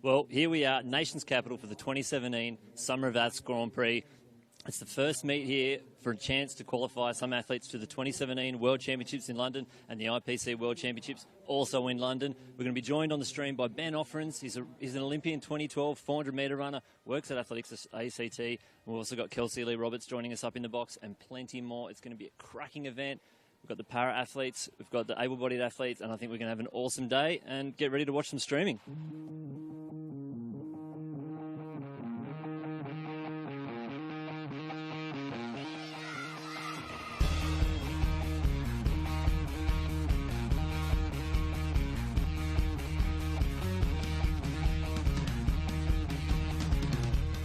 Well, here we are, nation's capital for the 2017 SUMMERofATHS Grand Prix. It's the first meet here for a chance to qualify some athletes to the 2017 World Championships in London and the IPC World Championships also in London. We're going to be joined on the stream by Ben Offerins. He's an Olympian 2012 400-metre runner, works at Athletics ACT. We've also got Kelsey Lee Roberts joining us up in the box and plenty more. It's going to be a cracking event. We've got the para-athletes, we've got the able-bodied athletes, and I think we're going to have an awesome day and get ready to watch some streaming.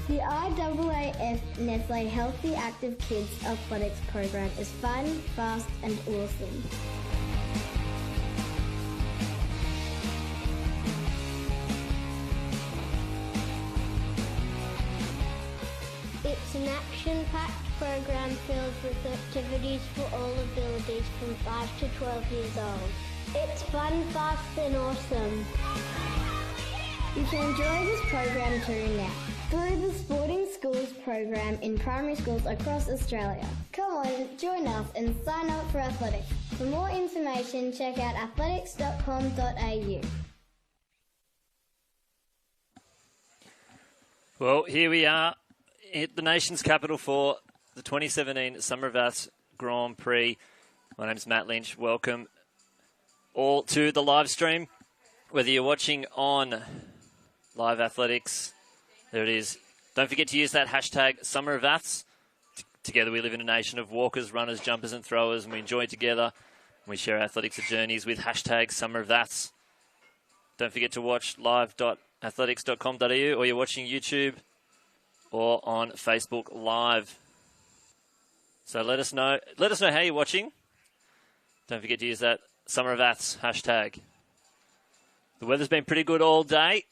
The IAAF Nestle Healthy Active Kids Athletics program is fun, fast and awesome. It's an action-packed program filled with activities for all abilities from 5 to 12 years old. It's fun, fast and awesome. You can enjoy this program too now through the Sporting Schools program in primary schools across Australia. Come on, join us and sign up for athletics. For more information, check out athletics.com.au. Well, here we are at the nation's capital for the 2017 SUMMERofATHS Grand Prix. My name's Matt Lynch. Welcome all to the live stream. Whether you're watching on Live Athletics, there it is. Don't forget to use that hashtag SUMMERofATHS. Together we live in a nation of walkers, runners, jumpers and throwers, and we enjoy it together. We share athletics journeys with hashtag SUMMERofATHS. Don't forget to watch live.athletics.com.au, or you're watching YouTube or on Facebook Live. So let us know how you're watching. Don't forget to use that SUMMERofATHS hashtag. The weather's been pretty good all day.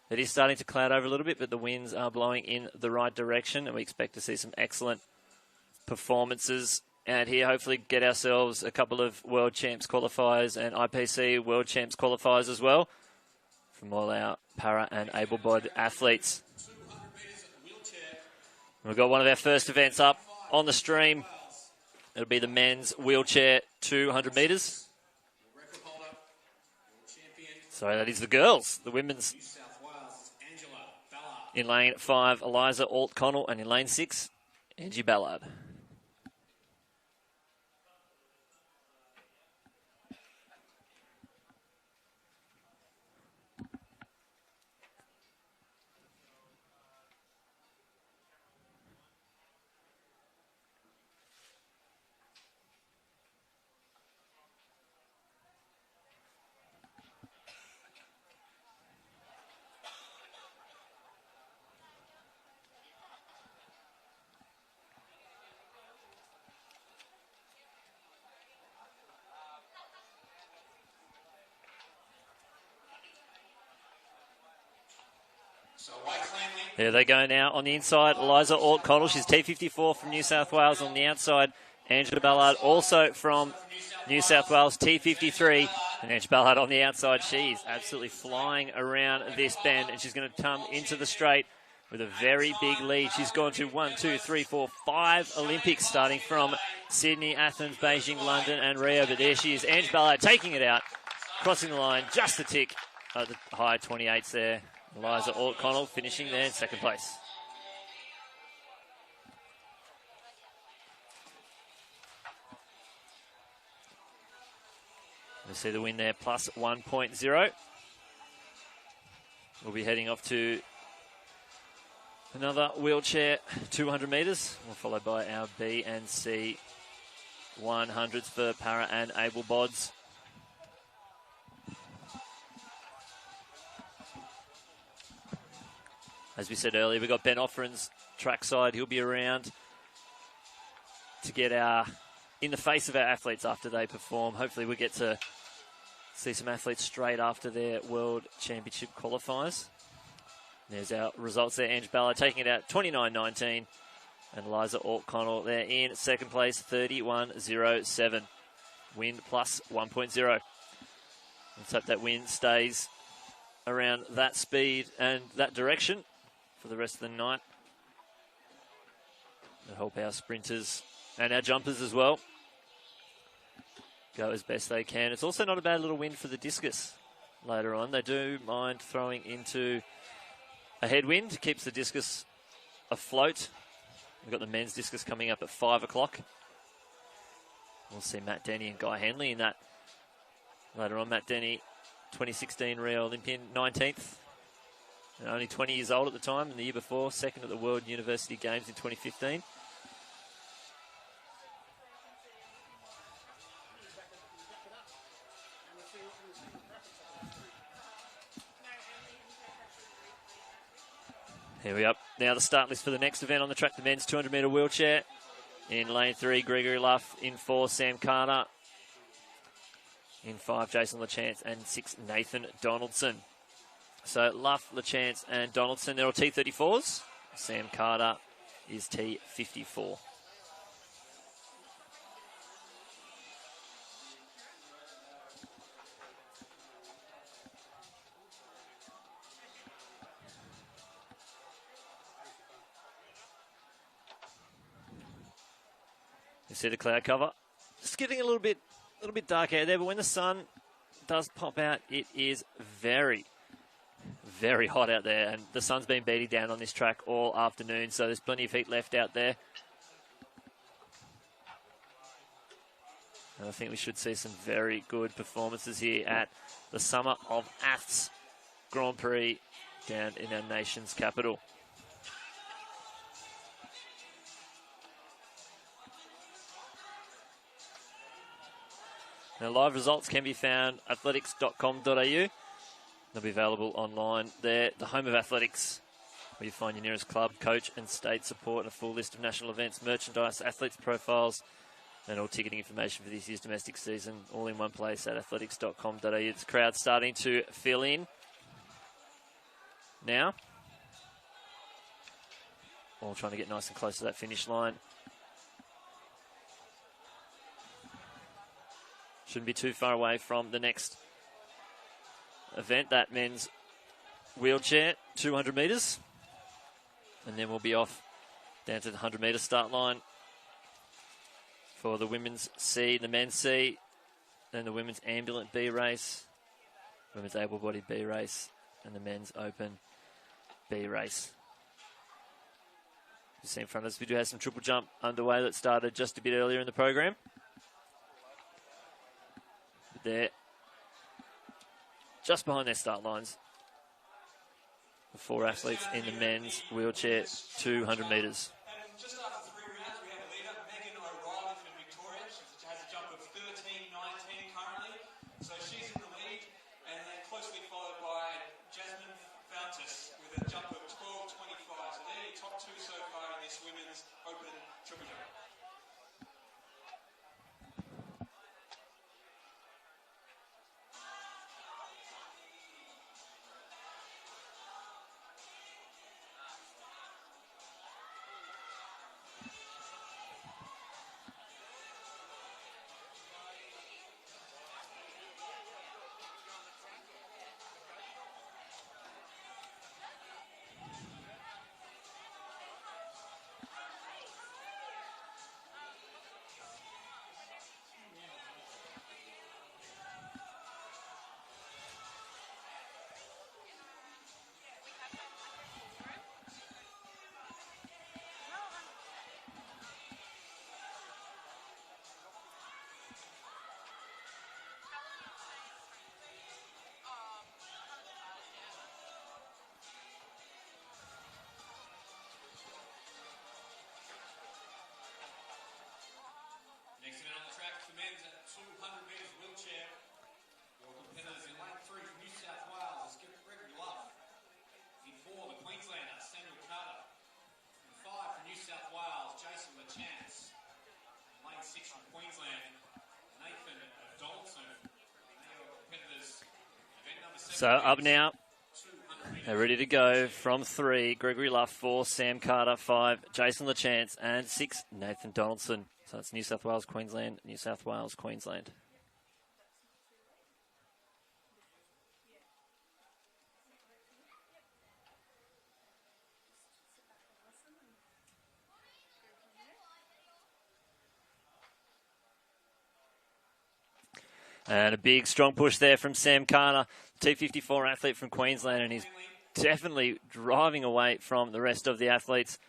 It is starting to cloud over a little bit, but the winds are blowing in the right direction, and we expect to see some excellent performances and here hopefully get ourselves a couple of World Champs qualifiers and IPC World Champs qualifiers as well from all our para and able-bodied athletes. We've got one of our first events up on the stream. It'll be the men's wheelchair 200 metres. Sorry, that is the girls. The women's in lane 5, Eliza Alt-Connell, and in lane 6, Angie Ballard. There they go now on the inside. Eliza Alt-Connell, she's T54 from New South Wales. On the outside, Angela Ballard, also from New South Wales, T53. And Angela Ballard on the outside, she's absolutely flying around this bend, and she's going to come into the straight with a very big lead. She's gone to 1, 2, 3, 4, 5 Olympics, starting from Sydney, Athens, Beijing, London, and Rio. But there she is, Angela Ballard taking it out, crossing the line, just a tick at the high 28s there. Eliza Alt-Connell finishing there in second place. We see the win there, plus 1.0. We'll be heading off to another wheelchair 200 metres. We'll follow by our B and C 100s for para and able-bods. As we said earlier, we've got Ben Offerins trackside. He'll be around to get in the face of our athletes after they perform. Hopefully we get to see some athletes straight after their World Championship qualifiers. There's our results there. Ange Ballard taking it out 29.19. And Eliza Alt-Connell there in second place, 31.07. Wind plus 1.0. Let's hope that wind stays around that speed and that direction for the rest of the night. To help our sprinters and our jumpers as well go as best they can. It's also not a bad little win for the discus later on. They do mind throwing into a headwind, keeps the discus afloat. We've got the men's discus coming up at 5 o'clock. We'll see Matt Denny and Guy Henley in that later on. Matt Denny, 2016 Rio Olympian, 19th. And only 20 years old at the time, and the year before, second at the World University Games in 2015. Here we are. Now the start list for the next event on the track, the men's 200-metre wheelchair. In lane 3, Gregory Luff. In 4, Sam Carter. In 5, Jason LaChance. And 6, Nathan Donaldson. So Luff, LaChance and Donaldson, they're all T34s. Sam Carter is T54. You see the cloud cover. Just getting a little bit dark out there, but when the sun does pop out, it is very, very hot out there, and the sun's been beating down on this track all afternoon, so there's plenty of heat left out there. And I think we should see some very good performances here at the SUMMERofATHS Grand Prix down in our nation's capital. Now, live results can be found at athletics.com.au. They'll be available online there. The home of athletics, where you find your nearest club, coach and state support, and a full list of national events, merchandise, athletes' profiles, and all ticketing information for this year's domestic season, all in one place at athletics.com.au. This crowd starting to fill in now. All trying to get nice and close to that finish line. Shouldn't be too far away from the next event, that men's wheelchair, 200 metres. And then we'll be off down to the 100-metre start line for the women's C, the men's C, then the women's ambulant B race, women's able-bodied B race, and the men's open B race. You see in front of us, we do have some triple jump underway that started just a bit earlier in the program. There, just behind their start lines, the 4 athletes in the men's wheelchair 200 metres. And just after 3 rounds, we have a leader, Megan O'Reilly from Victoria. She has a jump of 13.19 currently, so she's in the lead, and then closely followed by Jasmine Fountas with a jump of 12.25. So they're your top 2 so far in this women's open triple jump. Next event on the track for men's at 200 metres wheelchair. Your competitors in lane 3 from New South Wales is Gregory Luff. In 4, the Queenslander, Samuel Carter. In 5, from New South Wales, Jason LaChance. In lane 6 from Queensland, Nathan Donaldson. And they are competitors. Event number 7. So up now. They're ready to go from 3, Gregory Luff, 4, Sam Carter, 5, Jason LaChance, and 6, Nathan Donaldson. So it's New South Wales, Queensland, New South Wales, Queensland. And a big, strong push there from Sam Carter, T54 athlete from Queensland, and he's definitely driving away from the rest of the athletes.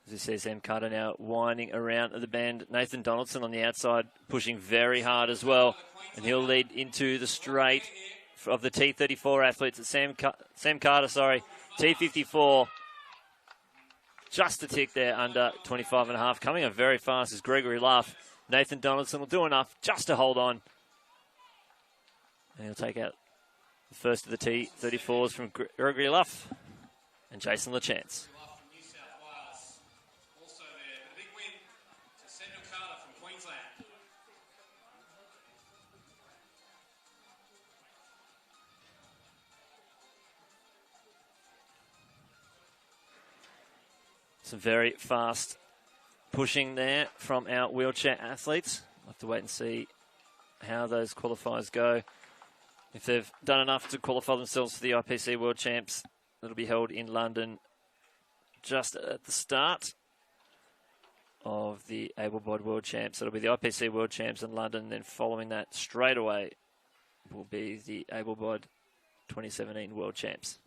As you see Sam Carter now winding around the bend. Nathan Donaldson on the outside, pushing very hard as well, and he'll lead into the straight of the T34 athletes. Sam Carter, T54, just a tick there under 25.5. Coming up very fast is Gregory Luff. Nathan Donaldson will do enough just to hold on. And he'll take out the first of the T34s from Gregory Luff and Jason LaChance. Also there, a big win to Samuel Carter from Queensland. Some very fast pushing there from our wheelchair athletes. We'll have to wait and see how those qualifiers go. If they've done enough to qualify themselves for the IPC World Champs, that'll be held in London just at the start of the able-bodied World Champs. It'll be the IPC World Champs in London, then following that straight away will be the able-bodied 2017 World Champs.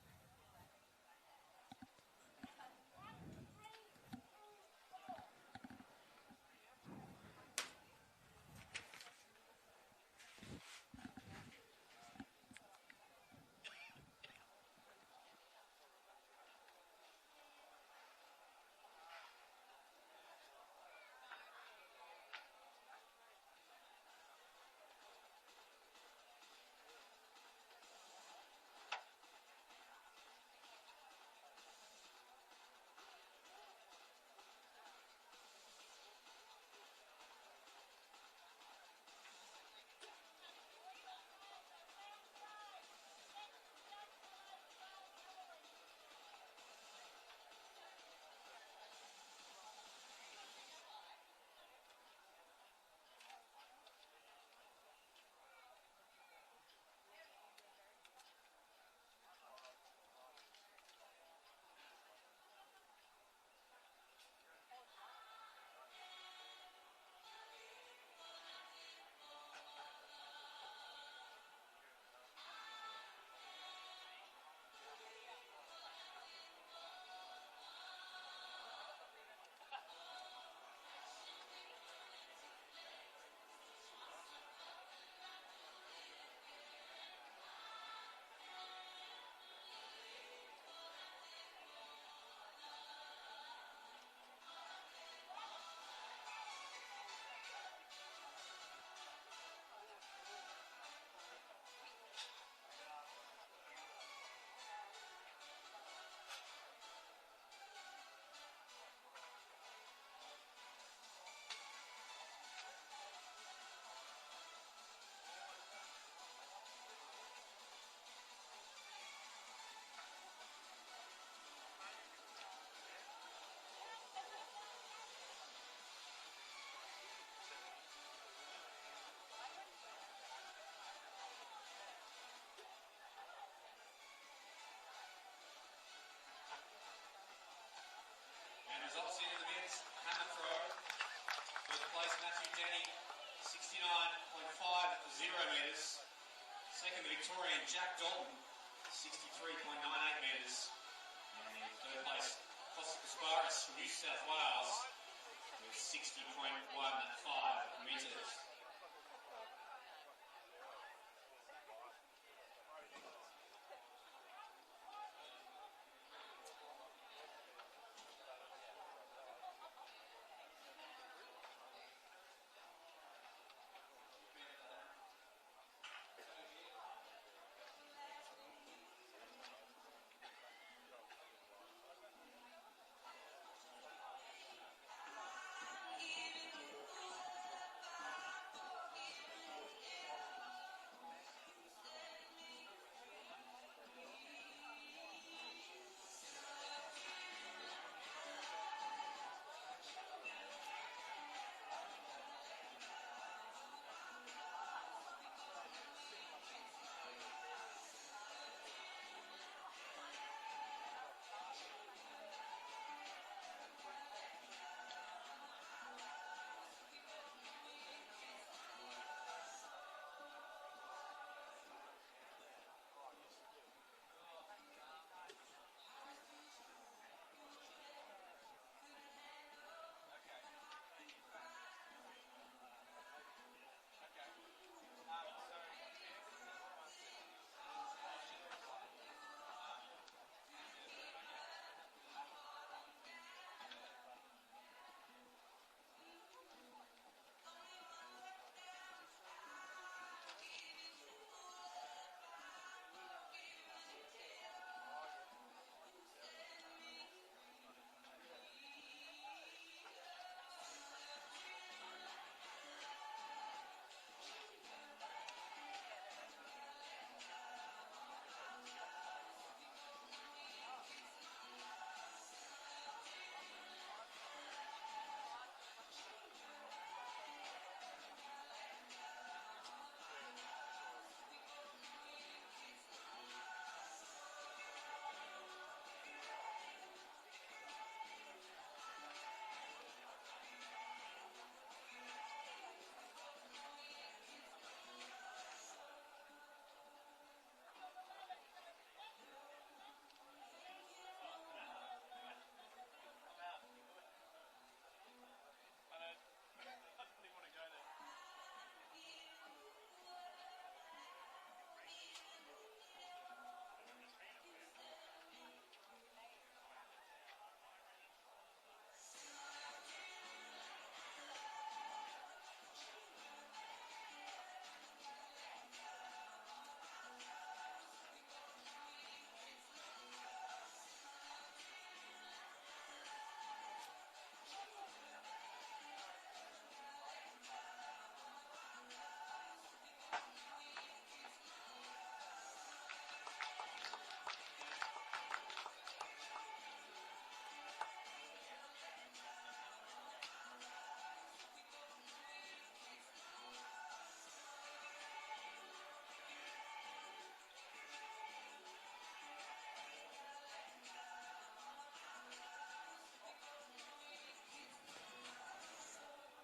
Results here in the men's hammer throw. First place, Matthew Denny, 69.50 metres. Second, the Victorian Jack Dalton, 63.98 metres. And in third place, Costa Kasparis from New South Wales, with 60.15 metres.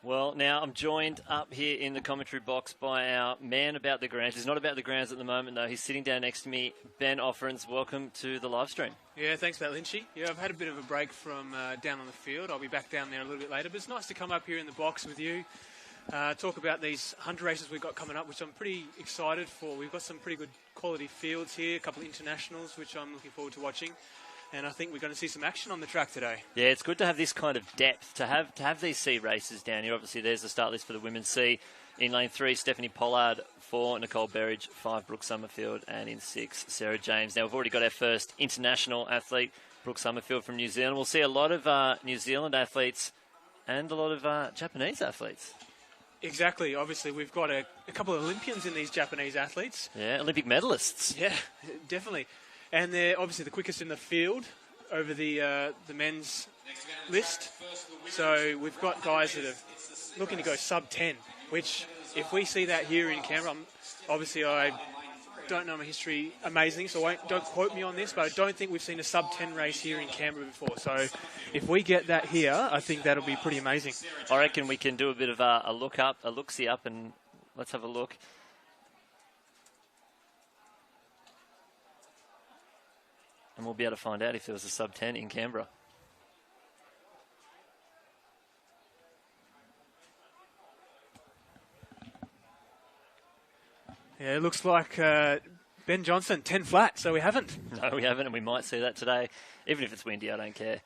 Well, now I'm joined up here in the commentary box by our man about the grounds. He's not about the grounds at the moment, though. He's sitting down next to me. Ben Offerins, welcome to the live stream. Yeah, thanks, Matt Lynchy. Yeah, I've had a bit of a break from down on the field. I'll be back down there a little bit later, but it's nice to come up here in the box with you, talk about these 100 races we've got coming up, which I'm pretty excited for. We've got some pretty good quality fields here, a couple of internationals, which I'm looking forward to watching. And I think we're going to see some action on the track today. Yeah, it's good to have this kind of depth, to have these C races down here. Obviously, there's the start list for the women's C. In lane 3, Stephanie Pollard. 4, Nicole Berridge. 5, Brooke Summerfield. And in 6, Sarah James. Now, we've already got our first international athlete, Brooke Summerfield from New Zealand. We'll see a lot of New Zealand athletes and a lot of Japanese athletes. Exactly. Obviously, we've got a couple of Olympians in these Japanese athletes. Yeah, Olympic medalists. Yeah, definitely. And they're obviously the quickest in the field over the men's list. So we've got guys that are looking to go sub-10, which if we see that here in Canberra, obviously I don't know my history amazing, so don't quote me on this, but I don't think we've seen a sub-10 race here in Canberra before. So if we get that here, I think that'll be pretty amazing. I reckon we can do a bit of a look-see up, and let's have a look. And we'll be able to find out if there was a sub-10 in Canberra. Yeah, it looks like Ben Johnson, 10 flat, so we haven't. No, we haven't, and we might see that today. Even if it's windy, I don't care.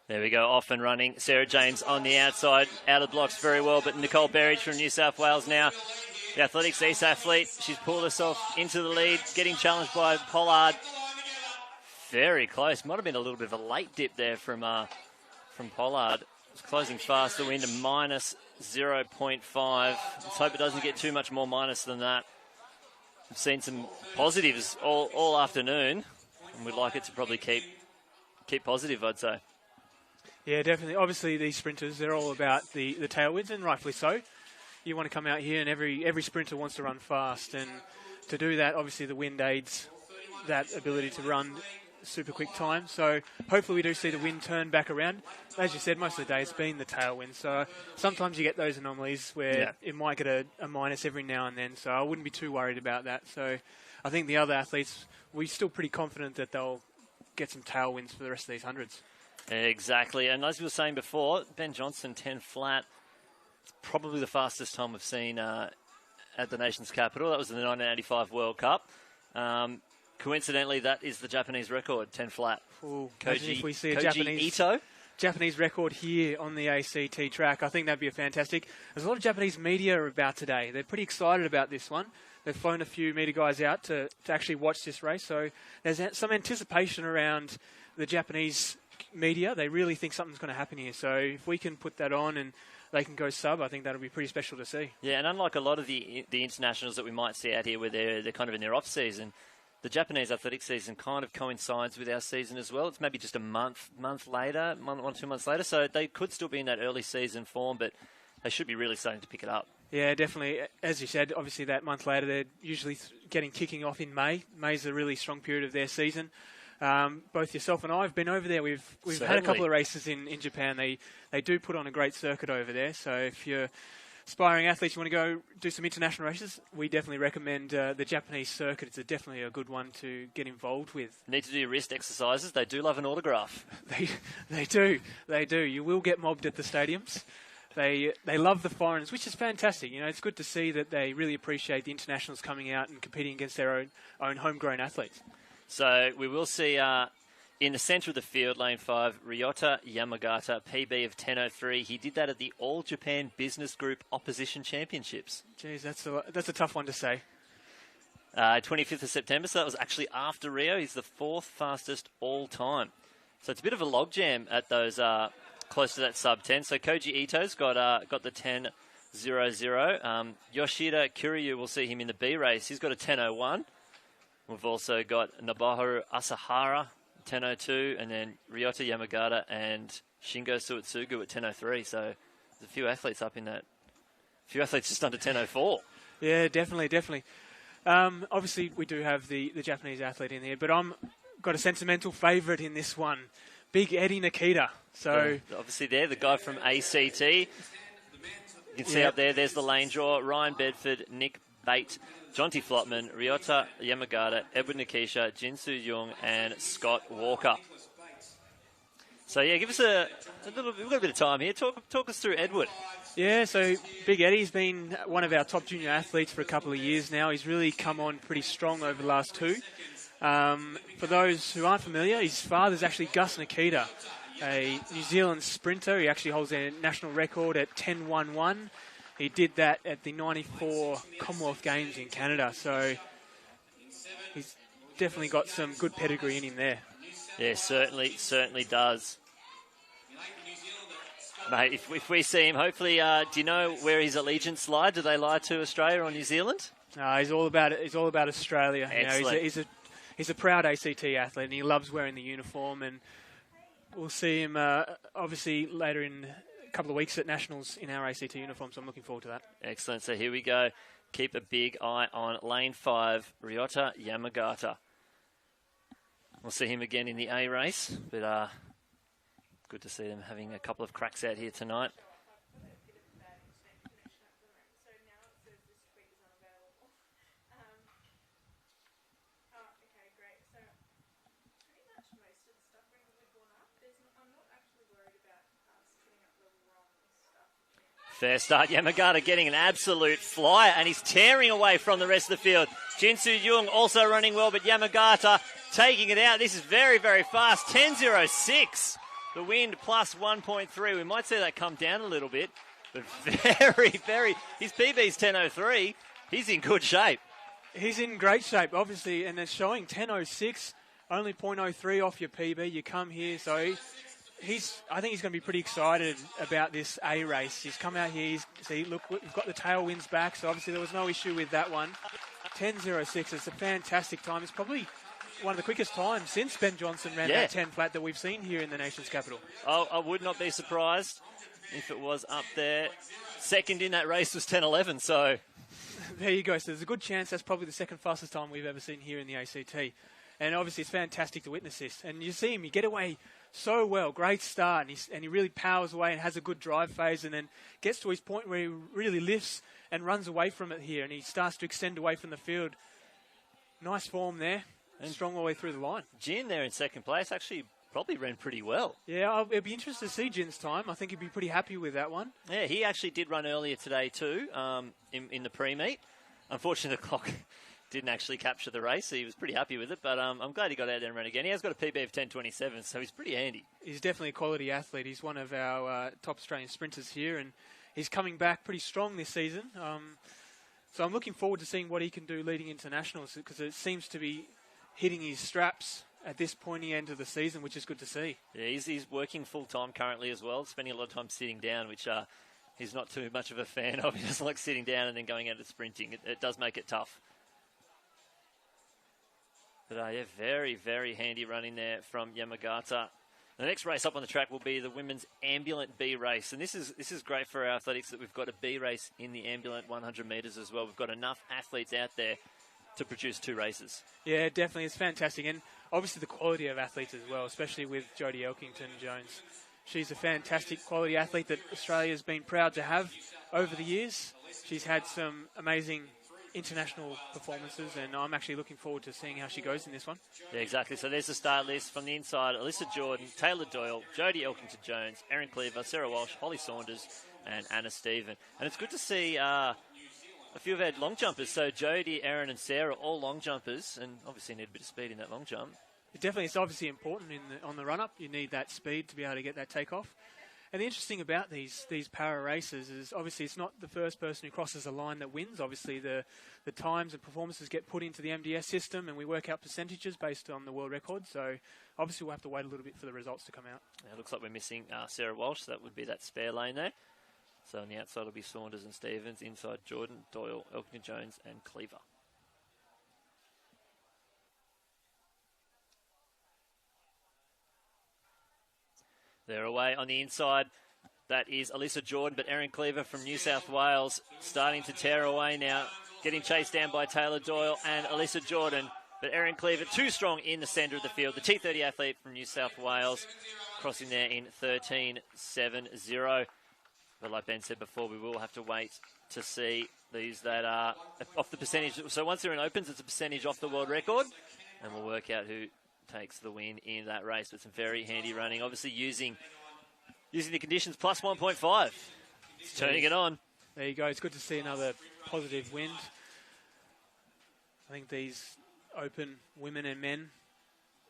There we go, off and running. Sarah James on the outside, out of blocks very well, but Nicole Berridge from New South Wales now. The Athletics East athlete, she's pulled herself into the lead, getting challenged by Pollard. Very close. Might have been a little bit of a late dip there from Pollard. It's closing fast. The wind to minus 0.5. Let's hope it doesn't get too much more minus than that. We've seen some positives all afternoon, and we'd like it to probably keep positive, I'd say. Yeah, definitely. Obviously, these sprinters, they're all about the tailwinds, and rightfully so. You want to come out here, and every sprinter wants to run fast, and to do that, obviously the wind aids that ability to run super quick time. So hopefully we do see the wind turn back around. As you said, most of the day it's been the tailwind, so sometimes you get those anomalies where it might get a minus every now and then, so I wouldn't be too worried about that. So I think the other athletes, we're still pretty confident that they'll get some tailwinds for the rest of these hundreds. Exactly, and as we were saying before, Ben Johnson, 10 flat. It's probably the fastest time we've seen at the nation's capital. That was in the 1985 World Cup. Coincidentally, that is the Japanese record, 10 flat. Ooh, if we see a Koji Japanese record here on the ACT track, I think that'd be fantastic. There's a lot of Japanese media about today. They're pretty excited about this one. They've flown a few media guys out to actually watch this race. So there's some anticipation around the Japanese media. They really think something's going to happen here. So if we can put that on and they can go sub, I think that'll be pretty special to see. Yeah, and unlike a lot of the internationals that we might see out here where they're kind of in their off-season, the Japanese athletic season kind of coincides with our season as well. It's maybe just a month later, 1 or 2 months later, so they could still be in that early season form, but they should be really starting to pick it up. Yeah, definitely. As you said, obviously that month later, they're usually kicking off in May. May's a really strong period of their season. Both yourself and I have been over there. We've had a couple of races in Japan. They do put on a great circuit over there. So if you're aspiring athletes, you want to go do some international races, we definitely recommend the Japanese circuit. It's definitely a good one to get involved with. Need to do your wrist exercises. They do love an autograph. They do. You will get mobbed at the stadiums. They love the foreigners, which is fantastic. You know, it's good to see that they really appreciate the internationals coming out and competing against their own homegrown athletes. So we will see in the centre of the field, lane 5, Ryota Yamagata, PB of 10.03. He did that at the All Japan Business Group Opposition Championships. Jeez, that's a tough one to say. 25th of September, so that was actually after Rio. He's the 4th fastest all time. So it's a bit of a logjam at those close to that sub-10. So Koji Ito's got the 10.00. Yoshida Kiryu, we'll see him in the B race. He's got a 10.01. We've also got Nobuharu Asahara, 10.02, and then Ryota Yamagata and Shingo Suetsugu at 10.03. So there's a few athletes up in that. A few athletes just under 10.04. Yeah, definitely. Obviously, we do have the Japanese athlete in there, but I'm got a sentimental favourite in this one. Big Eddie Nikita. So obviously there, the guy from ACT. You can see up there, there's the lane draw. Ryan Bedford, Nick Bate, Jonty Flotman, Ryota Yamagata, Edward Nikisha, Jinsu Jung, and Scott Walker. So yeah, give us a little. We've got a bit of time here. Talk us through Edward. Yeah, so Big Eddie's been one of our top junior athletes for a couple of years now. He's really come on pretty strong over the last two. For those who aren't familiar, his father's actually Gus Nikita, a New Zealand sprinter. He actually holds a national record at 10.11. He did that at the 94 Commonwealth Games in Canada. So he's definitely got some good pedigree in him there. Yeah, certainly does. Mate, if we see him, hopefully, do you know where his allegiance lie? Do they lie to Australia or New Zealand? He's all about it. He's all about Australia. Excellent. You know, he's a proud ACT athlete, and he loves wearing the uniform. And we'll see him obviously later in a couple of weeks at Nationals in our ACT uniform. So I'm looking forward to that. Excellent. So here we go. Keep a big eye on lane 5, Ryota Yamagata. We'll see him again in the A race, but good to see them having a couple of cracks out here tonight. Fair start, Yamagata getting an absolute flyer, and he's tearing away from the rest of the field. Jinsu Jung also running well, but Yamagata taking it out. This is very, very fast. 10.06. The wind plus 1.3. We might see that come down a little bit, but very, his PB's 10.03. He's in good shape. He's in great shape, obviously, and it's showing 10.06, only 0.03 off your PB. You come here, so I think he's going to be pretty excited about this A race. He's come out here, look, we've got the tailwinds back, so obviously there was no issue with that one. 10.06, it's a fantastic time. It's probably one of the quickest times since Ben Johnson ran that 10 flat that we've seen here in the nation's capital. Oh, I would not be surprised if it was up there. Second in that race was 10.11, so... There you go. So there's a good chance that's probably the second fastest time we've ever seen here in the ACT. And obviously it's fantastic to witness this. And you see him, you get away so well. Great start. And he really powers away and has a good drive phase, and then gets to his point where he really lifts and runs away from it here. And he starts to extend away from the field. Nice form there. And strong all the way through the line. Jin there in second place actually probably ran pretty well. Yeah, it'd be interesting to see Jin's time. I think he'd be pretty happy with that one. Yeah, he actually did run earlier today too, in the pre-meet. Unfortunately, the clock didn't actually capture the race, so he was pretty happy with it. But I'm glad he got out there and ran again. He has got a PB of 10.27, so he's pretty handy. He's definitely a quality athlete. He's one of our top Australian sprinters here, and he's coming back pretty strong this season. So I'm looking forward to seeing what he can do leading into nationals, because it seems to be hitting his straps at this pointy end of the season, which is good to see. Yeah, he's working full-time currently as well, spending a lot of time sitting down, which he's not too much of a fan of. He doesn't like sitting down and then going out and sprinting. It does make it tough. But yeah, very, very handy running there from Yamagata. The next race up on the track will be the women's ambulant B race. And this is great for our athletics that we've got a B race in the ambulant 100 metres as well. We've got enough athletes out there to produce two races. Yeah, definitely. It's fantastic. And obviously the quality of athletes as well, especially with Jodie Elkington-Jones. She's a fantastic quality athlete that Australia's been proud to have over the years. She's had some amazing international performances, and I'm actually looking forward to seeing how she goes in this one. Yeah, exactly. So there's the start list from the inside. Alyssa Jordan, Taylor Doyle, Jodie Elkington-Jones, Erin Cleaver, Sarah Walsh, Holly Saunders, and Anna Stephen. And it's good to see a few of our long jumpers. So Jodie, Erin, and Sarah, all long jumpers, and obviously need a bit of speed in that long jump. It's obviously important on the run-up. You need that speed to be able to get that takeoff. And the interesting about these para races is obviously it's not the first person who crosses a line that wins. Obviously the times and performances get put into the MDS system, and we work out percentages based on the world record. So obviously we'll have to wait a little bit for the results to come out. Yeah, it looks like we're missing Sarah Walsh. So that would be that spare lane there. So on the outside will be Saunders and Stevens. Inside Jordan, Doyle, Elkington-Jones, and Cleaver. They're away on the inside. That is Alyssa Jordan, but Erin Cleaver from New South Wales starting to tear away now. Getting chased down by Taylor Doyle and Alyssa Jordan. But Erin Cleaver, too strong in the centre of the field. The T30 athlete from New South Wales, crossing there in 13.70. But like Ben said before, we will have to wait to see these that are off the percentage. So once they're in opens, it's a percentage off the world record, and we'll work out who takes the win in that race. But some very handy running, obviously using the conditions, plus 1.5. It's turning it on. There you go. It's good to see another positive wind. I think these open women and men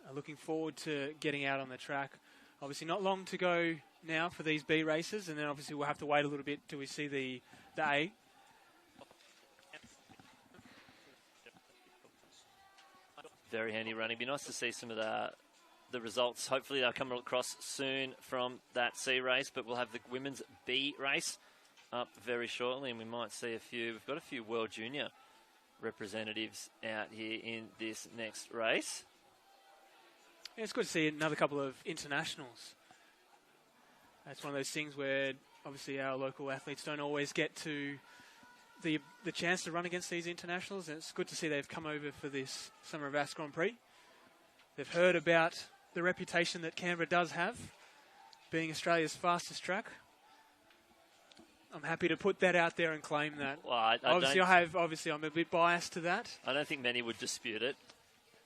are looking forward to getting out on the track. Obviously not long to go now for these B races, and then obviously we'll have to wait a little bit till we see the A. Very handy running. Be nice to see some of the results. Hopefully they'll come across soon from that C race, but we'll have the women's B race up very shortly, and we might see we've got a few World Junior representatives out here in this next race. Yeah, it's good to see another couple of internationals. That's one of those things where obviously our local athletes don't always get to the chance to run against these internationals, and it's good to see they've come over for this SUMMERofATHS Grand Prix. They've heard about the reputation that Canberra does have, being Australia's fastest track. I'm happy to put that out there and claim that. Well, Obviously, I'm a bit biased to that. I don't think many would dispute it.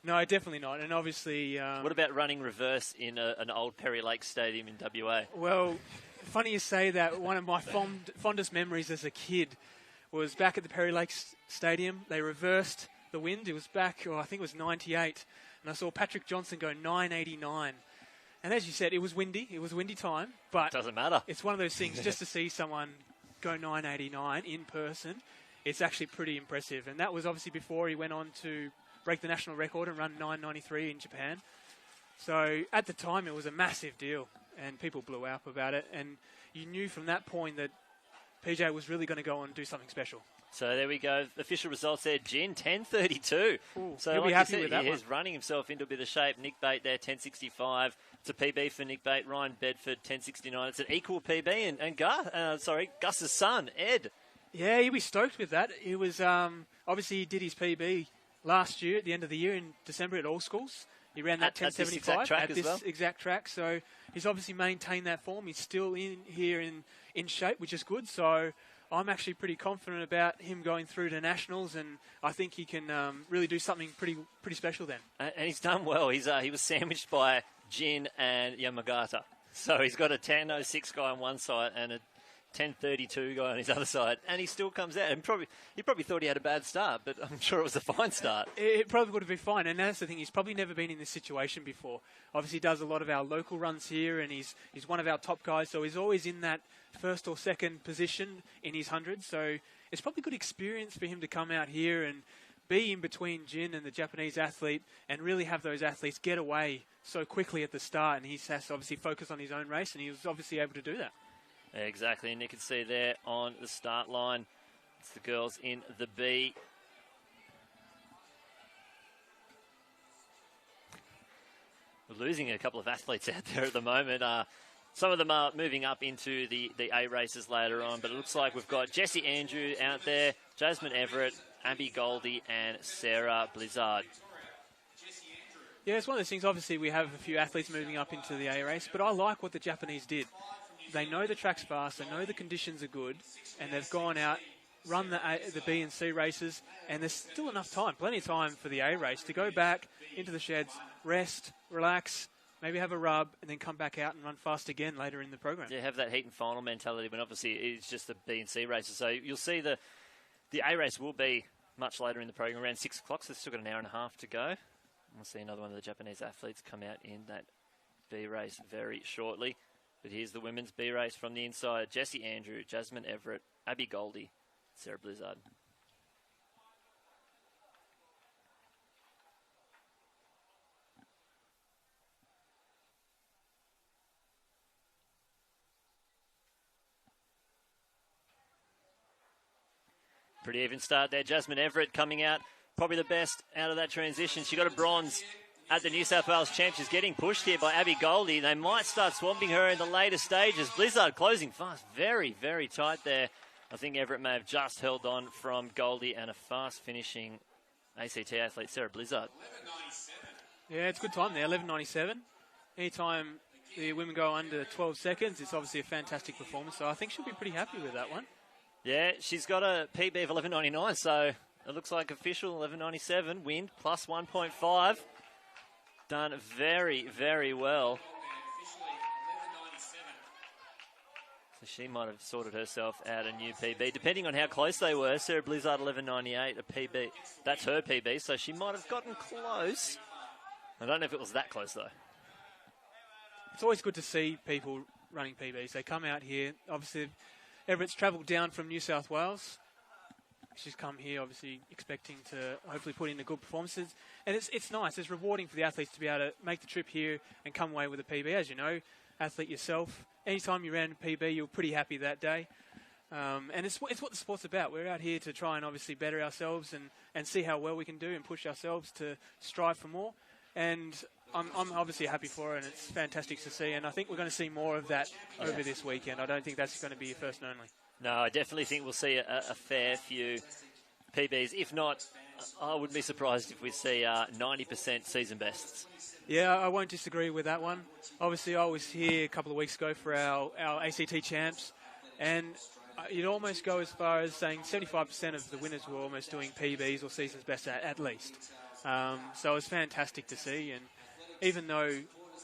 No, definitely not. And obviously... what about running reverse in an old Perry Lake Stadium in WA? Well, funny you say that. One of my fondest memories as a kid was back at the Perry Lake Stadium. They reversed the wind. It was back, I think it was 98. And I saw Patrick Johnson go 9.89. And as you said, it was windy. It was windy time. But doesn't matter. It's one of those things, just to see someone go 9.89 in person, it's actually pretty impressive. And that was obviously before he went on to break the national record and run 9.93 in Japan. So at the time, it was a massive deal, and people blew up about it. And you knew from that point that PJ was really going to go on and do something special. So there we go. Official results there. Gin, 10.32. So he'll be happy with that one. He's running himself into a bit of shape. Nick Bate there, 10.65. It's a PB for Nick Bate. Ryan Bedford, 10.69. It's an equal PB. And Gus's son, Ed. Yeah, he'll be stoked with that. He was obviously he did his PB last year at the end of the year in December at all schools. He ran that 10.75 at this exact track. So he's obviously maintained that form. He's still in shape, which is good. So I'm actually pretty confident about him going through to nationals, and I think he can really do something pretty special then. And he's done well. He was sandwiched by Jin and Yamagata. So he's got a 10.06 guy on one side and a 10.32 guy on his other side, and he still comes out. And he probably thought he had a bad start, but I'm sure it was a fine start. It probably would have been fine, and that's the thing. He's probably never been in this situation before. Obviously, he does a lot of our local runs here, and he's one of our top guys, so he's always in that first or second position in his 100. So it's probably good experience for him to come out here and be in between Jin and the Japanese athlete and really have those athletes get away so quickly at the start, and he has to obviously focus on his own race, and he was obviously able to do that. Exactly, and you can see there on the start line, it's the girls in the B. We're losing a couple of athletes out there at the moment. Some of them are moving up into the A races later on, but it looks like we've got Jessie Andrew out there, Jasmine Everett, Abby Goldie, and Sarah Blizzard. Yeah, it's one of those things. Obviously, we have a few athletes moving up into the A race, but I like what the Japanese did. They know the track's fast, they know the conditions are good, and they've gone out, run the B and C races, and there's still enough time, plenty of time for the A race to go back into the sheds, rest, relax, maybe have a rub, and then come back out and run fast again later in the program. Yeah, have that heat and final mentality, but obviously it's just the B and C races. So you'll see the A race will be much later in the program, around 6 o'clock, so they've still got an hour and a half to go. We'll see another one of the Japanese athletes come out in that B race very shortly. But here's the women's B race from the inside. Jessie Andrew, Jasmine Everett, Abby Goldie, Sarah Blizzard. Pretty even start there. Jasmine Everett coming out, probably the best out of that transition. She got a bronze at the New South Wales Champs. She's getting pushed here by Abby Goldie. They might start swamping her in the later stages. Blizzard closing fast. Very, very tight there. I think Everett may have just held on from Goldie, and a fast finishing ACT athlete Sarah Blizzard. Yeah, it's a good time there, 11.97. Anytime the women go under 12 seconds, it's obviously a fantastic performance. So I think she'll be pretty happy with that one. Yeah, she's got a PB of 11.99, so it looks like official 11.97, wind plus 1.5. Done very, very well. So she might have sorted herself out a new PB. Depending on how close they were, Sarah Blizzard 11.98, a PB. That's her PB, so she might have gotten close. I don't know if it was that close, though. It's always good to see people running PBs. They come out here. Obviously, Everett's travelled down from New South Wales. She's come here, obviously, expecting to hopefully put in a good performances. And it's nice. It's rewarding for the athletes to be able to make the trip here and come away with a PB. As you know, athlete yourself, anytime you ran a PB, you were pretty happy that day. And it's what the sport's about. We're out here to try and obviously better ourselves and see how well we can do and push ourselves to strive for more. And I'm obviously happy for her, and it's fantastic to see. And I think we're going to see more of that over this weekend. I don't think that's going to be a first and only. No, I definitely think we'll see a fair few PBs. If not, I wouldn't be surprised if we see 90% season bests. Yeah, I won't disagree with that one. Obviously, I was here a couple of weeks ago for our ACT champs, and you'd almost go as far as saying 75% of the winners were almost doing PBs or season's best at least. So it was fantastic to see. And even though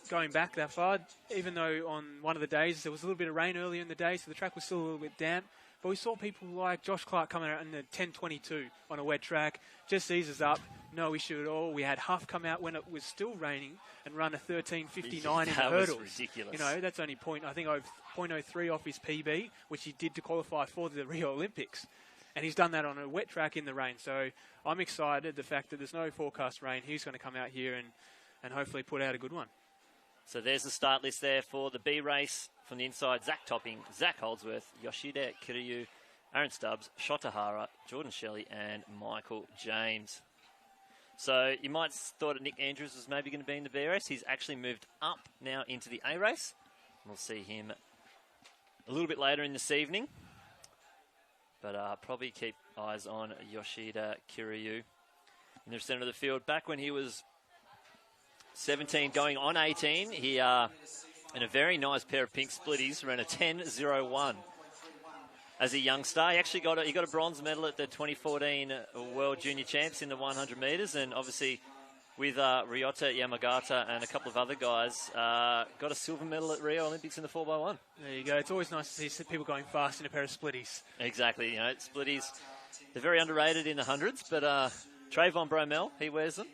going back that far, even though on one of the days there was a little bit of rain earlier in the day, so the track was still a little bit damp, but we saw people like Josh Clark coming out in the 10.22 on a wet track, just eases up, no issue at all. We had Huff come out when it was still raining and run a 13.59 in the hurdles. That was ridiculous. You know, that's only 0.03 off his PB, which he did to qualify for the Rio Olympics. And he's done that on a wet track in the rain. So I'm excited, the fact that there's no forecast rain. He's going to come out here and hopefully put out a good one. So there's the start list there for the B race. From the inside, Zach Topping, Zach Holdsworth, Yoshida Kiryu, Aaron Stubbs, Shotahara, Jordan Shelley, and Michael James. So you might have thought that Nick Andrews was maybe going to be in the B race. He's actually moved up now into the A race. We'll see him a little bit later in this evening. But probably keep eyes on Yoshida Kiryu in the centre of the field. Back when he was 17 going on 18, he, in a very nice pair of pink splitties, ran a 10.01 as a young star. He actually got a bronze medal at the 2014 World Junior Champs in the 100 metres, and obviously with Ryota Yamagata and a couple of other guys, got a silver medal at Rio Olympics in the 4x1. There you go. It's always nice to see people going fast in a pair of splitties. Exactly. You know, splitties, they're very underrated in the hundreds, but Trayvon Bromell, he wears them.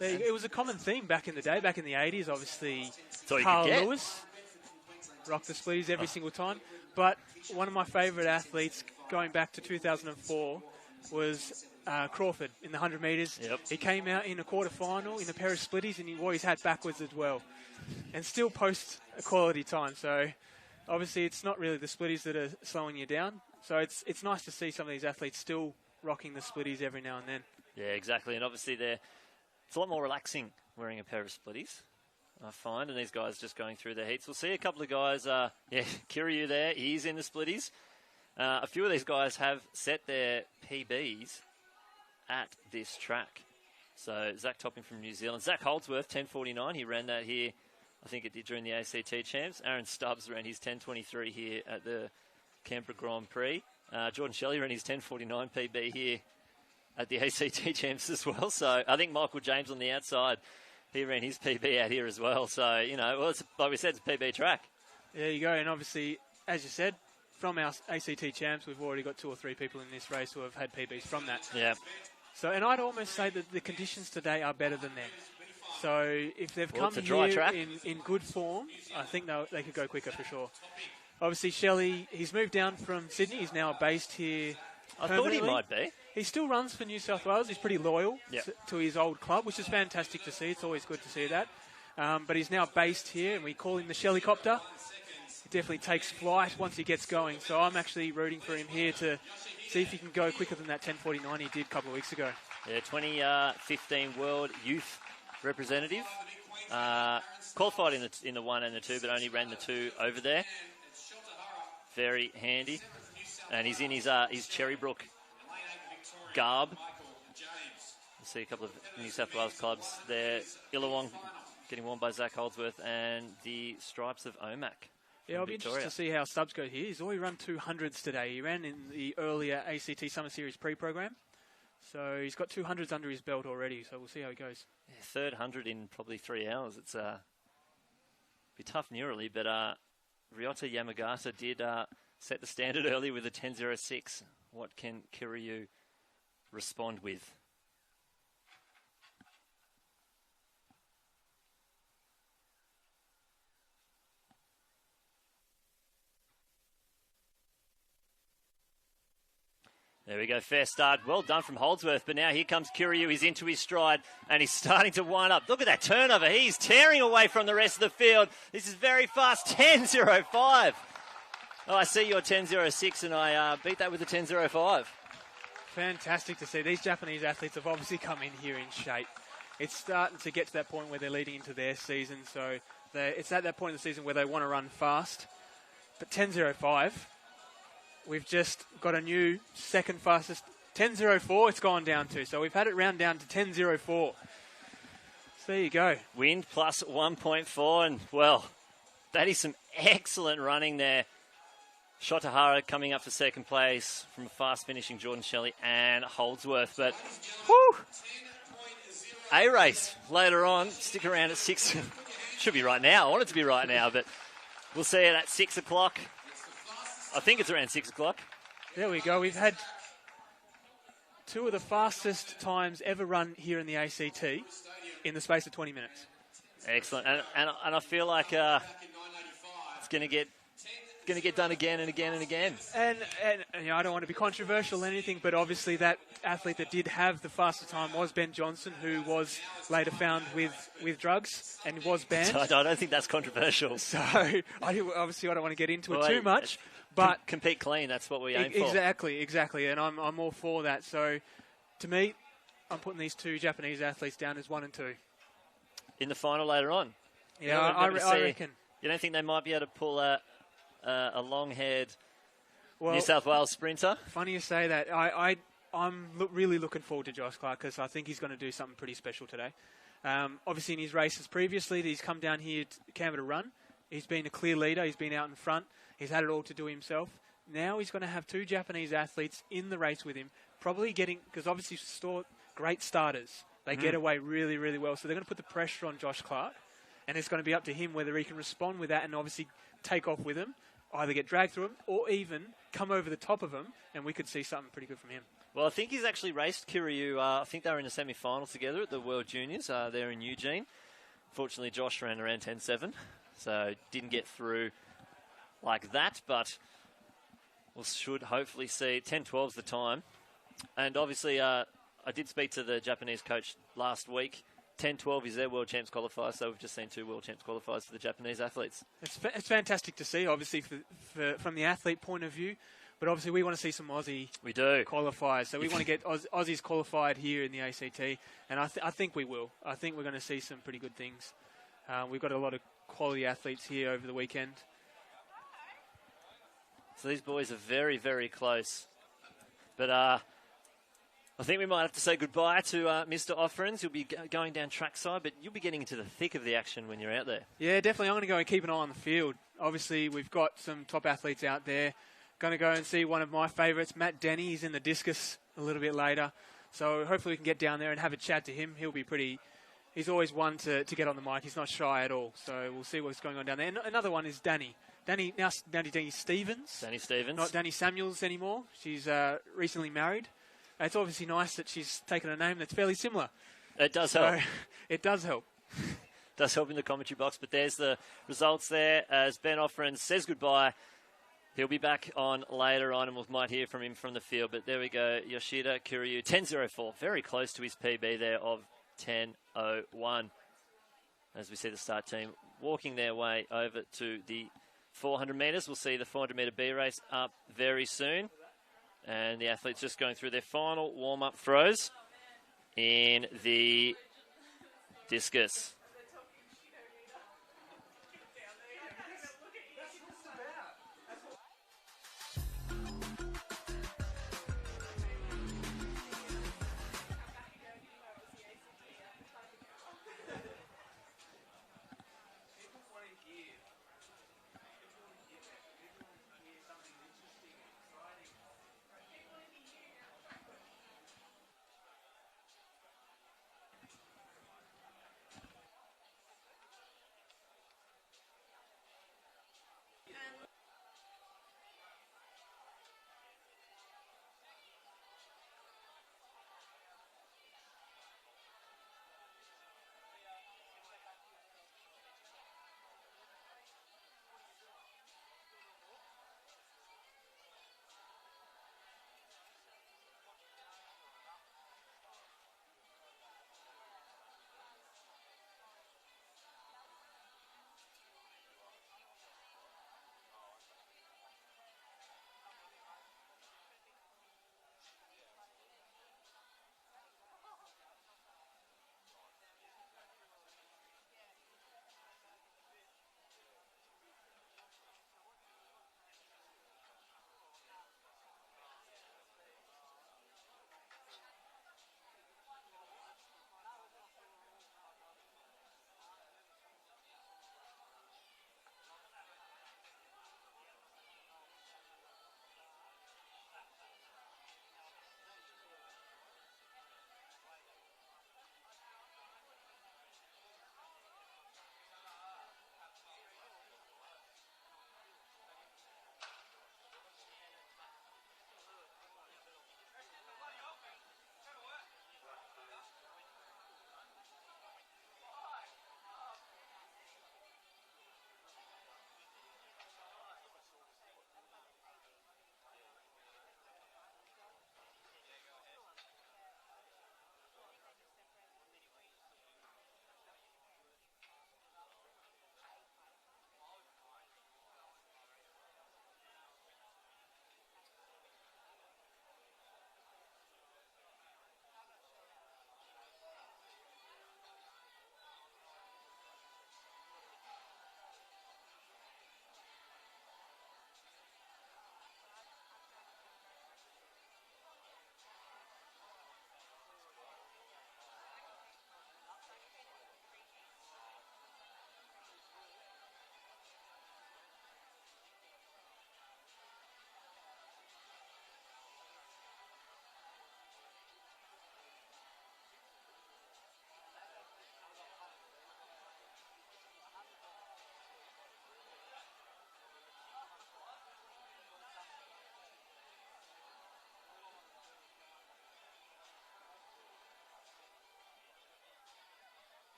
It was a common theme back in the day, back in the 80s, obviously. So Carl Lewis rocked the splitties every single time. But one of my favourite athletes going back to 2004 was Crawford in the 100 metres. Yep. He came out in a quarter-final in a pair of splitties, and he wore his hat backwards as well. And still post a quality time. So obviously it's not really the splitties that are slowing you down. So it's nice to see some of these athletes still rocking the splitties every now and then. Yeah, exactly. And obviously it's a lot more relaxing wearing a pair of splitties, I find, and these guys just going through their heats. We'll see a couple of guys, Kiryu there, he's in the splitties. A few of these guys have set their PBs at this track. So Zach Topping from New Zealand. Zach Holdsworth, 10.49, he ran that here, I think it did during the ACT Champs. Aaron Stubbs ran his 10.23 here at the Canberra Grand Prix. Jordan Shelley ran his 10.49 PB here at the ACT Champs as well. So I think Michael James on the outside, he ran his PB out here as well. So, you know, well, like we said, it's a PB track. There you go. And obviously, as you said, from our ACT Champs, we've already got 2 or 3 people in this race who have had PBs from that. Yeah. So, and I'd almost say that the conditions today are better than then. So if they've come here in good form, I think they could go quicker for sure. Obviously, Shelley, he's moved down from Sydney. He's now based here I thought he might be. He still runs for New South Wales. He's pretty loyal to his old club, which is fantastic to see. It's always good to see that. But he's now based here, and we call him the Shellycopter. He definitely takes flight once he gets going. So I'm actually rooting for him here to see if he can go quicker than that 10.49 he did a couple of weeks ago. Yeah, 2015 World Youth Representative. Qualified in the 1 and the 2, but only ran the 2 over there. Very handy. And he's in his Cherrybrook garb. see a couple of New South Wales clubs there. Illawong getting worn by Zach Holdsworth, and the stripes of Omac. Yeah, I'll be interested to see how Stubbs goes here. He's already run 200s today. He ran in the earlier ACT Summer Series pre-program. So he's got 200s under his belt already, so we'll see how he goes. Yeah, third 100 in probably 3 hours. It's be tough neurally, but Ryota Yamagata did set the standard early with a 10.06. What can Kiryu respond with? There we go, fair start. Well done from Holdsworth, but now here comes Kiryu. He's into his stride, and he's starting to wind up. Look at that turnover. He's tearing away from the rest of the field. This is very fast, 10.05. Oh, I see your 10.06, and I beat that with a 10.05. Fantastic to see. These Japanese athletes have obviously come in here in shape. It's starting to get to that point where they're leading into their season, so it's at that point in the season where they want to run fast. But 10.05... We've just got a new second fastest, 10.04 it's gone down to. So we've had it round down to 10.04. So there you go. Wind plus 1.4, and, well, that is some excellent running there. Shotahara coming up for second place from a fast-finishing Jordan Shelley and Holdsworth. But, whoo! A-race later on. Stick around at 6. Should be right now. I want it to be right now, but we'll see it at 6 o'clock. I think it's around 6 o'clock. There we go. We've had two of the fastest times ever run here in the ACT in the space of 20 minutes. Excellent. And I feel like it's going to get done again and again and again. And you know, I don't want to be controversial or anything, but obviously that athlete that did have the fastest time was Ben Johnson, who was later found with drugs and was banned. I don't think that's controversial. So I don't want to get into it too much. But compete clean, that's what we aim for. Exactly, and I'm all for that. So, to me, I'm putting these two Japanese athletes down as 1 and 2. In the final later on? Yeah, I reckon. You don't think they might be able to pull a long-haired New South Wales sprinter? Funny you say that. I'm really looking forward to Josh Clark because I think he's going to do something pretty special today. Obviously, in his races previously, he's come down here to Canberra to run. He's been a clear leader. He's been out in front. He's had it all to do himself. Now he's going to have two Japanese athletes in the race with him, probably getting, because obviously great starters. They get away really, really well. So they're going to put the pressure on Josh Clark, and it's going to be up to him whether he can respond with that and obviously take off with him, either get dragged through him or even come over the top of him, and we could see something pretty good from him. Well, I think he's actually raced Kiryu. I think they were in the semi-final together at the World Juniors there in Eugene. Fortunately, Josh ran around 10.7, so didn't get through like that, but we should hopefully see 10.12's the time. And obviously, I did speak to the Japanese coach last week. 10.12 is their World Champs qualifiers, so we've just seen two World Champs qualifiers for the Japanese athletes. It's fantastic to see, obviously, from the athlete point of view, but obviously we want to see some Aussie qualifiers. So we want to get Aussies qualified here in the ACT, and I think we will. I think we're going to see some pretty good things. We've got a lot of quality athletes here over the weekend. So these boys are very, very close. But I think we might have to say goodbye to Mr. Offerins. You'll be going down trackside, but you'll be getting into the thick of the action when you're out there. Yeah, definitely. I'm going to go and keep an eye on the field. Obviously, we've got some top athletes out there. Going to go and see one of my favourites, Matt Denny. He's in the discus a little bit later. So hopefully we can get down there and have a chat to him. He'll be pretty... He's always one to get on the mic. He's not shy at all. So we'll see what's going on down there. And another one is Danny. Danny Stevens. Danny Stevens. Not Danny Samuels anymore. She's recently married. It's obviously nice that she's taken a name that's fairly similar. It does help. It does help. Does help in the commentary box. But there's the results there as Ben Offerins says goodbye. He'll be back on later on, and we might hear from him from the field. But there we go. Yoshida Kiryu, 10.04. Very close to his PB there of 10.01. As we see the start team walking their way over to the 400 metres. We'll see the 400 metre B race up very soon. And the athletes just going through their final warm-up throws in the discus.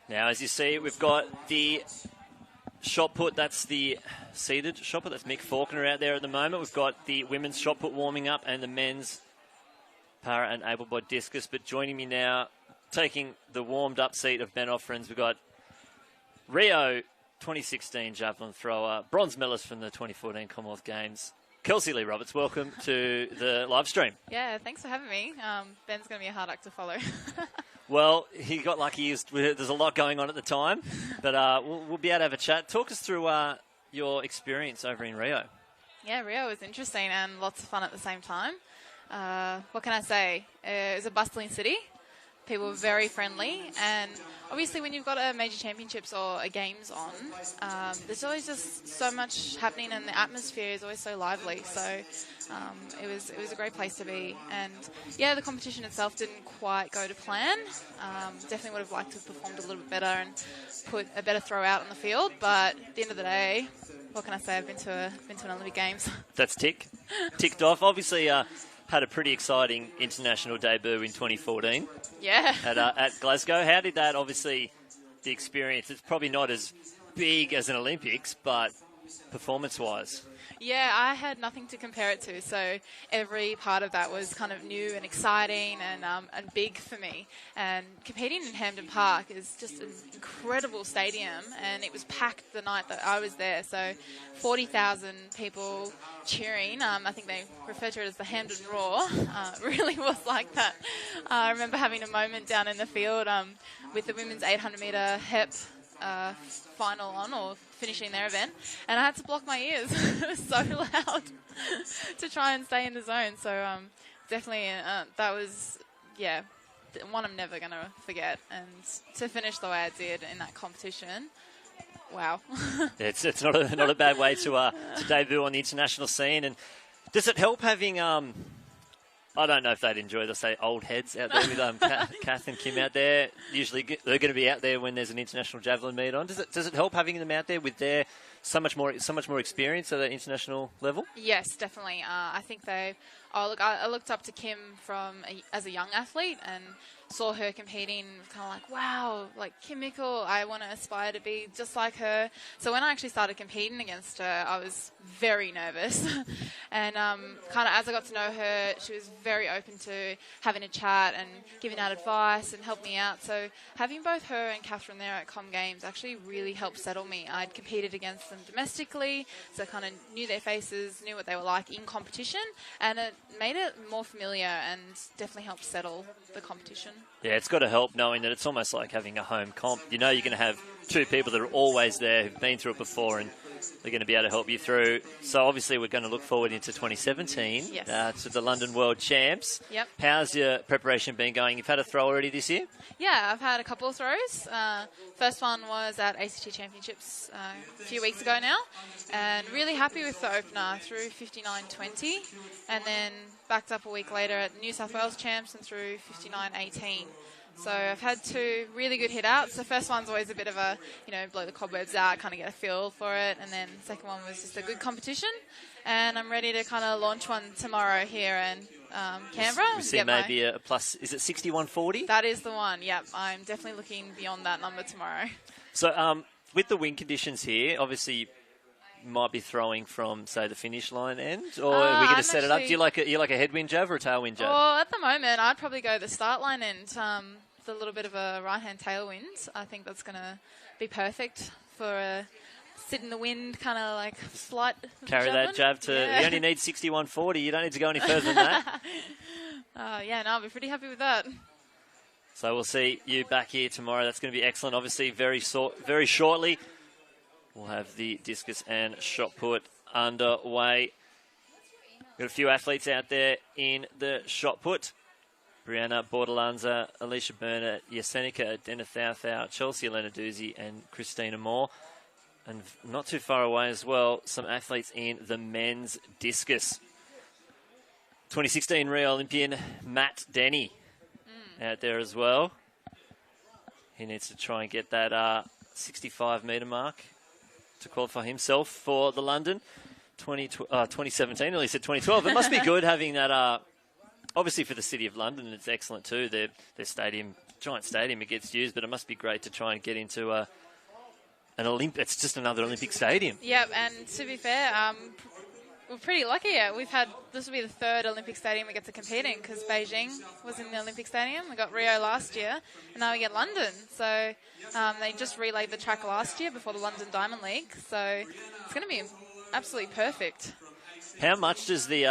Now, as you see, we've got the shot put. That's the seated shot put. That's Mick Faulkner out there at the moment. We've got the women's shot put warming up and the men's para and able-bodied discus. But joining me now, taking the warmed-up seat of Ben Offrens, we've got Rio 2016 javelin thrower, bronze medalist from the 2014 Commonwealth Games, Kelsey Lee Roberts. Welcome to the live stream. Yeah, thanks for having me. Ben's going to be a hard act to follow. Well, he got lucky. There's a lot going on at the time, but we'll be able to have a chat. Talk us through your experience over in Rio. Yeah, Rio was interesting and lots of fun at the same time. What can I say? It was a bustling city. People were very friendly, and obviously when you've got a major championships or a games on, there's always just so much happening, and the atmosphere is always so lively. So it was a great place to be. And yeah, the competition itself didn't quite go to plan. Definitely would have liked to have performed a little bit better and put a better throw out on the field. But at the end of the day, what can I say? I've been to an Olympic Games. That's ticked off. Obviously, had a pretty exciting international debut in 2014. Yeah. At Glasgow. How did that, obviously, the experience, it's probably not as big as an Olympics, but performance-wise? Yeah, I had nothing to compare it to, so every part of that was kind of new and exciting and big for me. And competing in Hampden Park is just an incredible stadium, and it was packed the night that I was there, so 40,000 people cheering. I think they refer to it as the Hampden Roar. It really was like that. I remember having a moment down in the field with the women's 800-metre HEP final on, or finishing their event, and I had to block my ears. It was so loud to try and stay in the zone. So definitely that was, yeah, one I'm never going to forget. And to finish the way I did in that competition, wow. It's not a bad way to debut on the international scene. And does it help having I don't know if they'd enjoy the, say, old heads out there with Kath and Kim out there. Usually they're going to be out there when there's an international javelin meet on. Does it help having them out there with their so much more experience at the international level? Yes, definitely. I think I looked up to Kim as a young athlete and saw her competing, kind of like, wow, like Kim Mickle, I want to aspire to be just like her. So when I actually started competing against her, I was very nervous. And kind of as I got to know her, she was very open to having a chat and giving out advice and help me out. So having both her and Catherine there at Com Games actually really helped settle me. I'd competed against them domestically, so I kind of knew their faces, knew what they were like in competition, and it made it more familiar and definitely helped settle the competition. Yeah, it's got to help knowing that it's almost like having a home comp. You know you're going to have two people that are always there, who've been through it before, and they're going to be able to help you through. So obviously we're going to look forward into 2017 to the London World Champs. Yep. How's your preparation been going? You've had a throw already this year? Yeah, I've had a couple of throws. First one was at ACT Championships a few weeks ago now, and really happy with the opener through 59.20, and then backed up a week later at New South Wales Champs and through 59.18. So I've had two really good hit-outs. The first one's always a bit of a, blow the cobwebs out, kind of get a feel for it. And then the second one was just a good competition. And I'm ready to kind of launch one tomorrow here in Canberra. We see maybe a plus, is it 61.40? That is the one, yep. I'm definitely looking beyond that number tomorrow. So with the wind conditions here, obviously you might be throwing from, say, the finish line end, or are we going to set it up? Do you like a headwind jab or a tailwind jab? Well, at the moment, I'd probably go the start line end. With a little bit of a right-hand tailwind. I think that's going to be perfect for a sit in the wind kind of like slight carry javelin. That jab to, you only need 61.40. You don't need to go any further than that. I'll be pretty happy with that. So we'll see you back here tomorrow. That's going to be excellent. Obviously, very shortly, we'll have the discus and shot put underway. Got a few athletes out there in the shot put. Brianna Bordelanza, Alicia Burnett, Yasenica Denethauthau, Chelsea Lenarduzzi and Christina Moore. And not too far away as well, some athletes in the men's discus. 2016 Rio Olympian Matt Denny out there as well. He needs to try and get that 65-metre mark to qualify himself for the London 2017. Nearly said 2012. It must be good having that obviously for the City of London, it's excellent too. Their stadium, giant stadium, it gets used, but it must be great to try and get into an it's just another Olympic stadium. Yep, and to be fair, we're pretty lucky. This will be the third Olympic stadium we get to compete in, because Beijing was in the Olympic stadium. We got Rio last year, and now we get London. So they just relayed the track last year before the London Diamond League. So it's going to be absolutely perfect. How much does the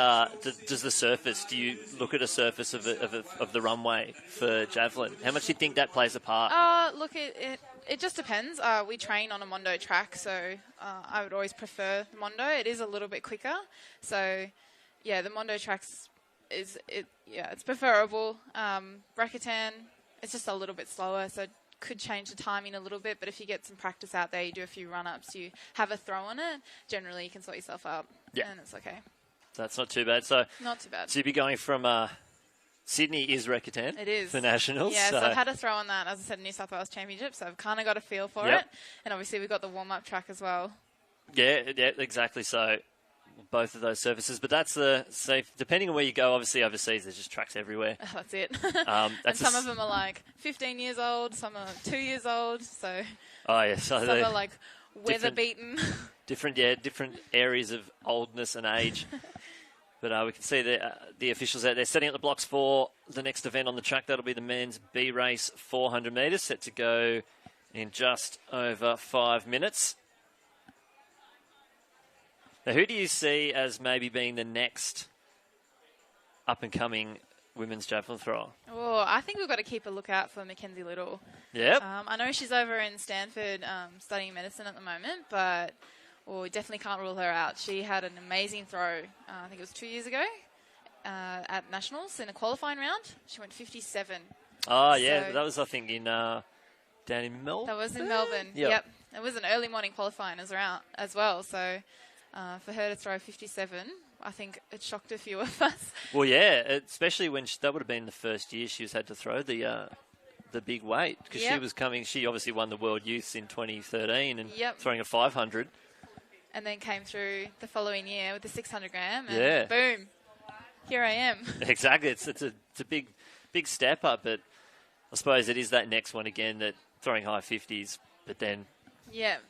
surface? Do you look at a surface of the runway for javelin? How much do you think that plays a part? Look, it just depends. We train on a Mondo track, so I would always prefer the Mondo. It is a little bit quicker, so yeah, the Mondo tracks it's preferable. Rakuten, it's just a little bit slower, so it could change the timing a little bit. But if you get some practice out there, you do a few run-ups, you have a throw on it, generally you can sort yourself up, and it's okay. That's not too bad. So not too bad. So you'd be going from Sydney is Rakuten. It is. For nationals. Yeah, so I've had a throw on that, as I said, New South Wales Championship, so I've kind of got a feel for it. And obviously we've got the warm-up track as well. Yeah, exactly. So both of those surfaces. But that's depending on where you go, obviously overseas, there's just tracks everywhere. That's it. And some of them are like 15 years old, some are 2 years old, so... Oh, yeah. So some are like weather-beaten. Different areas of oldness and age. But we can see the officials out there setting up the blocks for the next event on the track. That'll be the men's B race 400 metres, set to go in just over 5 minutes. Now, who do you see as maybe being the next up-and-coming women's javelin thrower? Oh, I think we've got to keep a lookout for Mackenzie Little. Yep. I know she's over in Stanford studying medicine at the moment, but... we definitely can't rule her out. She had an amazing throw, I think it was 2 years ago, at Nationals in a qualifying round. She went 57. Oh, yeah. That was, I think, down in Melbourne. That was in Melbourne. Yep. It was an early morning qualifying as well. So for her to throw 57, I think it shocked a few of us. Well, yeah, especially when that would have been the first year she had to throw the big weight, because she obviously won the World Youths in 2013 and throwing a 500. And then came through the following year with the 600 gram, and boom, here I am. Exactly, it's a big step up, but I suppose it is that next one again, that throwing high 50s, but then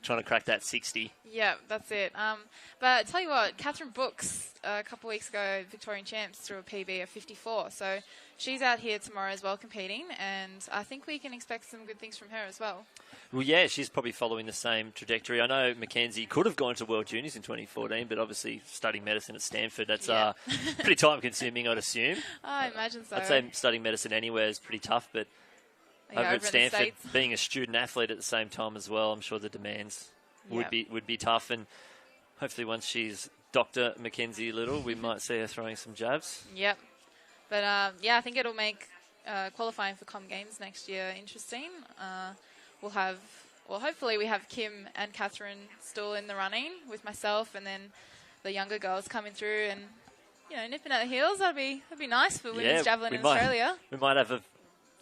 trying to crack that 60. Yeah, that's it. But I tell you what, Catherine Brooks, a couple of weeks ago, Victorian champs, threw a PB of 54. So she's out here tomorrow as well competing, and I think we can expect some good things from her as well. Well, yeah, she's probably following the same trajectory. I know Mackenzie could have gone to World Juniors in 2014, but obviously studying medicine at Stanford, that's pretty time-consuming, I'd assume. I imagine so. I'd say studying medicine anywhere is pretty tough, but over at Stanford, being a student athlete at the same time as well, I'm sure the demands would be tough. And hopefully once she's Dr. Mackenzie Little, we might see her throwing some jabs. Yep. But, I think it'll make qualifying for Com Games next year interesting. Hopefully we have Kim and Catherine still in the running with myself, and then the younger girls coming through and, nipping at the heels. That'd be nice for women's javelin in Australia. We might have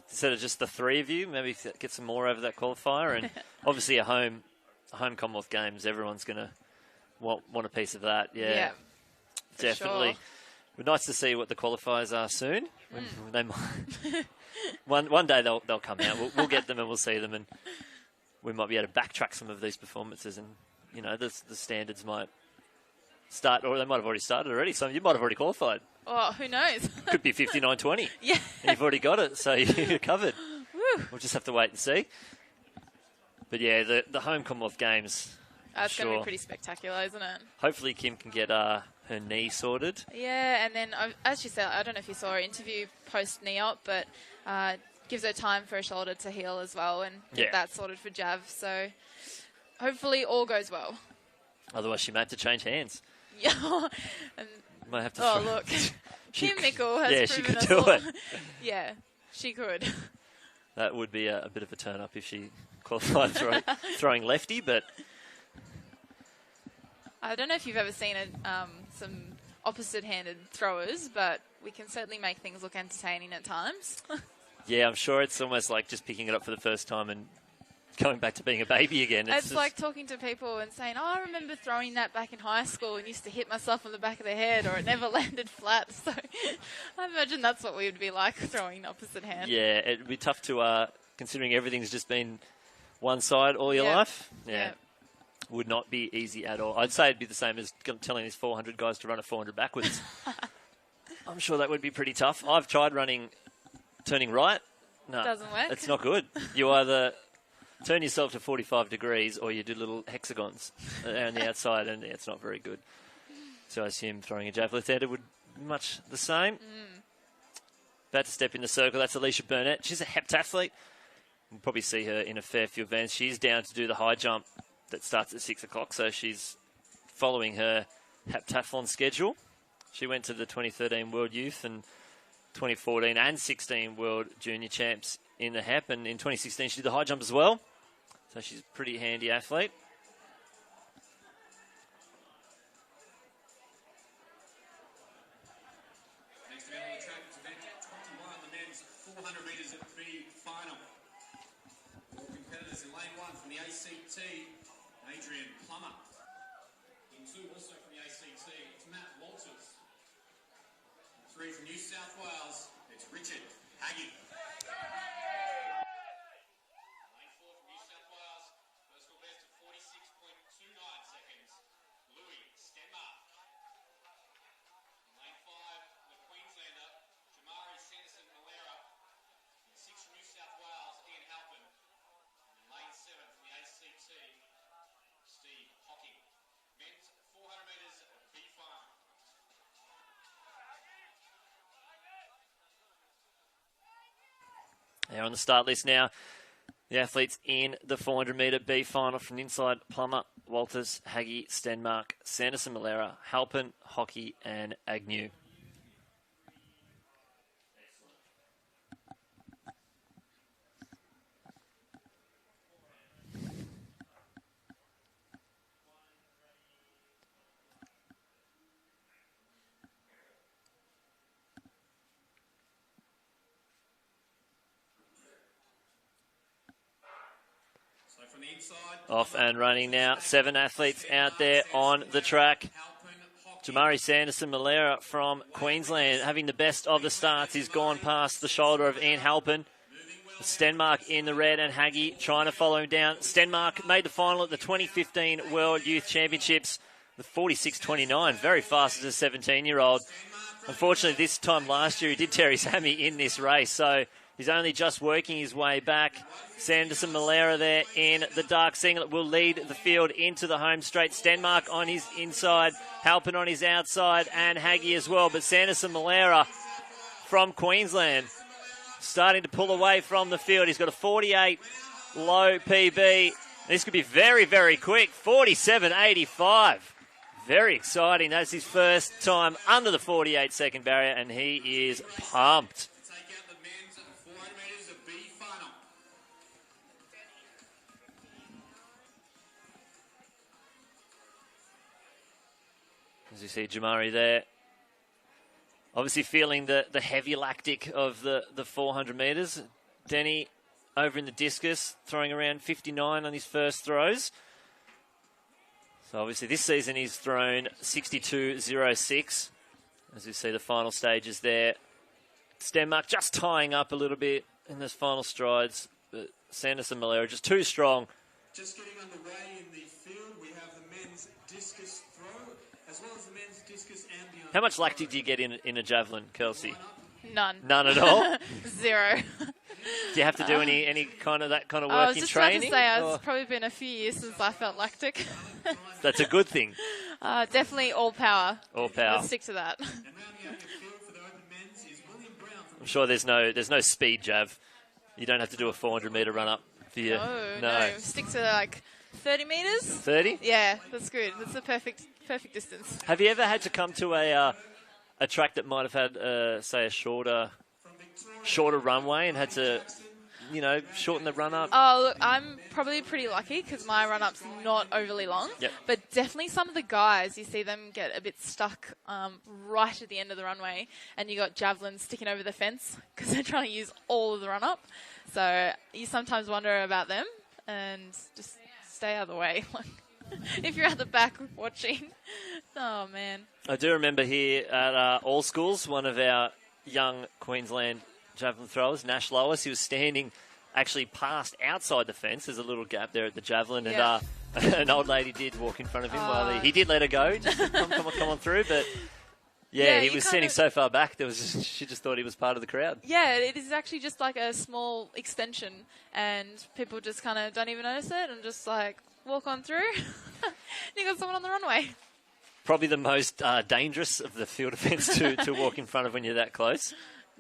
instead of just the three of you, maybe get some more over that qualifier. And obviously a home Commonwealth Games, everyone's going to want a piece of that. Yeah, definitely. Sure. It'd be nice to see what the qualifiers are soon. They might. One day they'll come out. We'll get them and we'll see them, and we might be able to backtrack some of these performances, and the standards might start, or they might have already started already. Some of you might have already qualified. Oh, who knows? Could be 59.20. Yeah, and you've already got it, so you're covered. Woo. We'll just have to wait and see. But yeah, the home Commonwealth Games. That's going to be pretty spectacular, isn't it? Hopefully Kim can get her knee sorted. Yeah, and then as she said, I don't know if you saw her interview post knee op, but gives her time for her shoulder to heal as well and get that sorted for Jav. So hopefully all goes well. Otherwise she may have to change hands. Yeah. And, might have to look. Kim Mickle has proven she could us do all. it. Yeah, she could. That would be a bit of a turn-up if she qualified throwing lefty, but... I don't know if you've ever seen some opposite-handed throwers, but we can certainly make things look entertaining at times. Yeah, I'm sure it's almost like just picking it up for the first time and going back to being a baby again. It's just like talking to people and saying, oh, I remember throwing that back in high school and used to hit myself on the back of the head, or it never landed flat. So I imagine that's what we would be like throwing opposite hand. Yeah, it'd be tough to, considering everything's just been one side all your life. Yeah. Would not be easy at all. I'd say it'd be the same as telling these 400 guys to run a 400 backwards. I'm sure that would be pretty tough. I've tried turning right. No, doesn't work. It's not good. You either turn yourself to 45 degrees or you do little hexagons on the outside, and it's not very good. So I assume throwing a javelin there would be much the same. About to step in the circle. That's Alicia Burnett. She's a heptathlete. We'll probably see her in a fair few events. She's down to do the high jump that starts at 6 o'clock, so she's following her heptathlon schedule. She went to the 2013 World Youth and 2014 and 16 World Junior Champs in the HEP, and in 2016 she did the high jump as well. So she's a pretty handy athlete. Next event on the track is event 21, the men's 400 metres at B final. All competitors in lane 1 from the ACT, Adrian Plummer. In 2 also from the ACT, it's Matt Walters. In 3 from New South Wales, it's Richard Haggie. Lane 4 from New South Wales, personal best of 46.29 seconds, Louis Stenmark. Lane 5, the Queenslander, Jamari Sanderson-Malera. In 6 from New South Wales, Ian Halpin. In lane 7 from the ACT, Steve Hocking. Men's 400 metres B final. They're on the start list now. The athletes in the 400 metre B final from the inside: Plummer, Walters, Haggie, Stenmark, Sanderson-Malera, Halpin, Hockey, and Agnew. So from the inside, Off and running now. 7 athletes out there on the track. Jamari Sanderson-Malera from Queensland having the best of the starts. He's gone past the shoulder of Ian Halpin. Stenmark in the red, and Haggie trying to follow him down. Stenmark made the final at the 2015 World Youth Championships with 46.29. Very fast as a 17-year-old. Unfortunately, this time last year, he did tear his hammy in this race, so he's only just working his way back. Sanderson-Malera there in the dark singlet will lead the field into the home straight. Stenmark on his inside, Halpin on his outside, and Haggie as well. But Sanderson-Malera from Queensland starting to pull away from the field. He's got a 48 low PB. This could be very, very quick. 47.85. Very exciting. That's his first time under the 48-second barrier, and he is pumped. take out the men's 400 metres of B final. As you see Jamari there, obviously feeling the heavy lactic of the 400 metres. Denny over in the discus, throwing around 59 on his first throws. So obviously this season he's thrown 62.06. As you see the final stages there. Stenmark just tying up a little bit in those final strides. But Sanderson-Malera just too strong. Just getting underway in the field, we have the men's discus throw, as well as the men's discus ambient. How much lactic do you get in a javelin, Kelsey? None. None at all? 0. Do you have to do any kind of that kind of I work was in just training? about to say, or- it's probably been a few years since I felt lactic. That's a good thing. Definitely all power. All power. Let's stick to that. And rounding out the field for the open men's is William Brown from I'm sure there's no speed jav. You don't have to do a 400 metre run up for you. No. Stick to like 30 metres. 30? Yeah, that's good. That's the perfect distance. Have you ever had to come to a track that might have had, say, a shorter runway and had to, shorten the run up? Oh, look, I'm probably pretty lucky because my run-up's not overly long. Yep. But definitely some of the guys, you see them get a bit stuck right at the end of the runway, and you got javelins sticking over the fence because they're trying to use all of the run-up. So you sometimes wonder about them. and just stay out of the way. If you're at the back watching. Oh, man. I do remember here at All Schools, one of our young Queensland javelin throwers, Nash Lois, he was standing actually past outside the fence. There's a little gap there at the javelin, Yeah. and an old lady did walk in front of him while he did let her go. Just come on through, but Yeah, he you was kind standing of- so far back, she just thought he was part of the crowd. Yeah, it is actually just like a small extension, and people just kind of don't even notice it and just like walk on through. And you got someone on the runway. Probably the most dangerous of the field events to walk in front of when you're that close.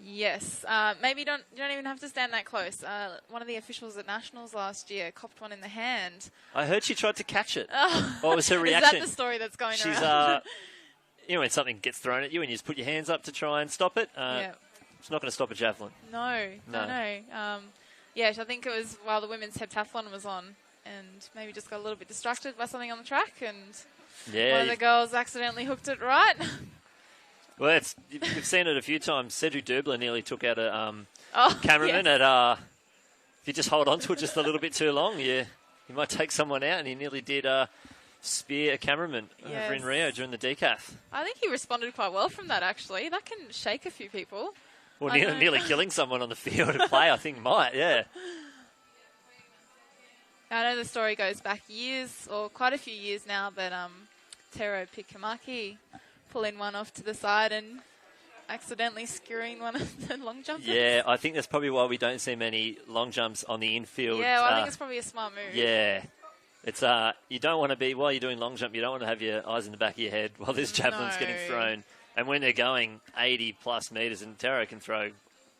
Yes, maybe you don't even have to stand that close. One of the officials at Nationals last year copped one in the hand. I heard she tried to catch it. Oh. What was her Is reaction? that the story that's going She's, around? you know, when something gets thrown at you and you just put your hands up to try and stop it, Yeah. it's not going to stop a javelin. No. Yeah, I think it was while the women's heptathlon was on, and maybe just got a little bit distracted by something on the track, and Yeah, one of the girls accidentally hooked it right. well, you've seen it a few times. Cedric Dubler nearly took out a cameraman yes. at. If you just hold on to it just a little bit too long, you might take someone out, and he nearly did spear a cameraman over in Yes. Rio during the decaf. I think he responded quite well from that, actually. That can shake a few people. Well, I know. nearly killing someone on the field of play, I think might, yeah. I know the story goes back years, or quite a few years now, but Tero Pikamaki pulling one off to the side and accidentally skewering one of the long jumpers. Yeah, I think that's probably why we don't see many long jumps on the infield. Yeah, well, I think it's probably a smart move. Yeah. It's you don't want to be, while you're doing long jump, you don't want to have your eyes in the back of your head while this javelin's getting No. thrown. And when they're going 80 plus metres, and Taro can throw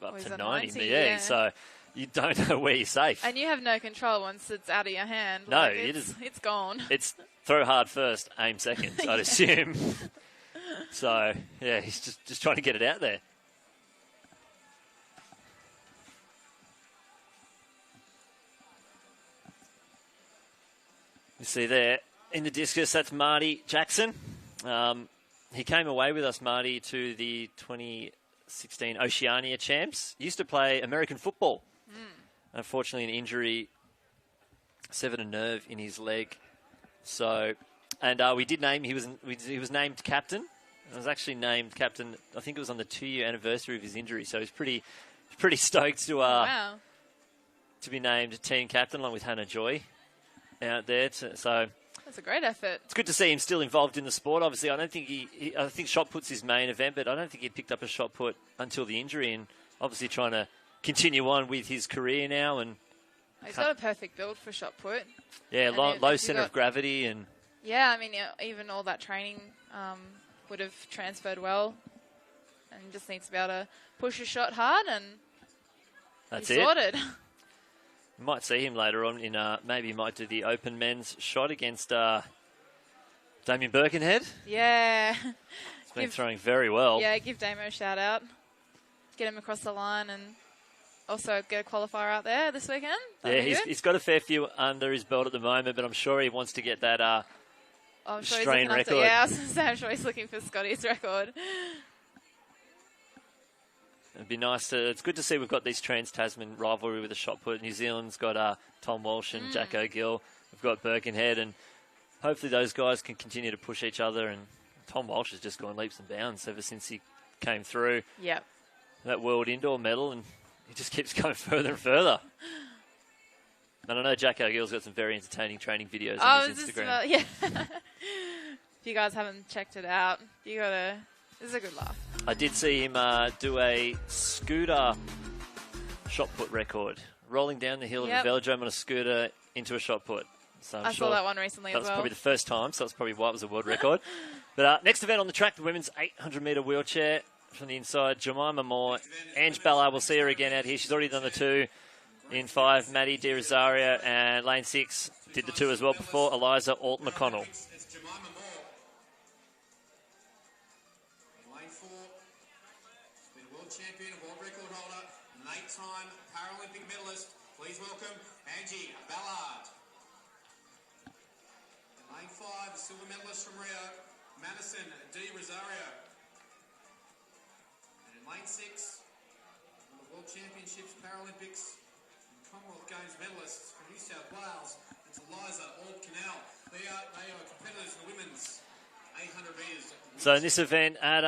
up he's to at 90, 90, yeah. yeah. So you don't know where you're safe. And you have no control once it's out of your hand. No, Like, it it's, is- it's gone. It's throw hard first, aim second, I'd assume. So, yeah, he's just trying to get it out there. You see there, in the discus, that's Marty Jackson. He came away with us, Marty, to the 2016 Oceania Champs. He used to play American football. Unfortunately, an injury severed a nerve in his leg. So, and we did name, he was named captain. He was actually named captain, I think it was on the 2-year anniversary of his injury. So he's pretty stoked to Wow. to be named team captain along with Hannah Joy out there. So That's a great effort. it's good to see him still involved in the sport. Obviously, I don't think I think shot put's his main event, but I don't think he picked up a shot put until the injury, and obviously trying to continue on with his career now. And He's got a perfect build for shot put. yeah, And low if you center got- of gravity, and Yeah, I mean, even all that training would have transferred well, and just needs to be able to push a shot hard, and that's he's it. sorted. You might see him later on in maybe he might do the open men's shot against Damien Birkenhead. Yeah. He's been throwing very well. Yeah, give Damo a shout out. Get him across the line, and also get a qualifier out there this weekend. Yeah, That'd be good. he's got a fair few under his belt at the moment, but I'm sure he wants to get that I'm sure he's Australian looking after, record. yeah, I was going to say, I'm sure he's looking for Scotty's record. It'd be nice to. It's good to see we've got this Trans-Tasman rivalry with a shot put. New Zealand's got Tom Walsh and Jack O'Gill. We've got Birkenhead, and hopefully those guys can continue to push each other. And Tom Walsh has just gone leaps and bounds ever since he came through Yep. that World Indoor medal, and he just keeps going further and further. And I know Jack O'Gill's got some very entertaining training videos on his Instagram. Yeah. If you guys haven't checked it out, you gotta. This is a good laugh. I did see him do a scooter shot put record, rolling down the hill Yep. of the velodrome on a scooter into a shot put. So I'm I sure saw that one recently that as was well. probably the first time, so that's probably why it was a world record. But next event on the track, the women's 800-metre wheelchair from the inside. Jemima Moore, Ange Ballard, we'll see her again out here. She's already done the 2 in 5. Maddie De Rosario and lane 6 did the 2 as well before. Eliza Alt-McConnell. It's Jemima Moore. In lane 4, she's been a world champion, a world record holder, an 8-time Paralympic medalist. Please welcome Angie Ballard. In lane 5, silver medalist from Rio, Madison De Rosario. And in lane 6, from the World Championships, Paralympics, Commonwealth Games medalists from New South Wales. It's Eliza Canal. They are competitors in the women's 800 metres. So in this event at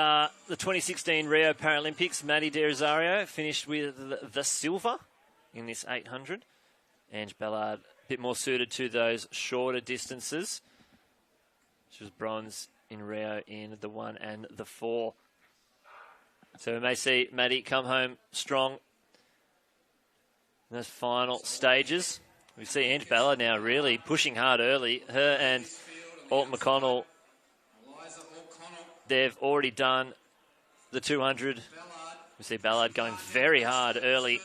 the 2016 Rio Paralympics, Maddie De Rosario finished with the silver in this 800. Ange Ballard, a bit more suited to those shorter distances. She was bronze in Rio in the 1 and the 4. So we may see Maddie come home strong in those final stages. We see Ange Ballard now really pushing hard early. Her and Alt McConnell, they've already done the 200. We see Ballard going very hard early.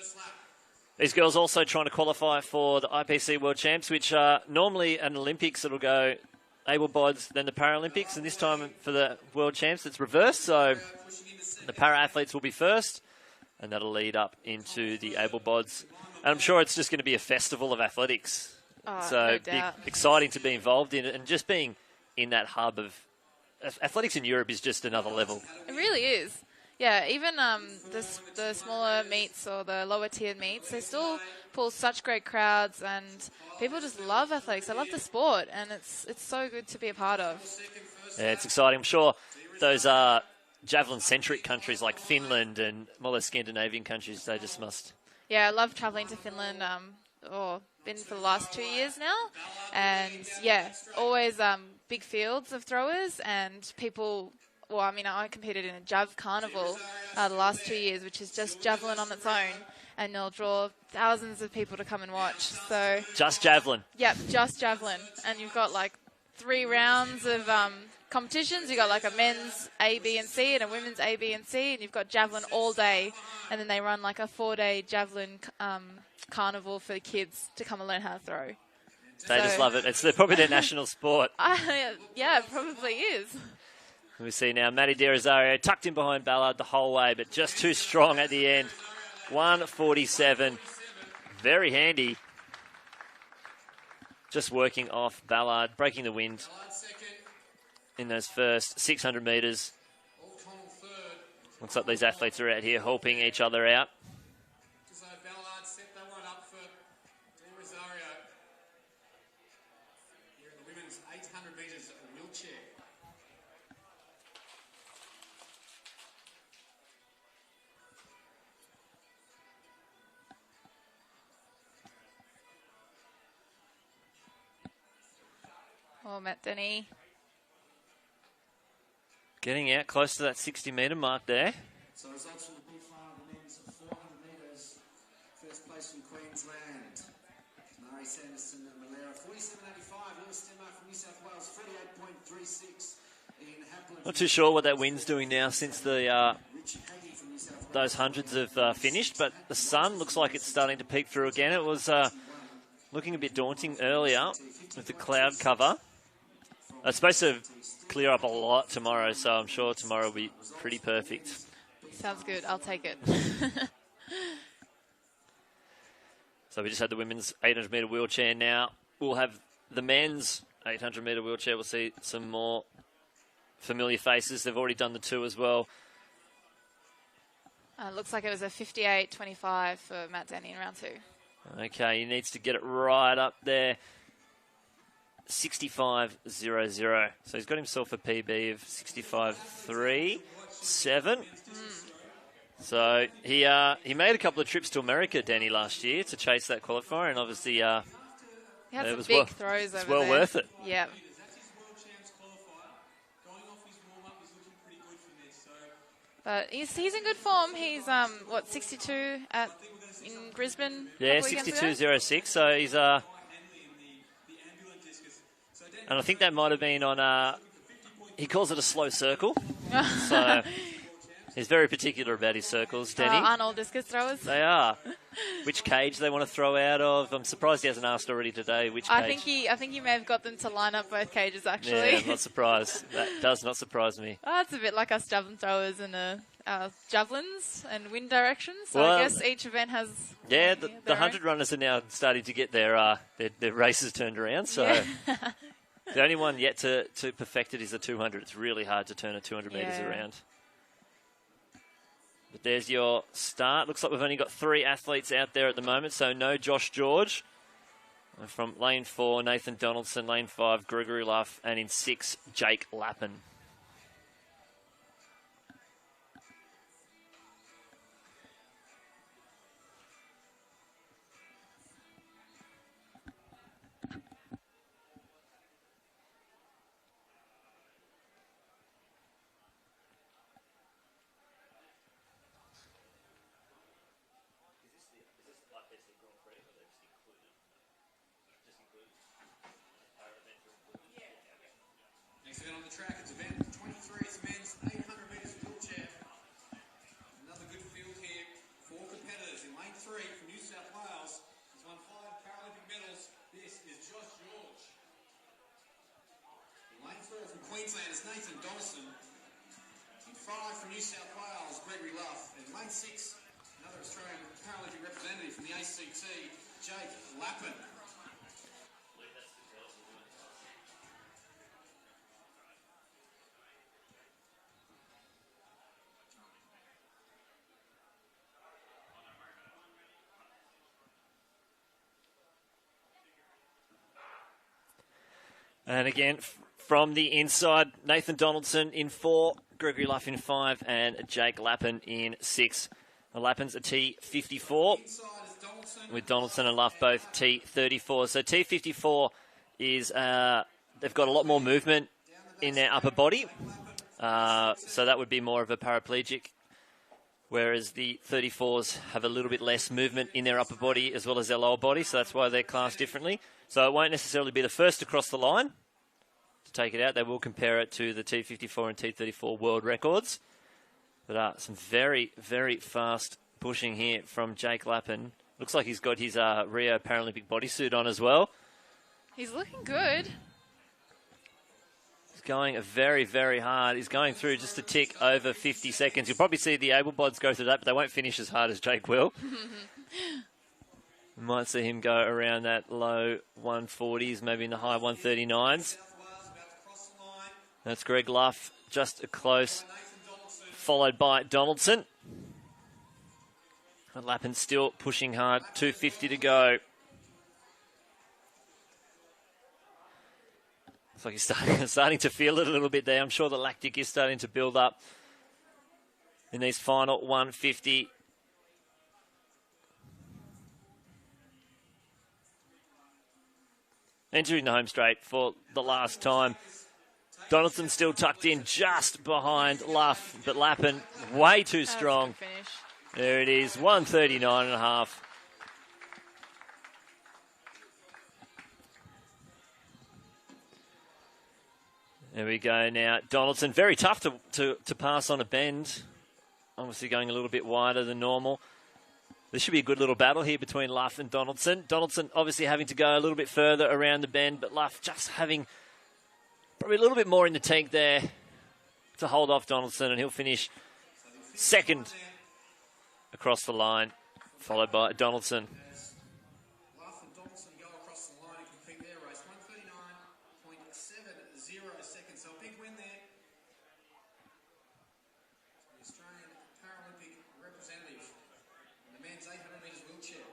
These girls also trying to qualify for the IPC World Champs, which normally at Olympics it'll go able-bodied, then the Paralympics, and this time for the World Champs it's reversed. So the para-athletes will be first, and that'll lead up into the able-bodies. And I'm sure it's just going to be a festival of athletics. No doubt. Exciting to be involved in it, and just being in that hub of athletics in Europe is just another level. It really is. Yeah, even the smaller meets or the lower tiered meets, they still pull such great crowds, and people just love athletics. They love the sport, and it's so good to be a part of. Yeah, it's exciting. I'm sure those javelin-centric countries like Finland and all those Scandinavian countries, they just must. Yeah, I love travelling to Finland. Been for the last 2 years now, and yeah, always big fields of throwers and people. Well, I mean, I competed in a Jav Carnival the last 2 years, which is just javelin on its own, and they'll draw thousands of people to come and watch. So just javelin. Yep, just javelin, and you've got like 3 rounds of competitions. You've got like a men's A, B, and C, and a women's A, B, and C, and you've got javelin all day, and then they run like a 4-day javelin carnival for the kids to come and learn how to throw. They just love it. It's probably their national sport. Yeah, it probably is. We see now Maddie De Rosario tucked in behind Ballard the whole way, but just too strong at the end. 1:47. Very handy. Just working off Ballard, breaking the wind in those first 600 metres. Looks like these athletes are out here helping each other out. So Ballard set that one up for De Rosario. Here in the women's 800 metres wheelchair. Oh, Matt Denny. Getting out close to that 60-metre mark there. So results from the big final of the men's 400 metres. First place from Queensland. Murray Sanderson and Malera. 47.85. Lewis Stemmer from New South Wales. 48.36. Ian Hapland. Not too sure what that wind's doing now since the those hundreds have finished, but the sun looks like it's starting to peek through again. It was looking a bit daunting earlier with the cloud cover. It's supposed to clear up a lot tomorrow, so I'm sure tomorrow will be pretty perfect. Sounds good. I'll take it. So we just had the women's 800-metre wheelchair now. We'll have the men's 800-metre wheelchair. We'll see some more familiar faces. They've already done the 2 as well. Looks like it was a 58.25 for Matt Denny in round 2. Okay, he needs to get it right up there. 65.00. So he's got himself a PB of 65.37. So he made a couple of trips to America, Danny, last year to chase that qualifier, and obviously he had some was big throws over there. It's well worth it. Yeah. But he's in good form. He's 62 in Brisbane. Yeah, 62.06. So he's and I think that might have been on he calls it a slow circle. So he's very particular about his circles, Denny. Arnold discus throwers. They are. Which cage they want to throw out of. I'm surprised he hasn't asked already today which cage. I think he may have got them to line up both cages, actually. Yeah, I'm not surprised. That does not surprise me. It's a bit like us javelin throwers and javelins and wind directions. So Well, I guess each event has... Yeah, the 100 runners are now starting to get their races turned around. So Yeah. the only one yet to perfect it is the 200. It's really hard to turn a 200 metres around. But there's your start. Looks like we've only got 3 athletes out there at the moment, so no Josh George. And from lane 4, Nathan Donaldson, lane 5, Gregory Luff, and in 6, Jake Lappin. Next event on the track, it's event 23. It's men's 800 metres wheelchair. Another good field here. 4 competitors in lane 3 from New South Wales. He's won 5 Paralympic medals. This is Josh George. In lane 4 from Queensland is Nathan Donaldson. In 5 from New South Wales, Gregory Luff. In lane 6, another Australian Paralympic representative from the ACT, Jake Lappin. And again, from the inside, Nathan Donaldson in 4, Gregory Luff in 5, and Jake Lappin in 6. The Lappin's a T54, with Donaldson and Luff both T34. So T54 is, they've got a lot more movement in their upper body. So that would be more of a paraplegic, whereas the 34s have a little bit less movement in their upper body as well as their lower body, so that's why they're classed differently. So it won't necessarily be the first to cross the line to take it out. They will compare it to the T54 and T34 world records. But some very, very fast pushing here from Jake Lappin. Looks like he's got his Rio Paralympic bodysuit on as well. He's looking good. He's going very, very hard. He's going through just a tick over 50 seconds. You'll probably see the able-bodies go through that, but they won't finish as hard as Jake will. We might see him go around that low 140s, maybe in the high 139s. That's Greg Luff, just a close, followed by Donaldson. And Lappin still pushing hard, 250 to go. Looks like he's starting to feel it a little bit there. I'm sure the lactic is starting to build up in these final 150. Entering the home straight for the last time. Donaldson still tucked in just behind Luff, but Lappin way too strong. There it is, 139.5. There we go now. Donaldson, very tough to pass on a bend. Obviously going a little bit wider than normal. This should be a good little battle here between Luff and Donaldson. Donaldson obviously having to go a little bit further around the bend, but Luff just having probably a little bit more in the tank there to hold off Donaldson, and he'll finish second across the line, followed by Donaldson. Luff and Donaldson go across the line and complete their race. 139.70 seconds. So a big win there. The Australian Paralympic representative in the men's 800 metres wheelchair.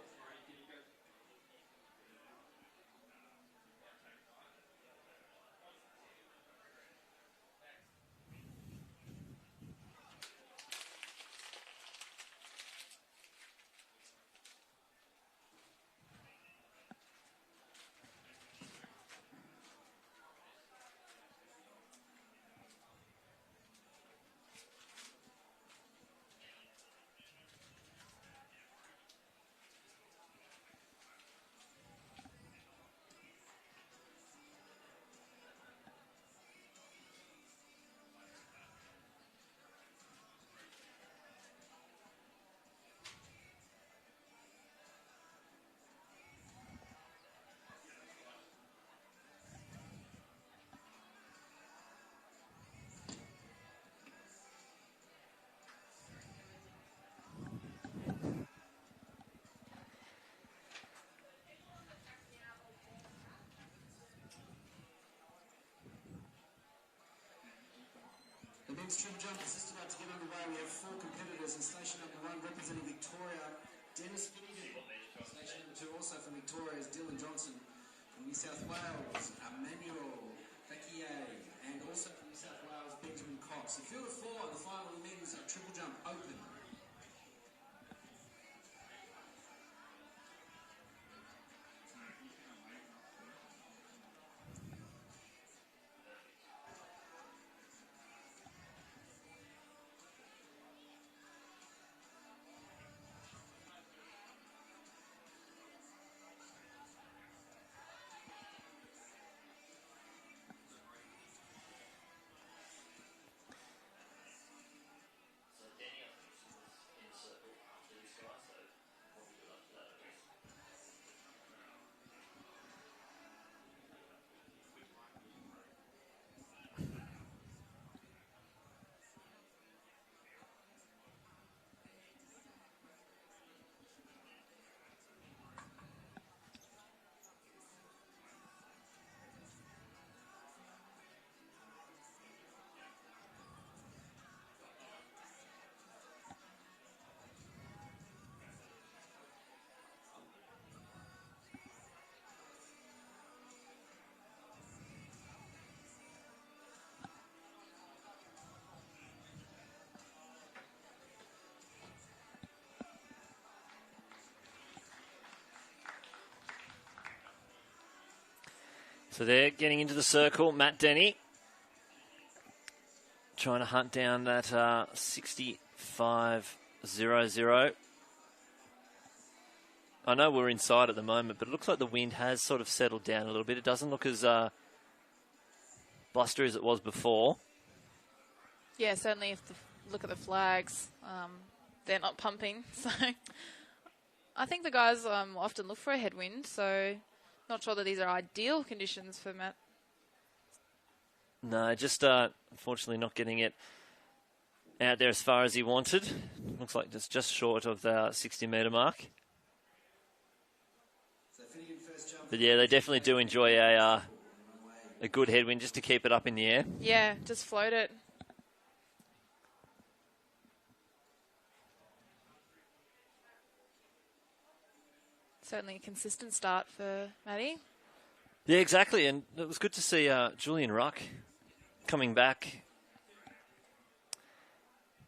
men's triple jump is just about to get underway. We have 4 competitors, and station number 1 representing Victoria, Dennis Finnegan. Station number 2 also from Victoria is Dylan Johnson. From New South Wales, Emmanuel Fakier, and also from New South Wales, Benjamin Cox. The field of 4 on the final men's triple jump open. So they're getting into the circle. Matt Denny trying to hunt down that 65.00. I know we're inside at the moment, but it looks like the wind has sort of settled down a little bit. It doesn't look as blustery as it was before. Yeah, certainly if you look at the flags, they're not pumping. So I think the guys often look for a headwind, so not sure that these are ideal conditions for Matt. No, just unfortunately not getting it out there as far as he wanted. Looks like it's just short of the 60-metre mark. But yeah, they definitely do enjoy a good headwind just to keep it up in the air. Yeah, just float it. Certainly a consistent start for Matty. Yeah, exactly. And it was good to see Julian Ruck coming back.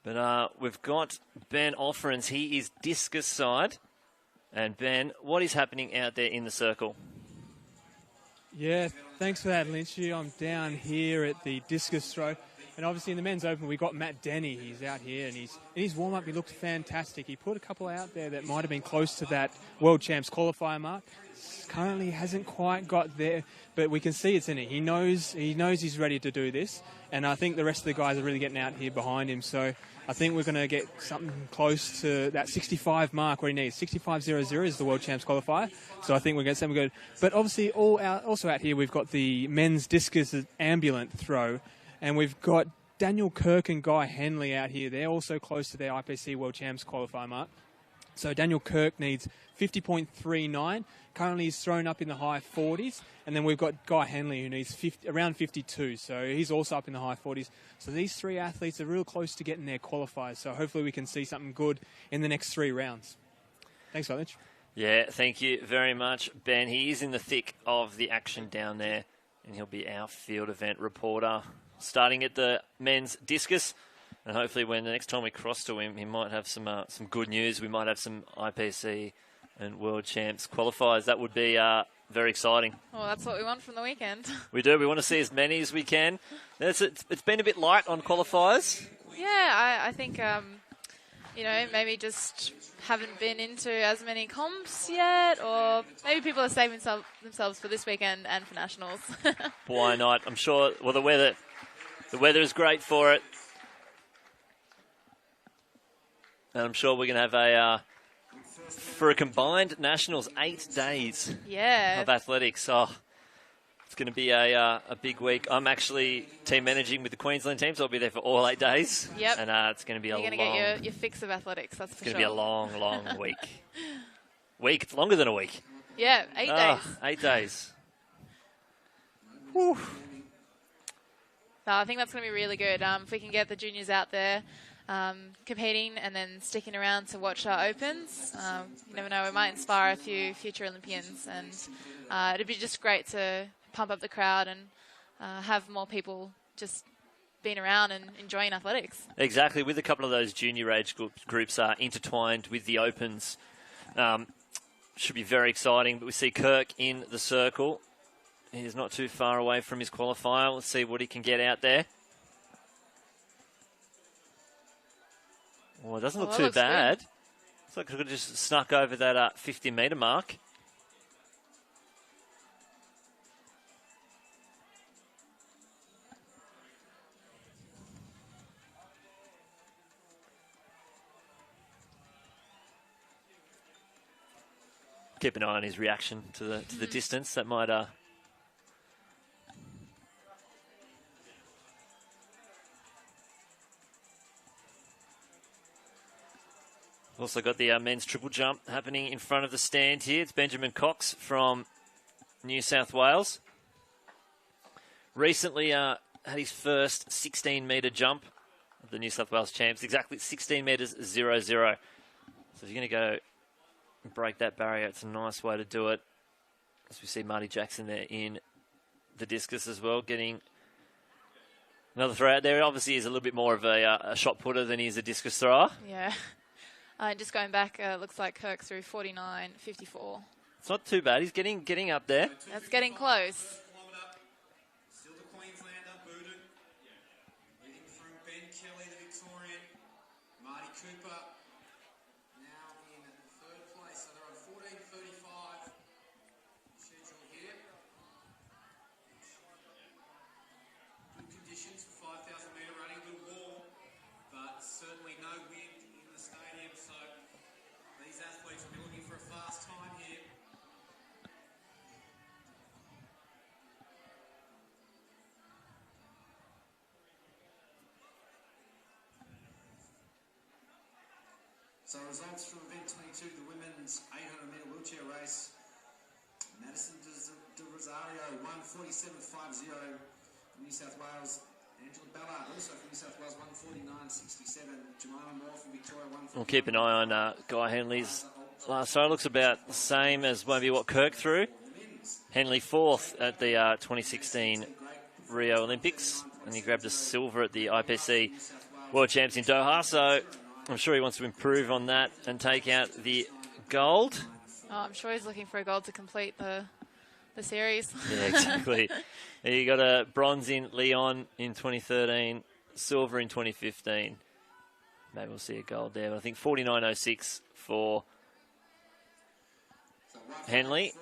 But we've got Ben Olferens. He is discus side. And Ben, what is happening out there in the circle? Yeah, thanks for that, Lynchy. I'm down here at the discus throw. And obviously in the men's open, we've got Matt Denny. He's out here, and in his warm-up, he looked fantastic. He put a couple out there that might have been close to that World Champs qualifier mark. Currently hasn't quite got there, but we can see it's in it. He knows he's ready to do this, and I think the rest of the guys are really getting out here behind him. So I think we're going to get something close to that 65 mark where he needs. 65.00 is the World Champs qualifier, so I think we'll get something good. But obviously also out here, we've got the men's discus ambulant throw, and we've got Daniel Kirk and Guy Henley out here. They're also close to their IPC World Champs qualifier mark. So Daniel Kirk needs 50.39. Currently he's thrown up in the high 40s. And then we've got Guy Henley who needs around 52. So he's also up in the high 40s. So these three athletes are real close to getting their qualifiers. So hopefully we can see something good in the next 3 rounds. Thanks, Lynch. Yeah, thank you very much, Ben. He is in the thick of the action down there, and he'll be our field event reporter starting at the men's discus. And hopefully when the next time we cross to him, he might have some good news. We might have some IPC and World Champs qualifiers. That would be very exciting. Well, that's what we want from the weekend. We do. We want to see as many as we can. It's been a bit light on qualifiers. Yeah, I think, maybe just haven't been into as many comps yet, or maybe people are saving themselves for this weekend and for Nationals. Why not? I'm sure, well, the weather is great for it. And I'm sure we're going to have for a combined Nationals, 8 days of athletics. Oh, it's going to be a big week. I'm actually team managing with the Queensland team, so I'll be there for all 8 days. Yep. And it's going to be You're going to get your fix of athletics, that's for sure. It's going to be a long, long week. It's longer than a week. Yeah, 8 days. 8 days. Whew. So I think that's going to be really good. If we can get the juniors out there competing and then sticking around to watch our opens, you never know, we might inspire a few future Olympians. And it'd be just great to pump up the crowd and have more people just being around and enjoying athletics. Exactly, with a couple of those junior age groups intertwined with the opens. Should be very exciting, but we see Kirk in the circle. He's not too far away from his qualifier. Let's see what he can get out there. Well, it doesn't look too bad. Good. Looks like it could have just snuck over that 50-metre mark. Keep an eye on his reaction to the distance. That might also got the men's triple jump happening in front of the stand here. It's Benjamin Cox from New South Wales. Recently had his first 16-metre jump of the New South Wales champs. Exactly 16 metres 0-0. So if you're going to go and break that barrier, it's a nice way to do it. As we see Marty Jackson there in the discus as well, getting another throw out there. Obviously, he's a little bit more of a shot putter than he is a discus thrower. Yeah. Just going back, looks like Kirk threw 49.54. It's not too bad. He's getting up there. That's getting close. Still the Queenslander, Booten. Leading from Ben Kelly, the Victorian. Marty Cooper now in third place. So they're on 14.35 schedule here. Good conditions for 5,000 metre running. A little warm, but certainly no wind in the stadium. So these athletes will be looking for a fast time here. So results from event 22, the women's 800-metre wheelchair race. Madison de Rosario, 1:47.50 from New South Wales. Angela Ballard, also from New South Wales, 1:49.67. Jemima Moore from Victoria, 1:49. We'll keep an eye on Guy Henley's last throw. Looks about the same as maybe what Kirk threw. Henley fourth at the 2016 Rio Olympics, and he grabbed a silver at the IPC World Champs in Doha. So I'm sure he wants to improve on that and take out the gold. Oh, I'm sure he's looking for a gold to complete the series. Yeah, exactly. You got a bronze in Lyon in 2013, silver in 2015. Maybe we'll see a gold there. But I think 49.06 for Henley.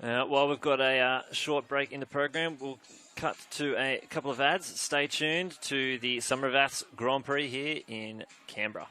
While we've got a short break in the program, we'll cut to a couple of ads. Stay tuned to the SUMMERofATHS Grand Prix here in Canberra.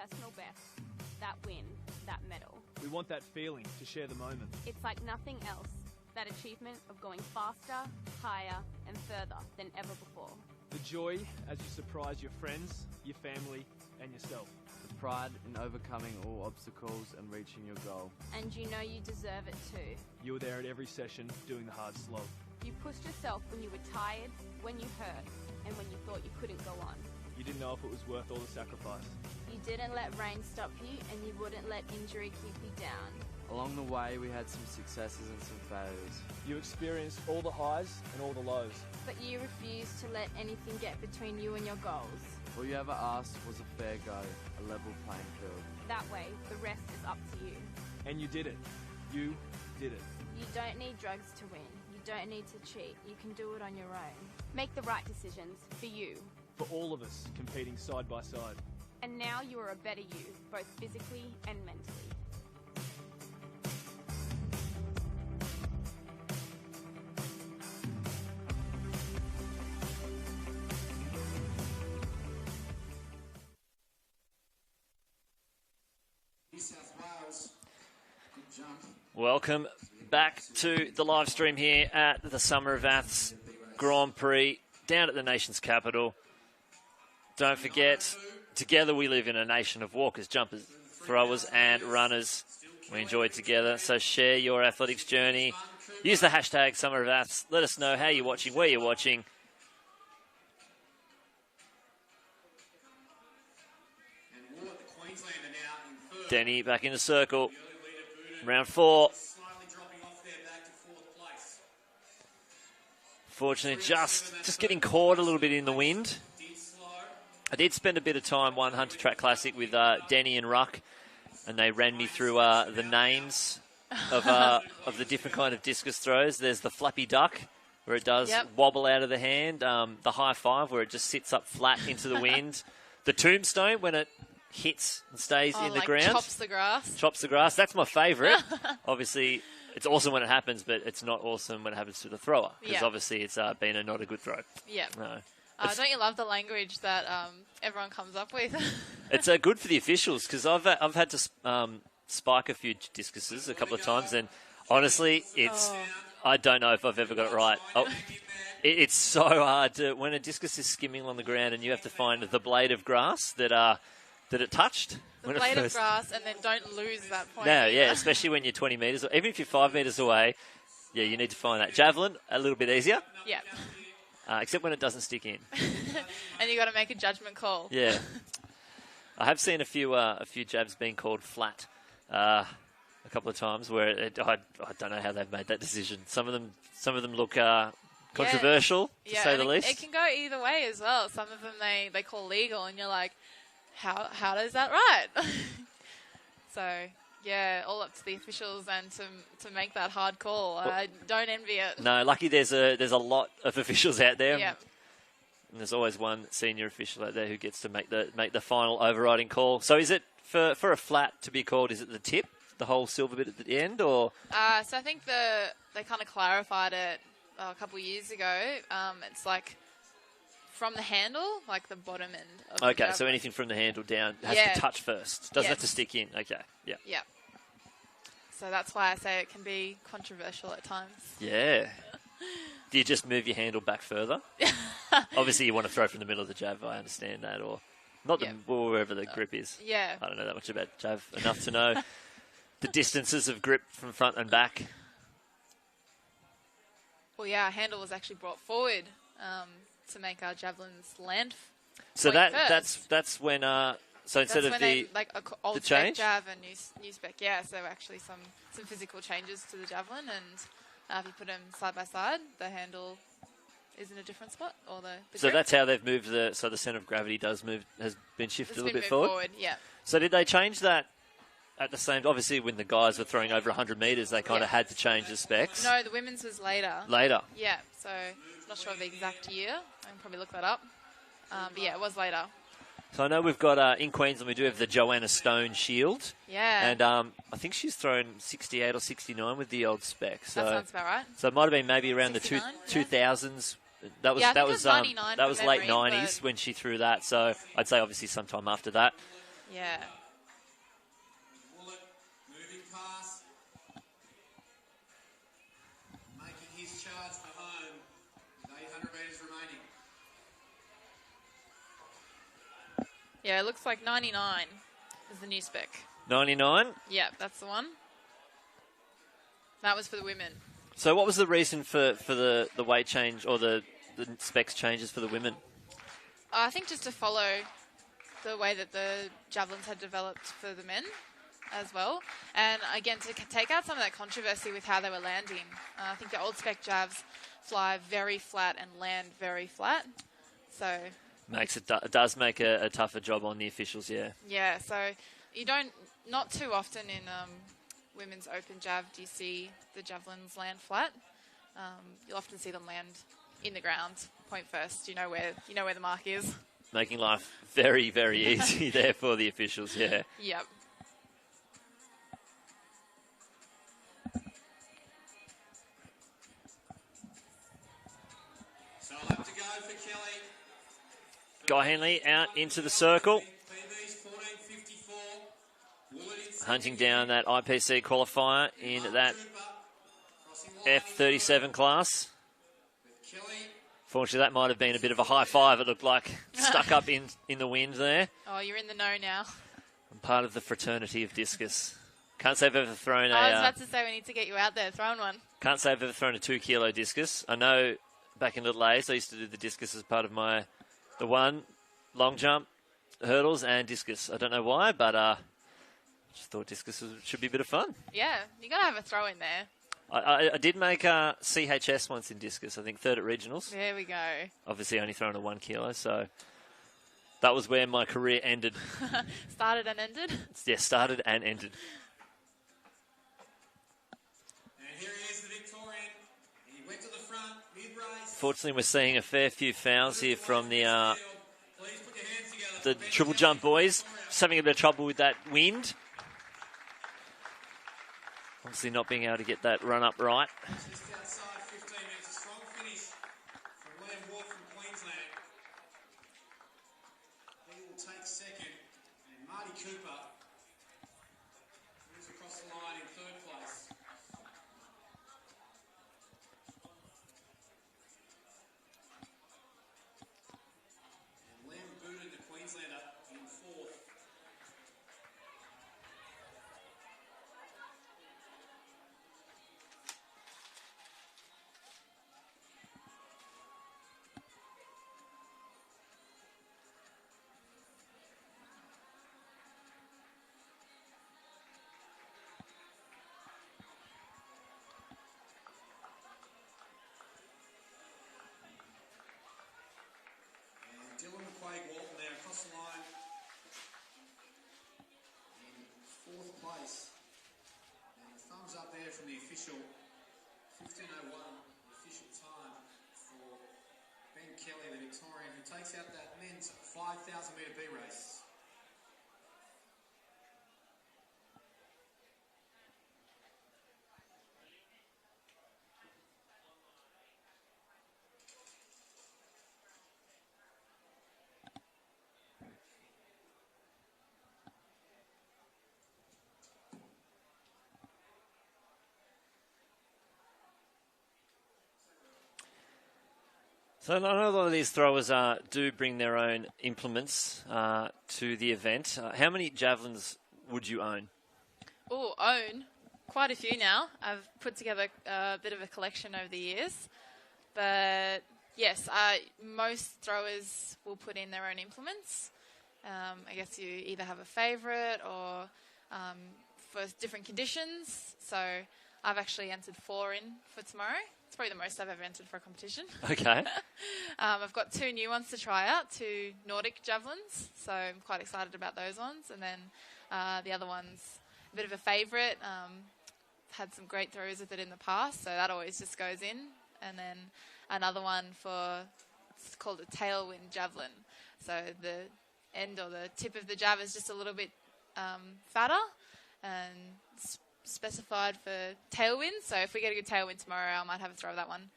personal best, that win, that medal. We want that feeling to share the moment. It's like nothing else, that achievement of going faster, higher and further than ever before. The joy as you surprise your friends, your family and yourself. The pride in overcoming all obstacles and reaching your goal. And you know you deserve it too. You were there at every session doing the hard slog. You pushed yourself when you were tired, when you hurt, and when you thought you couldn't go on. You didn't know if it was worth all the sacrifice. You didn't let rain stop you, and you wouldn't let injury keep you down. Along the way, we had some successes and some failures. You experienced all the highs and all the lows. But you refused to let anything get between you and your goals. All you ever asked was a fair go, a level playing field. That way, the rest is up to you. And you did it. You did it. You don't need drugs to win. You don't need to cheat. You can do it on your own. Make the right decisions for you. For all of us competing side by side. And now you are a better you, both physically and mentally. New South Wales, good jump. Welcome back to the live stream here at the SUMMERofATHS Grand Prix down at the nation's capital. Don't forget, together we live in a nation of walkers, jumpers, throwers and runners. We enjoy it together, so share your athletics journey. Use the hashtag SUMMERofATHS. Let us know how you're watching, where you're watching. And Ward, the Queenslander now in third. Denny back in the circle. Round 4. Slightly dropping off there back to fourth place. Fortunately, just getting caught a little bit in the wind. Did slow. I did spend a bit of time one Hunter Track Classic with Denny and Ruck, and they ran me through the names of the different kind of discus throws. There's the flappy duck, where it does wobble out of the hand. The high five, where it just sits up flat into the wind. The tombstone, when it hits and stays in the ground. Chops the grass. Chops the grass. That's my favourite. Obviously, it's awesome when it happens, but it's not awesome when it happens to the thrower, because obviously it's been not a good throw. Yeah. No. Don't you love the language that everyone comes up with? It's good for the officials, because I've had to spike a few discuses a couple of times, and honestly, I don't know if I've ever got it right. It's so hard to, when a discus is skimming along the ground and you have to find the blade of grass that it touched. The blade of grass, and then don't lose that point. No, yeah, especially when you're 20 metres, or even if you're 5 metres away, you need to find that. Javelin, a little bit easier. Yeah. Except when it doesn't stick in. And you got to make a judgment call. Yeah. I have seen a few jabs being called flat a couple of times, where I don't know how they've made that decision. Some of them look controversial, to say the least. It can go either way as well. Some of them they call legal, and you're like, how does that right? So yeah, all up to the officials and to make that hard call. I don't envy it. No, lucky there's a lot of officials out there. Yeah. And there's always one senior official out there who gets to make the final overriding call. So is it for a flat to be called? Is it the tip, the whole silver bit at the end, or? So I think they kind of clarified it a couple of years ago. It's like from the handle, like the bottom end of the Okay, so javelin. anything from the handle down has to touch first. Doesn't have to stick in. Okay, yeah. Yeah. So that's why I say it can be controversial at times. Yeah. Do you just move your handle back further? Obviously, you want to throw from the middle of the jab. I understand that, or not wherever the grip is. Yeah. I don't know that much about jab enough to know the distances of grip from front and back. Well, yeah, our handle was actually brought forward to make our javelins land. So first. that's when so instead That's of when the old the spec change? jab and new spec, yeah. So actually some physical changes to the javelin, and if you put them side by side, the handle is in a different spot, or the So grip. that's how they've moved so the centre of gravity has been shifted It's a little been bit moved forward. Yeah. So did they change that at the same? Obviously, when the guys were throwing over 100 metres, they kind of had to change the specs. No, the women's was later. Later. Yeah. So not sure of the exact year. I can probably look that up. But yeah, it was later. So I know we've got in Queensland we do have the Joanna Stone Shield. Yeah. And I think she's thrown 68 or 69 with the old spec. So that sounds about right. So it might have been maybe around 69, the 2000s. That was I think it was 99 that was from late memory, 90s when she threw that. So I'd say obviously sometime after that. Yeah. Bullet, moving past. Making his charge for home with 800 metres remaining. Yeah, it looks like 99 is the new spec. 99. Yeah, that's the one. That was for the women. So what was the reason for the weight change or the specs changes for the women? I think just to follow the way that the javelins had developed for the men as well. And again, to take out some of that controversy with how they were landing. I think the old spec javs fly very flat and land very flat. So It does make a tougher job on the officials, yeah. yeah, so you not too often in women's open jav do you see the javelins land flat. You'll often see them land in the ground, point first. You know where the mark is. Making life very, very easy there for the officials, yeah. Yep. So I'll have to go for Kelly. Guy Henley out into the circle, PB's 14.54. hunting down that IPC qualifier in that F37 class. Fortunately, that might have been a bit of a high five, it looked like. Stuck up in the wind there. Oh, you're in the know now. I'm part of the fraternity of discus. Can't say I've ever thrown I was about to say we need to get you out there throwing one. Can't say I've ever thrown a 2 kilo discus. I know back in Little A's, I used to do the discus as part of the one, long jump, hurdles, and discus. I don't know why, but just thought discus should be a bit of fun. Yeah, you got to have a throw in there. I did make CHS once in discus, I think third at regionals. There we go. Obviously only thrown a 1 kilo, so that was where my career ended. Started and ended? Yeah, started and ended. And here he is, the Victorian. He went to the front, mid-race. Fortunately, we're seeing a fair few fouls here from the Please put your hands together. the triple jump boys. Just having a bit of trouble with that wind. Obviously not being able to get that run up right. Just outside 15 minutes. A strong finish from Liam Ward from Queensland. He will take second. And Marty Cooper moves across the line in third place. And Liam Booten, the Queenslander, in fourth. Dylan McQuaid-Walton there across the line in fourth place. And a thumbs up there from the official, 15:01, the official time for Ben Kelly, the Victorian, who takes out that men's 5,000 metre B race. So I know a lot of these throwers do bring their own implements to the event. How many javelins would you own? Oh, own. Quite a few now. I've put together a bit of a collection over the years. But yes, most throwers will put in their own implements. I guess you either have a favourite or for different conditions. So I've actually entered 4 in for tomorrow. It's probably the most I've ever entered for a competition. Okay. I've got 2 new ones to try out, 2 Nordic javelins. So I'm quite excited about those ones. And then the other one's a bit of a favourite. Had some great throws with it in the past, so that always just goes in. And then another one it's called a tailwind javelin. So the end or the tip of the jab is just a little bit fatter and specified for tailwind. So if we get a good tailwind tomorrow, I might have a throw of that one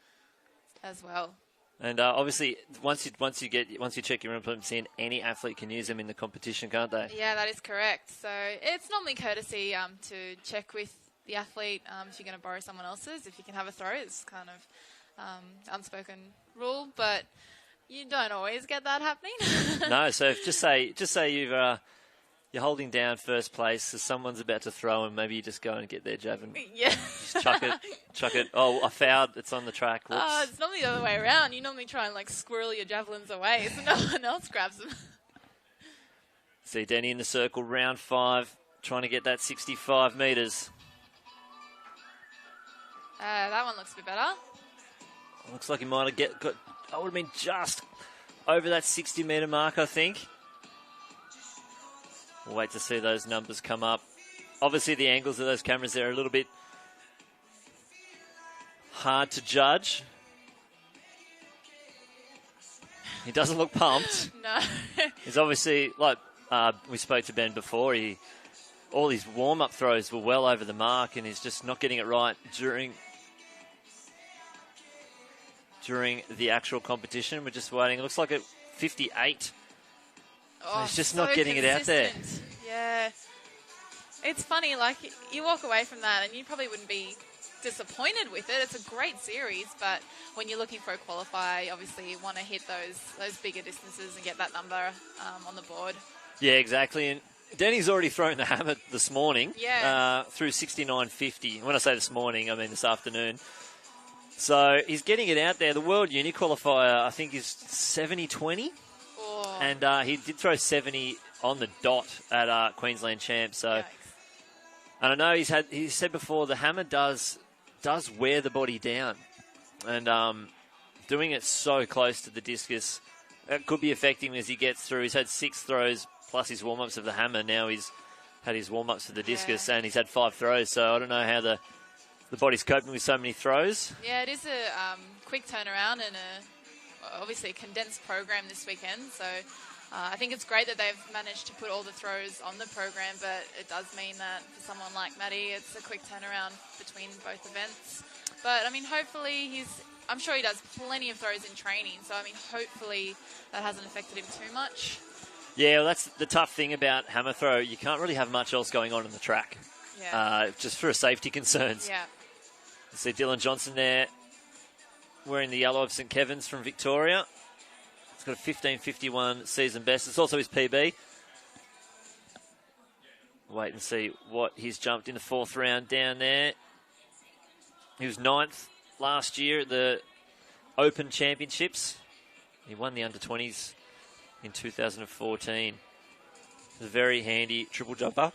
as well. And obviously, once you check your implements in, any athlete can use them in the competition, can't they? Yeah, that is correct. So it's normally courtesy to check with the athlete if you're going to borrow someone else's. If you can have a throw, it's kind of unspoken rule, but you don't always get that happening. No, so just say you're holding down first place, so someone's about to throw, and maybe you just go and get their jab and just chuck it. Oh, I fouled. It's on the track. Whoops. Oh, it's normally the other way around. You normally try and like squirrel your javelins away so no one else grabs them. See Denny in the circle, round 5, trying to get that 65 metres. That one looks a bit better. Looks like he might have got. I would have been just over that 60-metre mark, I think. We'll wait to see those numbers come up. Obviously, the angles of those cameras there are a little bit hard to judge. He doesn't look pumped. No. He's obviously, like we spoke to Ben before, all his warm-up throws were well over the mark, and he's just not getting it right during the actual competition. We're just waiting. It looks like at 58. Oh, he's just so not getting it out there. Yeah. It's funny, like, you walk away from that and you probably wouldn't be disappointed with it. It's a great series, but when you're looking for a qualifier, obviously you want to hit those bigger distances and get that number on the board. Yeah, exactly. And Danny's already thrown the hammer this morning through 69.50. When I say this morning, I mean this afternoon. So he's getting it out there. The World Uni qualifier, I think, is 70-20. Oh. And he did throw 70 on the dot at Queensland Champs. So, Yikes. and I know he said before the hammer does wear the body down, and doing it so close to the discus, it could be affecting him as he gets through. He's had 6 throws plus his warm ups of the hammer. Now he's had his warm ups of the discus, and he's had 5 throws. So I don't know how the body's coping with so many throws. Yeah, it is a quick turnaround and obviously a condensed program this weekend. So I think it's great that they've managed to put all the throws on the program, but it does mean that for someone like Matty, it's a quick turnaround between both events. But, I mean, hopefully I'm sure he does plenty of throws in training, so, I mean, hopefully that hasn't affected him too much. Yeah, well, that's the tough thing about hammer throw. You can't really have much else going on in the track, just for safety concerns. Yeah. You see Dylan Johnson there wearing the yellow of St. Kevin's from Victoria. He's got a 15.51 season best. It's also his PB. Wait and see what he's jumped in the 4th round down there. He was 9th last year at the Open Championships. He won the under-20s in 2014. He's a very handy triple jumper.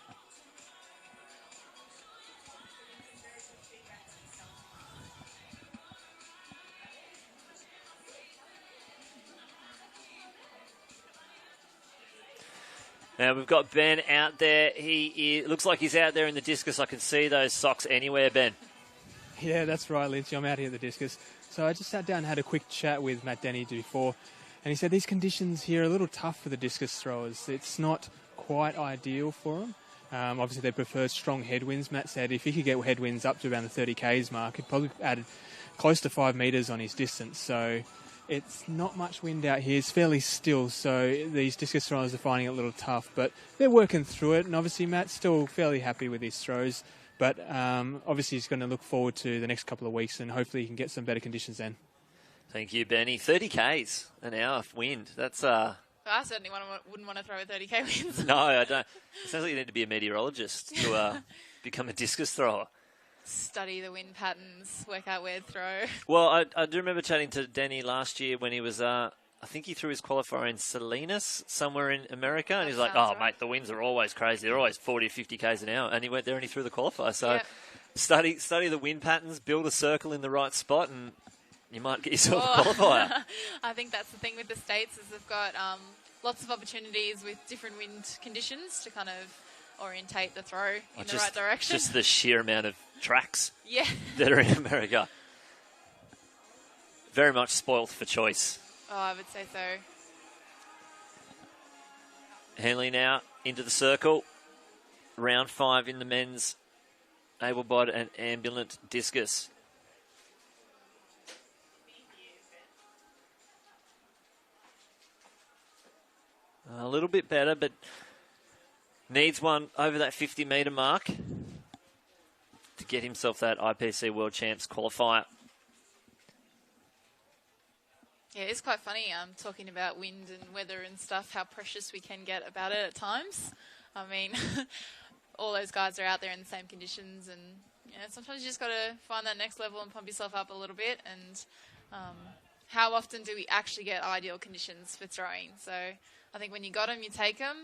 Now we've got Ben out there. He looks like he's out there in the discus. I can see those socks anywhere, Ben. Yeah, that's right, Lynch. I'm out here at the discus. So I just sat down and had a quick chat with Matt Denny before, and he said these conditions here are a little tough for the discus throwers. It's not quite ideal for them. Obviously, they prefer strong headwinds. Matt said if he could get headwinds up to around the 30 k's mark, he'd probably add close to 5 metres on his distance. So it's not much wind out here. It's fairly still, so these discus throwers are finding it a little tough, but they're working through it, and obviously Matt's still fairly happy with his throws, but obviously he's going to look forward to the next couple of weeks, and hopefully he can get some better conditions then. Thank you, Benny. 30 k's an hour wind. That's I certainly wouldn't want to throw a 30k winds. No, I don't. It sounds like you need to be a meteorologist to become a discus thrower. Study the wind patterns, work out where to throw. Well, I do remember chatting to Denny last year when he was, I think he threw his qualifier in Salinas, somewhere in America, and he's like, oh, mate, the winds are always crazy. They're always 40 or 50 k's an hour. And he went there and he threw the qualifier. So study the wind patterns, build a circle in the right spot, and you might get yourself a qualifier. I think that's the thing with the States is they've got lots of opportunities with different wind conditions to kind of orientate the throw in the right direction. Just the sheer amount of tracks that are in America. Very much spoilt for choice. Oh, I would say so. Henley now into the circle. Round 5 in the men's able-bodied and ambulant discus. A little bit better, but needs one over that 50-metre mark to get himself that IPC World Champs qualifier. Yeah, it's quite funny talking about wind and weather and stuff, how precious we can get about it at times. I mean, all those guys are out there in the same conditions, and sometimes you just got to find that next level and pump yourself up a little bit. And how often do we actually get ideal conditions for throwing? So I think when you got them, you take them.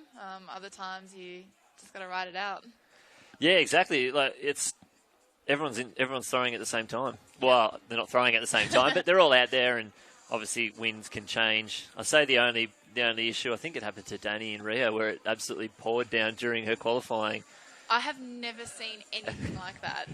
Other times you just got to ride it out. Yeah, exactly. Like everyone's throwing at the same time. Well, they're not throwing at the same time, but they're all out there, and obviously winds can change. I say the only issue, I think it happened to Danny in Rio, where it absolutely poured down during her qualifying. I have never seen anything like that.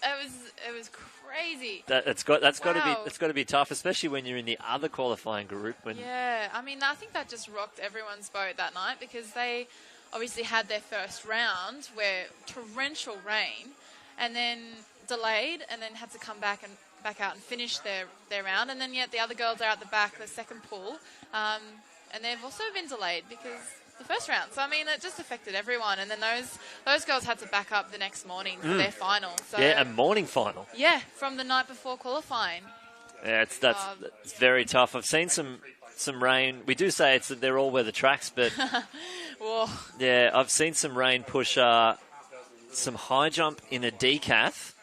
It was crazy. That's got to be tough, especially when you're in the other qualifying group. Yeah, I mean, I think that just rocked everyone's boat that night, because they obviously had their first round where torrential rain, and then delayed, and then had to come back out and finish their round, and then yet the other girls are at the back, the second pool, and they've also been delayed because the first round. So I mean, it just affected everyone, and then those girls had to back up the next morning for their final. So, yeah, a morning final. Yeah, from the night before qualifying. Yeah, it's very tough. I've seen some rain. We do say they're all weather tracks, but Whoa. Yeah, I've seen some rain push some high jump in a decath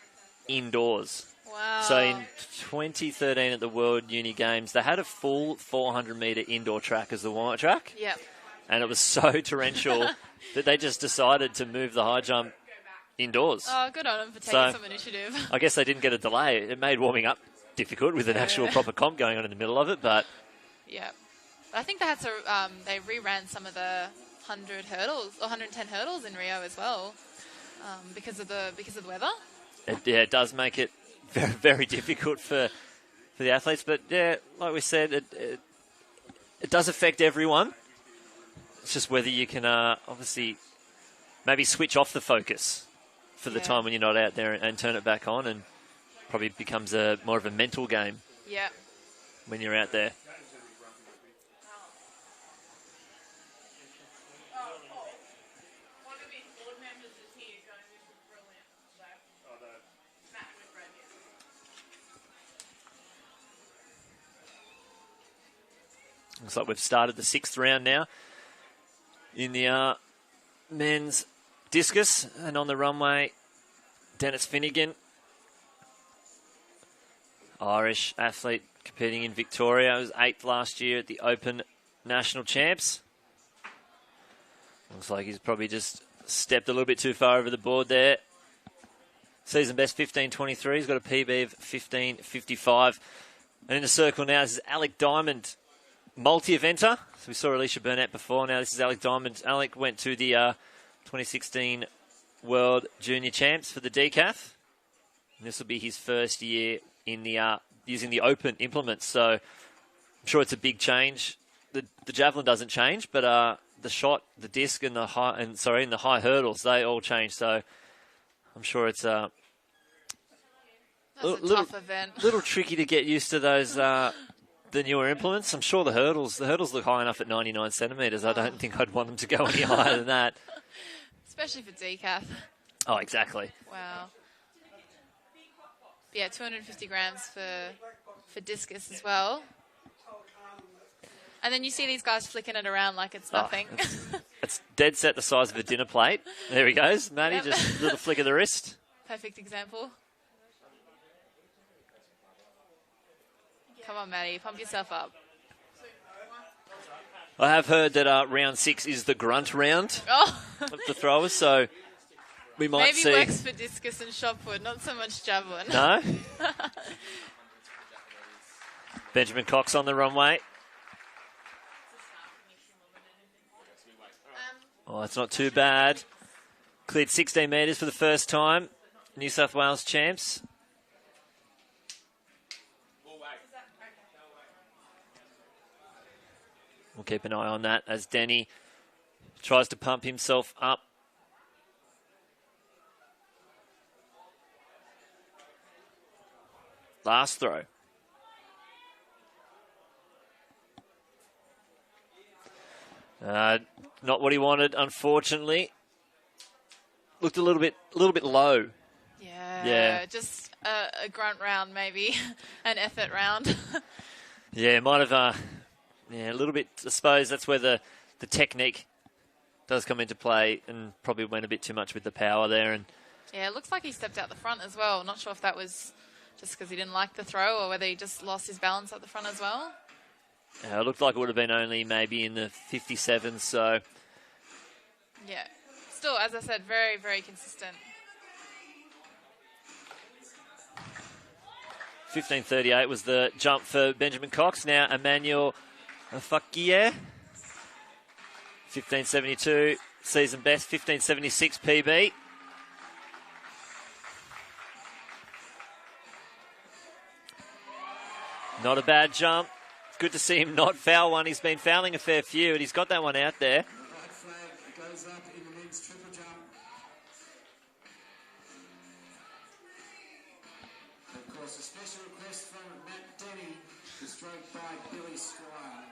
indoors. Wow. So in 2013 at the World Uni Games, they had a full 400-metre indoor track as the warm-up track. Yep. And it was so torrential that they just decided to move the high jump indoors. Oh, good on them for taking some initiative. I guess they didn't get a delay. It made warming up difficult with an actual proper comp going on in the middle of it, but... Yeah. I think they had to... they reran some of the 100 hurdles, or 110 hurdles in Rio as well, because of the weather. It does make it very, very difficult for the athletes. But, yeah, like we said, it does affect everyone. It's just whether you can obviously maybe switch off the focus for the time when you're not out there and turn it back on, and probably becomes more of a mental game when you're out there. Looks like we've started the 6th round now in the men's discus, and on the runway, Dennis Finnegan, Irish athlete competing in Victoria. He was 8th last year at the Open National Champs. Looks like he's probably just stepped a little bit too far over the board there. Season best 15.23. He's got a PB of 15.55. And in the circle now, this is Alec Diamond, multi-eventer. So we saw Alicia Burnett before. Now this is Alec Diamond. Alec went to the 2016 World Junior Champs for the decaf. And this will be his first year in the using the open implements. So I'm sure it's a big change. The javelin doesn't change, but the shot, the disc, and the high hurdles, they all change. So I'm sure it's That's a tough event. Little tricky to get used to those. The newer implements. I'm sure the hurdles look high enough at 99 centimetres. I don't think I'd want them to go any higher than that. Especially for decaf. Oh, exactly. Wow. Yeah, 250 grams for discus as well. And then you see these guys flicking it around like it's nothing. It's dead set the size of a dinner plate. There he goes. Maddie, Yep. just a little flick of the wrist. Perfect example. Come on, Maddie, pump yourself up. I have heard that round 6 is the grunt round of the throwers, so we might see. Maybe works for discus and shot put, not so much javelin. No? Benjamin Cox on the runway. Oh, it's not too bad. Cleared 16 metres for the first time. New South Wales champs. We'll keep an eye on that as Denny tries to pump himself up. Last throw. Not what he wanted, unfortunately. Looked a little bit low. Yeah. Just a grunt round, maybe an effort round. Yeah, might have. A little bit. I suppose that's where the technique does come into play, and probably went a bit too much with the power there. And yeah, it looks like he stepped out the front as well. Not sure if that was just because he didn't like the throw or whether he just lost his balance at the front as well. It looked like it would have been only maybe in the 57s. So yeah, still, as I said, very, very consistent. 15:38 was the jump for Benjamin Cox. Now Emmanuel Fakier. 15:72 season best. 15:76 PB. Not a bad jump. Good to see him not foul one. He's been fouling a fair few, and he's got that one out there. The right flag goes up in the men's triple jump. Of course, a special request from Matt Denny, the stroke by Billy Squire.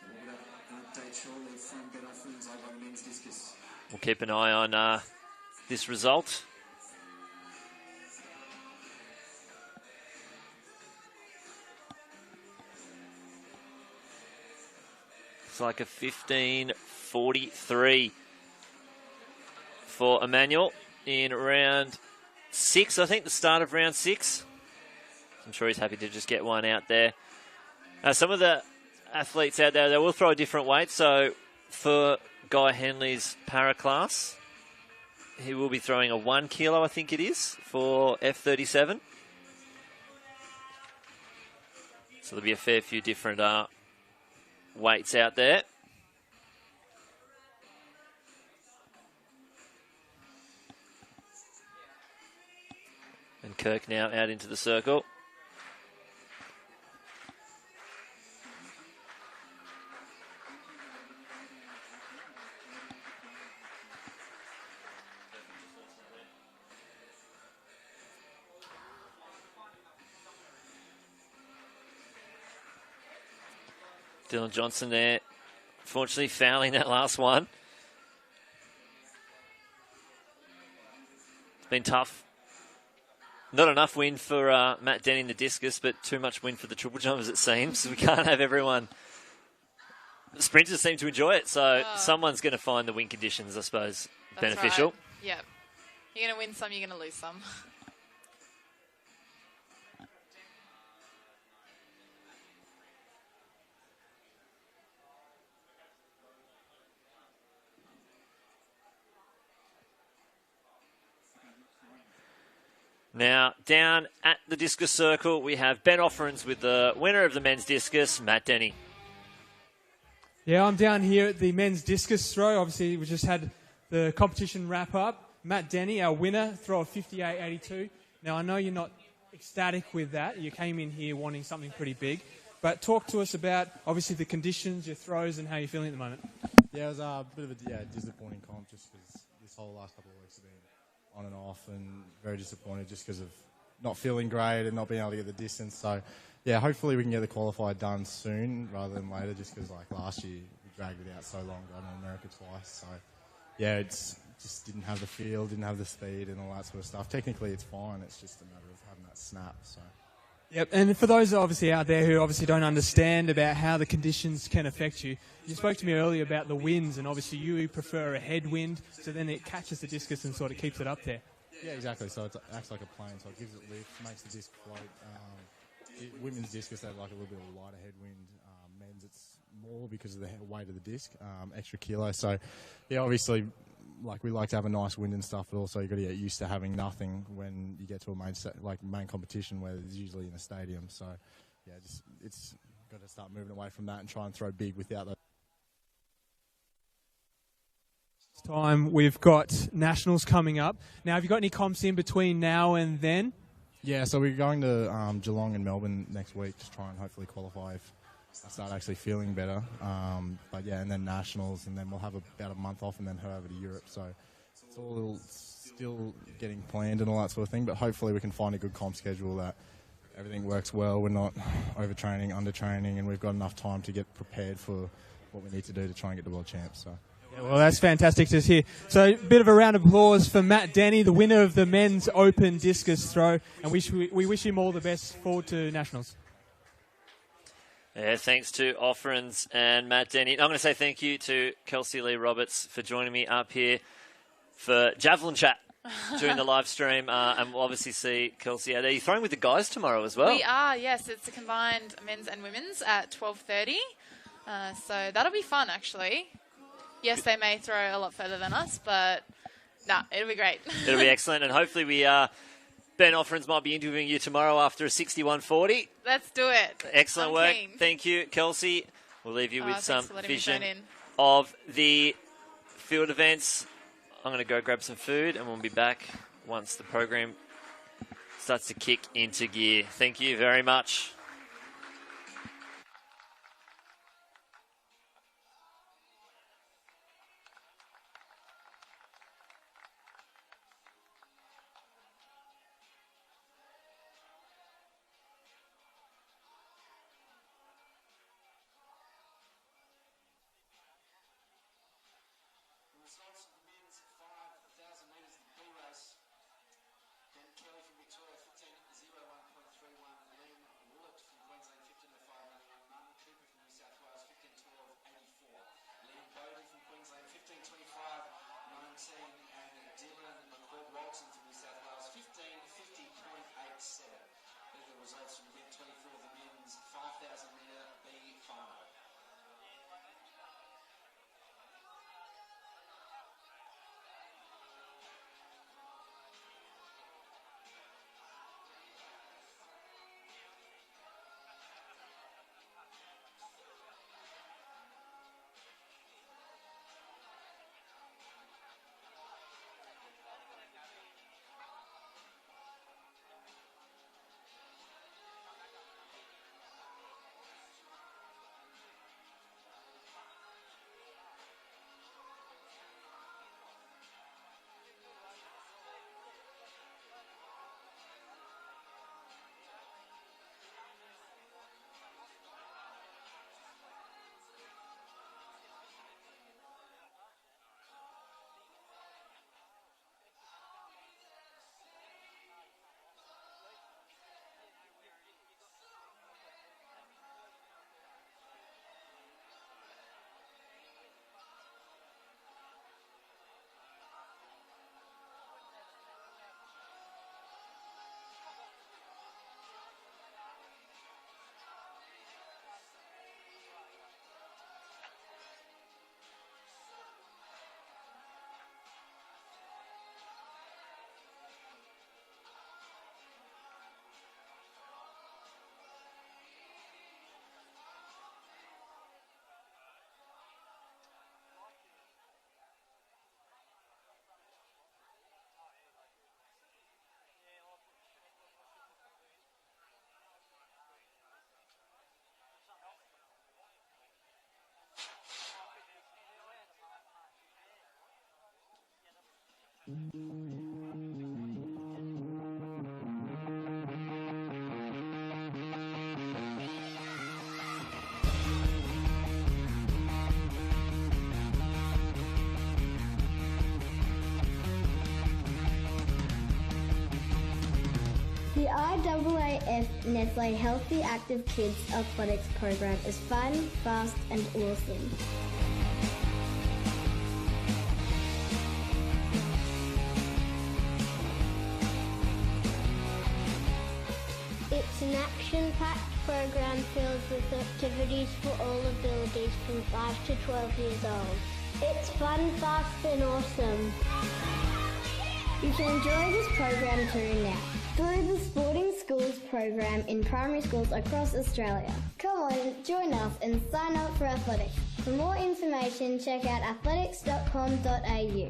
We'll get an update shortly from Ben Offrins over on the men's discus. We'll keep an eye on this result. It's like a 15:43 for Emmanuel in round 6, I think, the start of round 6. I'm sure he's happy to just get one out there. Some of the athletes out there, they will throw a different weight. So for Guy Henley's para class, he will be throwing a 1 kilo, I think it is, for F37. So there'll be a fair few different weights out there. And Kirk now out into the circle. Dylan Johnson there, unfortunately fouling that last one. It's been tough. Not enough wind for Matt Denny in the discus, but too much wind for the triple jump, as it seems. We can't have everyone. The sprinters seem to enjoy it, so someone's going to find the wind conditions, I suppose, beneficial. Right. Yep. You're going to win some, you're going to lose some. Now, down at the discus circle, we have Ben Offrins with the winner of the men's discus, Matt Denny. Yeah, I'm down here at the men's discus throw. Obviously, we just had the competition wrap up. Matt Denny, our winner, throw of 58.82. Now, I know you're not ecstatic with that. You came in here wanting something pretty big. But talk to us about, obviously, the conditions, your throws, and how you're feeling at the moment. Yeah, it was a bit of a disappointing comp just because this whole last couple of weeks have been on and off, and very disappointed just because of not feeling great and not being able to get the distance. So, yeah, hopefully we can get the qualifier done soon rather than later, just because like last year we dragged it out so long, going to America twice. So, yeah, it's just didn't have the feel, didn't have the speed and all that sort of stuff. Technically it's fine, it's just a matter of having that snap. So. Yep, and for those obviously out there who obviously don't understand about how the conditions can affect you, you spoke to me earlier about the winds, and obviously you prefer a headwind, so then it catches the discus and sort of keeps it up there. Yeah, exactly. So it acts like a plane, so it gives it lift, makes the disc float. Women's discus, they have like a little bit of a lighter headwind. Men's, it's more because of the weight of the disc, extra kilo. So, yeah, obviously, like we like to have a nice wind and stuff, but also you've got to get used to having nothing when you get to a main competition where it's usually in a stadium. So, yeah, it's got to start moving away from that and try and throw big without that. Time we've got nationals coming up. Now, have you got any comps in between now and then? Yeah, so we're going to Geelong and Melbourne next week to try and hopefully qualify if I start actually feeling better. But yeah, and then nationals, and then we'll have about a month off and then head over to Europe. So it's all still getting planned and all that sort of thing, but hopefully we can find a good comp schedule that everything works well. We're not overtraining, undertraining, and we've got enough time to get prepared for what we need to do to try and get the world champs. So. Yeah, well, that's fantastic to hear. So a bit of a round of applause for Matt Denny, the winner of the men's open discus throw, and we wish him all the best forward to nationals. Yeah, thanks to Offerins and Matt Denny. I'm going to say thank you to Kelsey Lee Roberts for joining me up here for Javelin Chat during the live stream. And we'll obviously see Kelsey out there. You're throwing with the guys tomorrow as well. We are, yes. It's a combined men's and women's at 12:30. So that'll be fun, actually. Yes, they may throw a lot further than us, but it'll be great. It'll be excellent. And hopefully Ben Offerins might be interviewing you tomorrow after a 61-40. Let's do it. Excellent I'm work. keen. Thank you, Kelsey. We'll leave you with some thanks for letting me vision phone in. of the field events. I'm going to go grab some food and we'll be back once the program starts to kick into gear. Thank you very much. Results of the men's 5,000 metres in the B race. Ben Kelly from Victoria, 15:01.31. Liam Willett from Queensland, 15:05.91. Martin Cooper from New South Wales, 15:12.84. Liam Bowden from Queensland, 15:25.19. And Dylan McCord-Walton from New South Wales, 15:50.87. These are the results from event 24 of the men's 5,000 metre B final. The IAAF Nestle Healthy Active Kids Athletics program is fun, fast and awesome. It's an action-packed program filled with activities for all abilities from 5 to 12 years old. It's fun, fast and awesome. You can enjoy this program too now through the Sporting Schools program in primary schools across Australia. Come on, join us and sign up for athletics. For more information, check out athletics.com.au.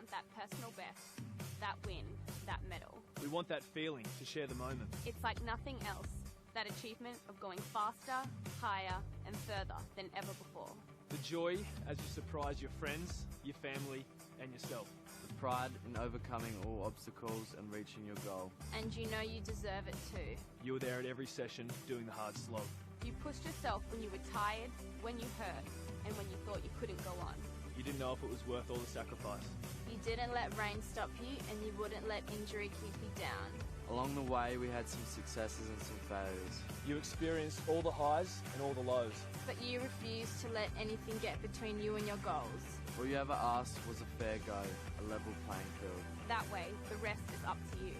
want that personal best, that win, that medal. We want that feeling to share the moment. It's like nothing else, that achievement of going faster, higher and further than ever before. The joy as you surprise your friends, your family and yourself. The pride in overcoming all obstacles and reaching your goal. And you know you deserve it too. You were there at every session doing the hard slog. You pushed yourself when you were tired, when you hurt, and when you thought you couldn't go on. You didn't know if it was worth all the sacrifice. You didn't let rain stop you, and you wouldn't let injury keep you down. Along the way, we had some successes and some failures. You experienced all the highs and all the lows. But you refused to let anything get between you and your goals. All you ever asked was a fair go, a level playing field. That way, the rest is up to you.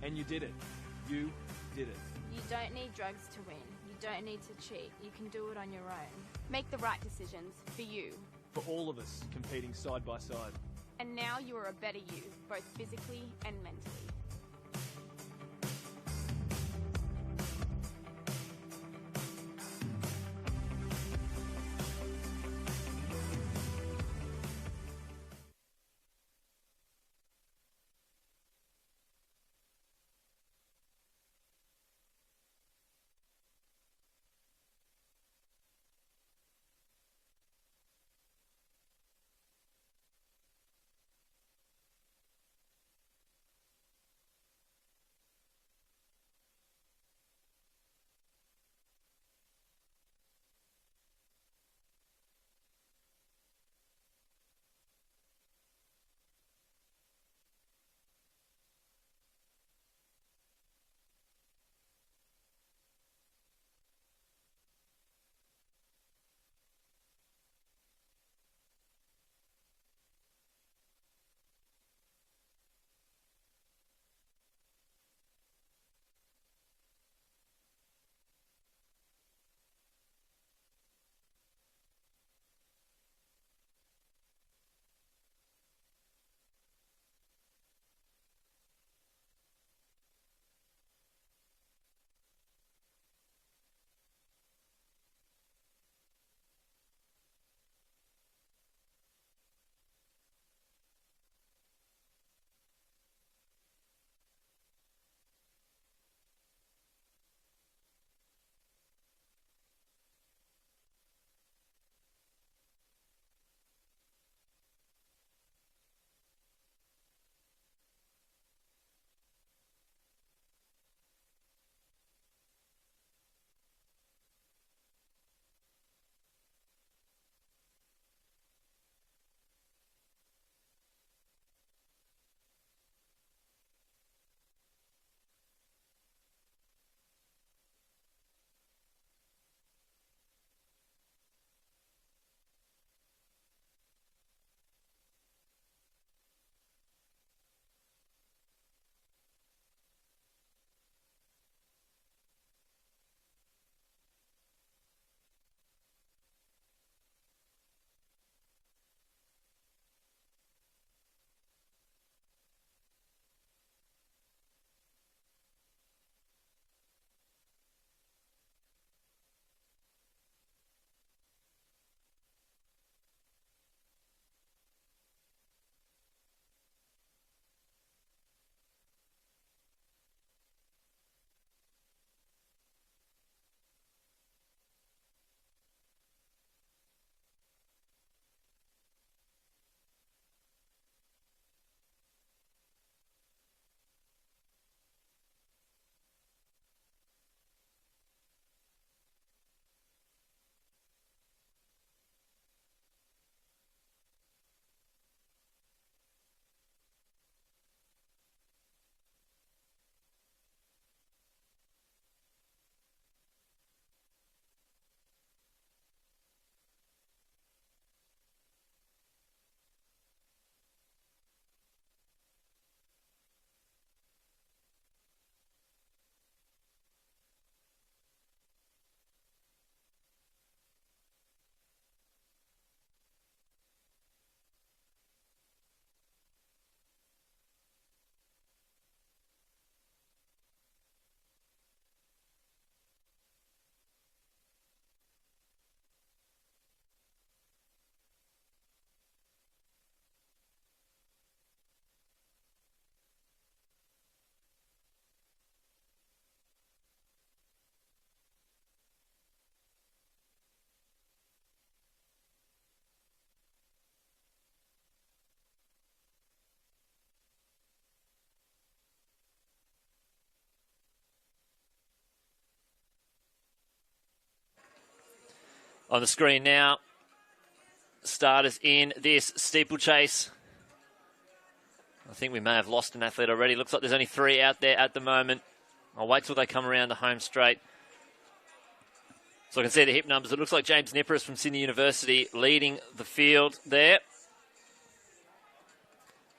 And you did it. You did it. You don't need drugs to win. You don't need to cheat. You can do it on your own. Make the right decisions for you. For all of us competing side by side. And now you are a better you, both physically and mentally. On the screen now, starters in this steeplechase. I think we may have lost an athlete already. Looks like there's only 3 out there at the moment. I'll wait till they come around the home straight. So I can see the hip numbers. It looks like James Niparis from Sydney University leading the field there.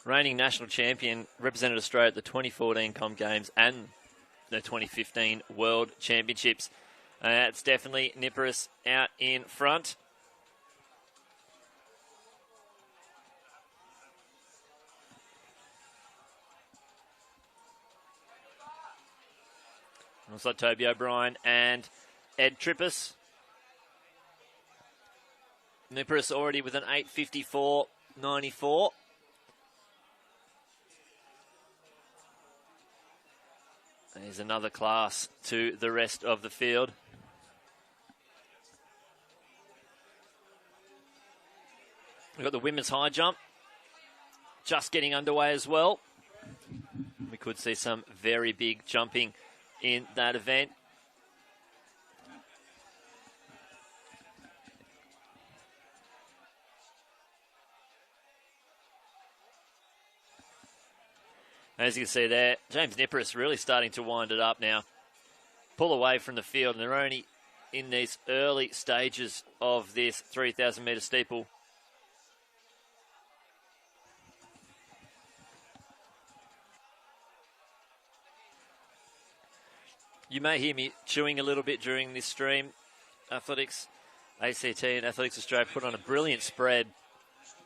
Reigning national champion, represented Australia at the 2014 Com Games and the 2015 World Championships. It's definitely Niparis out in front. Looks like Toby O'Brien and Ed Trippus. Niparis already with an 8:54.94. There's another class to the rest of the field. We've got the women's high jump just getting underway as well. We could see some very big jumping in that event. As you can see there, James Niparis really starting to wind it up now. Pull away from the field, and they're only in these early stages of this 3,000 metre steeple. You may hear me chewing a little bit during this stream. Athletics, ACT and Athletics Australia put on a brilliant spread.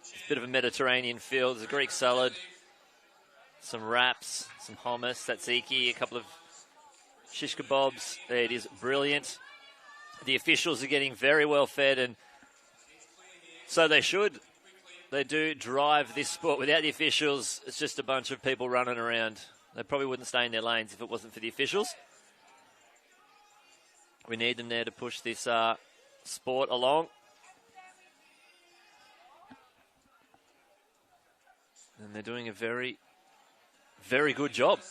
It's a bit of a Mediterranean field. There's a Greek salad, some wraps, some hummus, tzatziki, a couple of shish kebabs. It is brilliant. The officials are getting very well fed, and so they should. They do drive this sport. Without the officials, it's just a bunch of people running around. They probably wouldn't stay in their lanes if it wasn't for the officials. We need them there to push this sport along. And they're doing a very, very good job.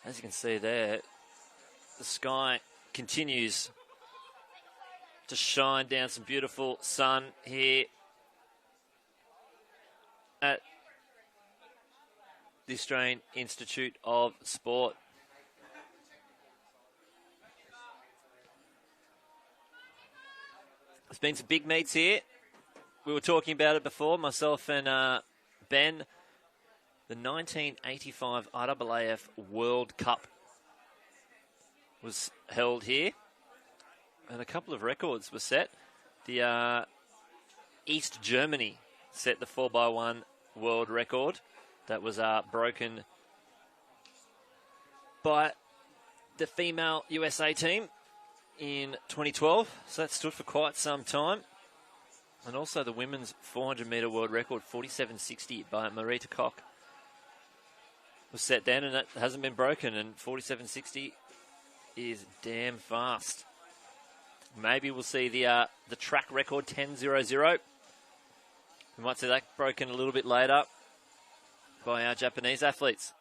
As you can see there, the sky continues to shine down, some beautiful sun here at the Australian Institute of Sport. There's been some big meets here. We were talking about it before, myself and Ben. The 1985 IAAF World Cup was held here, and a couple of records were set. The East Germany set the 4x1 world record. That was broken by the female USA team in 2012, so that stood for quite some time. And also the women's 400-metre world record, 47.60 by Marita Koch, was set then, and that hasn't been broken, and 47.60 is damn fast. Maybe we'll see the track record, 10.00. We might see that broken a little bit later by our Japanese athletes.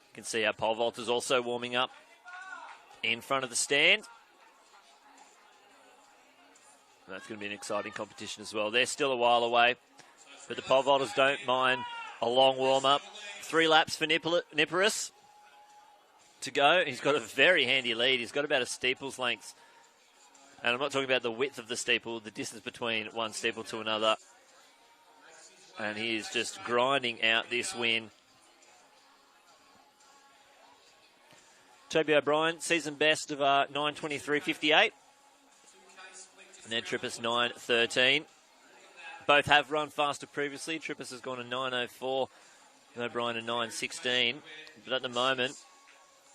You can see our pole vaulters also warming up in front of the stand. That's going to be an exciting competition as well. They're still a while away, but the pole vaulters don't mind a long warm-up. 3 laps for Niparis to go. He's got a very handy lead. He's got about a steeple's length. And I'm not talking about the width of the steeple, the distance between one steeple to another. And he is just grinding out this win. Toby O'Brien, season best of 9:23.58. And then Trippus 9:13. Both have run faster previously. Trippus has gone to 9:04 O'Brien a 9.16. But at the moment,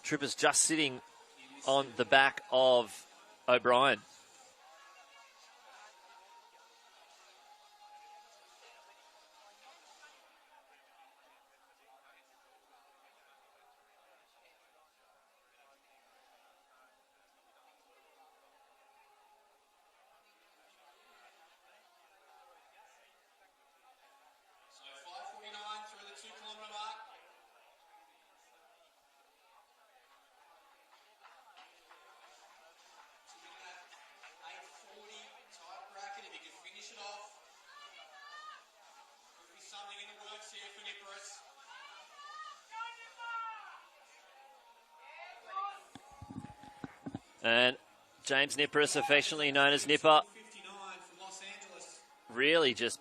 Tripper's just sitting on the back of O'Brien. So 5:49 through the 2 kilometre mark. Sitting in that 8:40 type bracket, if you can finish it off. Could be something in the works here for Nippers. And James Nipperis, affectionately known as Nipper, 59 from Los Angeles. really just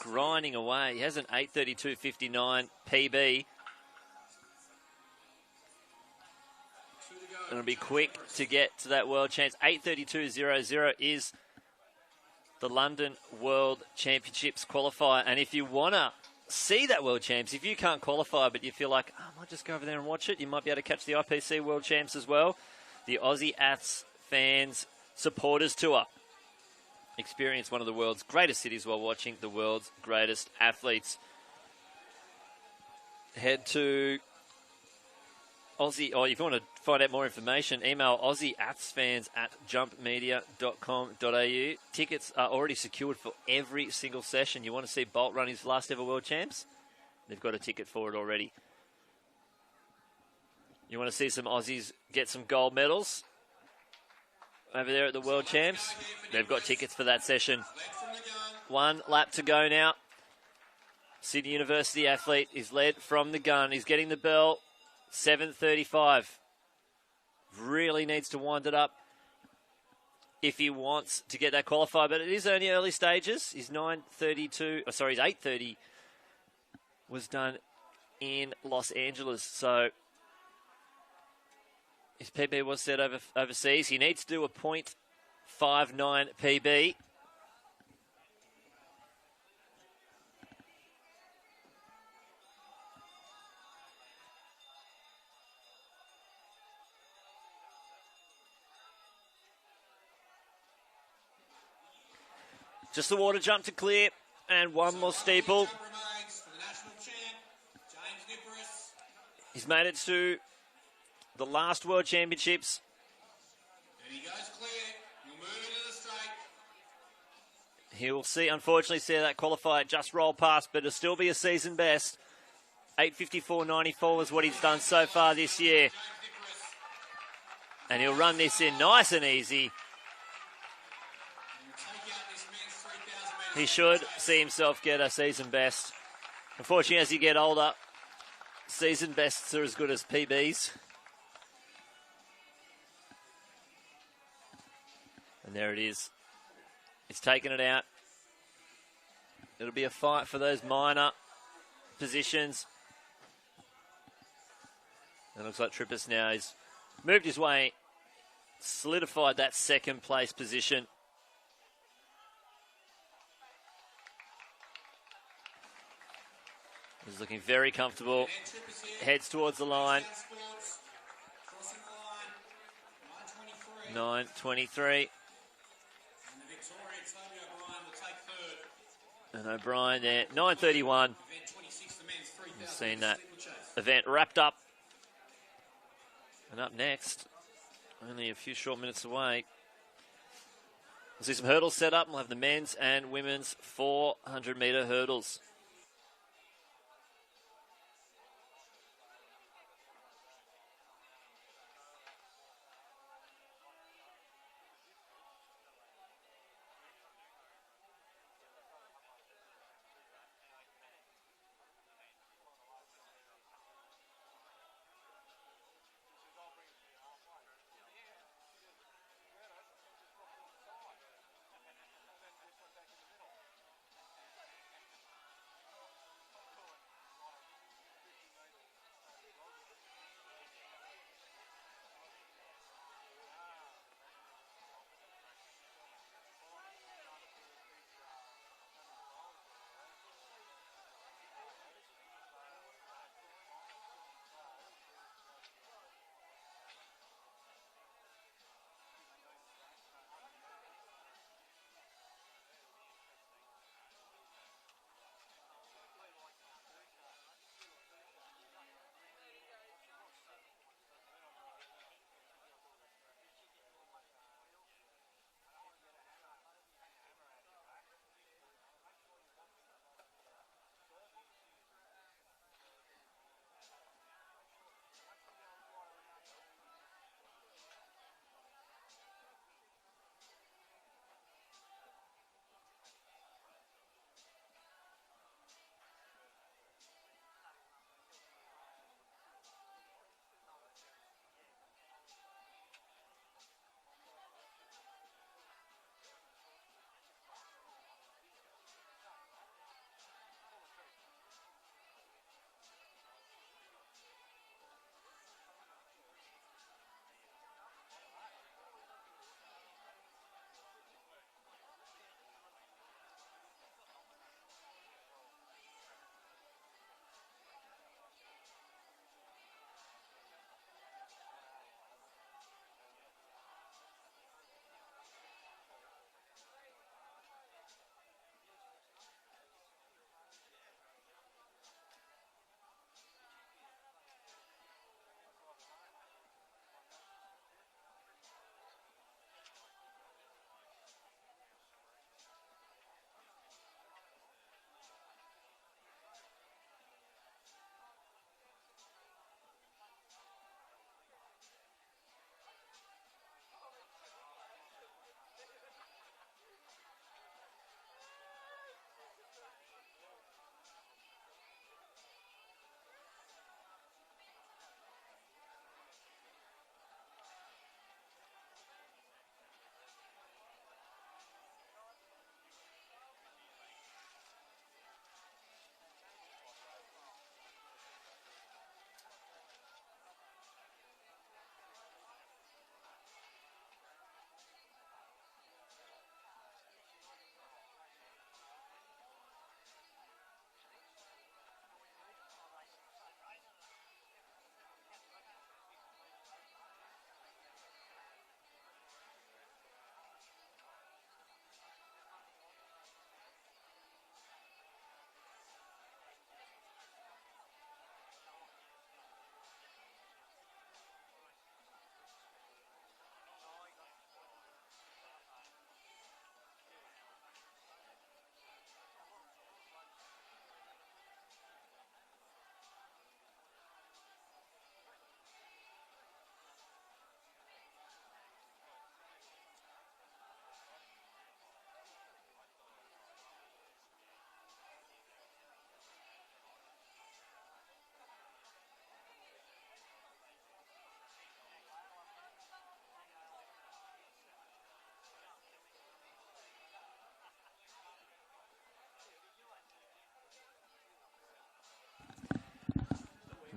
grinding away. He has an 8:32.59 PB. And it'll be quick to get to that world champs. 8:32.00 is the London World Championships qualifier. And if you want to see that World Champs, if you can't qualify but you feel like, oh, I might just go over there and watch it, you might be able to catch the IPC World Champs as well. The Aussie Aths Fans Supporters Tour. Experience one of the world's greatest cities while watching the world's greatest athletes. Head to Aussie, or if you want to find out more information, email AussieAthsFans@jumpmedia.com.au. Tickets are already secured for every single session. You want to see Bolt run his last ever World Champs? They've got a ticket for it already. You want to see some Aussies get some gold medals over there at the World Champs? They've got tickets for that session. 1 lap to go now. Sydney University athlete is led from the gun. He's getting the bell. 7:35. Really needs to wind it up if he wants to get that qualified, but it is only early stages. His 9:32, his 8:30 was done in Los Angeles, so his PB was set overseas. He needs to do a .59 PB. Just the water jump to clear, and one more steeple. Remains for the national champ, James Nipperis. He's made it to the last World Championships. And he goes clear. He'll move into the straight. He'll unfortunately see that qualifier just roll past, but it'll still be a season best. 8:54.94 was what he's done so far this year. And he'll run this in nice and easy. He should see himself get a season best. Unfortunately, as you get older, season bests are as good as PBs. And there it is. He's taken it out. It'll be a fight for those minor positions. It looks like Trippers now has moved his way, solidified that second place position. He's looking very comfortable. Heads towards the line. 9:23. And O'Brien there. 9:31. We've seen that event wrapped up. And up next, only a few short minutes away, we'll see some hurdles set up. We'll have the men's and women's 400-metre hurdles.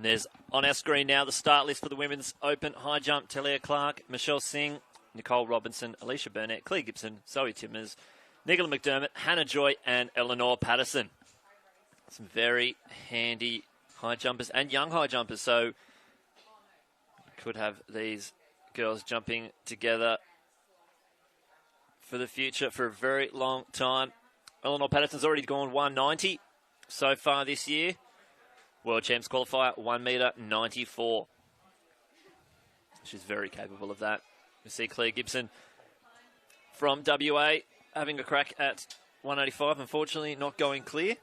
And there's on our screen now the start list for the women's open high jump. Talia Clark, Michelle Singh, Nicole Robinson, Alicia Burnett, Claire Gibson, Zoe Timmers, Nicola McDermott, Hannah Joy, and Eleanor Patterson. Some very handy high jumpers and young high jumpers, so could have these girls jumping together for the future for a very long time. Eleanor Patterson's already gone 190 so far this year. World Champs qualifier, 1 metre 94. She's very capable of that. We see Claire Gibson from WA having a crack at 185, unfortunately not going clear.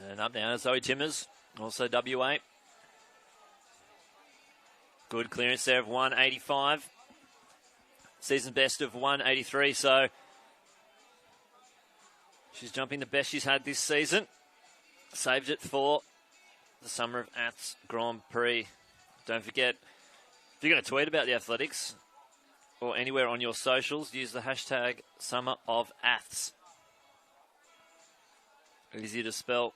And up now, Zoe Timmers, also WA. Good clearance there of 185. Season best of 183, so she's jumping the best she's had this season. Saved it for the SUMMERofATHS Grand Prix. Don't forget, if you're going to tweet about the athletics or anywhere on your socials, use the hashtag SUMMERofATHS. Easy to spell.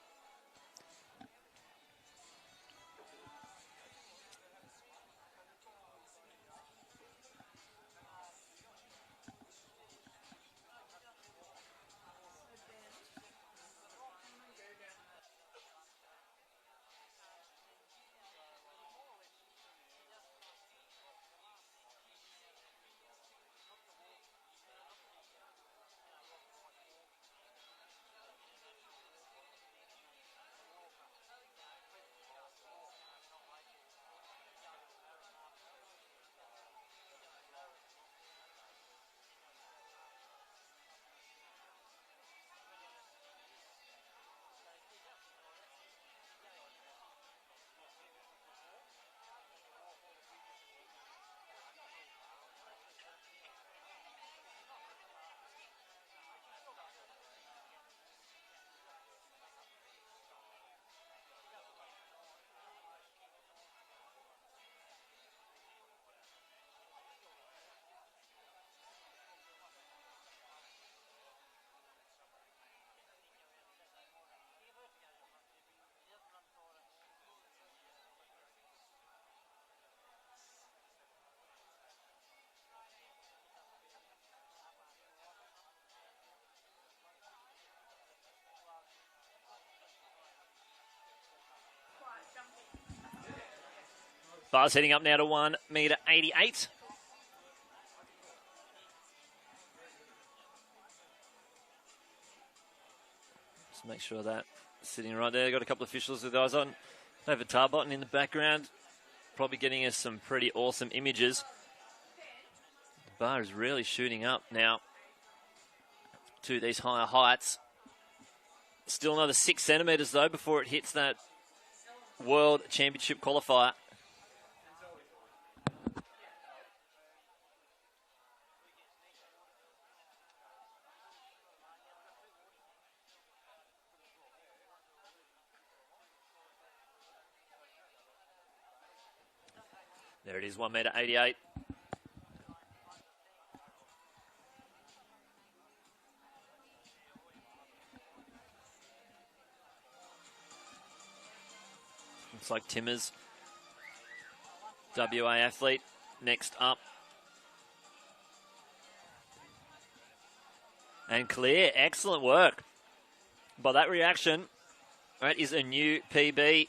Bars heading up now to 1 metre 88. Just make sure that sitting right there. Got a couple of officials with eyes on. David Tarbotton in the background. Probably getting us some pretty awesome images. The bar is really shooting up now to these higher heights. Still another 6 centimetres though before it hits that World Championship qualifier. There it is, 1 metre 88. Looks like Timmers, WA athlete, next up. And Claire, excellent work. By that reaction, that is a new PB.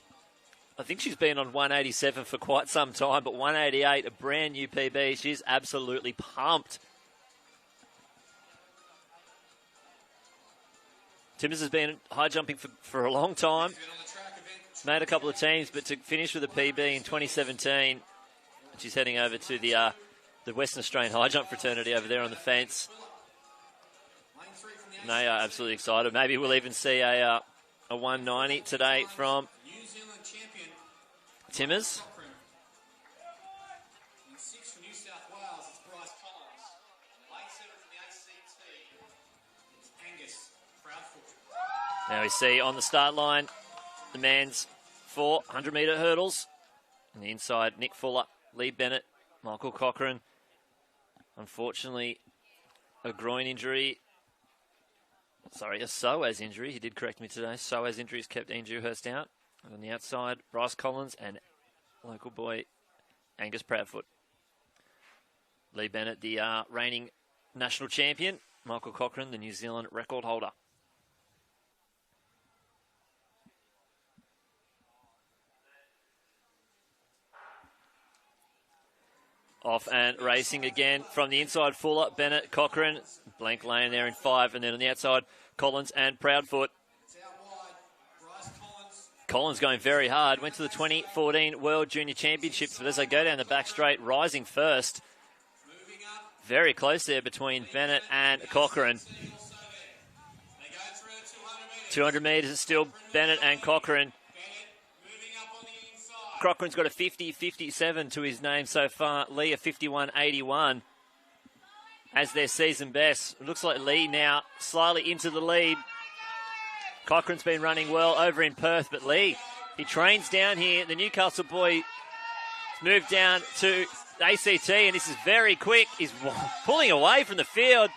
I think she's been on 187 for quite some time, but 188, a brand new PB. She's absolutely pumped. Timmers has been high jumping for a long time. Made a couple of teams, but to finish with a PB in 2017, she's heading over to the Western Australian high jump fraternity over there on the fence. They are absolutely excited. Maybe we'll even see a 190 today from New Zealand champion Timmers. Cochrane. In 6 for New South Wales, it's Bryce Collins. Lane 7 from the ACT, it's Angus Proudfoot. Now we see on the start line the men's 400-metre hurdles. On the inside, Nick Fuller, Lee Bennett, Michael Cochrane. Unfortunately, a groin injury. Sorry, a psoas injury. He did correct me today. Psoas injuries kept Ian Dewhurst out. And on the outside, Bryce Collins and local boy Angus Proudfoot. Lee Bennett, the reigning national champion. Michael Cochrane, the New Zealand record holder. Off and racing again from the inside, Fuller, Bennett, Cochrane, blank lane there in 5, and then on the outside, Collins and Proudfoot. Collins going very hard, went to the 2014 World Junior Championships, but as they go down the back straight, rising first. Very close there between Bennett and Cochrane. 200 metres, it's still Bennett and Cochrane. Cochrane's got a 50-57 to his name so far. Lee a 51-81 as their season best. It looks like Lee now slightly into the lead. Cochrane's been running well over in Perth, but Lee, he trains down here. The Newcastle boy moved down to ACT, and this is very quick. He's pulling away from the field.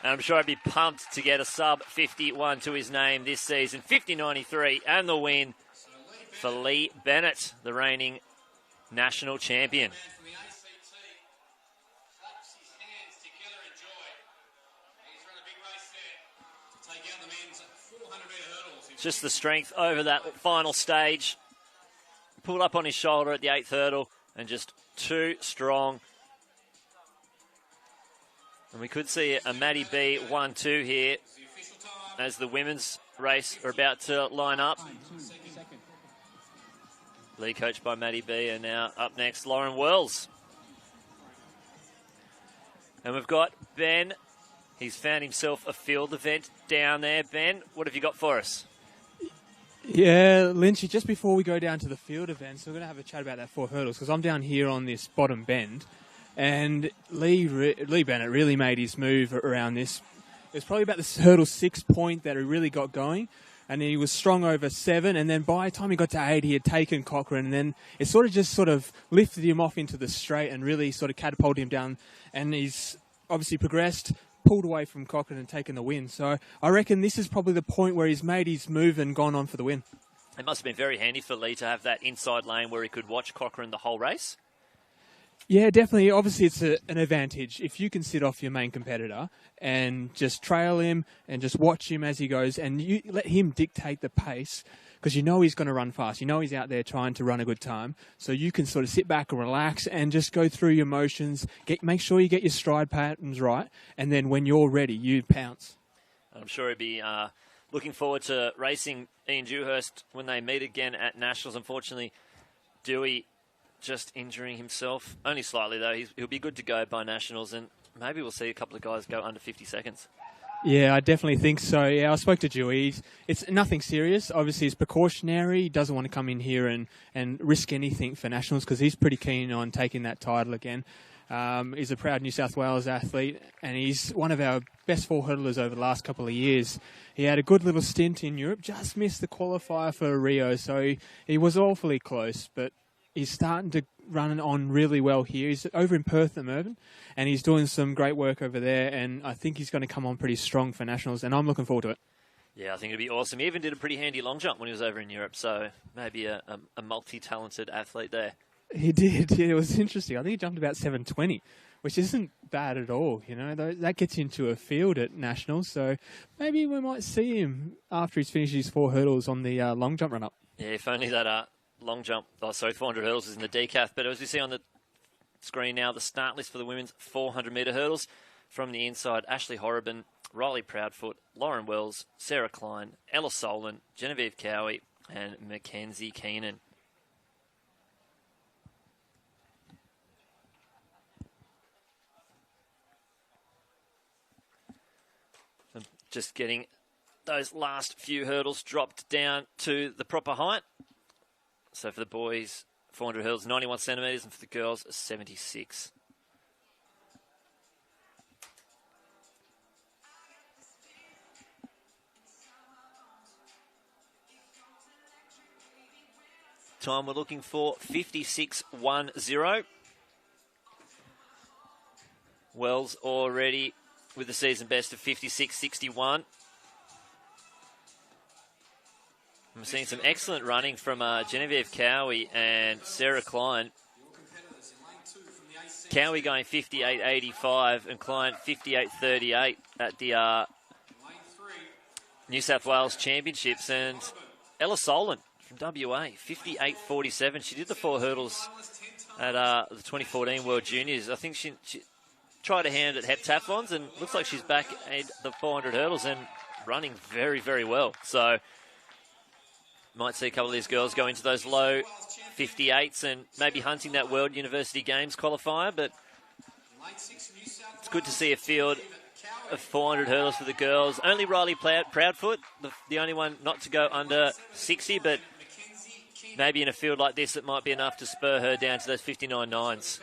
And I'm sure I'd be pumped to get a sub 51 to his name this season. 50-93 and the win for Lee Bennett, the reigning national champion. Just the strength over that final stage. Pulled up on his shoulder at the 8th hurdle and just too strong. And we could see a Matty B 1-2 here as the women's race are about to line up. Lee coached by Matty B, and now up next, Lauren Wells. And we've got Ben. He's found himself a field event down there. Ben, what have you got for us? Yeah, Lynchy, just before we go down to the field events, we're going to have a chat about that 4 hurdles, because I'm down here on this bottom bend, and Lee Bennett really made his move around this. It was probably about the hurdle 6 point that he really got going, and he was strong over 7, and then by the time he got to 8, he had taken Cochrane, and then it sort of lifted him off into the straight and really sort of catapulted him down, and he's obviously progressed, pulled away from Cochrane and taken the win. So I reckon this is probably the point where he's made his move and gone on for the win. It must have been very handy for Lee to have that inside lane where he could watch Cochrane the whole race. Yeah, definitely. Obviously, it's an advantage if you can sit off your main competitor and just trail him and just watch him as he goes, and you let him dictate the pace, because you know he's going to run fast. You know he's out there trying to run a good time. So you can sort of sit back and relax and just go through your motions, make sure you get your stride patterns right, and then when you're ready, you pounce. I'm sure he'd be looking forward to racing Ian Dewhurst when they meet again at Nationals. Unfortunately, Dewey just injuring himself. Only slightly, though. He'll be good to go by Nationals, and maybe we'll see a couple of guys go under 50 seconds. Yeah, I definitely think so. Yeah, I spoke to Dewey. It's nothing serious. Obviously, it's precautionary. He doesn't want to come in here and risk anything for Nationals, because he's pretty keen on taking that title again. He's a proud New South Wales athlete, and he's one of our best 4 hurdlers over the last couple of years. He had a good little stint in Europe, just missed the qualifier for Rio, so he was awfully close, but he's starting to run on really well here. He's over in Perth at Mervyn, and he's doing some great work over there, and I think he's going to come on pretty strong for Nationals, and I'm looking forward to it. Yeah, I think it'd be awesome. He even did a pretty handy long jump when he was over in Europe, so maybe a multi-talented athlete there. He did. Yeah, it was interesting. I think he jumped about 7:20, which isn't bad at all. You know, that gets into a field at Nationals, so maybe we might see him after he's finished his 4 hurdles on the long jump run-up. Yeah, if only that long jump, 400 hurdles is in the decaf. But as we see on the screen now, the start list for the women's 400-metre hurdles. From the inside, Ashley Horrobin, Riley Proudfoot, Lauren Wells, Sarah Klein, Ella Solon, Genevieve Cowie, and Mackenzie Keenan. just getting those last few hurdles dropped down to the proper height. So for the boys, 400 hurdles, 91 centimetres, and for the girls, 76. Time we're looking for, 56.10. Wells already with the season best of 56.61. I'm seeing some excellent running from Genevieve Cowie and Sarah Klein. Cowie going 58.85 and Klein 58.38 at the New South Wales Championships. And Ella Solon from WA, 58.47. She did the 4 hurdles at the 2014 World Juniors. I think she tried a hand at heptathlons and looks like she's back at the 400 hurdles and running very, very well. So might see a couple of these girls go into those low 58s and maybe hunting that World University Games qualifier, but it's good to see a field of 400 hurdles for the girls. Only Riley Proudfoot, the only one not to go under 60, but maybe in a field like this it might be enough to spur her down to those 59.9s.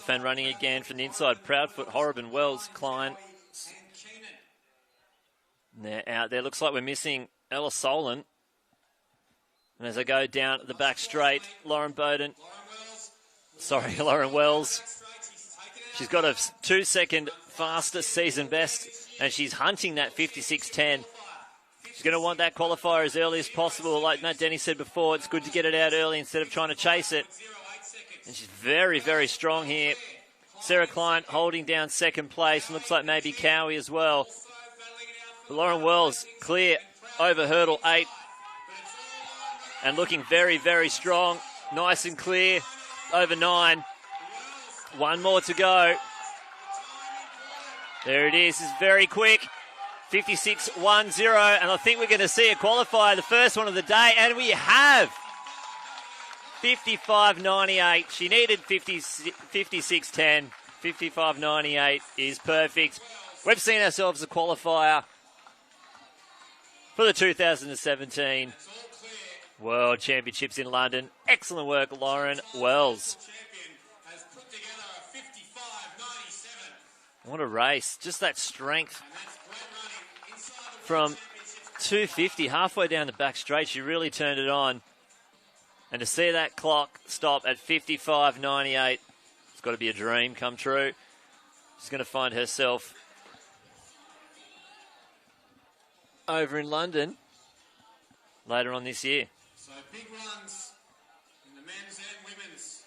Fan running again from the inside. Proudfoot, Horrobin, Wells, Klein. They're out there. Looks like we're missing Ella Solon. And as I go down the back straight, Lauren Wells. She's got a 2-second fastest season best, and she's hunting that 56.10. She's going to want that qualifier as early as possible. Like Matt Denny said before, it's good to get it out early instead of trying to chase it. And she's very, very strong here. Sarah Klein holding down second place, and looks like maybe Cowie as well. But Lauren Wells clear over hurdle 8. And looking very, very strong. Nice and clear over 9. One more to go. There it is. It's very quick. 56.10. And I think we're going to see a qualifier, the first one of the day. And we have 55.98. She needed 56.10. 55.98 is perfect. We've seen ourselves a qualifier for the 2017 World Championships in London. Excellent work, Lauren Wells. What a race. Just that strength from 250, halfway down the back straight. She really turned it on. And to see that clock stop at 55.98, it's got to be a dream come true. She's going to find herself over in London later on this year. So big runs in the men's and women's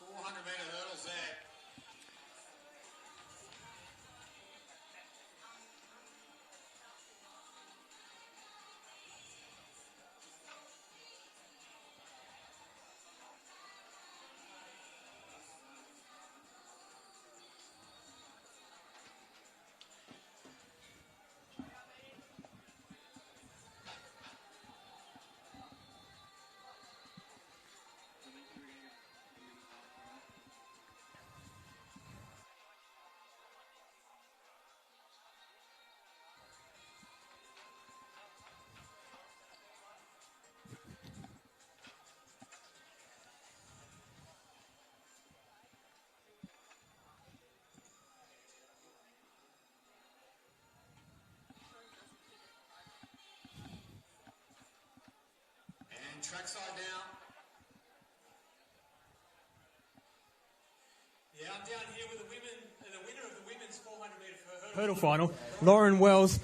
400-metre hurdles there. Trackside now. Yeah, I'm down here with the winner of the women's 400-metre hurdle final. Lauren Wells,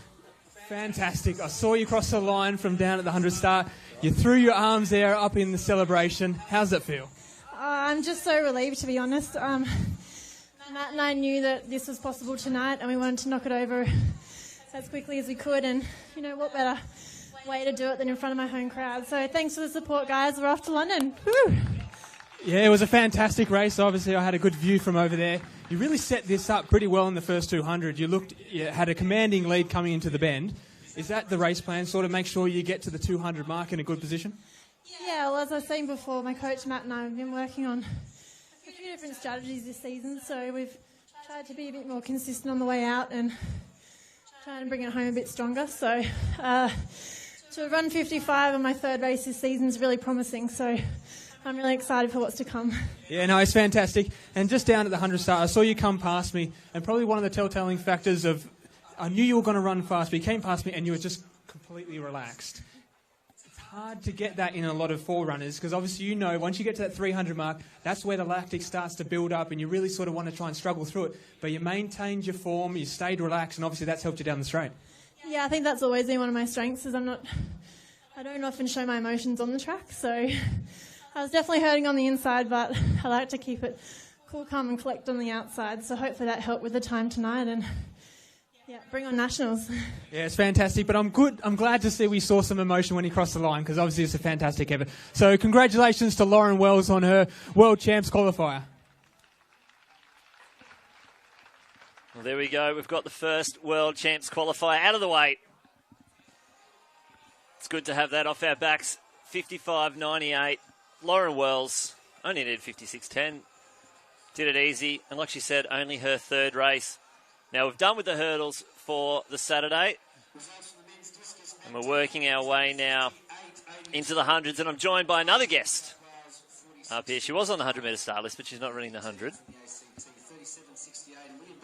fantastic. I saw you cross the line from down at the 100 start. You threw your arms there up in the celebration. How's that feel? I'm just so relieved, to be honest. Matt and I knew that this was possible tonight, and we wanted to knock it over as quickly as we could. And, you know, what better way to do it than in front of my home crowd. So thanks for the support, guys. We're off to London. Woo! Yeah, it was a fantastic race. Obviously, I had a good view from over there. You really set this up pretty well in the first 200. You had a commanding lead coming into the bend. Is that the race plan, sort of make sure you get to the 200 mark in a good position? Yeah, well, as I was saying before, my coach Matt and I have been working on a few different strategies this season, so we've tried to be a bit more consistent on the way out and trying to bring it home a bit stronger. So to run 55 on my third race this season is really promising, so I'm really excited for what's to come. Yeah, no, it's fantastic. And just down at the 100 start, I saw you come past me, and probably one of the telltale factors of I knew you were going to run fast, but you came past me and you were just completely relaxed. It's hard to get that in a lot of forerunners because obviously you know once you get to that 300 mark, that's where the lactic starts to build up and you really sort of want to try and struggle through it. But you maintained your form, you stayed relaxed, and obviously that's helped you down the straight. Yeah, I think that's always been one of my strengths is I don't often show my emotions on the track, so I was definitely hurting on the inside, but I like to keep it cool, calm and collect on the outside, so hopefully that helped with the time tonight and yeah, bring on nationals. Yeah, it's fantastic, but I'm glad to see we saw some emotion when he crossed the line because obviously it's a fantastic effort. So congratulations to Lauren Wells on her World Champs qualifier. Well, there we go. We've got the first World Champs qualifier out of the way. It's good to have that off our backs. 55.98. Lauren Wells only needed 56.10. Did it easy. And like she said, only her third race. Now, we've done with the hurdles for the Saturday. And we're working our way now into the hundreds. And I'm joined by another guest up here. She was on the 100-metre start list, but she's not running the 100.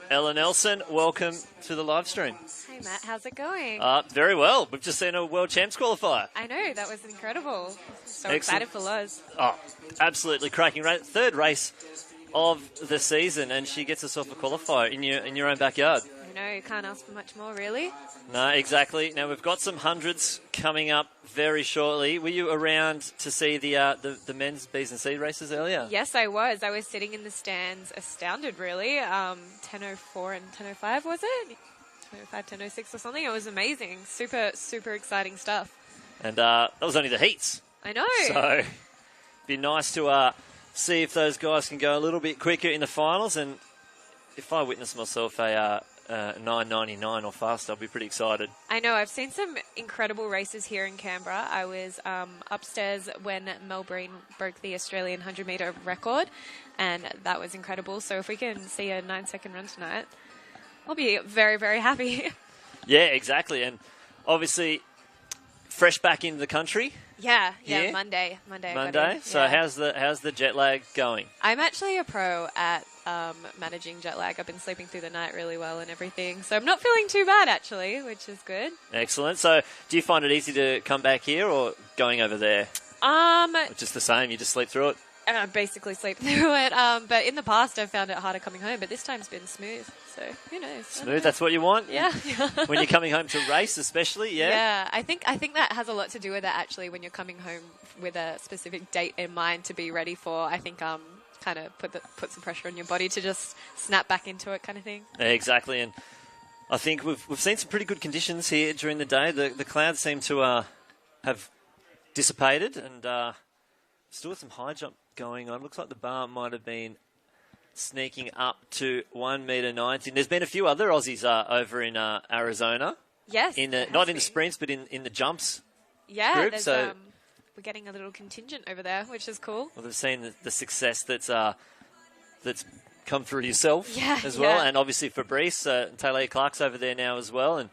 Ella Nelson, welcome to the live stream. Hey, Matt. How's it going? Very well. We've just seen a World Champs qualifier. I know. That was incredible. So Excellent. Excited for Loz. Oh, absolutely cracking race. Third race of the season, and she gets herself a qualifier in your own backyard. I know, you can't ask for much more, really. No, exactly. Now, we've got some hundreds coming up very shortly. Were you around to see the men's B's and C races earlier? Yes, I was. I was sitting in the stands, astounded, really. 10:04 and 10:05, was it? 10:05, 10:06 or something. It was amazing. Super, super exciting stuff. And that was only the heats. I know. So, it'd be nice to see if those guys can go a little bit quicker in the finals. And if I witness myself a 9:99 or faster, I'll be pretty excited. I know. I've seen some incredible races here in Canberra. I was upstairs when Mel Breen broke the Australian 100-metre record, and that was incredible. So if we can see a 9-second run tonight, I'll be very, very happy. Yeah, exactly. And obviously, fresh back into the country. Yeah, Yeah? Monday. So yeah. how's the jet lag going? I'm actually a pro at managing jet lag. I've been sleeping through the night really well and everything, so I'm not feeling too bad actually, which is good. Excellent. So do you find it easy to come back here or going over there? Or just the same, you just sleep through it? I basically sleep through it, but in the past I've found it harder coming home, but this time's been smooth, so who knows? Smooth, that's what you want? Yeah. When you're coming home to race especially, yeah? Yeah, I think that has a lot to do with it actually, when you're coming home with a specific date in mind to be ready for. I think kind of put some pressure on your body to just snap back into it kind of thing. Yeah, exactly, and I think we've seen some pretty good conditions here during the day. The clouds seem to have dissipated, and still with some high jump going on. Looks like the bar might have been sneaking up to 1.90 m. There's been a few other Aussies over in Arizona. Yes. Not in the sprints, but in the jumps. Yeah, group. So we're getting a little contingent over there, which is cool. well, they've seen the success that's come through yourself as well, yeah. and obviously Fabrice, Taylor Clark's over there now as well, and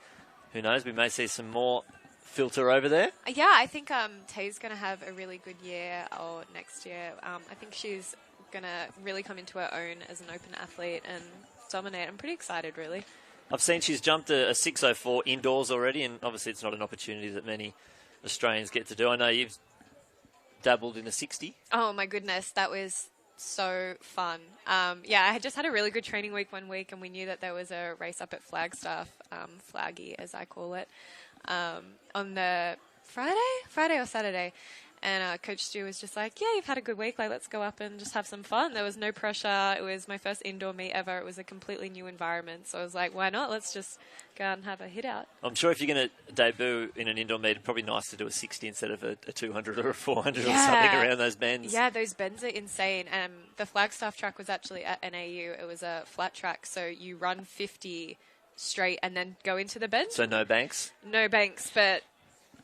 who knows, we may see some more filter over there. Yeah, I think Tay's going to have a really good year or next year. I think she's going to really come into her own as an open athlete and dominate. I'm pretty excited, really. I've seen she's jumped a 6:04 indoors already, and obviously it's not an opportunity that many Australians get to do. I know you've dabbled in a 60. Oh, my goodness. That was so fun. Yeah, I had just had a really good training week one week, and we knew that there was a race up at Flagstaff, Flaggy as I call it, on the Friday or Saturday. And Coach Stu was just like, yeah, you've had a good week. Like, let's go up and just have some fun. There was no pressure. It was my first indoor meet ever. It was a completely new environment. So I was like, why not? Let's just go out and have a hit out. I'm sure if you're going to debut in an indoor meet, it's probably nice to do a 60 instead of a 200 or a 400 or something around those bends. Yeah, those bends are insane. The Flagstaff track was actually at NAU. It was a flat track. So you run 50 straight and then go into the bend. So no banks? No banks, but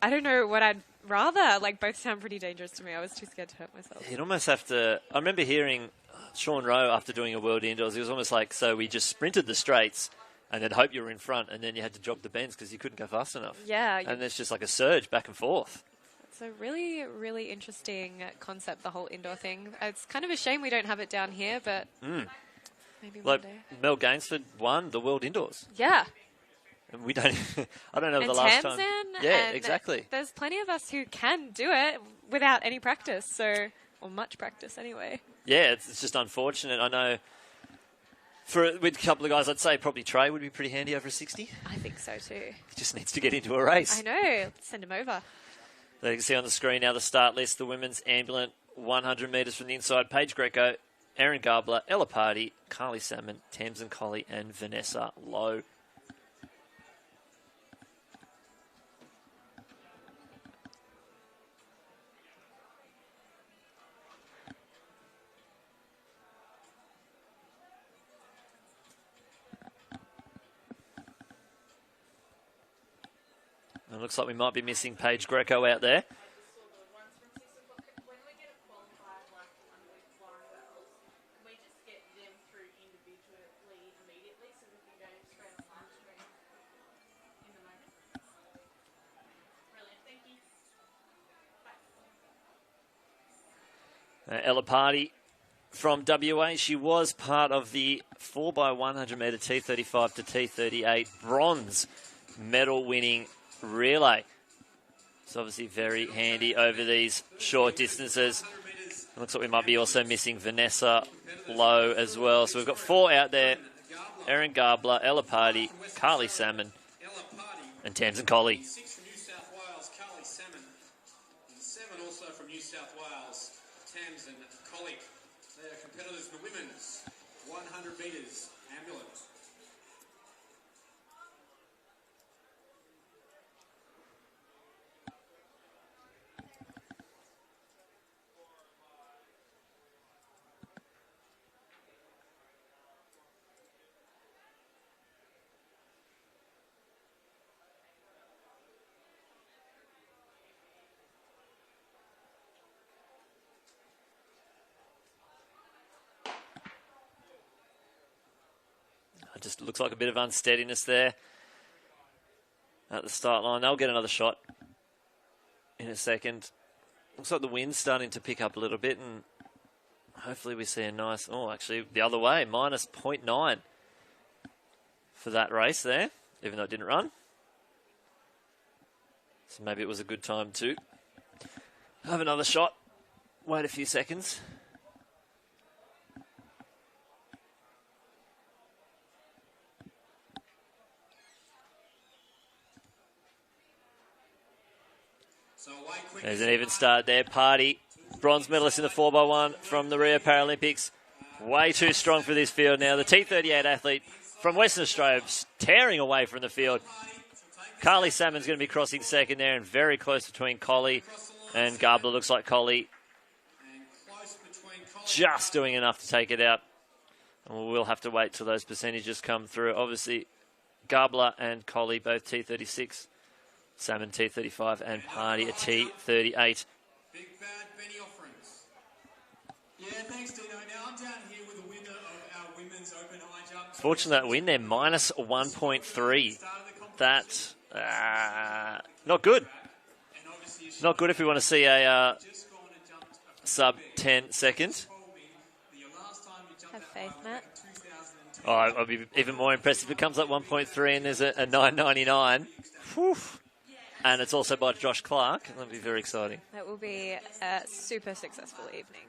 I don't know what I'd rather. Like, both sound pretty dangerous to me. I was too scared to hurt myself. You'd almost have to... I remember hearing Sean Rowe after doing a World Indoors, he was almost like, so we just sprinted the straights and then hope you were in front, and then you had to jog the bends because you couldn't go fast enough. Yeah. And there's just like a surge back and forth. It's a really, really interesting concept, the whole indoor thing. It's kind of a shame we don't have it down here, but maybe one day. Mel Gainsford won the World Indoors. Yeah. And we don't... I don't know and the last Tamsin, time... Yeah, and exactly. There's plenty of us who can do it without any practice, or much practice anyway. Yeah, it's just unfortunate. I know with a couple of guys, I'd say probably Trey would be pretty handy over a 60. I think so too. He just needs to get into a race. I know. Send him over. So you can see on the screen now the start list. The women's ambulant 100 metres from the inside. Paige Greco, Erin Gabler, Ella Party, Carly Salmon, Tamsin Colley and Vanessa Lowe. It looks like we might be missing Paige Greco out there. Ella Party from WA. She was part of the 4x100 metre T35 to T38 bronze medal winning relay. It's obviously very handy over these short distances. It looks like we might be also missing Vanessa Lowe as well. So we've got 4 out there. Erin Gabler, Ella Party, Carly Salmon and Tamsin Colley. 6 from New South Wales, Carly Salmon. And 7 also from New South Wales, Tamsin Colley. They are competitors in the women's 100 metres ambulant. It just looks like a bit of unsteadiness there at the start line. They'll get another shot in a second. Looks like the wind's starting to pick up a little bit, and hopefully we see a nice... Oh, actually, the other way, minus 0.9 for that race there, even though it didn't run. So maybe it was a good time to have another shot. Wait a few seconds. There's an even start there. Party, bronze medalist in the 4x1 from the Rio Paralympics. Way too strong for this field now. The T38 athlete from Western Australia tearing away from the field. Carly Salmon's going to be crossing second there and very close between Colley and Gabler. Looks like Colley just doing enough to take it out. And we'll have to wait till those percentages come through. Obviously, Gabler and Colley both T36. Salmon T35 and Party a T38. Big Bad Benny Offerings. Yeah, thanks, Dino. Now I'm down here with the winner of our women's open high jump. Fortunate that win there, minus 1.3. That's not good. Not good if we want to see a sub 10 second. Have faith, Matt. Oh, I'll be even more impressed if it comes up 1.3 and there's a 9.99. Whew. And it's also by Josh Clark. That'll be very exciting. That will be a super successful evening.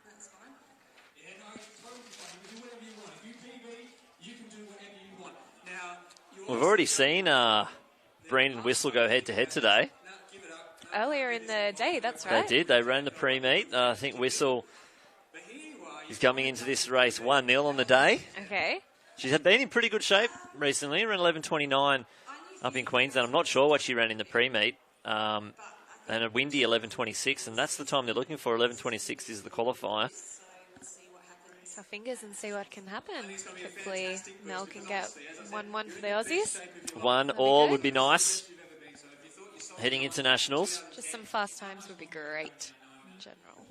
We've already seen Brandon Whistle go head-to-head today. earlier in the day, that's right. They did. They ran the pre-meet. I think Whistle is coming into this race 1-0 on the day. Okay. She's been in pretty good shape recently. Ran 11:29 up in Queensland. I'm not sure what she ran in the pre-meet. And a windy 11:26, and that's the time they're looking for. 11:26 is the qualifier. So fingers and see what can happen. Hopefully Mel can get 1-1 for the Aussies. 1 all would be nice. Heading into nationals. Just some fast times would be great in general.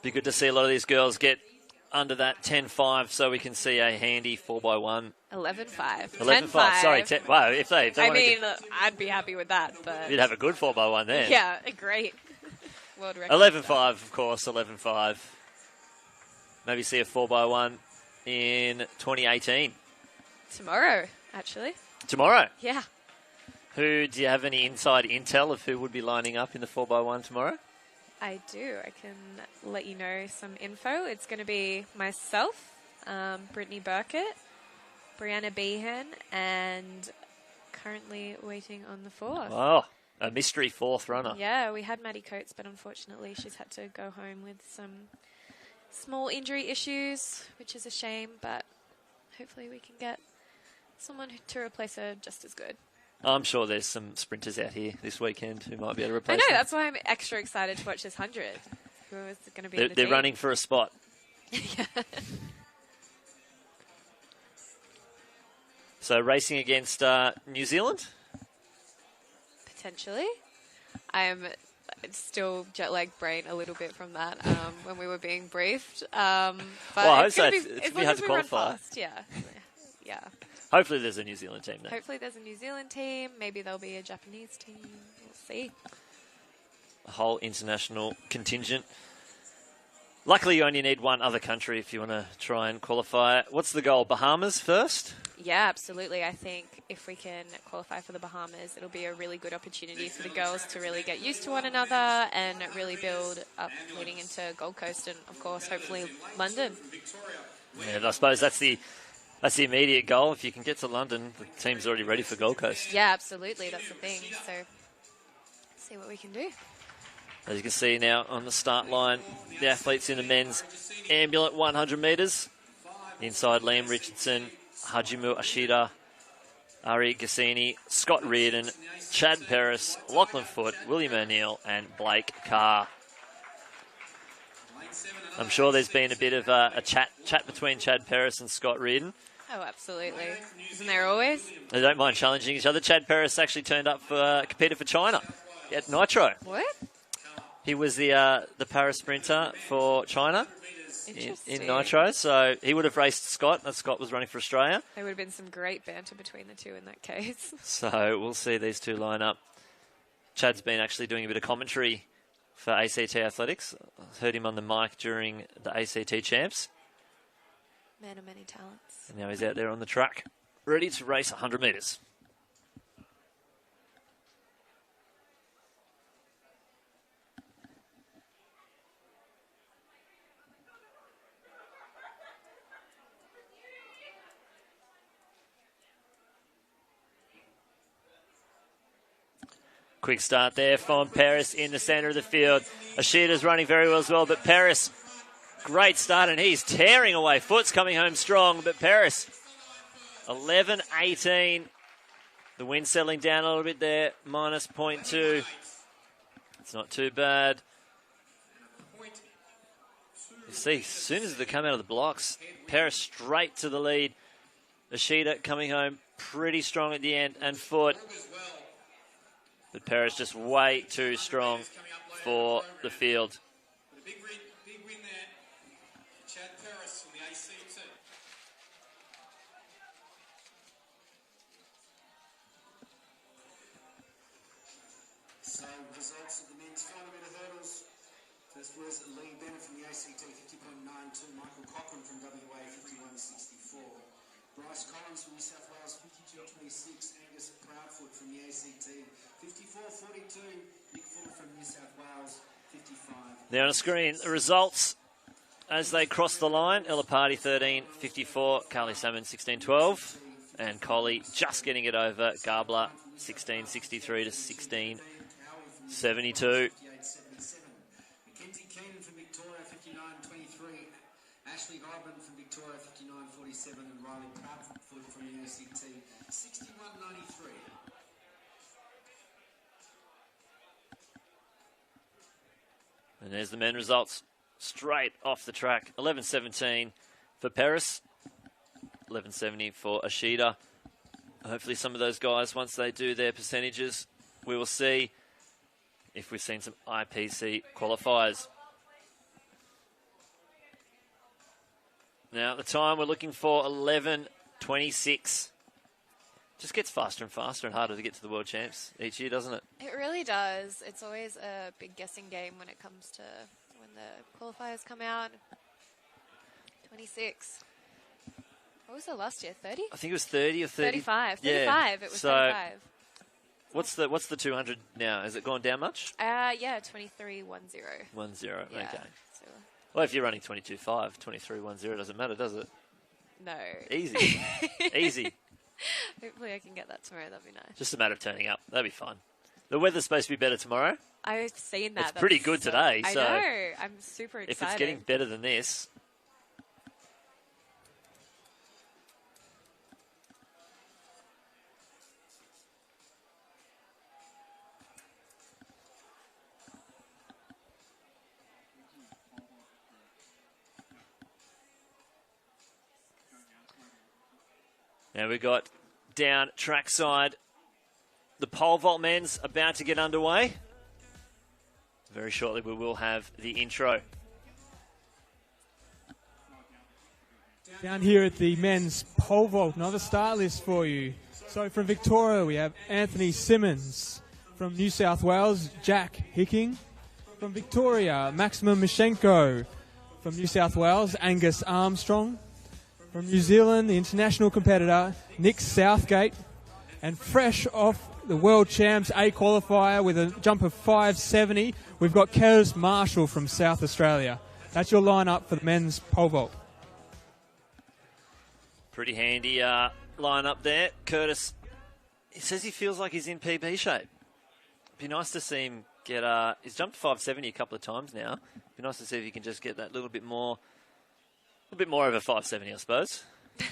Be good to see a lot of these girls get under that 10.5 so we can see a handy 4x1. 11.5. 11.5, sorry. Wow, if they I mean, I'd be happy with that. But you'd have a good 4x1 there. Yeah, great. World record. 11.5, of course, 11.5. Maybe see a 4x1 in 2018. Tomorrow, actually. Tomorrow? Yeah. Do you have any inside intel of who would be lining up in the 4x1 tomorrow? I do. I can let you know some info. It's going to be myself, Brittany Burkett, Brianna Behan, and currently waiting on the 4th. Oh, a mystery 4th runner. Yeah, we had Maddie Coates, but unfortunately she's had to go home with some small injury issues, which is a shame, but hopefully we can get someone to replace her just as good. I'm sure there's some sprinters out here this weekend who might be able to replace I know, them. that's why I'm extra excited to watch this 100. Who is going to be in the They're team? running for a spot. Yeah. So racing against New Zealand? Potentially. I'm still jet-lagged brain a little bit from that when we were being briefed. But well, I hope it's so. going to It's be, as long hard as to we run qualify. fast, yeah. Yeah. Hopefully there's a New Zealand team there. Hopefully there's a New Zealand team. Maybe there'll be a Japanese team. We'll see. A whole international contingent. Luckily, you only need one other country if you want to try and qualify. What's the goal? Bahamas first? Yeah, absolutely. I think if we can qualify for the Bahamas, it'll be a really good opportunity for the girls to really get used to one another and really build up leading into Gold Coast and, of course, hopefully London. Yeah, I suppose that's the immediate goal. If you can get to London, the team's already ready for Gold Coast. Yeah, absolutely. That's the thing. So, see what we can do. As you can see now on the start line, the athletes in the men's ambulant 100 metres. Inside Liam Richardson, Hajimu Ashida, Ari Gassini, Scott Reardon, Chad Paris, Lachlan Foote, William O'Neill and Blake Carr. I'm sure there's been a bit of a chat between Chad Paris and Scott Reardon. Oh, absolutely. Isn't there always? They don't mind challenging each other. Chad Paris actually turned up for competed for China at Nitro. What? He was the para sprinter for China in Nitro, so he would have raced Scott, and Scott was running for Australia. There would have been some great banter between the two in that case. So we'll see these two line up. Chad's been actually doing a bit of commentary for ACT Athletics. I heard him on the mic during the ACT Champs. Man of many talents. And now he's out there on the track, ready to race 100 metres. Quick start there from Paris in the centre of the field. Ashida's running very well as well, but Paris, great start, and he's tearing away. Foot's coming home strong, but Paris, 11.18. The wind settling down a little bit there, minus 0.2. It's not too bad. You see, as soon as they come out of the blocks, Paris straight to the lead. Ashida coming home pretty strong at the end, and Foot. But Paris just way too strong for the field. Big win there. Chad Paris from the ACT. So, results of the men's 400 metre hurdles. First was Lee Bennett from the ACT, 50.92. Michael Cochran from WA, 51.64. Bryce Collins from New South Wales, 52.26. Angus Proudfoot from the ACT, 54.42. Nick Fuller from New South Wales, 55. There on the screen, the results as they cross the line. Ella Party 13.54, Carly Salmon 16.12. And Colley just getting it over. Gabler, 16.63 to 16.72. Mackenzie Keenan from Victoria, 59.23. Ashley Hobman from Victoria, 59.47. And Riley Padford from the ACT, 61.93. And there's the men results straight off the track. 11.17 for Paris. 11.70 for Ashida. Hopefully some of those guys, once they do their percentages, we will see if we've seen some IPC qualifiers. Now, the time we're looking for, 11.26. Just gets faster and faster and harder to get to the World Champs each year, doesn't it? It really does. It's always a big guessing game when it comes to when the qualifiers come out. 26. What was it last year? 30? I think it was 30 or 30. 35. Yeah. 35. It was So, 35. What's the 200 now? Has it gone down much? Yeah, 23.10. 1-0, Yeah, okay. so- Well, if you're running 22.5, 23.10 doesn't matter, does it? No. Easy. Easy. Hopefully I can get that tomorrow. That'd be nice. Just a matter of turning up. That'd be fun. The weather's supposed to be better tomorrow. I've seen that. It's pretty good today. I So know. I'm super excited. if it's getting better than this... Now we've got down trackside. The pole vault men's about to get underway. Very shortly we will have the intro. Down here at the men's pole vault, another start list for you. So from Victoria we have Anthony Simmons. From New South Wales, Jack Hicking. From Victoria, Maximum Mishenko. From New South Wales, Angus Armstrong. From New Zealand, the international competitor, Nick Southgate. And fresh off the World Champs A qualifier with a jump of 5.70, we've got Curtis Marshall from South Australia. That's your lineup for the men's pole vault. Pretty handy lineup there. Curtis, he says he feels like he's in PB shape. Be nice to see him get... he's jumped 5.70 a couple of times now. Be nice to see if he can just get that little bit more over 5.70, I suppose. I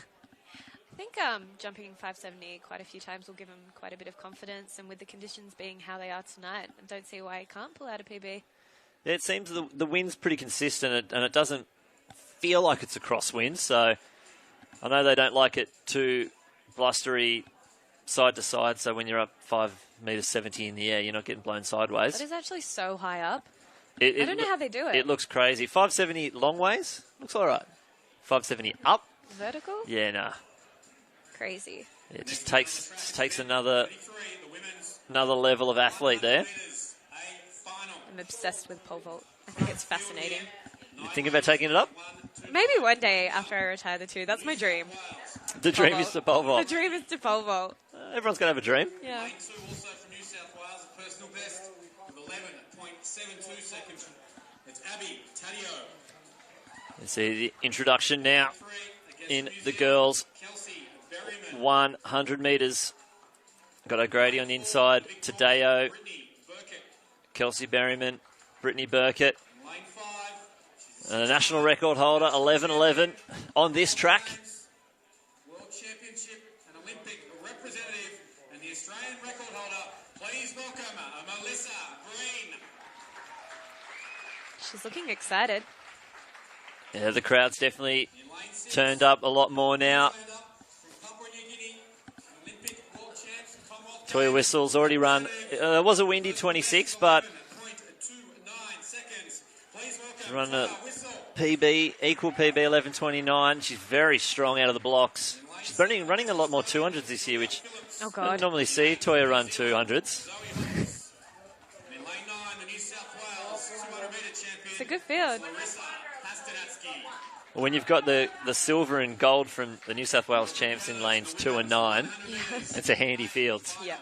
think jumping 570 quite a few times will give him quite a bit of confidence, and with the conditions being how they are tonight, I don't see why he can't pull out a PB. Yeah, it seems the wind's pretty consistent, and it doesn't feel like it's a crosswind, so I know they don't like it too blustery side to side, so when you're up 5.70 in the air, you're not getting blown sideways. But it's actually so high up. I don't know how they do it. It looks crazy. 5.70 long ways, looks all right. 5.70 up. Vertical? Yeah, nah. Crazy. Yeah, it just takes another level of athlete there. I'm obsessed with pole vault. I think it's fascinating. You think about taking it up? Maybe one day after I retire the two. That's my dream. The dream is to pole vault. The dream is to pole vault. Everyone's going to have a dream. Yeah. Also from New South Wales, a personal best of 11.72 seconds. It's Abby Taddeo. You see the introduction now in the girls' 100 metres. Got O'Grady on the inside, Tadeo, Kelsey Berryman, Brittany Burkett. And a national record holder, 11.11 on this track. World Championship and Olympic representative and the Australian record holder. Please welcome Melissa Green. She's looking excited. Yeah, the crowd's definitely turned up a lot more now. Toya Whistle's already run. It was a windy 26, but run a PB, equal PB 11.29. She's very strong out of the blocks. She's running a lot more 200s this year, which oh God. I don't normally see Toya run 200s. It's a good field. When you've got the silver and gold from the New South Wales champs in lanes 2 and 9, Yes. it's a handy field. Yeah.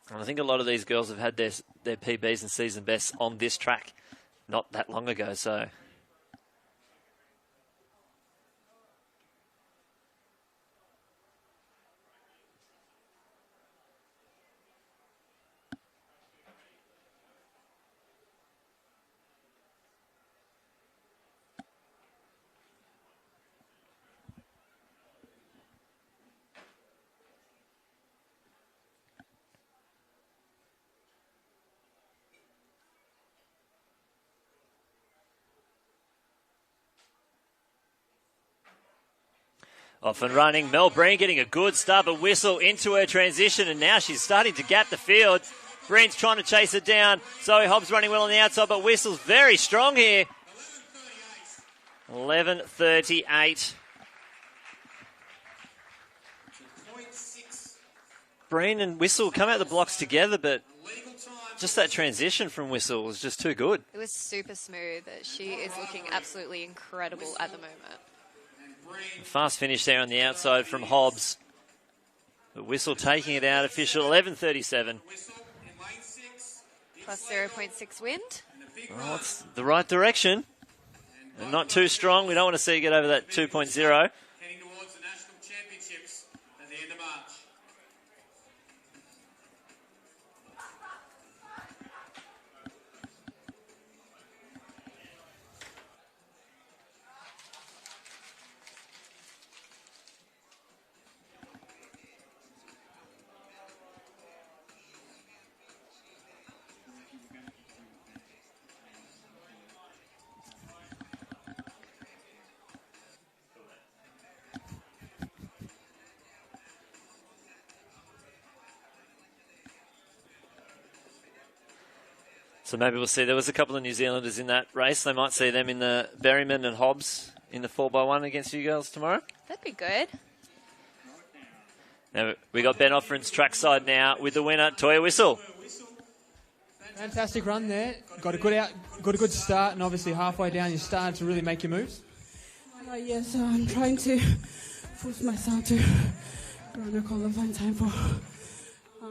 And I think a lot of these girls have had their PBs and season bests on this track not that long ago, so... Off and running. Mel Breen getting a good start, but Whistle into her transition, and now she's starting to gap the field. Breen's trying to chase it down. Zoe Hobbs running well on the outside, but Whistle's very strong here. 11:38. Breen and Whistle come out the blocks together, but just that transition from Whistle was just too good. It was super smooth. She is looking absolutely incredible at the moment. Fast finish there on the outside from Hobbs. But Whistle taking it out, official 11:37. Plus 0.6 wind. Well, it's the right direction. And not too strong. We don't want to see it get over that 2.0. Heading towards the national championships at the end of March. So maybe we'll see. There was a couple of New Zealanders in that race. They might see them in the Berryman and Hobbs in the 4x1 against you girls tomorrow. That'd be good. Now we got Ben Offren's trackside now with the winner, Toya Whistle. Fantastic run there. Got a good start, and obviously halfway down you started to really make your moves. Yes, I'm trying to force myself to run a qualifying time for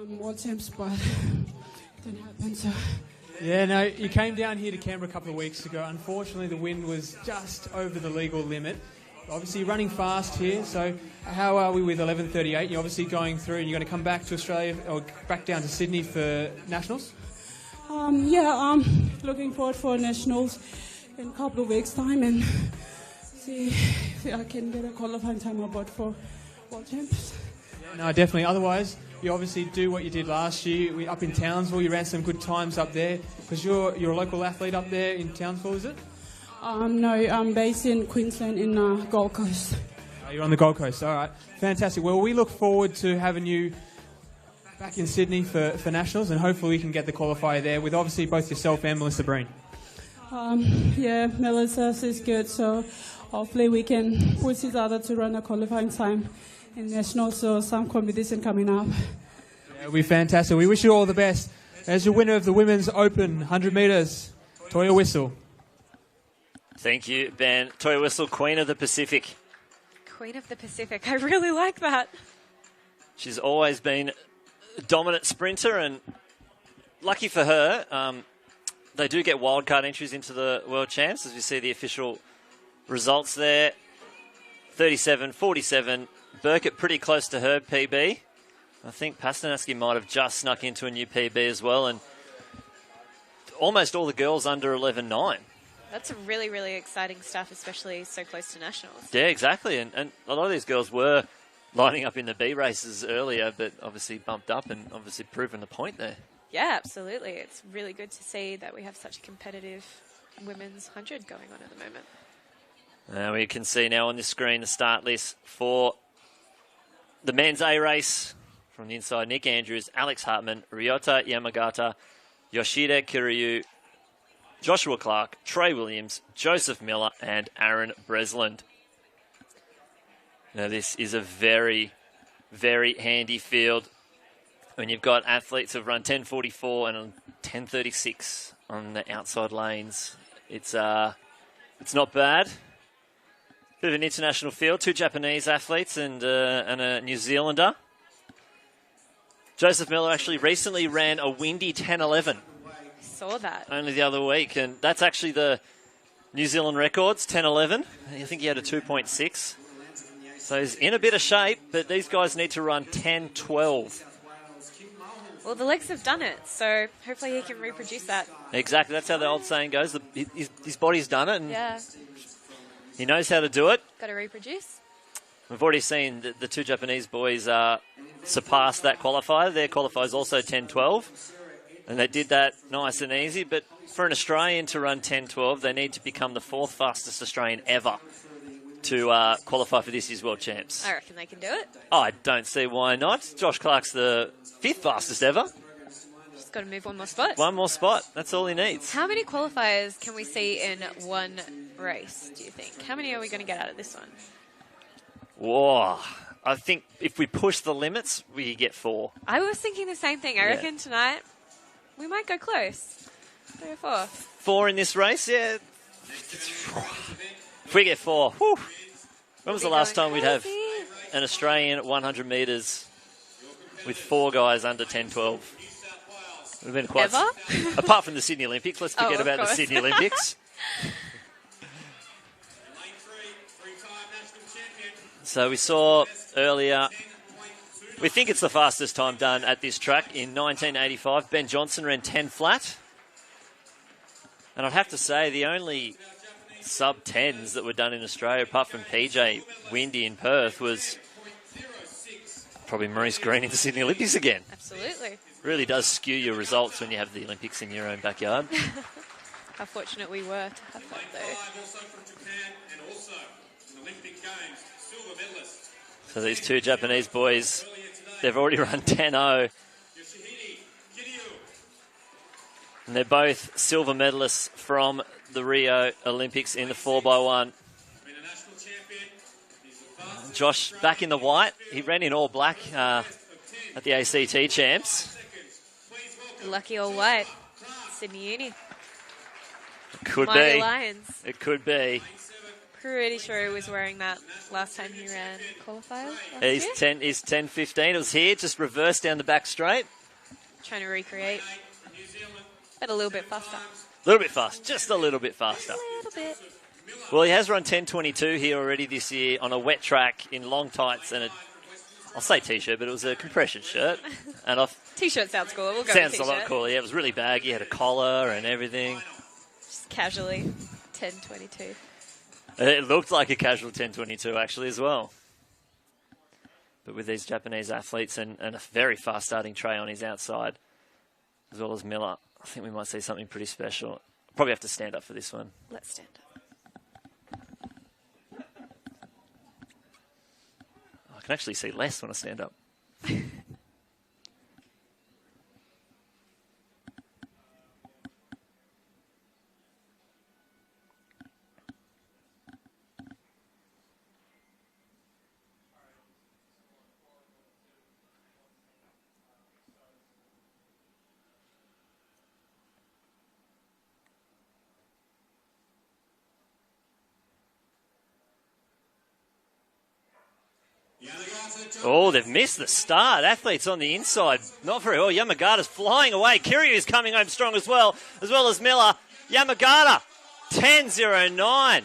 World Champs, but it didn't happen. So. Yeah, no, you came down here to Canberra a couple of weeks ago. Unfortunately, the wind was just over the legal limit. Obviously, you're running fast here, so how are we with 11:38? You're obviously going through, and you're going to come back to Australia or back down to Sydney for Nationals? I'm looking forward for Nationals in a couple of weeks' time and see if I can get a qualifying time aboard for World Champs. No, definitely. Otherwise, you obviously do what you did last year. Up in Townsville, you ran some good times up there because you're a local athlete up there in Townsville, is it? No, I'm based in Queensland in Gold Coast. Oh, you're on the Gold Coast. All right. Fantastic. Well, we look forward to having you back in Sydney for Nationals, and hopefully we can get the qualifier there with obviously both yourself and Melissa Breen. Melissa is good, so hopefully we can push each other to run a qualifying time in Nationals, so some competition coming up. Yeah, it'll be fantastic. We wish you all the best. As your winner of the Women's Open 100 metres, Toya Whistle. Thank you, Ben. Toya Whistle, Queen of the Pacific. Queen of the Pacific. I really like that. She's always been a dominant sprinter, and lucky for her, they do get wildcard entries into the World Champs, as we see the official results there. 37-47. Burkett pretty close to her PB. I think Pasternaski might have just snuck into a new PB as well, and almost all the girls under 11.9. That's really, really exciting stuff, especially so close to Nationals. Yeah, exactly. And a lot of these girls were lining up in the B races earlier, but obviously bumped up and obviously proven the point there. Yeah, absolutely. It's really good to see that we have such a competitive women's 100 going on at the moment. We can see now on this screen the start list for the men's A race. From the inside, Nick Andrews, Alex Hartman, Ryota Yamagata, Yoshida Kiryu, Joshua Clark, Trey Williams, Joseph Miller, and Aaron Breslin. Now, this is a very, very handy field when you've got athletes who've run 10:44 and 10:36 on the outside lanes. It's not bad. Bit of an international field, 2 Japanese athletes and a New Zealander. Joseph Miller actually recently ran a windy 10:11. Saw that. Only the other week, and that's actually the New Zealand records, 10:11. I think he had a 2.6. So he's in a bit of shape, but these guys need to run 10:12. Well, the legs have done it, so hopefully he can reproduce that. Exactly, that's how the old saying goes. His body's done it, and yeah, he knows how to do it. Got to reproduce. We've already seen the 2 Japanese boys surpass that qualifier. Their qualifier is also 10:12. And they did that nice and easy. But for an Australian to run 10:12, they need to become the 4th fastest Australian ever to qualify for this year's World Champs. I reckon they can do it. I don't see why not. Josh Clark's the 5th fastest ever. Just got to move one more spot. One more spot. That's all he needs. How many qualifiers can we see in one race, do you think? How many are we going to get out of this one? Whoa. I think if we push the limits, we get 4. I was thinking the same thing. I reckon tonight we might go close. 3 or 4. 4 in this race, yeah. If we get 4, whew. When was the last time we'd have an Australian at 100 metres with 4 guys under 10-12? Would have been quite... Ever? Apart from the Sydney Olympics. Let's forget about the Sydney Olympics. So we saw earlier, we think it's the fastest time done at this track in 1985. Ben Johnson ran 10 flat. And I'd have to say the only sub-10s that were done in Australia, apart from PJ Windy in Perth, was probably Maurice Green in the Sydney Olympics again. Absolutely. Really does skew your results when you have the Olympics in your own backyard. How fortunate we were to have that, though. So these 2 Japanese boys, they've already run 10-0. And they're both silver medalists from the Rio Olympics in the 4x1. Josh back in the white. He ran in all black at the ACT champs. Lucky all white. Sydney Uni. Could Mighty be. Lions. It could be. Pretty sure he was wearing that last time he ran qualifiers. He's 10:15. It was here, just reverse down the back straight. Trying to recreate. But a little bit faster. A little bit fast, just a little bit faster. A little bit. Well, he has run 10:22 here already this year on a wet track in long tights and I'll say t-shirt, but it was a compression shirt. And T-shirt sounds cooler. We'll go sounds with a t-shirt. lot cooler. Yeah, it was really baggy. Had a collar and everything. Just casually. 10:22. It looked like a casual 10:22 actually as well. But with these Japanese athletes and a very fast starting Trey on his outside, as well as Miller, I think we might see something pretty special. Probably have to stand up for this one. Let's stand up. I can actually see less when I stand up. Oh, they've missed the start. Athletes on the inside. Not very well. Yamagata's flying away. Kiryu's coming home strong as well as Miller. Yamagata, 10.09.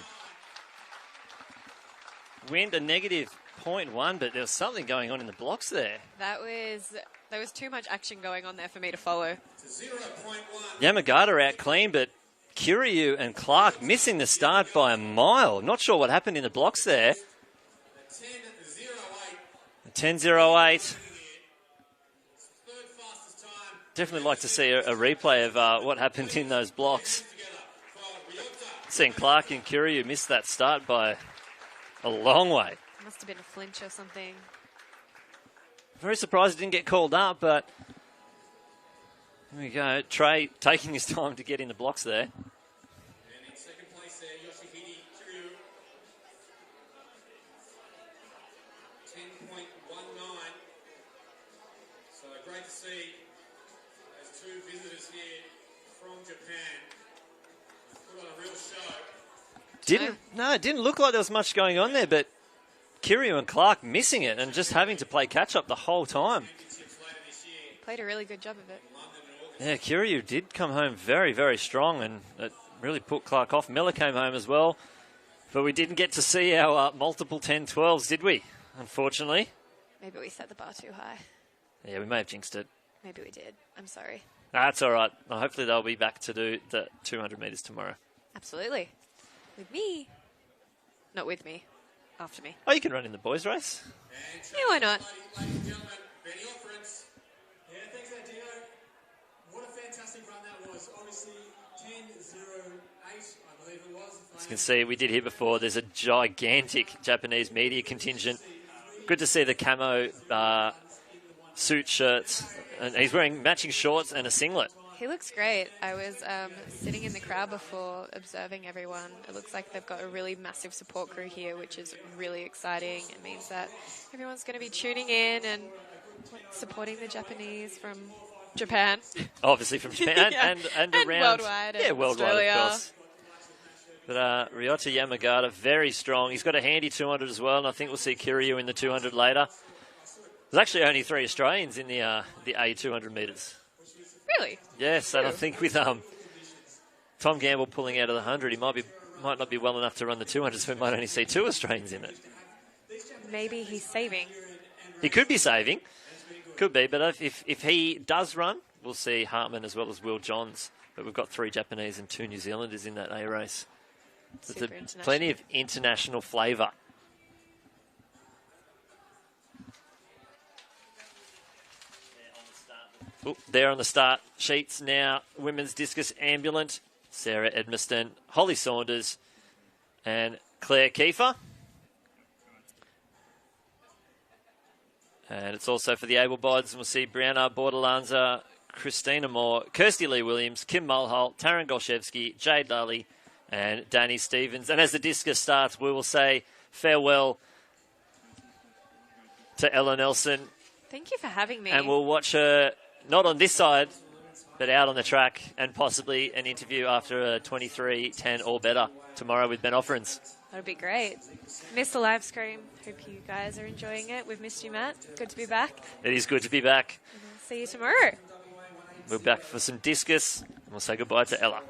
Wind a negative 0.1, but there was something going on in the blocks there. There was too much action going on there for me to follow. Yamagata out clean, but Kiryu and Clark missing the start by a mile. Not sure what happened in the blocks there. 10.08. Definitely like to see a replay of what happened in those blocks. Seeing Clark and Kiryu miss that start by a long way. Must have been a flinch or something. Very surprised it didn't get called up, but here we go. Trey taking his time to get in the blocks there. It didn't look like there was much going on there, but Kiryu and Clark missing it and just having to play catch-up the whole time. Played a really good job of it. Yeah, Kiryu did come home very, very strong, and it really put Clark off. Miller came home as well, but we didn't get to see our multiple 10-12s, did we? Unfortunately. Maybe we set the bar too high. Yeah, we may have jinxed it. Maybe we did. I'm sorry. That's all right. Well, hopefully they'll be back to do the 200 metres tomorrow. Absolutely. With me. Not with me. After me. Oh, you can run in the boys' race. Yeah, why not? What a fantastic run that was. Obviously, As you can see, we did here before, there's a gigantic Japanese media contingent. Good to see the camo suit shirts. And he's wearing matching shorts and a singlet. He looks great. I was sitting in the crowd before observing everyone. It looks like they've got a really massive support crew here, which is really exciting. It means that everyone's going to be tuning in and supporting the Japanese from Japan. Obviously from Japan Yeah. and around. Worldwide. Yeah, and worldwide, Australia. of course. But Ryota Yamagata, very strong. He's got a handy 200 as well, and I think we'll see Kiryu in the 200 later. There's actually only 3 Australians in the A200 metres. Really? Yes, and I think with Tom Gamble pulling out of the 100, he might not be well enough to run the 200, so we might only see 2 Australians in it. Maybe he's saving. He could be saving. Could be, but if he does run, we'll see Hartman as well as Will Johns. But we've got 3 Japanese and 2 New Zealanders in that A race. So there's plenty of international flavour. There on the start sheets now, women's discus ambulant, Sarah Edmiston, Holly Saunders, and Claire Kiefer. And it's also for the able-bodies, and we'll see Brianna Bordelanza, Christina Moore, Kirsty Lee Williams, Kim Mulhall, Taryn Golshevsky, Jade Lally, and Danny Stevens. And as the discus starts, we will say farewell to Ella Nelson. Thank you for having me. And we'll watch her, not on this side, but out on the track, and possibly an interview after a 23:10 or better tomorrow with Ben Offerins. That would be great. Missed the live stream. Hope you guys are enjoying it. We've missed you, Matt. Good to be back. It is good to be back. See you tomorrow. We're back for some discus, and we'll say goodbye to Ella.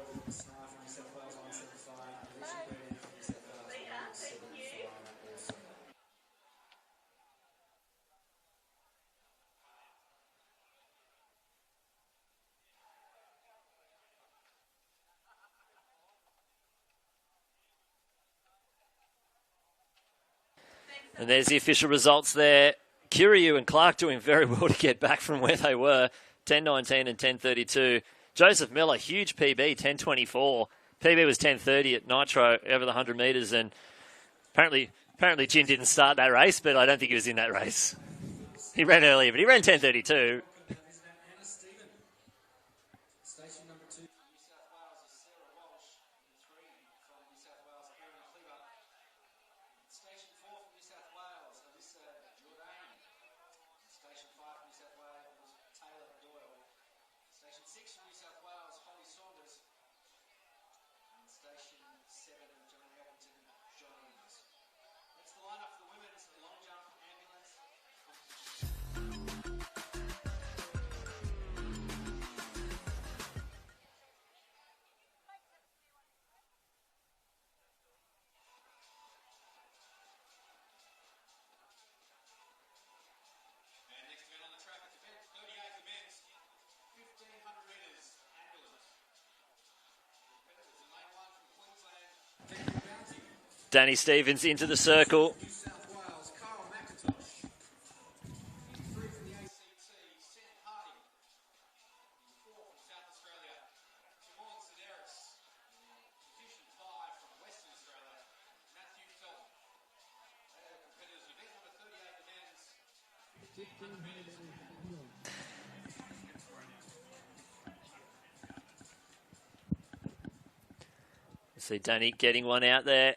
And there's the official results there. Kiryu and Clark doing very well to get back from where they were. 10:19 and 10:32. Joseph Miller, huge PB, 10:24. PB was 10:30 at Nitro over the 100 metres. And apparently Jim didn't start that race, but I don't think he was in that race. He ran earlier, but he ran 10:32. Danny Stevens into the circle. See Danny getting one out there.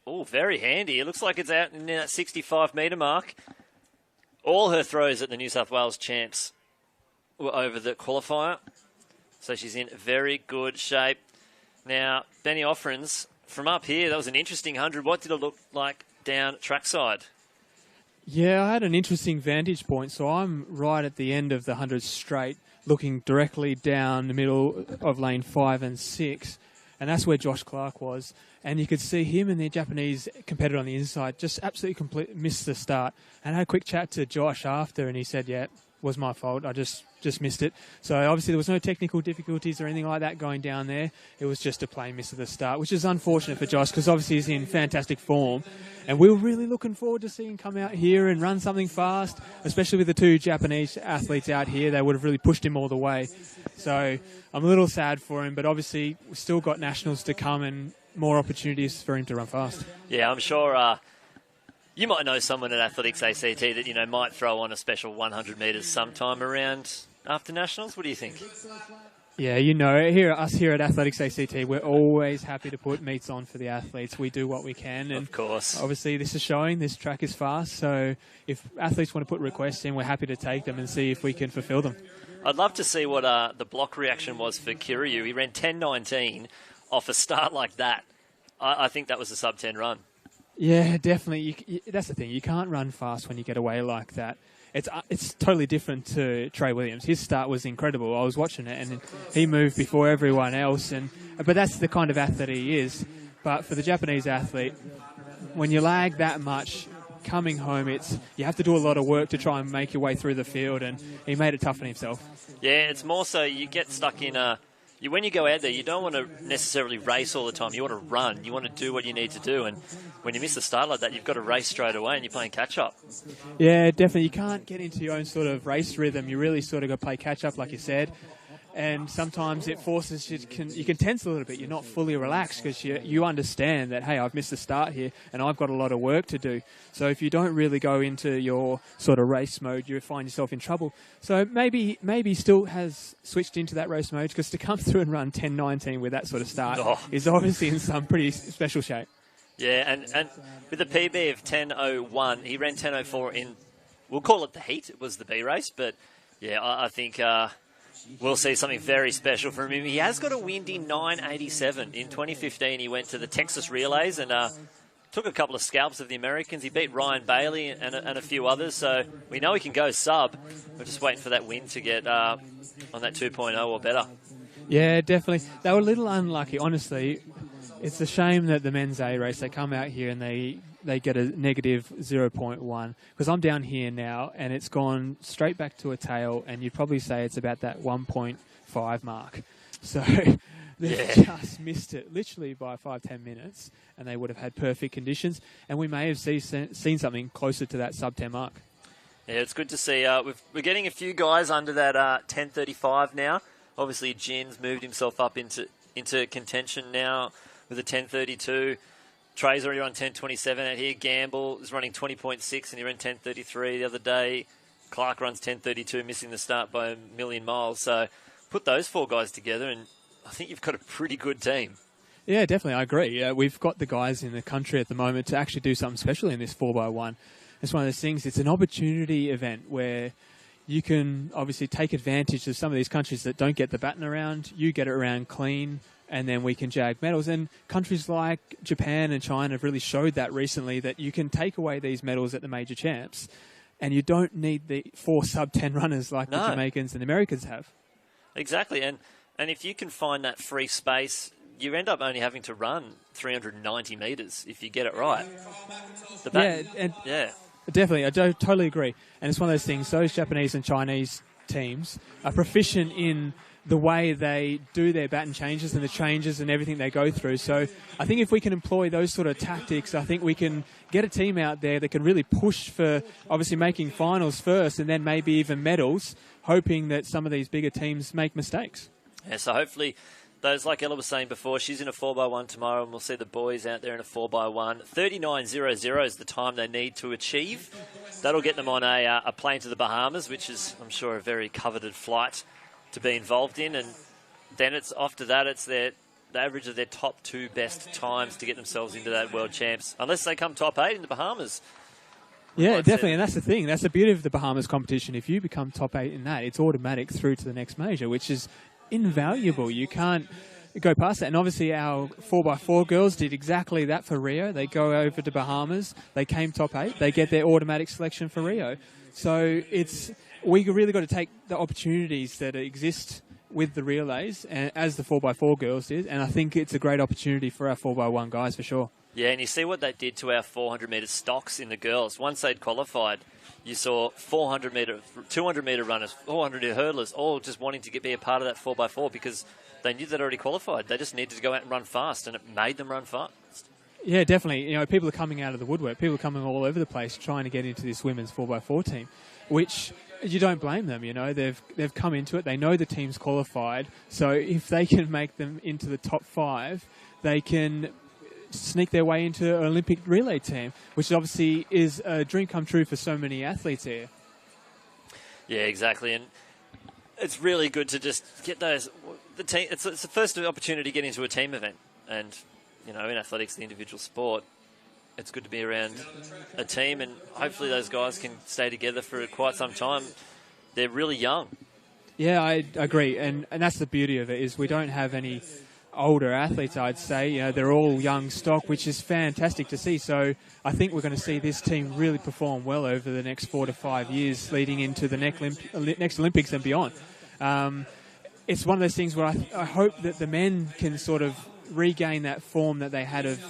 Oh, very handy. It looks like it's out in that 65-metre mark. All her throws at the New South Wales champs were over the qualifier. So she's in very good shape. Now, Benny Offerins, from up here, that was an interesting 100. What did it look like down trackside? Yeah, I had an interesting vantage point. So I'm right at the end of the 100 straight, looking directly down the middle of lane 5 and 6. And that's where Josh Clark was. And you could see him and the Japanese competitor on the inside just absolutely missed the start. And I had a quick chat to Josh after, and he said, yeah, was my fault. I just missed it. So obviously there was no technical difficulties or anything like that going down there. It was just a plain miss at the start, which is unfortunate for Josh because obviously he's in fantastic form. And we were really looking forward to seeing him come out here and run something fast, especially with the two Japanese athletes out here. They would have really pushed him all the way. So I'm a little sad for him, but obviously we've still got nationals to come and more opportunities for him to run fast. Yeah, I'm sure you might know someone at Athletics ACT that, you know, might throw on a special 100 metres sometime around after nationals. What do you think? Yeah, you know, us here at Athletics ACT, we're always happy to put meets on for the athletes. We do what we can. And of course. Obviously, this is showing this track is fast. So if athletes want to put requests in, we're happy to take them and see if we can fulfill them. I'd love to see what the block reaction was for Kiryu. He ran 10.19 off a start like that. I think that was a sub-10 run. Yeah, definitely. That's the thing. You can't run fast when you get away like that. It's totally different to Trey Williams. His start was incredible. I was watching it, and he moved before everyone else. But that's the kind of athlete he is. But for the Japanese athlete, when you lag that much, coming home, you have to do a lot of work to try and make your way through the field, and he made it tough on himself. Yeah, it's more so you get stuck in when you go out there, you don't want to necessarily race all the time. You want to run. You want to do what you need to do. And when you miss a start like that, you've got to race straight away and you're playing catch-up. Yeah, definitely. You can't get into your own sort of race rhythm. You really sort of got to play catch-up, like you said. And sometimes it forces you can tense a little bit. You're not fully relaxed because you understand that, hey, I've missed the start here and I've got a lot of work to do. So if you don't really go into your sort of race mode, you find yourself in trouble. So maybe he still has switched into that race mode because to come through and run 10.19 with that sort of start is obviously in some pretty special shape. Yeah, and with a PB of 10.01, he ran 10.04 in, we'll call it the heat. It was the B race, but yeah, I think... we'll see something very special from him. He has got a windy 9.87. In 2015, he went to the Texas Relays and took a couple of scalps of the Americans. He beat Ryan Bailey and a few others, so we know he can go sub. We're just waiting for that win to get on that 2.0 or better. Yeah, definitely. They were a little unlucky, honestly. It's a shame that the men's A race, they come out here and they get a negative 0.1. Because I'm down here now, and it's gone straight back to a tail, and you'd probably say it's about that 1.5 mark. So they've just missed it, literally by 5-10 minutes, and they would have had perfect conditions. And we may have seen something closer to that sub-10 mark. Yeah, it's good to see. We're getting a few guys under that 10.35 now. Obviously, Jin's moved himself up into contention now with a 10.32. Trey's already run 10.27 out here. Gamble is running 20.6 and he ran 10.33 the other day. Clark runs 10.32, missing the start by a million miles. So put those four guys together and I think you've got a pretty good team. Yeah, definitely. I agree. We've got the guys in the country at the moment to actually do something special in this 4x1. It's one of those things. It's an opportunity event where you can obviously take advantage of some of these countries that don't get the baton around. You get it around clean, and then we can jag medals. And countries like Japan and China have really showed that recently, that you can take away these medals at the major champs, and you don't need the 4 sub-10 runners like the Jamaicans and the Americans have. Exactly, and if you can find that free space, you end up only having to run 390 metres if you get it right. Definitely, I totally agree. And it's one of those things, those Japanese and Chinese teams are proficient in the way they do their baton changes and the changes and everything they go through. So I think if we can employ those sort of tactics, I think we can get a team out there that can really push for obviously making finals first and then maybe even medals, hoping that some of these bigger teams make mistakes. Yeah, so hopefully those, like Ella was saying before, she's in a 4x1 tomorrow and we'll see the boys out there in a 4x1. 39.00 is the time they need to achieve. That'll get them on a plane to the Bahamas, which is, I'm sure, a very coveted flight to be involved in. And then it's after that, it's the average of their top 2 best times to get themselves into that World Champs, unless they come top 8 in the Bahamas. Yeah, definitely, and that's the thing. That's the beauty of the Bahamas competition. If you become top 8 in that, it's automatic through to the next major, which is invaluable. You can't go past that. And obviously our 4x4 girls did exactly that for Rio. They go over to Bahamas, they came top 8, they get their automatic selection for Rio. So we really got to take the opportunities that exist with the relays, and as the 4x4 girls did, and I think it's a great opportunity for our 4x1 guys for sure. Yeah, and you see what that did to our 400-metre stocks in the girls. Once they'd qualified, you saw 400-metre, 200-metre runners, 400-metre hurdlers, all just wanting to be a part of that 4x4 because they knew they'd already qualified. They just needed to go out and run fast, and it made them run fast. Yeah, definitely. You know, people are coming out of the woodwork. People are coming all over the place trying to get into this women's 4x4 team, which you don't blame them. You know, they've come into it. They know the team's qualified. So if they can make them into the top 5, they can sneak their way into an Olympic relay team, which obviously is a dream come true for so many athletes here. Yeah, exactly. And it's really good to just get those. The team. It's the first opportunity to get into a team event, and you know, in athletics, the individual sport, it's good to be around a team, and hopefully those guys can stay together for quite some time. They're really young. Yeah, I agree, and that's the beauty of it, is we don't have any older athletes, I'd say. You know, they're all young stock, which is fantastic to see. So I think we're going to see this team really perform well over the next 4 to 5 years leading into the next Olympics and beyond. It's one of those things where I hope that the men can sort of regain that form that they had of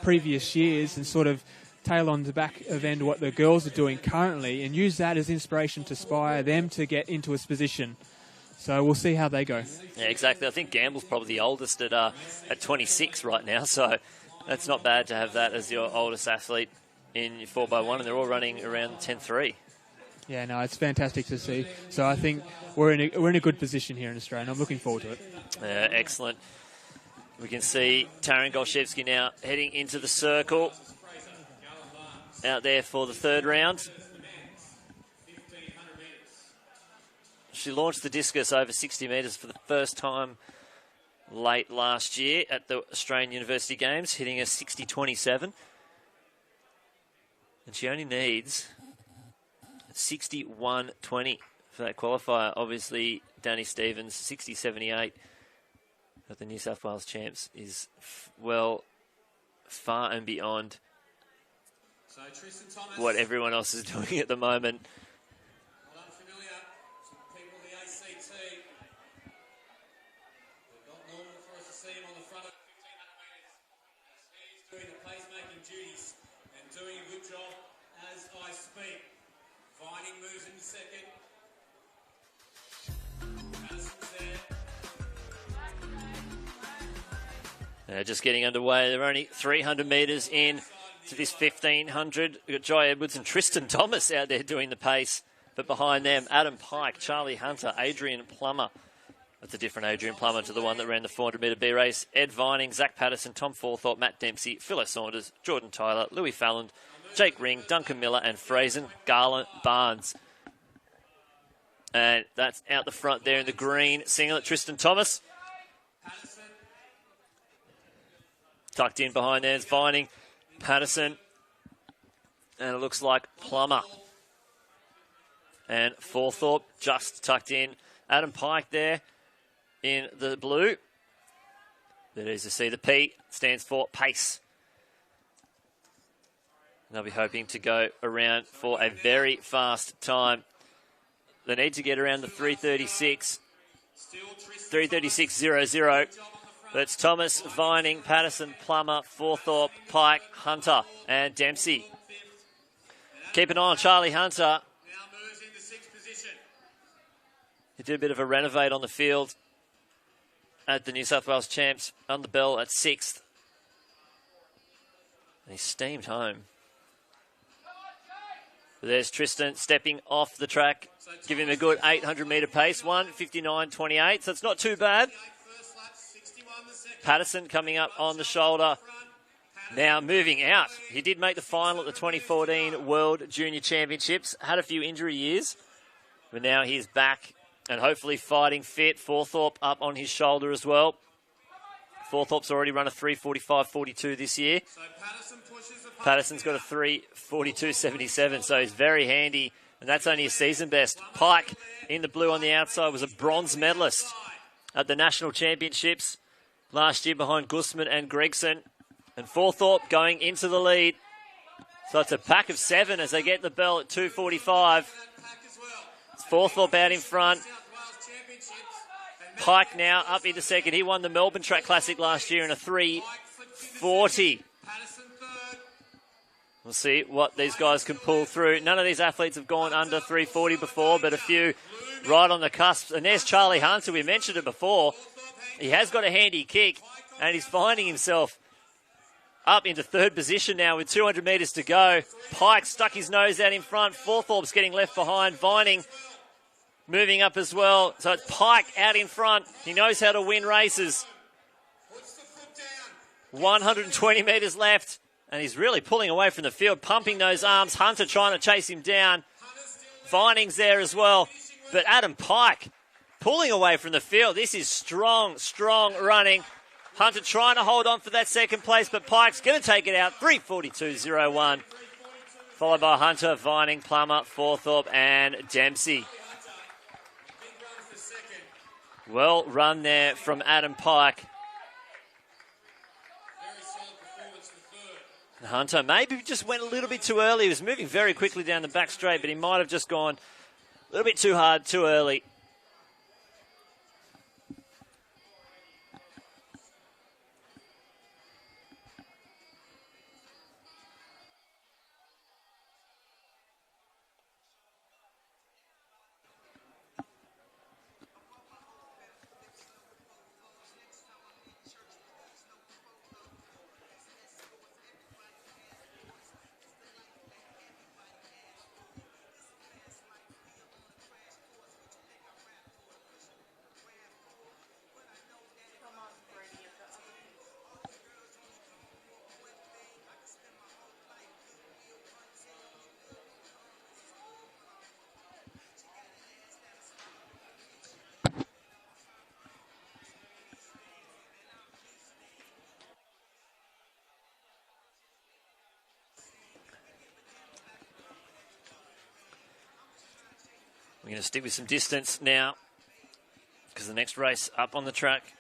previous years and sort of tail on the back of end what the girls are doing currently and use that as inspiration to inspire them to get into a position. So we'll see how they go. Yeah, exactly. I think Gamble's probably the oldest at 26 right now, so that's not bad to have that as your oldest athlete in your 4x1, and they're all running around 10.3. Yeah, no, it's fantastic to see. So I think we're in a good position here in Australia, and I'm looking forward to it. Yeah, excellent. We can see Taryn Golszewski now heading into the circle out there for the third round. She launched the discus over 60 metres for the first time late last year at the Australian University Games, hitting a 60.27. And she only needs 61.20 for that qualifier. Obviously, Danny Stevens, 60.78 at the New South Wales Champs is, well, far and beyond what everyone else is doing at the moment. Doing a good job as I speak. Vining moves in second. Madison's there. Just getting underway. They're only 300 metres in to this 1500. We've got Jai Edwards and Tristan Thomas out there doing the pace. But behind them, Adam Pike, Charlie Hunter, Adrian Plummer. That's a different Adrian Plummer to the one that ran the 400-metre B race. Ed Vining, Zach Patterson, Tom Forthorpe, Matt Dempsey, Philo Saunders, Jordan Tyler, Louis Falland, Jake Ring, Duncan Miller, and Frazen Garland Barnes. And that's out the front there in the green singlet, Tristan Thomas. Tucked in behind there is Vining, Patterson, and it looks like Plummer. And Forthorpe just tucked in. Adam Pike there in the blue. That is to see the P stands for pace. And they'll be hoping to go around for a very fast time. They need to get around the 3:36.00. That's Thomas, Vining, Patterson, Plummer, Forthorpe, Pike, Hunter, and Dempsey. Keep an eye on Charlie Hunter. He did a bit of a renovate on the field at the New South Wales Champs on the bell at 6th. And he steamed home. But there's Tristan stepping off the track, giving him a good 800-metre pace, 1:59.28, so it's not too bad. Patterson coming up on the shoulder, now moving out. He did make the final at the 2014 World Junior Championships, had a few injury years, but now he's back and hopefully fighting fit. Forthorpe up on his shoulder as well. Forthorpe's already run a 3:45.42 this year. Patterson's got a 3:42.77, so he's very handy, and that's only a season best. Pike in the blue on the outside was a bronze medalist at the National Championships last year behind Guzman and Gregson. And Forthorpe going into the lead. So it's a pack of 7 as they get the bell at 2:45. It's Forthorpe out in front. Pike now up into second. He won the Melbourne Track Classic last year in a 3:40. We'll see what these guys can pull through. None of these athletes have gone under 340 before, but a few right on the cusp. And there's Charlie Hunter. We mentioned it before. He has got a handy kick, and he's finding himself up into third position now with 200 metres to go. Pike stuck his nose out in front. Forthorpe's getting left behind. Vining moving up as well. So it's Pike out in front. He knows how to win races. 120 metres left. And he's really pulling away from the field, pumping those arms. Hunter trying to chase him down. Vining's there as well. But Adam Pike pulling away from the field. This is strong, strong running. Hunter trying to hold on for that second place, but Pike's going to take it out. 3:42.01. Followed by Hunter, Vining, Plummer, Forthorpe, and Dempsey. Well run there from Adam Pike. Hunter maybe just went a little bit too early. He was moving very quickly down the back straight, but he might have just gone a little bit too hard, too early. We're going to stick with some distance now because the next race up on the track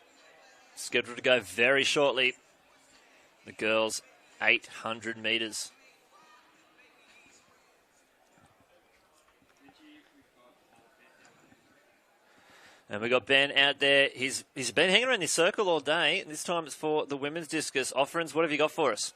scheduled to go very shortly. The girls' 800 metres. And we've got Ben out there. He's been hanging around this circle all day. This time it's for the women's discus. Offerings, what have you got for us?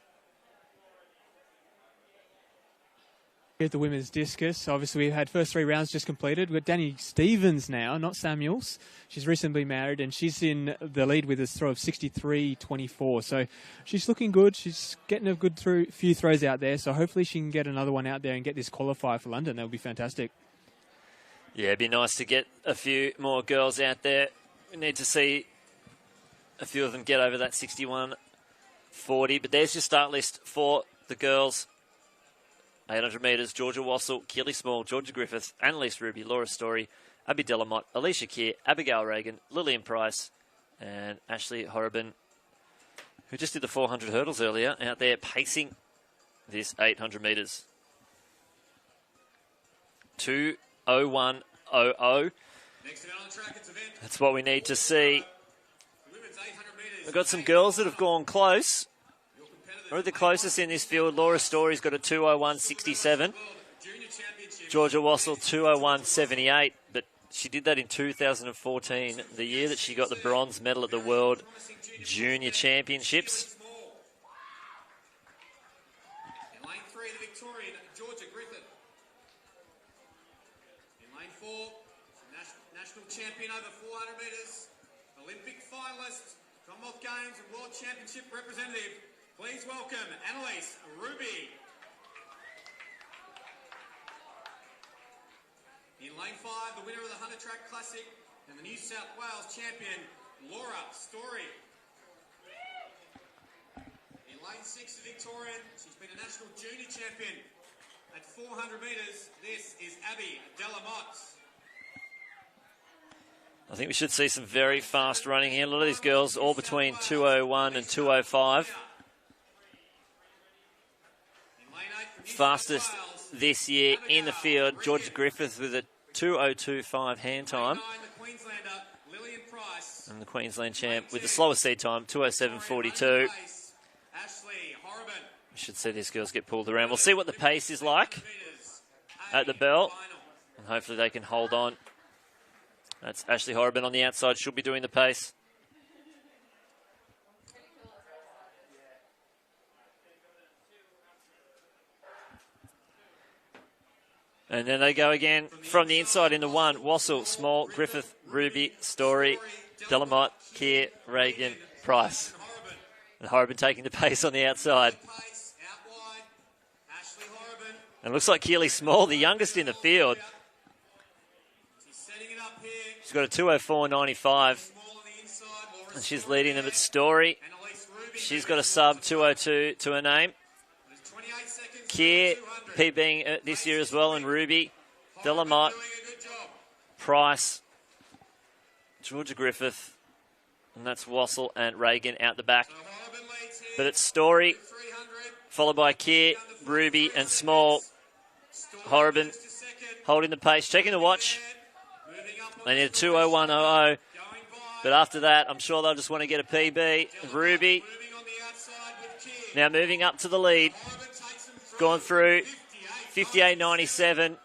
At the women's discus, obviously we've had first 3 rounds just completed. We've got Danny Stevens now, not Samuels. She's recently married and she's in the lead with a throw of 63.24. So she's looking good. She's getting a good few throws out there. So hopefully she can get another one out there and get this qualifier for London. That would be fantastic. Yeah, it'd be nice to get a few more girls out there. We need to see a few of them get over that 61.40. But there's your start list for the girls. 800 metres, Georgia Wassell, Keely Small, Georgia Griffith, Annalise Ruby, Laura Story, Abby Delamott, Alicia Keir, Abigail Reagan, Lillian Price, and Ashley Horrobin, who just did the 400 hurdles earlier, out there pacing this 800 metres. 2:01.00. That's what we need to see. We've got some girls that have gone close. We're the closest in this field. Laura Story's got a 2:01.67. Georgia Wassell 2:01.78, but she did that in 2014, the year that she got the bronze medal at the World Junior Championships. In lane 3, the Victorian, Georgia Griffith. In lane 4, national champion over 400 metres, Olympic finalist, Commonwealth Games and World Championship representative. Please welcome Annalise Ruby. In lane 5, the winner of the Hunter Track Classic and the New South Wales champion, Laura Story. In lane 6, the Victorian, she's been a national junior champion at 400 metres. This is Abby Delamott. I think we should see some very fast running here. A lot of these girls all between 2:01 and 2:05. Fastest this year in the field, Georgia Griffith with a 2:02.5 hand time. And the Queensland champ with the slowest seed time, 2:07.42. We should see these girls get pulled around. We'll see what the pace is like at the bell. And hopefully they can hold on. That's Ashley Horrobin on the outside. She'll be doing the pace. And then they go again from the inside into one. Wassel, Small, Griffith, Ruby, Story, Delamotte, Keir, Reagan, Price. And Horriban taking the pace on the outside. And it looks like Keely Small, the youngest in the field. She's got a 2:04.95. And she's leading them at Story. She's got a sub 2:02 to her name. Keir, PBing this year as well, and Ruby, Delamotte, Price, Georgia Griffith, and that's Wassel and Reagan out the back. But it's Story, followed by Keir, Ruby, and Small. Horriban holding the pace, checking the watch. They need a 2:01.00. But after that, I'm sure they'll just want to get a PB. Ruby now moving up to the lead. Gone through 58.97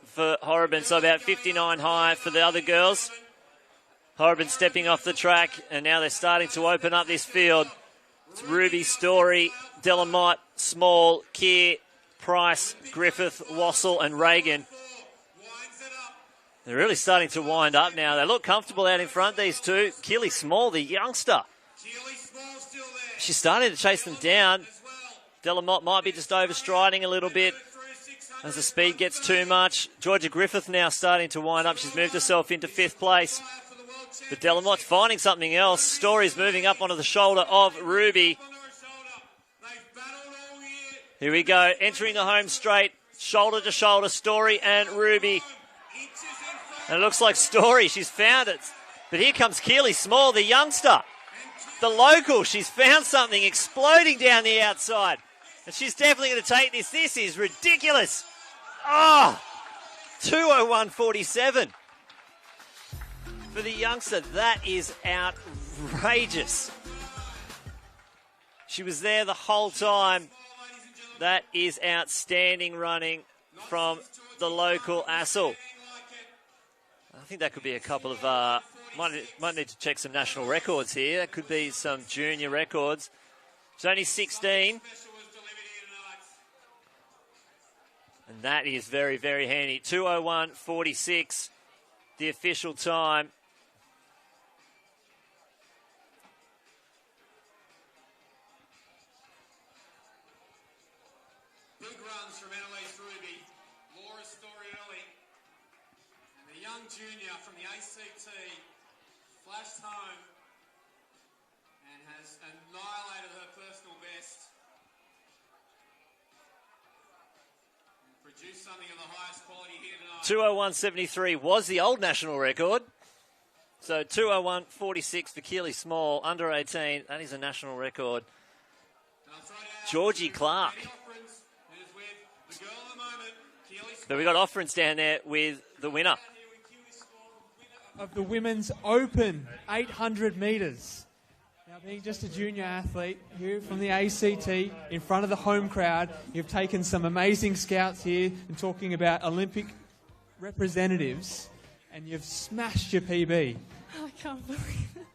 for Horriban, so about 59 high for the other girls. Horriban stepping off the track, and now they're starting to open up this field. It's Ruby, Story, Delamotte, Small, Keir, Price, Griffith, Wassel, and Reagan. They're really starting to wind up now. They look comfortable out in front, these two. Keely Small, the youngster. She's starting to chase them down. Delamotte might be just overstriding a little bit as the speed gets too much. Georgia Griffith now starting to wind up. She's moved herself into 5th place. But Delamotte's finding something else. Story's moving up onto the shoulder of Ruby. Here we go, entering the home straight, shoulder to shoulder, Story and Ruby. And it looks like Story, she's found it. But here comes Keely Small, the youngster. The local, she's found something exploding down the outside. And she's definitely going to take this. This is ridiculous. Oh, 2:01.47. For the youngster, that is outrageous. She was there the whole time. That is outstanding running from the local Assel. I think that could be a couple of... might need to check some national records here. That could be some junior records. She's only 16. And that is very, very handy. 2:01.46, the official time. Big runs from Annalise Ruby, Laura Storielli, and the young junior from the ACT flashed home and has annihilated her personal best. Produced something of the highest quality here tonight. 2:01.73 was the old national record. So 2:01.46 for Keely Small, under 18. That is a national record. Georgie Clark. But we got Offerance down there with the winner of the Women's Open 800 metres. Now, being just a junior athlete here from the ACT in front of the home crowd, you've taken some amazing scouts here and talking about Olympic representatives, and you've smashed your PB. I can't believe it.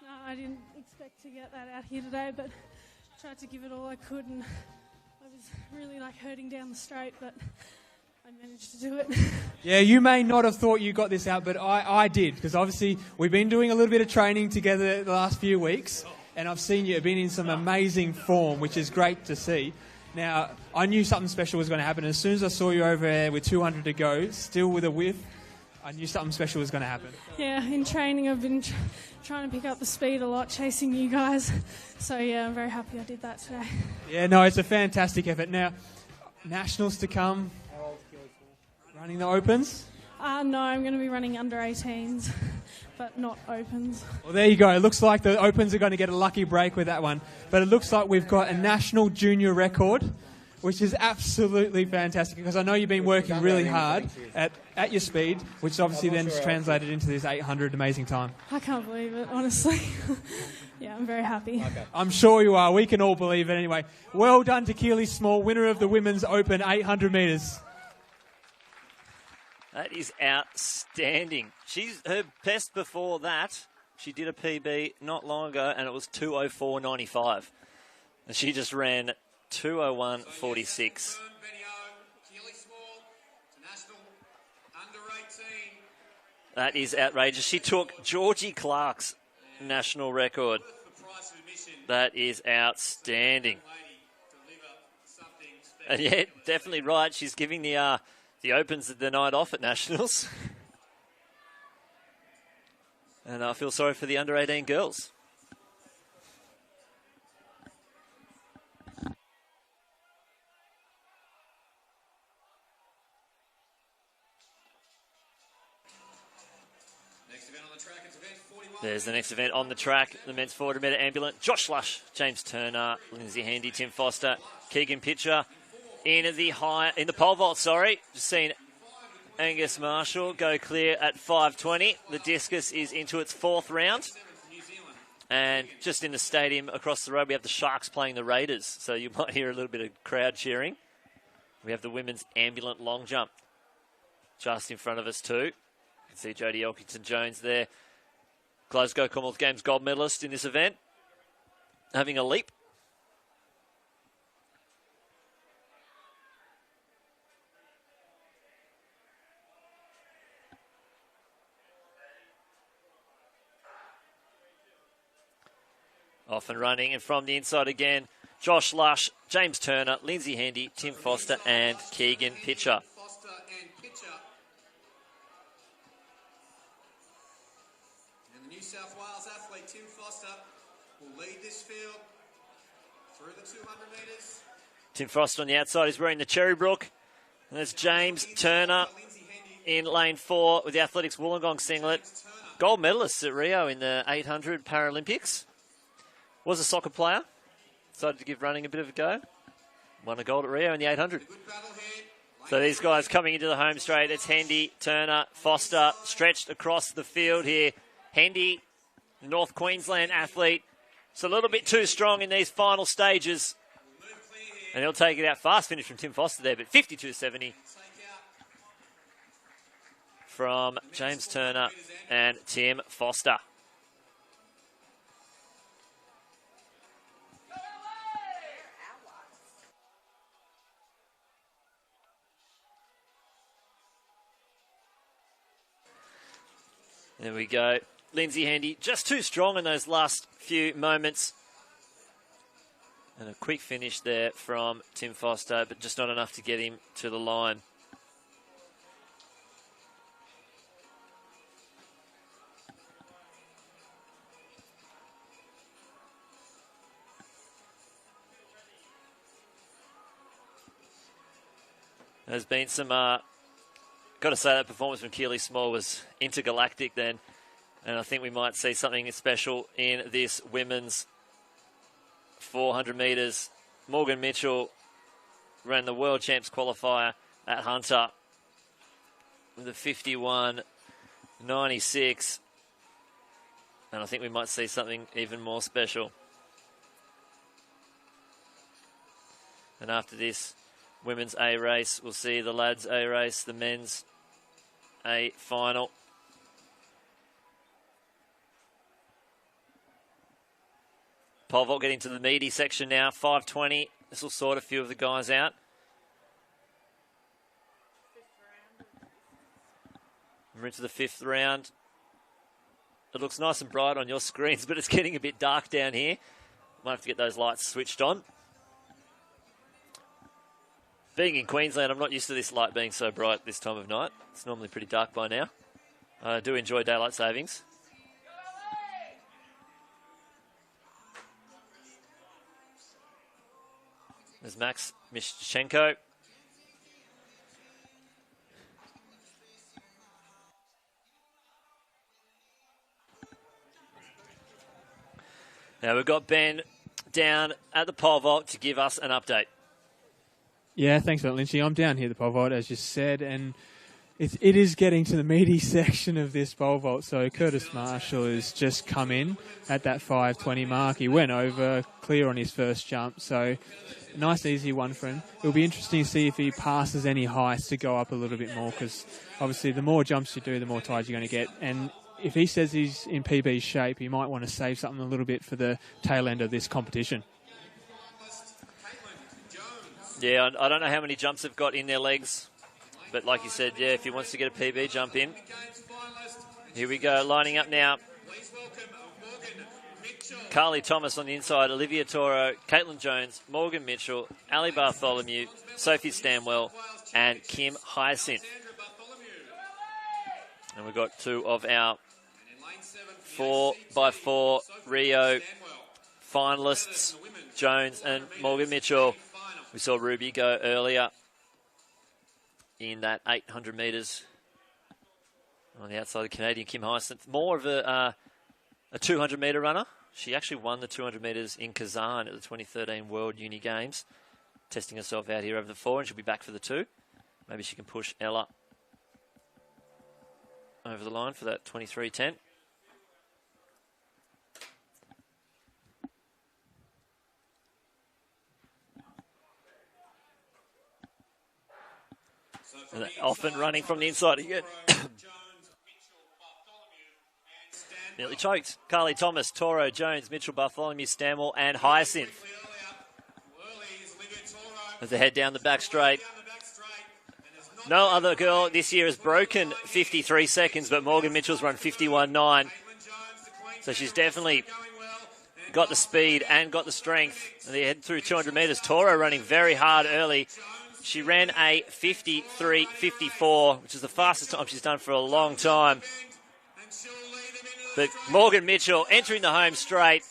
No, I didn't expect to get that out here today, but tried to give it all I could, and I was really hurting down the straight, but I managed to do it. Yeah, you may not have thought you got this out, but I did, because obviously we've been doing a little bit of training together the last few weeks, and I've seen you have been in some amazing form, which is great to see. Now, I knew something special was going to happen. As soon as I saw you over there with 200 to go, still with a whiff, I knew something special was going to happen. Yeah, in training I've been trying to pick up the speed a lot, chasing you guys. So, yeah, I'm very happy I did that today. Yeah, no, it's a fantastic effort. Now, nationals to come. Running the Opens? No, I'm going to be running under 18s, but not Opens. Well, there you go. It looks like the Opens are going to get a lucky break with that one. But it looks like we've got a national junior record, which is absolutely fantastic, because I know you've been working really hard at your speed, which obviously then is translated into this 800 amazing time. I can't believe it, honestly. Yeah, I'm very happy. Okay. I'm sure you are. We can all believe it anyway. Well done to Keely Small, winner of the Women's Open 800 metres. That is outstanding. Her best before that, she did a PB not long ago, and it was 2:04.95. And she just ran 2:01.46. That is outrageous. She took Georgie Clark's national record. That is outstanding. And yeah, definitely right. She's giving the Opens the night off at Nationals. And I feel sorry for the under-18 girls. There's the next event on the track, the men's 400-metre ambulant. Josh Lush, James Turner, Lindsay Handy, Tim Foster, Keegan Pitcher. In the pole vault, sorry. Just seen Angus Marshall go clear at 5:20. The discus is into its 4th round. And just in the stadium across the road, we have the Sharks playing the Raiders. So you might hear a little bit of crowd cheering. We have the women's ambulant long jump just in front of us too. You can see Jodie Elkington-Jones there. Glasgow Commonwealth Games gold medalist in this event, having a leap. Off and running, and from the inside again, Josh Lush, James Turner, Lindsay Handy, Tim Foster, and Keegan Pitcher. South Wales athlete Tim Foster will lead this field through the 200 metres. Tim Foster on the outside is wearing the Cherrybrook. And there's James Turner in lane 4 with the Athletics Wollongong singlet. Gold medalist at Rio in the 800 Paralympics. Was a soccer player. Decided to give running a bit of a go. Won a gold at Rio in the 800. So these guys coming into the home straight. It's Handy, Turner, Foster stretched across the field here. Hendy, North Queensland athlete. It's a little bit too strong in these final stages. And he'll take it out. Fast finish from Tim Foster there, but 52.70 from James Turner and Tim Foster. There we go. Lindsay Handy, just too strong in those last few moments. And a quick finish there from Tim Foster, but just not enough to get him to the line. There's been some, got to say that performance from Keely Small was intergalactic then. And I think we might see something special in this women's 400 metres. Morgan Mitchell ran the World Champs qualifier at Hunter with a 51.96. And I think we might see something even more special. And after this women's A race, we'll see the lads' A race, the men's A final. Pole vault getting to the meaty section now, 5:20. This will sort a few of the guys out. We're into the 5th round. It looks nice and bright on your screens, but it's getting a bit dark down here. Might have to get those lights switched on. Being in Queensland, I'm not used to this light being so bright this time of night. It's normally pretty dark by now. I do enjoy daylight savings. There's Max Mishchenko. Now we've got Ben down at the pole vault to give us an update. Yeah, thanks for that, Lynchy. I'm down here at the pole vault, as you said, and it is getting to the meaty section of this pole vault. So Curtis Marshall has just come in at that 5:20 mark. He went over, clear on his first jump, so nice easy one for him. It'll be interesting to see if he passes any heights to go up a little bit more, because obviously the more jumps you do, the more tired you're going to get. And if he says he's in PB shape, he might want to save something a little bit for the tail end of this competition. Yeah, I don't know how many jumps they've got in their legs But like you said, yeah, if he wants to get a PB, jump in. Here we go, lining up now. Carly Thomas on the inside, Olivia Toro, Caitlin Jones, Morgan Mitchell, Ali Bartholomew, Sophie Stanwell, and Kim Hyacinth. And we've got two of our 4x4 Rio finalists, Jones and Morgan Mitchell. We saw Ruby go earlier in that 800 metres on the outside of the Canadian. Kim Hyacinth, more of a 200-metre runner. She actually won the 200 metres in Kazan at the 2013 World Uni Games, testing herself out here over the 4, and she'll be back for the 2. Maybe she can push Ella over the line for that 23.10. And often running from the inside again. Nearly choked. Carly Thomas, Toro, Jones, Mitchell, Bartholomew, Stanwell, and Hyacinth. As they head down the back straight. No other girl this year has broken 53 seconds, but Morgan Mitchell's run 51.9. So she's definitely got the speed and got the strength. And they head through 200 metres. Toro running very hard early. She ran a 53.54, which is the fastest time she's done for a long time. But Morgan Mitchell entering the home straight.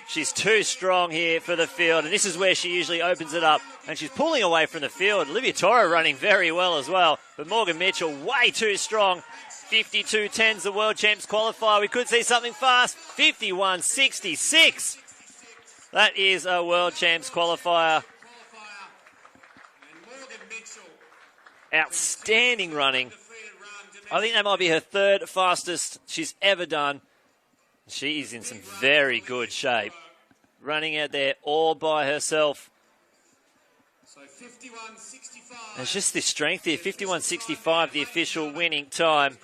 She's too strong here for the field, and this is where she usually opens it up. And she's pulling away from the field. Olivia Toro running very well as well. But Morgan Mitchell way too strong. 52.10's the World Champs qualifier. We could see something fast. 51.66. That is a World Champs qualifier. Outstanding running. I think that might be her third fastest she's ever done. She is in some very good shape. Running out there all by herself. And it's just this strength here. 51.65, the official winning time.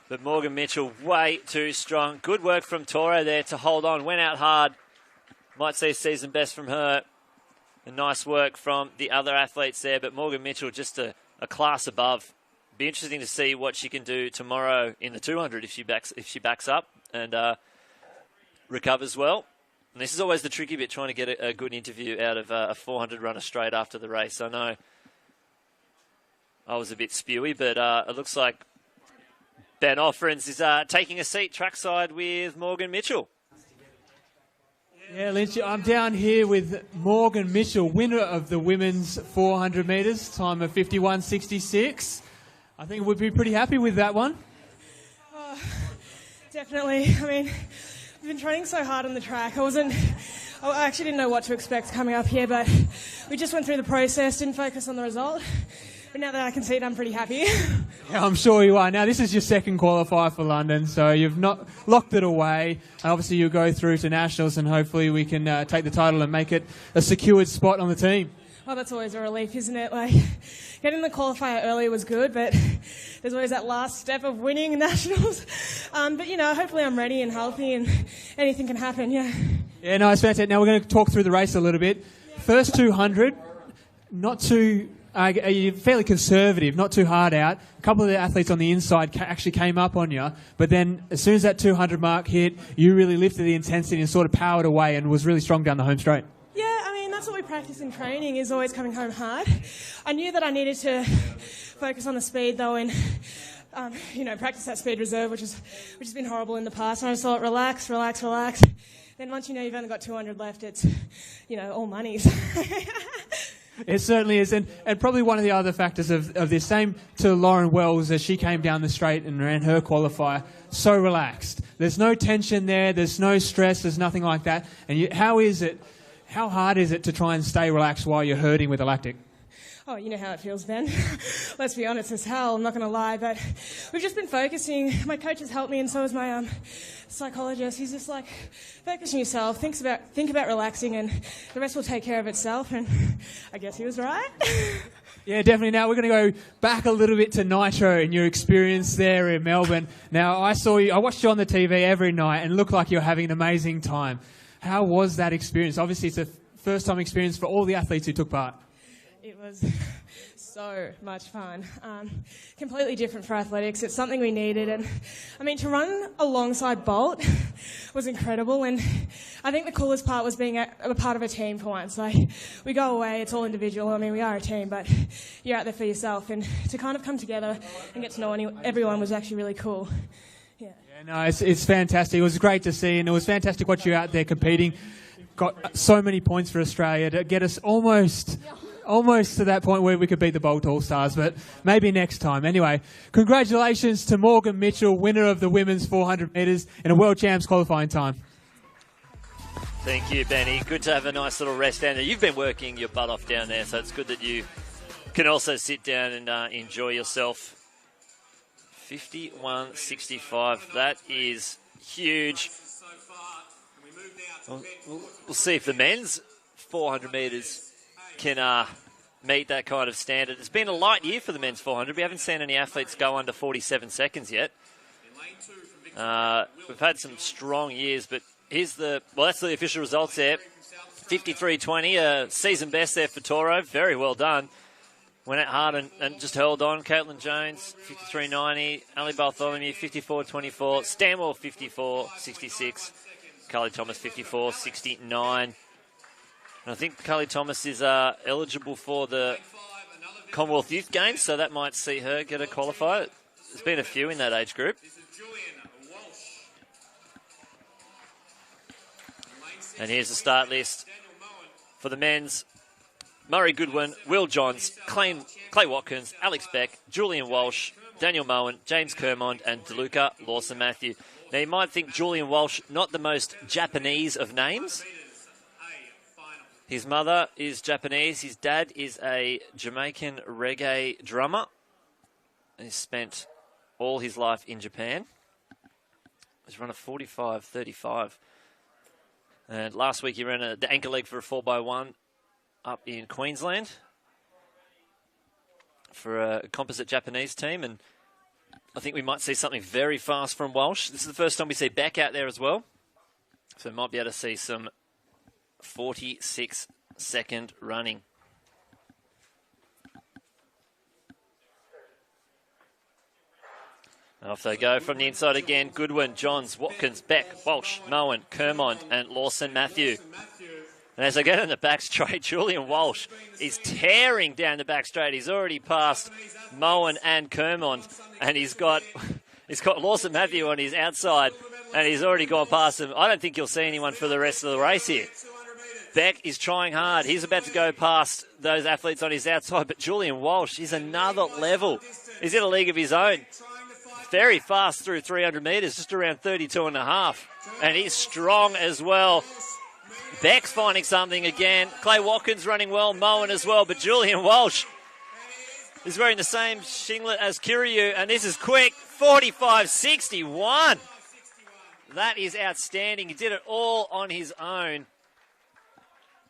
But Morgan Mitchell way too strong. Good work from Toro there to hold on. Went out hard. Might see season best from her. And nice work from the other athletes there. But Morgan Mitchell just a class above. Be interesting to see what she can do tomorrow in the 200 if she backs up and recovers well. And this is always the tricky bit, trying to get a good interview out of a 400 runner straight after the race. I know I was a bit spewy, but it looks like Ben Offerins is taking a seat trackside with Morgan Mitchell. Yeah, Lynch, I'm down here with Morgan Mitchell, winner of the women's 400 metres, time of 51.66. I think we'd be pretty happy with that one. Oh, definitely. I mean, I've been training so hard on the track. I actually didn't know what to expect coming up here, but we just went through the process, didn't focus on the result. But now that I can see it, I'm pretty happy. Yeah, I'm sure you are. Now, this is your second qualifier for London, so you've not locked it away. And obviously, you'll go through to Nationals, and hopefully we can take the title and make it a secured spot on the team. Oh, that's always a relief, isn't it? Like, getting the qualifier early was good, but there's always that last step of winning Nationals. But, you know, hopefully I'm ready and healthy and anything can happen, yeah. Yeah, no, it's fantastic. Now we're going to talk through the race a little bit. First 200, not too... fairly conservative, not too hard out. A couple of the athletes on the inside actually came up on you, but then as soon as that 200 mark hit, you really lifted the intensity and sort of powered away and was really strong down the home straight. Yeah, I mean, that's what we practice in training, is always coming home hard. I knew that I needed to focus on the speed, though, and practice that speed reserve, which has been horrible in the past. And I just thought, relax. Then once you know you've only got 200 left, it's, all monies. It certainly is, and probably one of the other factors of this, same to Lauren Wells as she came down the straight and ran her qualifier, so relaxed. There's no tension there, there's no stress, there's nothing like that. And how hard is it to try and stay relaxed while you're hurting with a lactic? Oh, you know how it feels, Ben. Let's be honest as hell, I'm not going to lie, but we've just been focusing. My coach has helped me, and so has my psychologist. He's just like, focus on yourself, think about relaxing, and the rest will take care of itself, and I guess he was right. Yeah, definitely. Now we're going to go back a little bit to Nitro and your experience there in Melbourne. Now, I watched you on the TV every night and it looked like you were having an amazing time. How was that experience? Obviously, it's a first-time experience for all the athletes who took part. It was so much fun. Completely different for athletics. It's something we needed. And, I mean, to run alongside Bolt was incredible. And I think the coolest part was being a part of a team for once. Like, we go away, it's all individual. I mean, we are a team, but you're out there for yourself. And to kind of come together and get to know everyone was actually really cool. Yeah, no, it's fantastic. It was great to see, and it was fantastic watching you out there competing. Got so many points for Australia to get us almost to that point where we could beat the Bolt All-Stars, but maybe next time. Anyway, congratulations to Morgan Mitchell, winner of the women's 400 metres in a World Champs qualifying time. Thank you, Benny. Good to have a nice little rest down there. You've been working your butt off down there, so it's good that you can also sit down and enjoy yourself. 51.65. That is huge. We'll see if the men's 400 metres can meet that kind of standard. It's been a light year for the men's 400. We haven't seen any athletes go under 47 seconds yet. We've had some strong years, but here's that's the official results there. 53.20, a season best there for Toro. Very well done. Went out hard and just held on. Caitlin Jones, 53.90. Ali Bartholomew, 54.24. Stanwell, 54.66. Carly Thomas, 54.69. And I think Carly Thomas is eligible for the Commonwealth Youth Games, so that might see her get a qualifier. There's been a few in that age group. And here's the start list for the men's. Murray Goodwin, Will Johns, Clay Watkins, Alex Beck, Julian Walsh, Daniel Moen, James Kermond, and DeLuca Lawson-Matthew. Now, you might think Julian Walsh, not the most Japanese of names. His mother is Japanese. His dad is a Jamaican reggae drummer. He's spent all his life in Japan. He's run a 45.35. And last week he ran the anchor leg for a 4x1 up in Queensland for a composite Japanese team. And I think we might see something very fast from Walsh. This is the first time we see Beck out there as well. So we might be able to see some 46-second running. Off they go from the inside again. Goodwin, Johns, Watkins, Beck, Walsh, Moen, Kermond, and Lawson-Matthew. And as I get in the back straight, Julian Walsh is tearing down the back straight. He's already passed Moen and Kermond, and he's got Lawson-Matthew on his outside, and he's already gone past him. I don't think you'll see anyone for the rest of the race here. Beck is trying hard. He's about to go past those athletes on his outside, but Julian Walsh is another level. He's in a league of his own. Very fast through 300 metres, just around 32.5. And he's strong as well. Beck's finding something again. Clay Watkins running well, Moen as well, but Julian Walsh is wearing the same shinglet as Kiryu, and this is quick, 45.61. That is outstanding. He did it all on his own,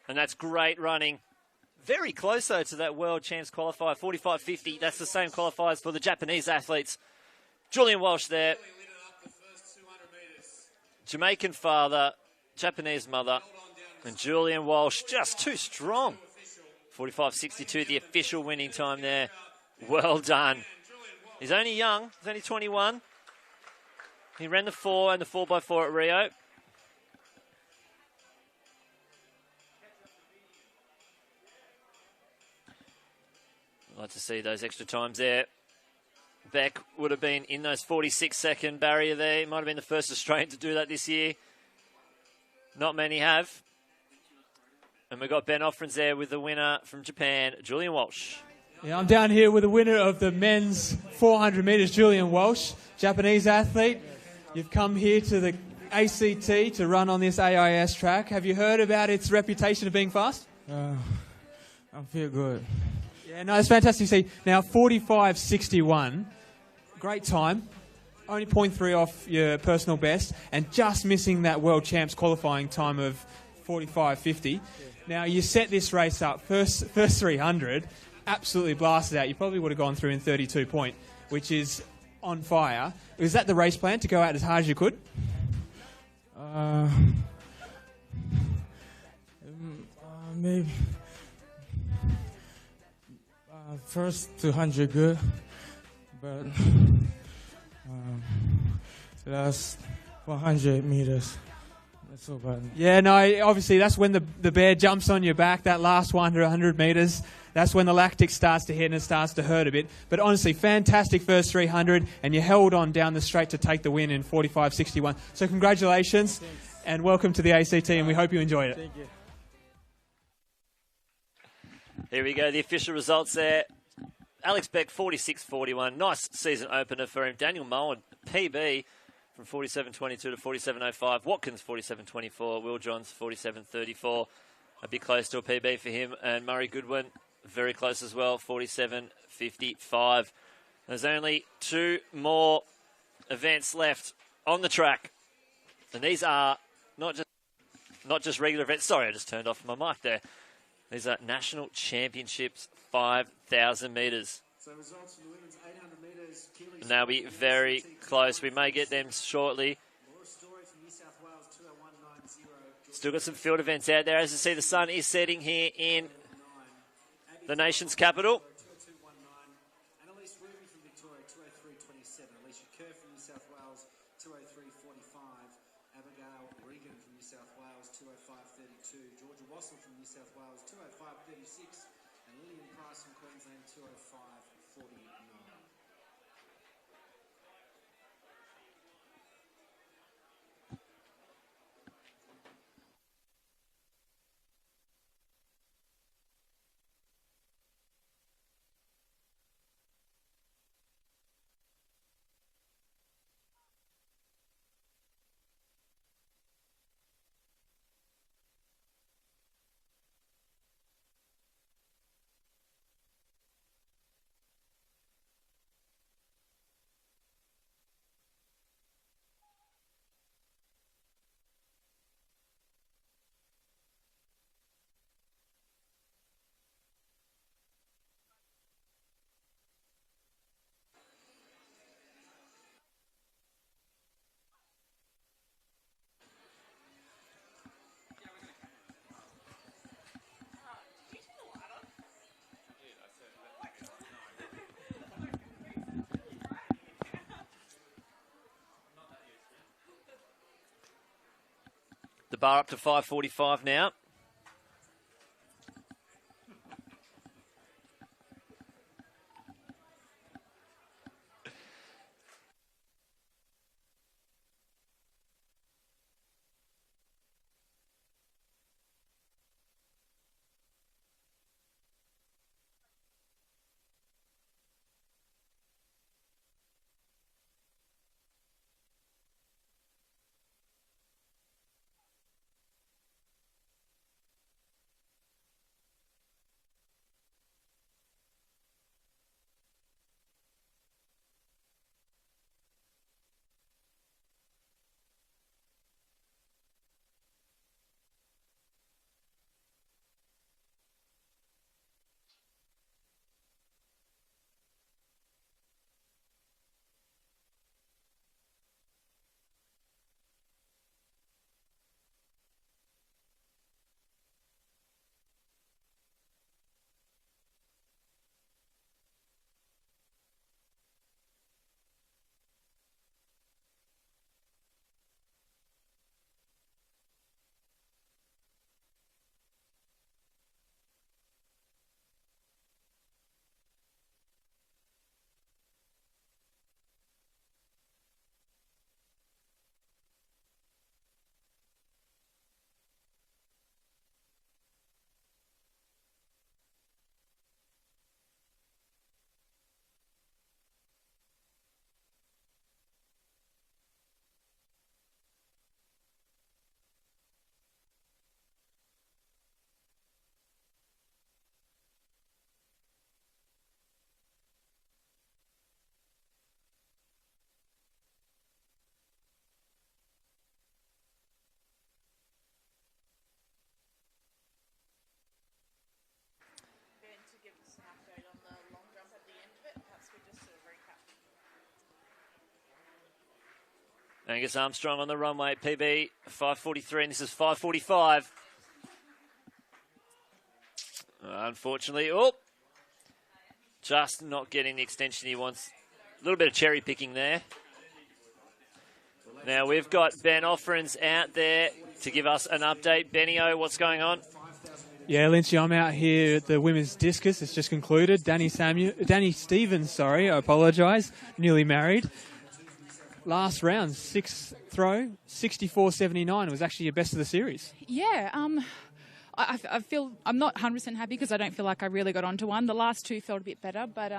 and that's great running. Very close, though, to that World Champs qualifier, 45.50. That's the same qualifiers for the Japanese athletes. Julian Walsh there. Jamaican father, Japanese mother, and Julian Walsh just too strong. 45.62, the official winning time there. Well done. He's only young. He's only 21. He ran the 4 and the 4x4 at Rio. I'd like to see those extra times there. Beck would have been in those 46-second barrier there. He might have been the first Australian to do that this year. Not many have. And we've got Ben Offrens there with the winner from Japan, Julian Walsh. Yeah, I'm down here with the winner of the men's 400 metres, Julian Walsh, Japanese athlete. You've come here to the ACT to run on this AIS track. Have you heard about its reputation of being fast? I feel good. Yeah, no, it's fantastic to see. Now, 45.61, great time. Only 0.3 off your personal best, and just missing that World Champs qualifying time of 45.50. Now, you set this race up, first 300, absolutely blasted out. You probably would have gone through in 32 point, which is on fire. Was that the race plan, to go out as hard as you could? Maybe. First 200 good, but last 100 meters, that's so bad. Yeah, no, obviously that's when the bear jumps on your back, that last 100 metres. That's when the lactic starts to hit and it starts to hurt a bit. But honestly, fantastic first 300, and you held on down the straight to take the win in 45.61. So congratulations, and welcome to the ACT, and we hope you enjoyed it. Thank you. Here we go, the official results there. Alex Beck, 46.41. Nice season opener for him. Daniel Moen, PB, from 47.22 to 47.05. Watkins, 47.24. Will Johns, 47.34. A bit close to a PB for him. And Murray Goodwin, very close as well, 47.55. There's only 2 more events left on the track. And these are not just regular events. Sorry, I just turned off my mic there. These are national championships, 5,000 metres. So results for the women's 800 metres. And they'll be very close. We may get them shortly. Still got some field events out there. As you see, the sun is setting here in the nation's capital. Annalise Ruby from Victoria, 203.27. Alicia Kerr from New South Wales, 203.45. Abigail Regan from New South Wales, 205.32. Georgia Wassell from New South Wales, 205.36. And Lillian Price from Queensland, 205.49. The bar up to 5.45 now. Angus Armstrong on the runway, PB 5.43, and this is 5.45. Unfortunately, just not getting the extension he wants. A little bit of cherry picking there. Now we've got Ben Offerins out there to give us an update. Benny-O, what's going on? Yeah, Lynchy, I'm out here at the women's discus. It's just concluded. Danny Stevens, I apologise, newly married. Last round, sixth throw, 64.79. It was actually your best of the series. Yeah, I feel I'm not 100% happy because I don't feel like I really got onto one. The last two felt a bit better, but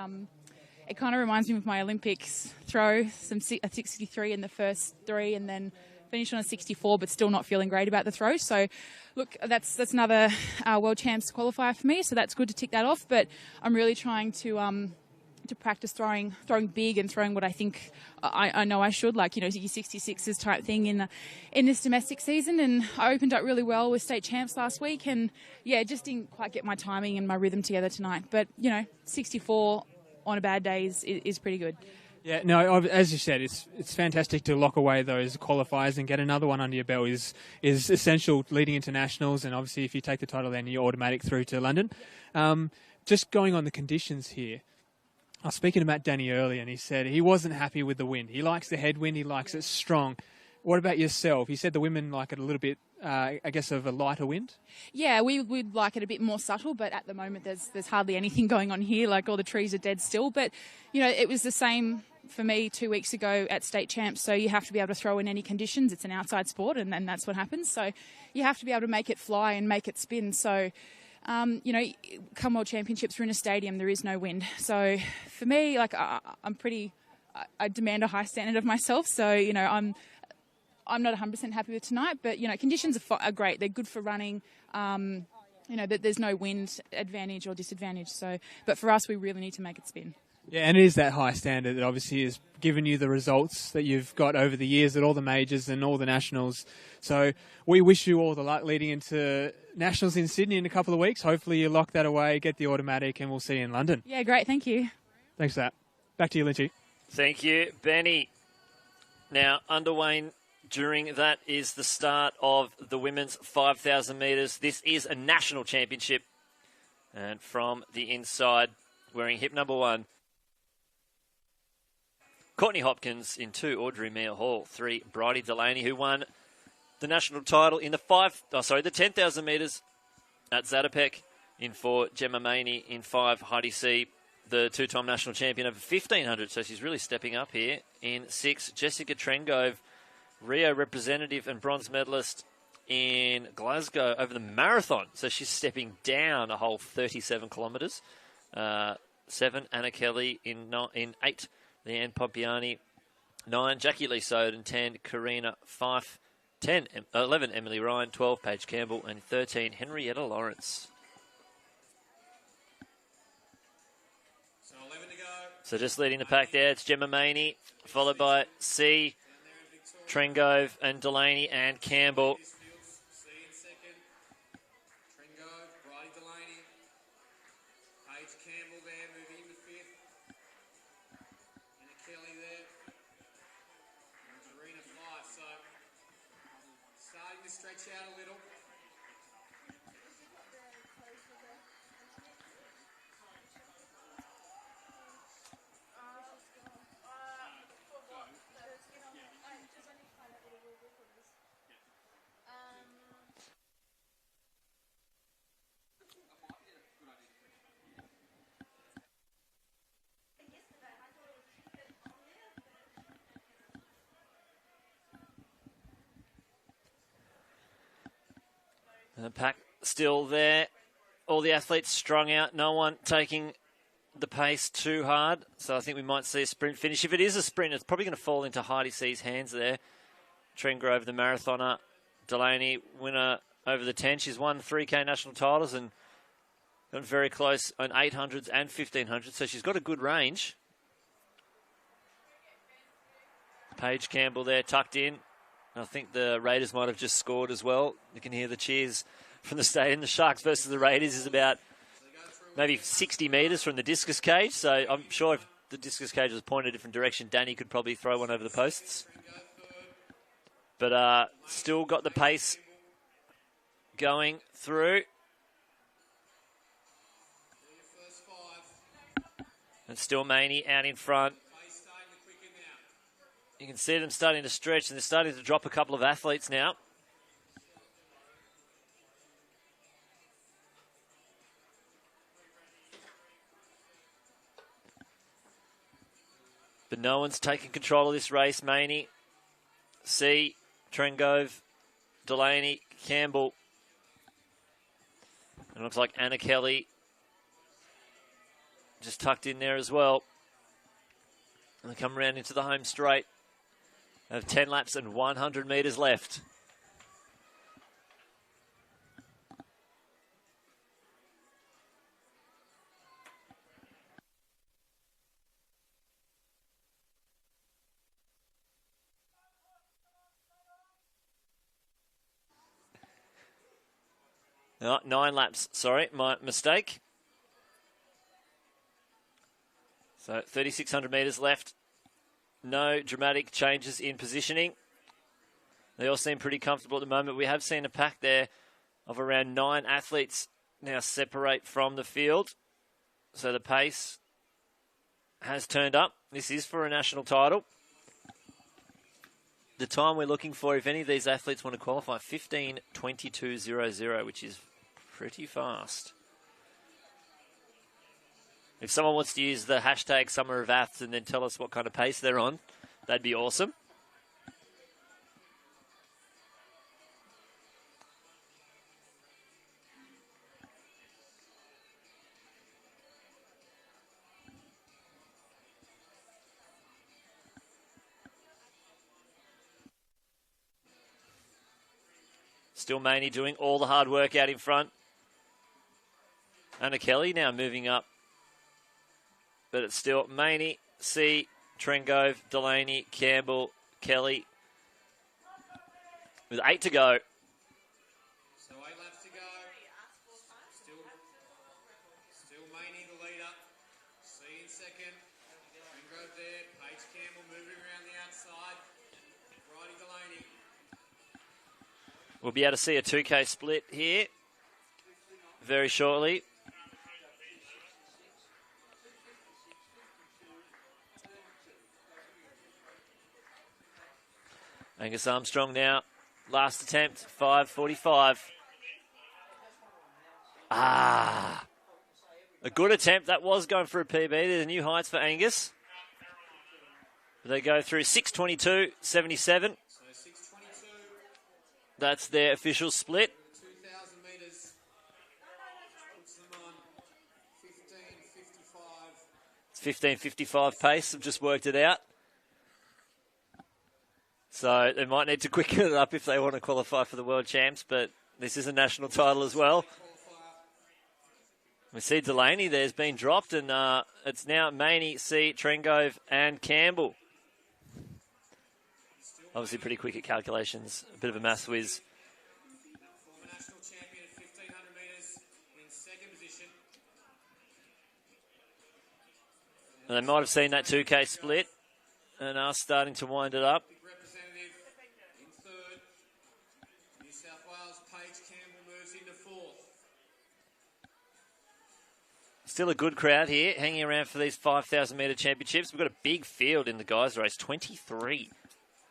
it kind of reminds me of my Olympics throw, a 63 in the first three, and then finished on a 64, but still not feeling great about the throw. So, look, that's another World Champs qualifier for me, so that's good to tick that off. But I'm really trying to practice throwing big and throwing what I think I know I should, like, your 66s type thing in this domestic season. And I opened up really well with state champs last week, and yeah, just didn't quite get my timing and my rhythm together tonight. But 64 on a bad day is pretty good. Yeah, no, as you said, it's fantastic to lock away those qualifiers and get another one under your belt is essential leading into nationals, and obviously if you take the title then you're automatic through to London. Just going on the conditions here, I was speaking to Matt Danny earlier and he said he wasn't happy with the wind. He likes the headwind, he likes it strong. What about yourself? He said the women like it a little bit, I guess, of a lighter wind? Yeah, we'd like it a bit more subtle, but at the moment there's hardly anything going on here. Like, all the trees are dead still. But, it was the same for me 2 weeks ago at state champs, so you have to be able to throw in any conditions. It's an outside sport, and then that's what happens. So you have to be able to make it fly and make it spin. So, come World Championships, we're in a stadium, there is no wind. So for me, like, I demand a high standard of myself. So, I'm not 100% happy with tonight, but, conditions are great. They're good for running. There's no wind advantage or disadvantage. So, but for us, we really need to make it spin. Yeah, and it is that high standard that obviously has given you the results that you've got over the years at all the majors and all the nationals. So we wish you all the luck leading into nationals in Sydney in a couple of weeks. Hopefully you lock that away, get the automatic, and we'll see you in London. Yeah, great. Thank you. Thanks for that. Back to you, Lynchy. Thank you, Benny. Now, underway during that is the start of the women's 5,000 metres. This is a national championship. And from the inside, wearing hip number 1, Courtney Hopkins. In 2, Audrey Mia Hall. 3, Bridie Delaney, who won the national title in the 10,000 metres at Zatopek. In 4, Gemma Maney. In 5, Heidi C., the two-time national champion over 1,500. So she's really stepping up here. In 6, Jessica Trengove, Rio representative and bronze medalist in Glasgow over the marathon. So she's stepping down a whole 37 kilometres. 7, Anna Kelly. In 8, Leanne Pompiani. 9, Jackie Lee Soden. 10, Karina Fife. 11, Emily Ryan. 12, Paige Campbell. And 13, Henrietta Lawrence. So just leading the pack there, it's Gemma Maney, followed by C, Trengove, and Delaney, and Campbell. Stretch out a little. The pack still there. All the athletes strung out. No one taking the pace too hard. So I think we might see a sprint finish. If it is a sprint, it's probably going to fall into Heidi C's hands there. Trengove, the marathoner. Delaney, winner over the 10. She's won 3K national titles and got very close on 800s and 1500s. So she's got a good range. Paige Campbell there tucked in. I think the Raiders might have just scored as well. You can hear the cheers from the stadium. The Sharks versus the Raiders is about maybe 60 metres from the discus cage. So I'm sure if the discus cage was pointed a different direction, Danny could probably throw one over the posts. But still got the pace going through. And still Maney out in front. You can see them starting to stretch, and they're starting to drop a couple of athletes now. But no one's taking control of this race. Maney, C, Trengove, Delaney, Campbell. And it looks like Anna Kelly just tucked in there as well. And they come around into the home straight. They have 10 laps and 100 metres left. No, 9 laps, sorry, my mistake. So 3,600 metres left. No dramatic changes in positioning. They all seem pretty comfortable at the moment. We have seen a pack there of around 9 athletes now separate from the field. So the pace has turned up. This is for a national title. The time we're looking for, if any of these athletes want to qualify, 15:22.00, which is pretty fast. If someone wants to use the hashtag SUMMERofATHS and then tell us what kind of pace they're on, that'd be awesome. Still Maney doing all the hard work out in front. Anna Kelly now moving up. But it's still Maney, C, Trengove, Delaney, Campbell, Kelly. With 8 to go. So 8 laps to go. Still Maney the leader. C in second. Trengove there. Paige Campbell moving around the outside. Bridie Delaney. We'll be able to see a 2K split here very shortly. Angus Armstrong now, last attempt, 5:45. A good attempt. That was going for a PB. There's new heights for Angus. They go through 6:22.77. That's their official split. 2,000 metres. Puts them on 15:55. It's 15:55 pace. I've just worked it out. So they might need to quicken it up if they want to qualify for the World Champs, but this is a national title as well. We see Delaney there's been dropped, and it's now Maney, C, Trengove, and Campbell. Obviously pretty quick at calculations. A bit of a maths whiz. Former national champion at 1,500 metres in second position. And they might have seen that 2K split and are starting to wind it up. Representative in third. New South Wales, Paige Campbell moves into fourth. Still a good crowd here, hanging around for these 5,000 metre championships. We've got a big field in the guys' race, 23.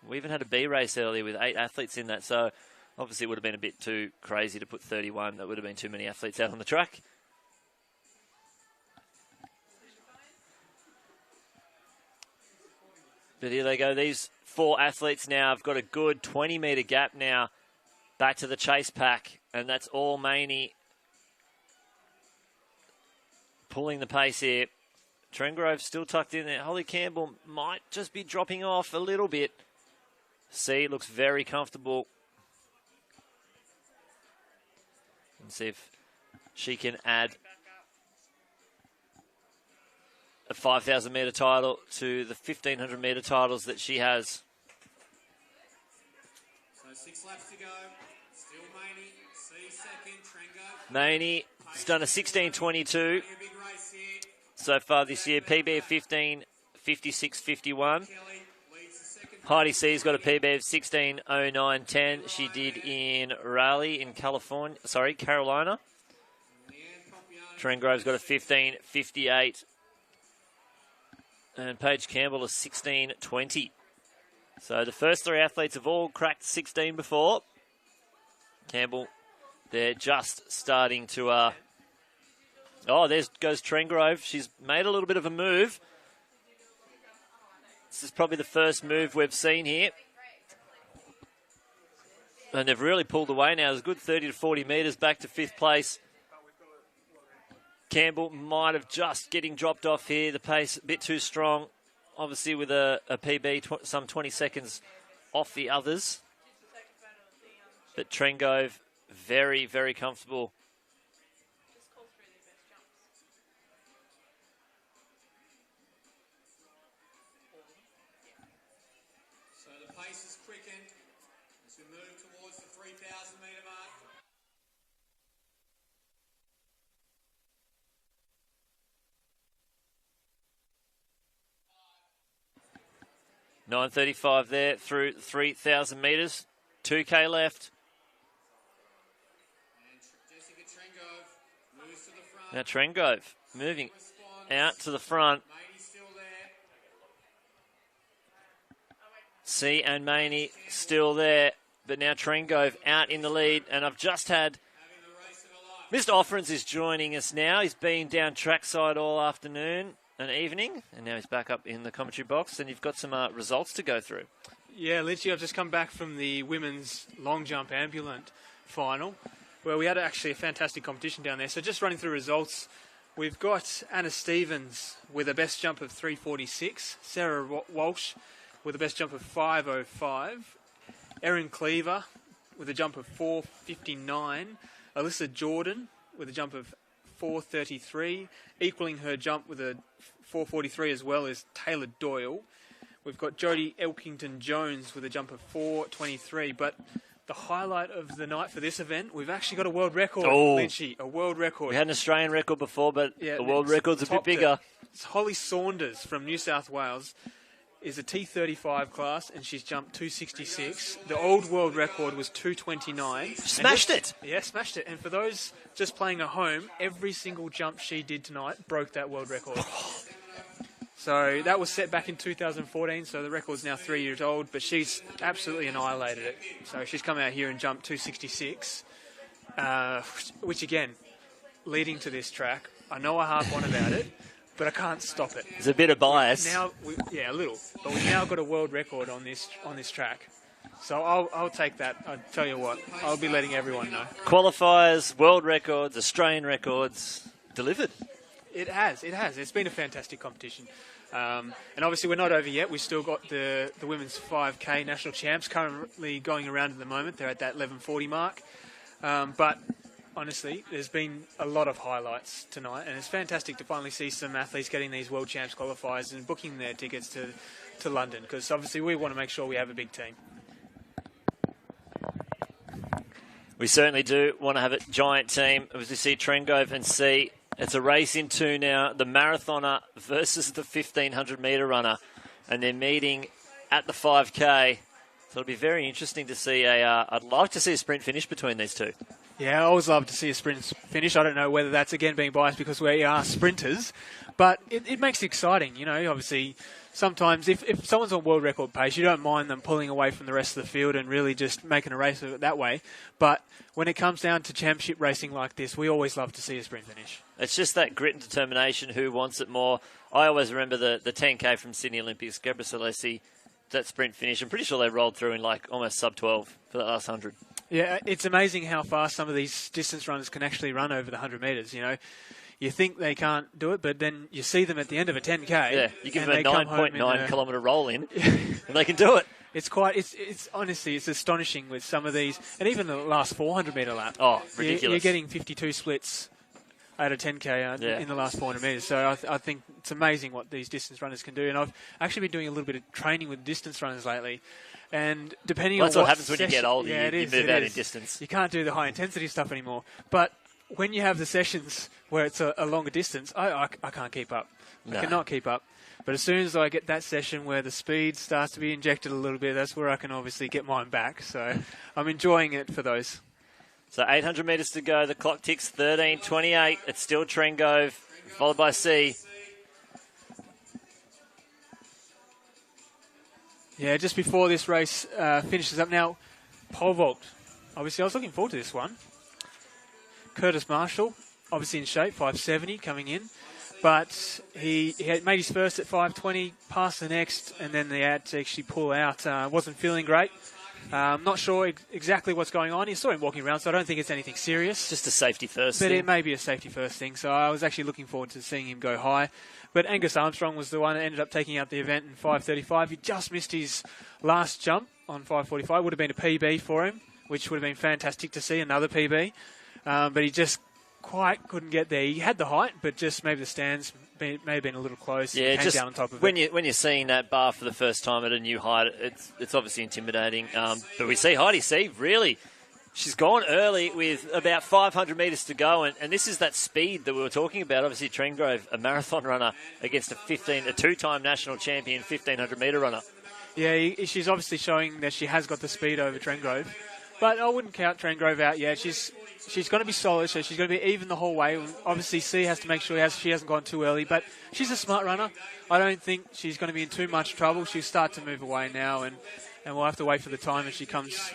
We even had a B race earlier with 8 athletes in that, so obviously it would have been a bit too crazy to put 31. That would have been too many athletes out on the track. But here they go. These 4 athletes now have got a good 20-metre gap now back to the chase pack, and that's all Maney pulling the pace here. Trengove still tucked in there. Holly Campbell might just be dropping off a little bit. C looks very comfortable. And see if she can add a 5,000 metre title to the 1,500 metre titles that she has. So 6 laps to go. Still Maney, C second, Trengove. Maney has done a 16:22 so far this year. PB of 15:56.51. Heidi C's got a PB of 16:09.10. She did in Raleigh in Carolina. Trengrove's got a 15:58 and Paige Campbell a 16.20. So the first three athletes have all cracked 16 before. Campbell, they're just starting to... Oh, there goes Trengrove. She's made a little bit of a move. This is probably the first move we've seen here. And they've really pulled away now. It's a good 30 to 40 metres back to fifth place. Campbell might have just getting dropped off here. The pace a bit too strong. Obviously with a PB some 20 seconds off the others. But Trengrove, very, very comfortable. So the pace has quickened as we move towards the 3,000 metre mark. 9:35 there through 3,000 metres. 2K left. Now Trengrove moving out to the front. C and Maney still there, but now Trengrove out in the lead. And I've just had Mr. Offerins is joining us now. He's been down trackside all afternoon and evening, and now he's back up in the commentary box, and you've got some results to go through. Yeah, Lynchy, I've just come back from the women's long jump ambulant final, where we had actually a fantastic competition down there. So just running through results, we've got Anna Stevens with a best jump of 3:46, Sarah Walsh with a best jump of 5:05, Erin Cleaver with a jump of 4:59, Alyssa Jordan with a jump of 4:33, equaling her jump with a 4:43 as well as Taylor Doyle. We've got Jodie Elkington-Jones with a jump of 4:23, but the highlight of the night for this event, we've actually got a world record, Lynchy, a world record. We had an Australian record before, but the world record's a bit bigger. It's Holly Saunders from New South Wales is a T35 class, and she's jumped 266. The old world record was 229. Smashed it! Yeah, smashed it. And for those just playing at home, every single jump she did tonight broke that world record. So that was set back in 2014, so the record's now 3 years old, but she's absolutely annihilated it. So she's come out here and jumped 266, which again, leading to this track, I know I harp on about it, but I can't stop it. There's a bit of bias. Yeah, a little. But we've now got a world record on this track. So I'll take that. I'll tell you what, I'll be letting everyone know. Qualifiers, world records, Australian records, delivered. It has. It's been a fantastic competition. And obviously we're not over yet. We've still got the women's 5K national champs currently going around at the moment. They're at that 11:40 mark. But honestly, there's been a lot of highlights tonight, and it's fantastic to finally see some athletes getting these world champs qualifiers and booking their tickets to London, because obviously we want to make sure we have a big team. We certainly do want to have a giant team. As we see Trengrove and C, it's a race in two now, the marathoner versus the 1,500 metre runner, and they're meeting at the 5K. So it'll be very interesting to see I'd like to see a sprint finish between these two. Yeah, I always love to see a sprint finish. I don't know whether that's, again, being biased because we are sprinters, but it makes it exciting. You know, obviously, sometimes if someone's on world record pace, you don't mind them pulling away from the rest of the field and really just making a race of it that way. But when it comes down to championship racing like this, we always love to see a sprint finish. It's just that grit and determination, who wants it more. I always remember the 10K from Sydney Olympics, Gebra Selassie, that sprint finish. I'm pretty sure they rolled through in like almost sub-12 for that last 100. Yeah, it's amazing how fast some of these distance runners can actually run over the 100 metres, you know. You think they can't do it, but then you see them at the end of a 10K. Yeah, you give them a 9.9 kilometre roll in, and they can do it. It's honestly, it's astonishing with some of these, and even the last 400 metre lap. Oh, ridiculous. You're getting 52 splits at a 10K in the last 400 metres. So I think it's amazing what these distance runners can do. And I've actually been doing a little bit of training with distance runners lately. And depending on that's what happens when you get older. Yeah, you move out in distance. You can't do the high intensity stuff anymore. But when you have the sessions where it's a longer distance, I can't keep up. No. I cannot keep up. But as soon as I get that session where the speed starts to be injected a little bit, that's where I can obviously get mine back. So I'm enjoying it for those. So 800 metres to go. The clock ticks 13:28. It's still Trengrove, followed by C. Yeah, just before this race finishes up now, pole vault. Obviously, I was looking forward to this one. Curtis Marshall, obviously in shape, 570 coming in. But he had made his first at 520, passed the next, and then they had to actually pull out. Wasn't feeling great. Not sure exactly what's going on. You saw him walking around, so I don't think it's anything serious. Just a safety first But thing. it may be a safety first thing, so I was actually looking forward to seeing him go high. But Angus Armstrong was the one that ended up taking out the event in 5:35. He just missed his last jump on 5:45. Would have been a PB for him, which would have been fantastic to see, another PB. But he just quite couldn't get there. He had the height, but just maybe the stands may have been a little close. Yeah, and came just down on top of when it. you're seeing that bar for the first time at a new height, it's obviously intimidating. But we see Heidi C. really, she's gone early with about 500 metres to go, and this is that speed that we were talking about. Obviously, Trengrove, a marathon runner against a two-time national champion 1,500 metre runner. Yeah, she's obviously showing that she has got the speed over Trengrove. But I wouldn't count Trengrove out yet. She's going to be solid, so she's going to be even the whole way. Obviously, C has to make sure she hasn't gone too early, but she's a smart runner. I don't think she's going to be in too much trouble. She'll start to move away now, and we'll have to wait for the time as she comes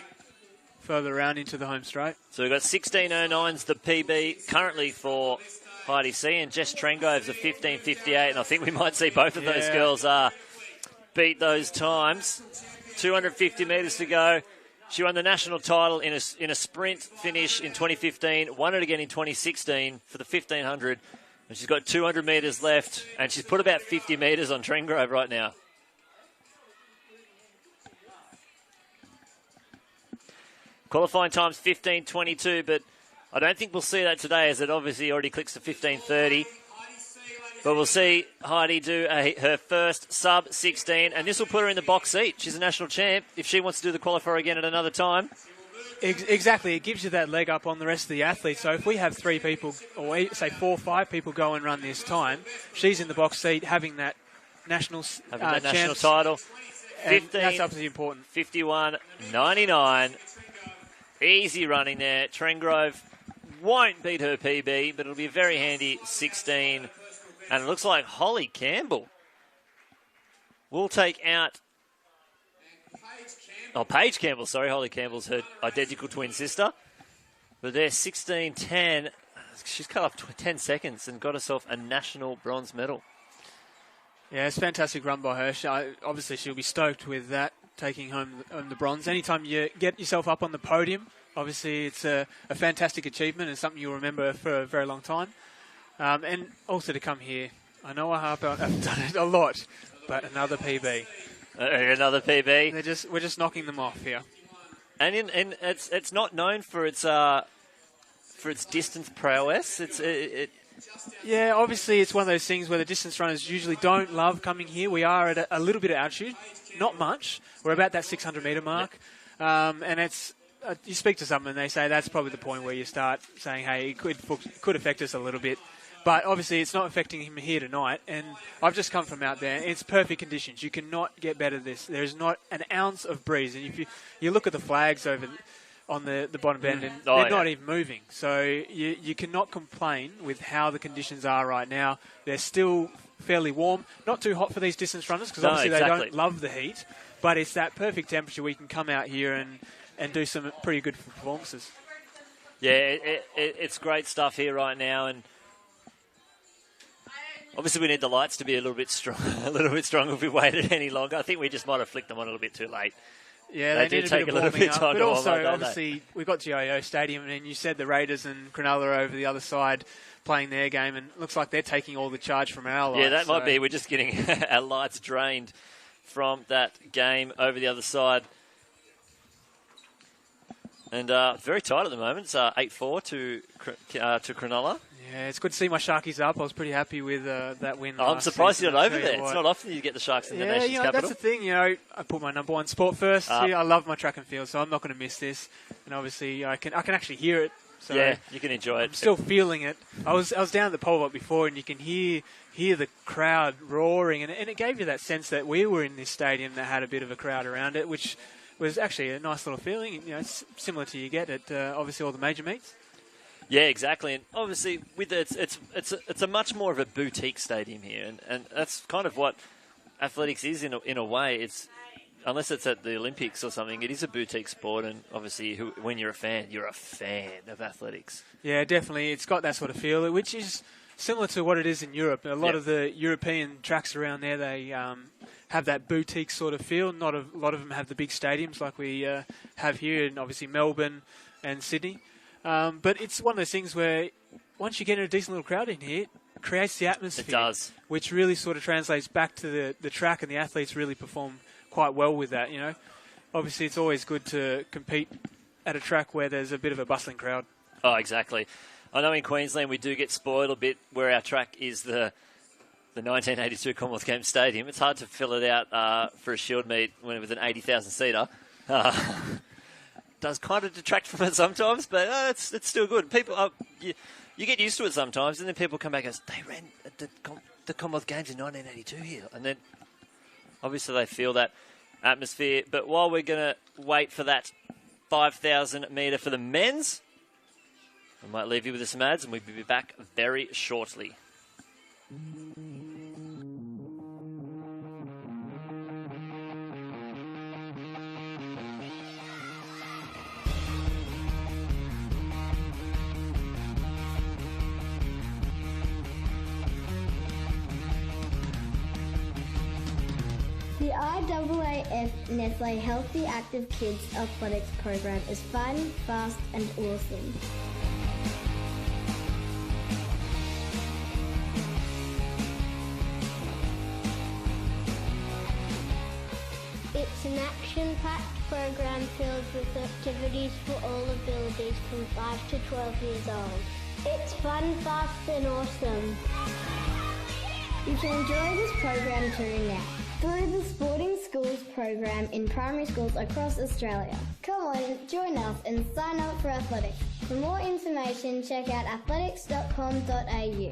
further around into the home straight. So we've got 16:09's the PB currently for Heidi C, and Jess Trengrove's a 15:58, and I think we might see both of those girls beat those times. 250 metres to go. She won the national title in a sprint finish in 2015, won it again in 2016 for the 1,500, and she's got 200 metres left, and she's put about 50 metres on Trengrove right now. Qualifying time's 15:22, but I don't think we'll see that today, as it obviously already clicks to 15:30. But we'll see Heidi do her first sub-16, and this will put her in the box seat. She's a national champ. If she wants to do the qualifier again at another time. Exactly. It gives you that leg up on the rest of the athletes. So if we have 3 people, or say 4 or 5 people go and run this time, she's in the box seat having that national national title. 15, that's absolutely important. 51.99. Easy running there. Trengrove won't beat her PB, but it'll be a very handy 16. And it looks like Holly Campbell will take out... Oh, Paige Campbell, sorry. Holly Campbell's her identical twin sister. But they're 16:10. She's cut off 10 seconds and got herself a national bronze medal. Yeah, it's a fantastic run by her. Obviously, she'll be stoked with that, taking home the bronze. Anytime you get yourself up on the podium, obviously it's a fantastic achievement and something you'll remember for a very long time. And also to come here, I know I've done it a lot, but another PB. Another PB. We're just knocking them off here. And it's not known for its distance prowess. Yeah, obviously it's one of those things where the distance runners usually don't love coming here. We are at a little bit of altitude, not much. We're about that 600 metre mark, and it's. You speak to someone and they say that's probably the point where you start saying, hey, it could affect us a little bit. But obviously it's not affecting him here tonight. And I've just come from out there. It's perfect conditions. You cannot get better than this. There's not an ounce of breeze. And if you look at the flags over on the bottom end, and they're not even moving. So you cannot complain with how the conditions are right now. They're still fairly warm. Not too hot for these distance runners because obviously they don't love the heat. But it's that perfect temperature where you can come out here and do some pretty good performances. Yeah, it's great stuff here right now, and obviously we need the lights to be a little bit strong, if we waited any longer. I think we just might have flicked them on a little bit too late. Yeah, they do take a little bit of time. But also, obviously, we've got GIO Stadium, and you said the Raiders and Cronulla are over the other side playing their game, and it looks like they're taking all the charge from our lights. Yeah, that might be. We're just getting our lights drained from that game over the other side. And very tight at the moment. It's 8-4 to Cronulla. Yeah, it's good to see my Sharkies up. I was pretty happy with that win. I'm surprised you're not over there. It's not often you get the Sharks in the nation's capital. That's the thing. I put my number one sport first. Here. I love my track and field, so I'm not going to miss this. And obviously, I can actually hear it. So yeah, you can enjoy it. I'm still feeling it. I was down at the pole vault before, and you can hear the crowd roaring, and it gave you that sense that we were in this stadium that had a bit of a crowd around it, which was actually a nice little feeling. It's similar to you get at obviously all the major meets. Yeah, exactly. And obviously, with it's a much more of a boutique stadium here, and that's kind of what athletics is in a way. unless it's at the Olympics or something, it is a boutique sport, and obviously when you're a fan of athletics. Yeah, definitely. It's got that sort of feel, which is similar to what it is in Europe. A lot of the European tracks around there, they have that boutique sort of feel. Not a lot of them have the big stadiums like we have here in obviously Melbourne and Sydney. But it's one of those things where once you get a decent little crowd in here, it creates the atmosphere. It does. Which really sort of translates back to the track, and the athletes really perform quite well with that, you know. Obviously, it's always good to compete at a track where there's a bit of a bustling crowd. Oh, exactly. I know in Queensland we do get spoiled a bit where our track is the 1982 Commonwealth Games Stadium. It's hard to fill it out for a Shield meet with an 80,000-seater. Does kind of detract from it sometimes, but it's still good. People, you get used to it sometimes, and then people come back and go, they ran the Commonwealth Games in 1982 here. And then obviously they feel that atmosphere. But while we're going to wait for that 5,000 metre for the men's, we might leave you with some ads, and we'll be back very shortly. The IAAF Nestle Healthy Active Kids Athletics program is fun, fast and awesome. It's an action-packed program filled with activities for all abilities from 5 to 12 years old. It's fun, fast and awesome. You can enjoy this program too now through the Sporting Schools program in primary schools across Australia. Come on, join us and sign up for athletics. For more information, check out athletics.com.au.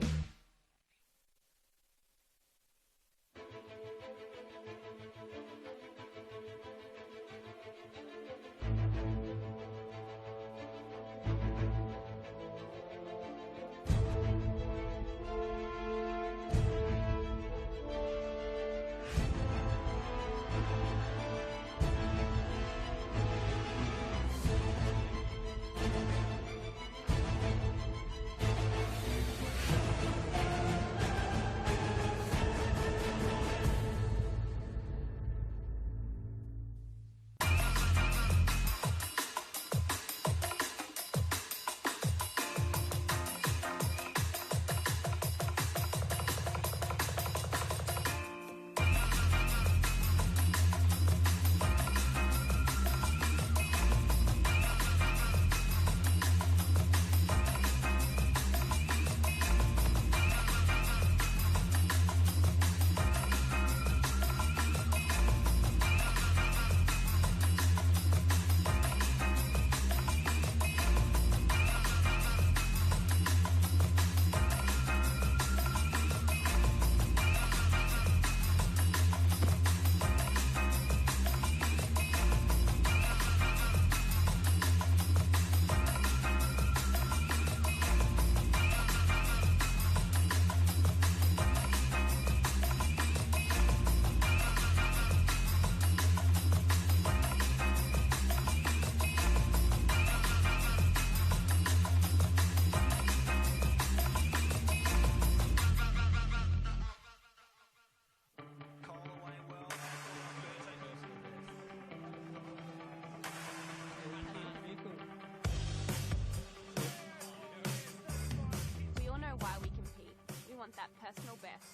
personal best,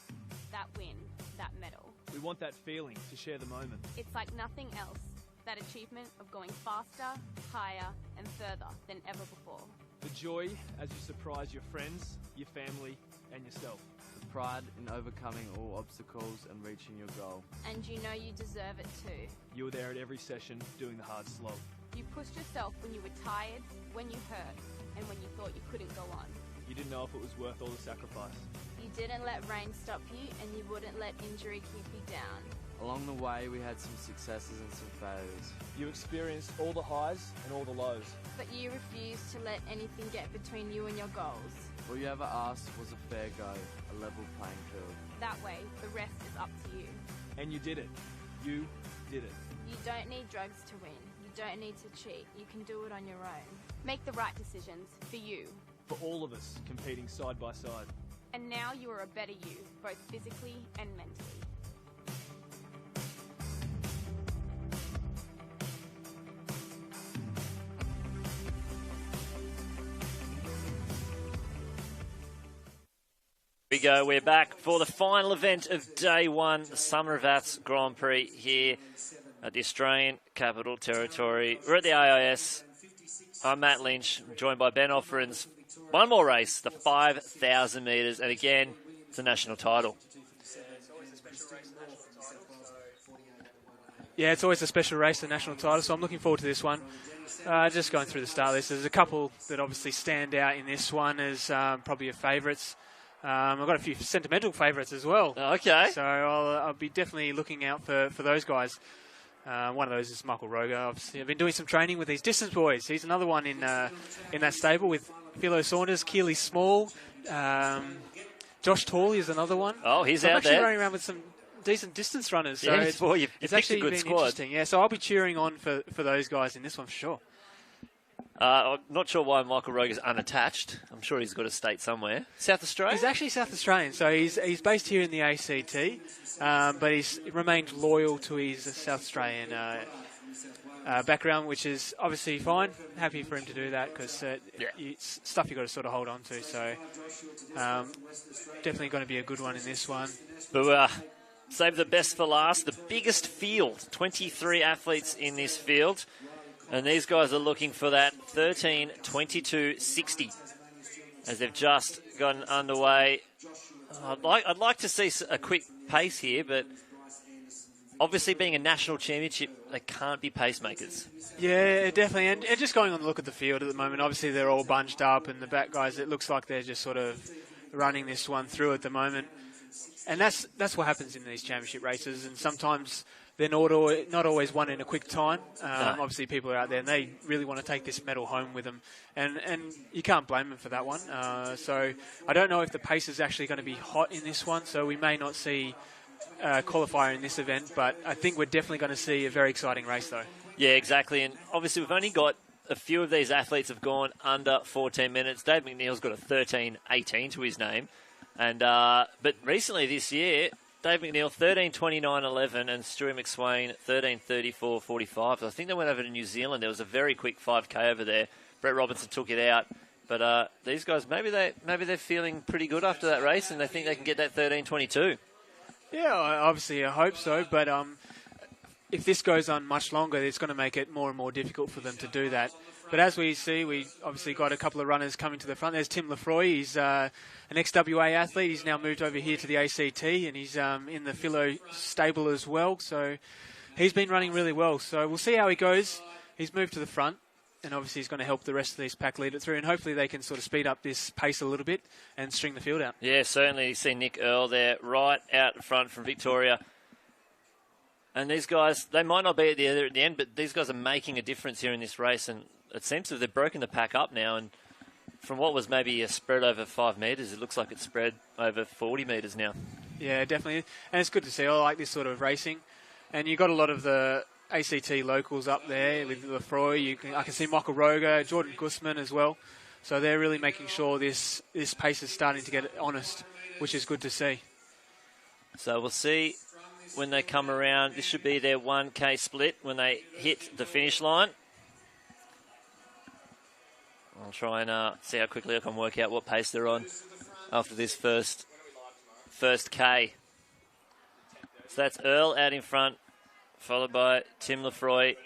that win, that medal. We want that feeling to share the moment. It's like nothing else, that achievement of going faster, higher and further than ever before. The joy as you surprise your friends, your family and yourself. The pride in overcoming all obstacles and reaching your goal. And you know you deserve it too. You were there at every session doing the hard slog. You pushed yourself when you were tired, when you hurt, and when you thought you couldn't go on. You didn't know if it was worth all the sacrifice. You didn't let rain stop you, and you wouldn't let injury keep you down. Along the way, we had some successes and some failures. You experienced all the highs and all the lows. But you refused to let anything get between you and your goals. All you ever asked was a fair go, a level playing field. That way, the rest is up to you. And you did it. You did it. You don't need drugs to win. You don't need to cheat. You can do it on your own. Make the right decisions for you. For all of us competing side by side. And now you are a better you, both physically and mentally. We go. We're back for the final event of day one, the SUMMERofATHS Grand Prix here at the Australian Capital Territory. We're at the AIS. I'm Matt Lynch, joined by Ben Offerins. One more race, the 5,000 metres, and again, it's a national title. Yeah, it's always a special race, the national title, so I'm looking forward to this one. Just going through the start list, there's a couple that obviously stand out in this one as probably your favourites. I've got a few sentimental favourites as well. Okay. So I'll be definitely looking out for those guys. One of those is Michael Roger. Obviously, I've been doing some training with these distance boys. He's another one in that stable with Philo Saunders, Keely Small, Josh Tawley is another one. Oh, he's so out I'm actually there. running around with some decent distance runners. So Yeah, it's you've actually picked a good been squad. interesting. Yeah, so I'll be cheering on for those guys in this one for sure. I'm not sure why Michael Roger's unattached. I'm sure he's got a state somewhere. South Australia? He's actually South Australian, so he's based here in the ACT, but he's remained loyal to his South Australian background, which is obviously fine. Happy for him to do that because it's stuff you've got to sort of hold on to. So definitely going to be a good one in this one. But save the best for last. The biggest field, 23 athletes in this field. And these guys are looking for that 13:22.60 as they've just gotten underway. I'd like to see a quick pace here, but obviously being a national championship, they can't be pacemakers. Yeah, definitely. And just going on the look at the field at the moment, obviously they're all bunched up, and the back guys, it looks like they're just sort of running this one through at the moment. And that's what happens in these championship races, and sometimes they're not always won in a quick time. Obviously, people are out there and they really want to take this medal home with them, and you can't blame them for that one. So I don't know if the pace is actually going to be hot in this one, so we may not see a qualifier in this event, but I think we're definitely going to see a very exciting race, though. Yeah, exactly. And obviously, we've only got a few of these athletes have gone under 14 minutes. Dave McNeil's got a 13:18 to his name, and but recently this year, Dave McNeil, 13:29.11, and Stewie McSwain, 13:34.45. So I think they went over to New Zealand. There was a very quick 5K over there. Brett Robinson took it out. But these guys, maybe they're feeling pretty good after that race, and they think they can get that 13:22. Yeah, obviously I hope so. But if this goes on much longer, it's going to make it more and more difficult for them to do that. But as we see, we obviously got a couple of runners coming to the front. There's Tim Lefroy. He's an ex-WA athlete. He's now moved over here to the ACT, and he's in the Philo stable as well. So he's been running really well. So we'll see how he goes. He's moved to the front, and obviously he's going to help the rest of these pack lead it through. And hopefully they can sort of speed up this pace a little bit and string the field out. Yeah, certainly. You see Nick Earl there right out front from Victoria. And these guys, they might not be at the end, but these guys are making a difference here in this race. And it seems that they've broken the pack up now. And from what was maybe a spread over 5 metres, it looks like it's spread over 40 metres now. Yeah, definitely. And it's good to see. I like this sort of racing. And you've got a lot of the ACT locals up there with Lefroy. I can see Michael Roger, Jordan Guzman as well. So they're really making sure this pace is starting to get honest, which is good to see. So we'll see when they come around. This should be their 1K split when they hit the finish line. I'll try and see how quickly I can work out what pace they're on after this first K. So that's Earl out in front, followed by Tim Lefroy.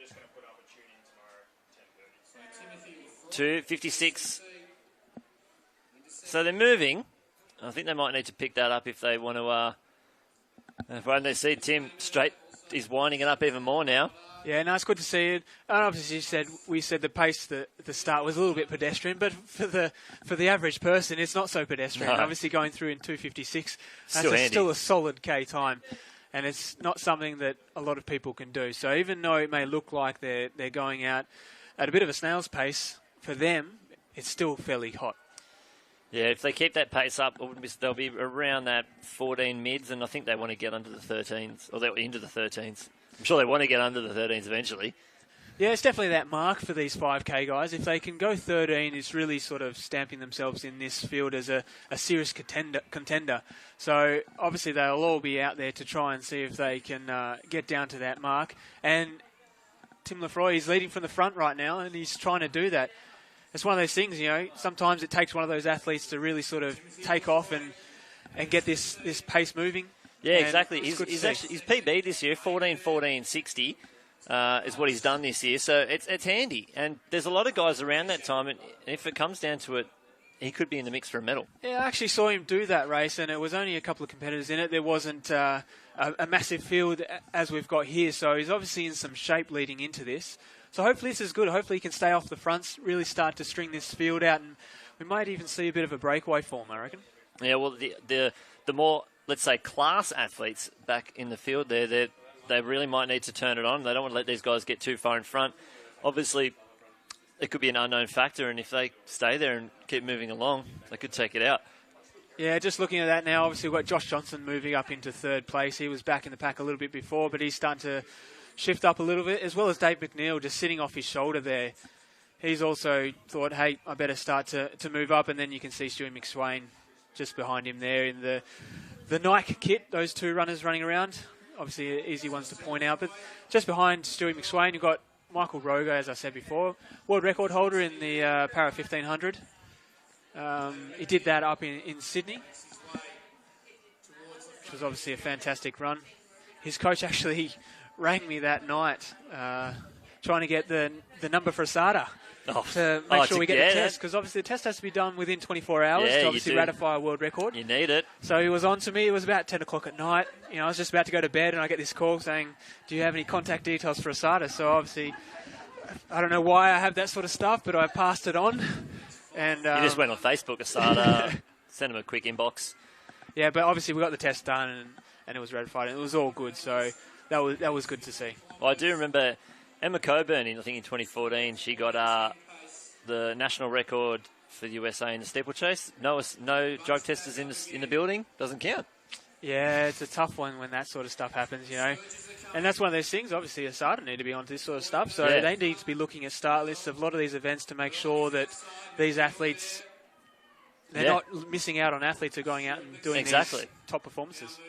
2:56. So they're moving. I think they might need to pick that up if they want to. When they see Tim straight, he's winding it up even more now. Yeah, no, it's good to see it. And obviously, we said the pace at the start was a little bit pedestrian, but for the average person, it's not so pedestrian. No. Obviously, going through in 2:56, Still that's still a solid K time, and it's not something that a lot of people can do. So even though it may look like they're going out at a bit of a snail's pace, for them, it's still fairly hot. Yeah, if they keep that pace up, they'll be around that 14 mids, and I think they want to get under the 13s, or they're into the 13s. I'm sure they want to get under the 13s eventually. Yeah, it's definitely that mark for these 5K guys. If they can go 13, it's really sort of stamping themselves in this field as a serious contender. So obviously they'll all be out there to try and see if they can get down to that mark. And Tim Lefroy, he's leading from the front right now, and he's trying to do that. It's one of those things, sometimes it takes one of those athletes to really sort of take off and get this pace moving. Yeah, and exactly. He's PB this year, 14:14:60. Is what he's done this year, so it's handy. And there's a lot of guys around that time, and if it comes down to it, he could be in the mix for a medal. Yeah, I actually saw him do that race, and it was only a couple of competitors in it. There wasn't a massive field as we've got here, so he's obviously in some shape leading into this. So hopefully this is good. Hopefully he can stay off the fronts, really start to string this field out, and we might even see a bit of a breakaway form, I reckon. Yeah, well, the more, let's say, class athletes back in the field there, they really might need to turn it on. They don't want to let these guys get too far in front. Obviously, it could be an unknown factor, and if they stay there and keep moving along, they could take it out. Yeah, just looking at that now, obviously we've got Josh Johnson moving up into third place. He was back in the pack a little bit before, but he's starting to shift up a little bit, as well as Dave McNeil just sitting off his shoulder there. He's also thought, hey, I better start to move up, and then you can see Stewie McSwain just behind him there in the Nike kit, those two runners running around. Obviously, easy ones to point out. But just behind Stewie McSwain, you've got Michael Rogo, as I said before, world record holder in the Para 1500. He did that up in Sydney, which was obviously a fantastic run. His coach actually rang me that night trying to get the number for Asada to make sure we get the test, because obviously the test has to be done within 24 hours to obviously ratify a world record. You need it. So he was on to me. It was about 10 o'clock at night. I was just about to go to bed, and I get this call saying, do you have any contact details for Asada? So obviously, I don't know why I have that sort of stuff, but I passed it on. And you just went on Facebook, Asada, sent him a quick inbox. Yeah, but obviously we got the test done, and it was ratified, and it was all good. So that was good to see. Well, I do remember Emma Coburn, I think in 2014, she got the national record for the USA in the steeplechase. No drug testers in the building. Doesn't count. Yeah, it's a tough one when that sort of stuff happens, And that's one of those things, obviously, ASADA need to be onto this sort of stuff. So they need to be looking at start lists of a lot of these events to make sure that these athletes, they're not missing out on athletes who are going out and doing these top performances.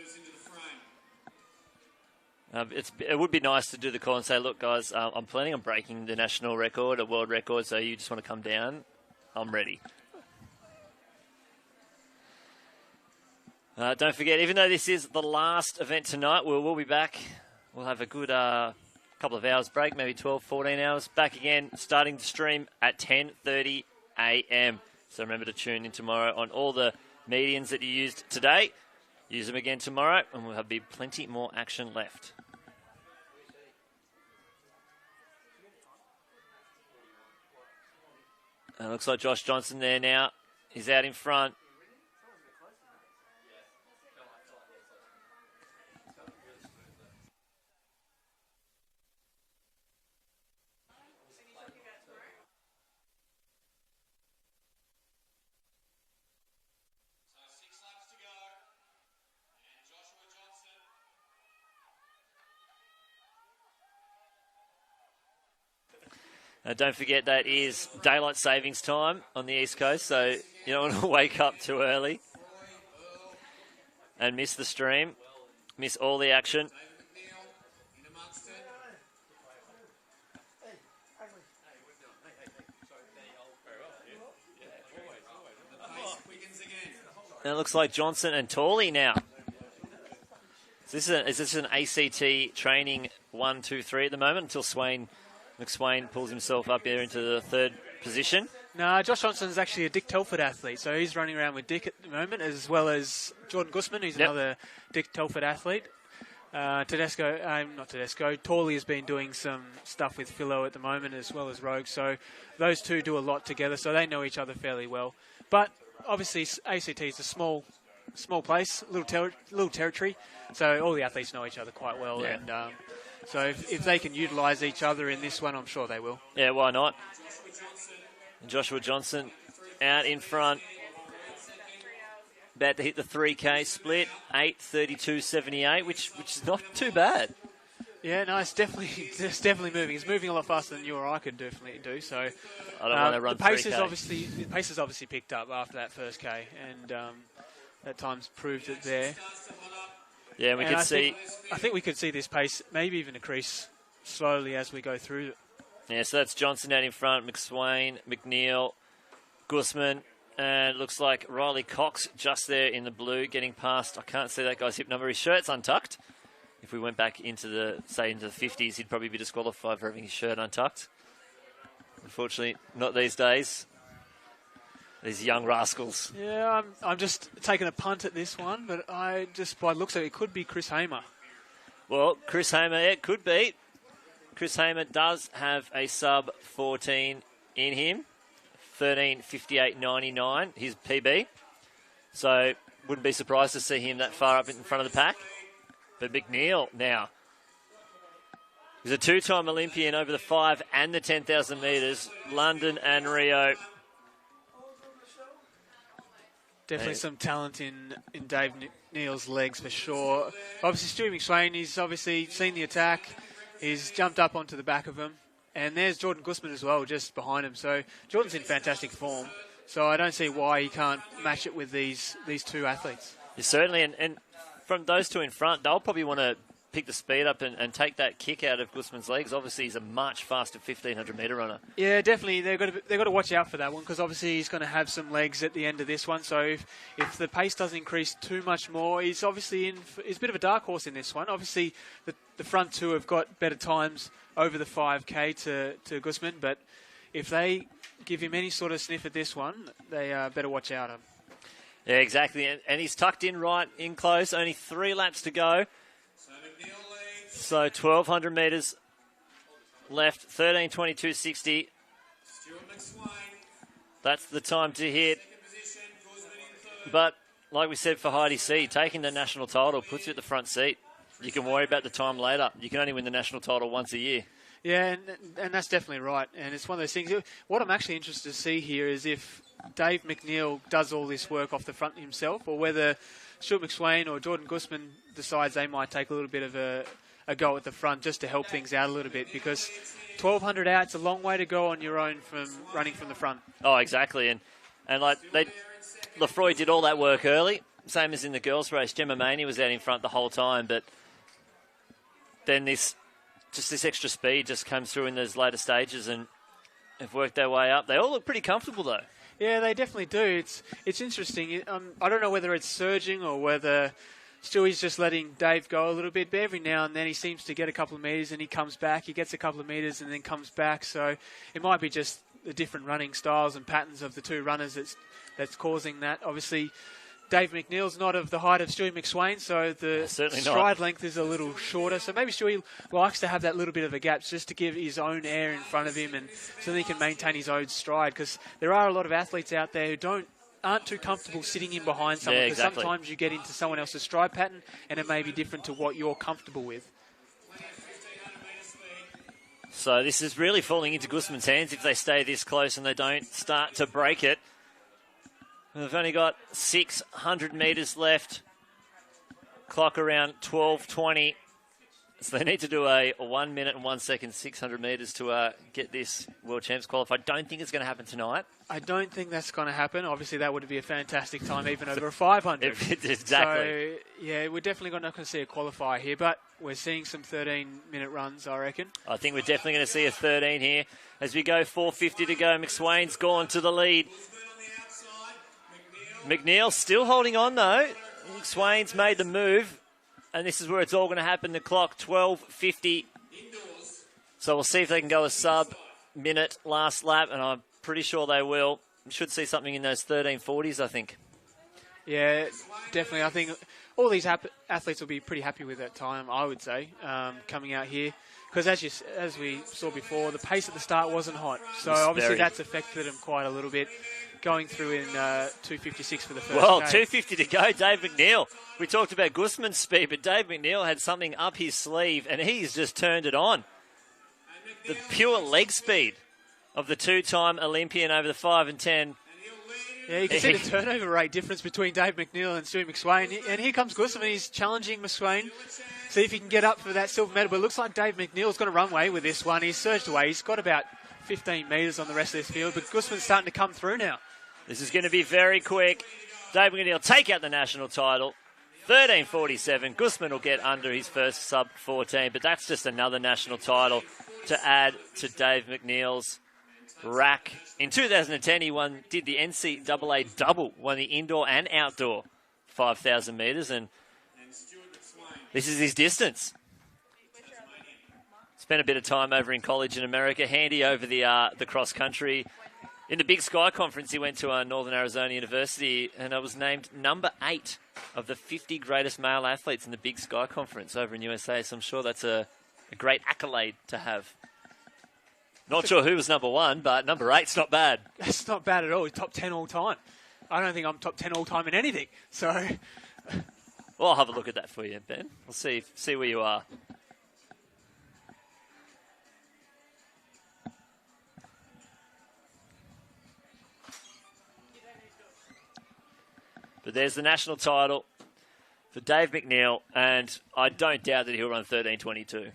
It would be nice to do the call and say, look, guys, I'm planning on breaking the national record, a world record, so you just want to come down, I'm ready. Don't forget, even though this is the last event tonight, we'll be back. We'll have a good couple of hours break, maybe 12, 14 hours. Back again, starting to stream at 10:30 a.m. So remember to tune in tomorrow on all the medians that you used today. Use them again tomorrow, and we'll have plenty more action left. And it looks like Josh Johnson there now. He's out in front. Don't forget that is daylight savings time on the East Coast, so you don't want to wake up too early and miss the stream, miss all the action. And it looks like Johnson and Tawley now. Is this an ACT training 1, 2, 3 at the moment until McSwain pulls himself up here into the third position? No, Josh Johnson's actually a Dick Telford athlete, so he's running around with Dick at the moment, as well as Jordan Gusman, who's another Dick Telford athlete. Tawley has been doing some stuff with Philo at the moment, as well as Rogue, so those two do a lot together, so they know each other fairly well. But obviously ACT is a small place, little territory, so all the athletes know each other quite well, and so if they can utilise each other in this one, I'm sure they will. Yeah, why not? Joshua Johnson out in front. About to hit the 3K split, 8:32.78, which is not too bad. Yeah, no, it's definitely moving. It's moving a lot faster than you or I could definitely do. So I don't want to run the pace 3K. the pace has obviously picked up after that first K, and that time's proved it there. Yeah, we could see. I think we could see this pace maybe even increase slowly as we go through it. Yeah, so that's Johnson out in front, McSwain, McNeil, Guzman, and it looks like Riley Cox just there in the blue, getting past. I can't see that guy's hip number. His shirt's untucked. If we went back into the 50s, he'd probably be disqualified for having his shirt untucked. Unfortunately, not these days. These young rascals. Yeah, I'm just taking a punt at this one, but by looks of it, it could be Chris Hamer. Well, Chris Hamer, it could be. Chris Hamer does have a sub 14 in him. 13:58.99, his PB. So, wouldn't be surprised to see him that far up in front of the pack. But McNeil now. He's a two-time Olympian over the 5 and the 10,000 metres, London and Rio. Definitely some talent in Dave McNeil's legs for sure. Obviously, Stewie McSwain, he's obviously seen the attack. He's jumped up onto the back of him. And there's Jordan Guzman as well, just behind him. So Jordan's in fantastic form. So I don't see why he can't match it with these two athletes. Yeah, certainly, and from those two in front, they'll probably want to pick the speed up and take that kick out of Guzman's legs. Obviously, he's a much faster 1,500-metre runner. Yeah, definitely. They've got to watch out for that one because obviously he's going to have some legs at the end of this one. So if the pace doesn't increase too much more, he's obviously he's a bit of a dark horse in this one. Obviously, the front two have got better times over the 5K to Guzman, but if they give him any sort of sniff at this one, they better watch out. Yeah, exactly. And he's tucked in right in close. Only 3 laps to go. So 1,200 metres left. 13:22.60. That's the time to hit. But like we said for Heidi C, taking the national title puts you at the front seat. You can worry about the time later. You can only win the national title once a year. Yeah, and that's definitely right. And it's one of those things. What I'm actually interested to see here is if Dave McNeil does all this work off the front himself, or whether Stuart McSwain or Jordan Guzman decides they might take a little bit of a go at the front just to help things out a little bit, because 1,200 out, it's a long way to go on your own from running from the front. Oh, exactly. And like Lefroy did all that work early, same as in the girls' race. Gemma Maney was out in front the whole time, but then this extra speed just comes through in those later stages and have worked their way up. They all look pretty comfortable, though. Yeah, they definitely do. It's interesting. I don't know whether it's surging or whether Stewie's just letting Dave go a little bit, but every now and then he seems to get a couple of metres and he comes back. He gets a couple of metres and then comes back. So it might be just the different running styles and patterns of the two runners that's causing that. Obviously, Dave McNeil's not of the height of Stewie McSwain, so the stride length is a little shorter. So maybe Stewie likes to have that little bit of a gap just to give his own air in front of him, and so that he can maintain his own stride. Because there are a lot of athletes out there who aren't too comfortable sitting in behind someone. Because sometimes you get into someone else's stride pattern, and it may be different to what you're comfortable with. So this is really falling into Guzman's hands if they stay this close and they don't start to break it. They've only got 600 metres left. Clock around 12:20. So they need to do a 1 minute and 1 second, 600 metres to get this World Champs qualified. Don't think it's going to happen tonight. I don't think that's going to happen. Obviously, that would be a fantastic time, even over a 500. Exactly. So, yeah, we're definitely not going to see a qualifier here, but we're seeing some 13-minute runs, I reckon. I think we're definitely going to see a 13 here. As we go, 4:50 to go. McSwain's gone to the lead. McNeil still holding on, though. McSwain's made the move, and this is where it's all going to happen. The clock, 12:50. So we'll see if they can go a sub-minute last lap, and I'm pretty sure they will. We should see something in those 13:40s, I think. Yeah, definitely. I think all these athletes will be pretty happy with that time, I would say, coming out here. Because as we saw before, the pace at the start wasn't hot. So obviously that's affected them quite a little bit. Going through in 2:56 for the first Well, day. 2:50 to go. Dave McNeil. We talked about Guzman's speed, but Dave McNeil had something up his sleeve, and he's just turned it on. The pure leg speed of the two-time Olympian over the 5 and 10. Yeah, you can see the turnover rate difference between Dave McNeil and Stewie McSwain. And here comes Guzman. He's challenging McSwain. see if he can get up for that silver medal. But it looks like Dave McNeil's going to run away with this one. He's surged away. He's got about 15 metres on the rest of this field, but Guzman's starting to come through now. This is going to be very quick. Dave McNeil take out the national title. 13:47. Guzman will get under his first sub-14, but that's just another national title to add to Dave McNeil's rack. In 2010, he did the NCAA double, won the indoor and outdoor 5,000 metres, and this is his distance. Spent a bit of time over in college in America, handy over the cross country. In the Big Sky Conference, he went to Northern Arizona University, and was named number 8 of the 50 greatest male athletes in the Big Sky Conference over in USA. So I'm sure that's a great accolade to have. Not sure who was number 1, but number 8's not bad. That's not bad at all. He's top 10 all time. I don't think I'm top 10 all time in anything. So, well, I'll have a look at that for you, Ben. We'll see where you are. But there's the national title for Dave McNeil, and I don't doubt that he'll run 13:22.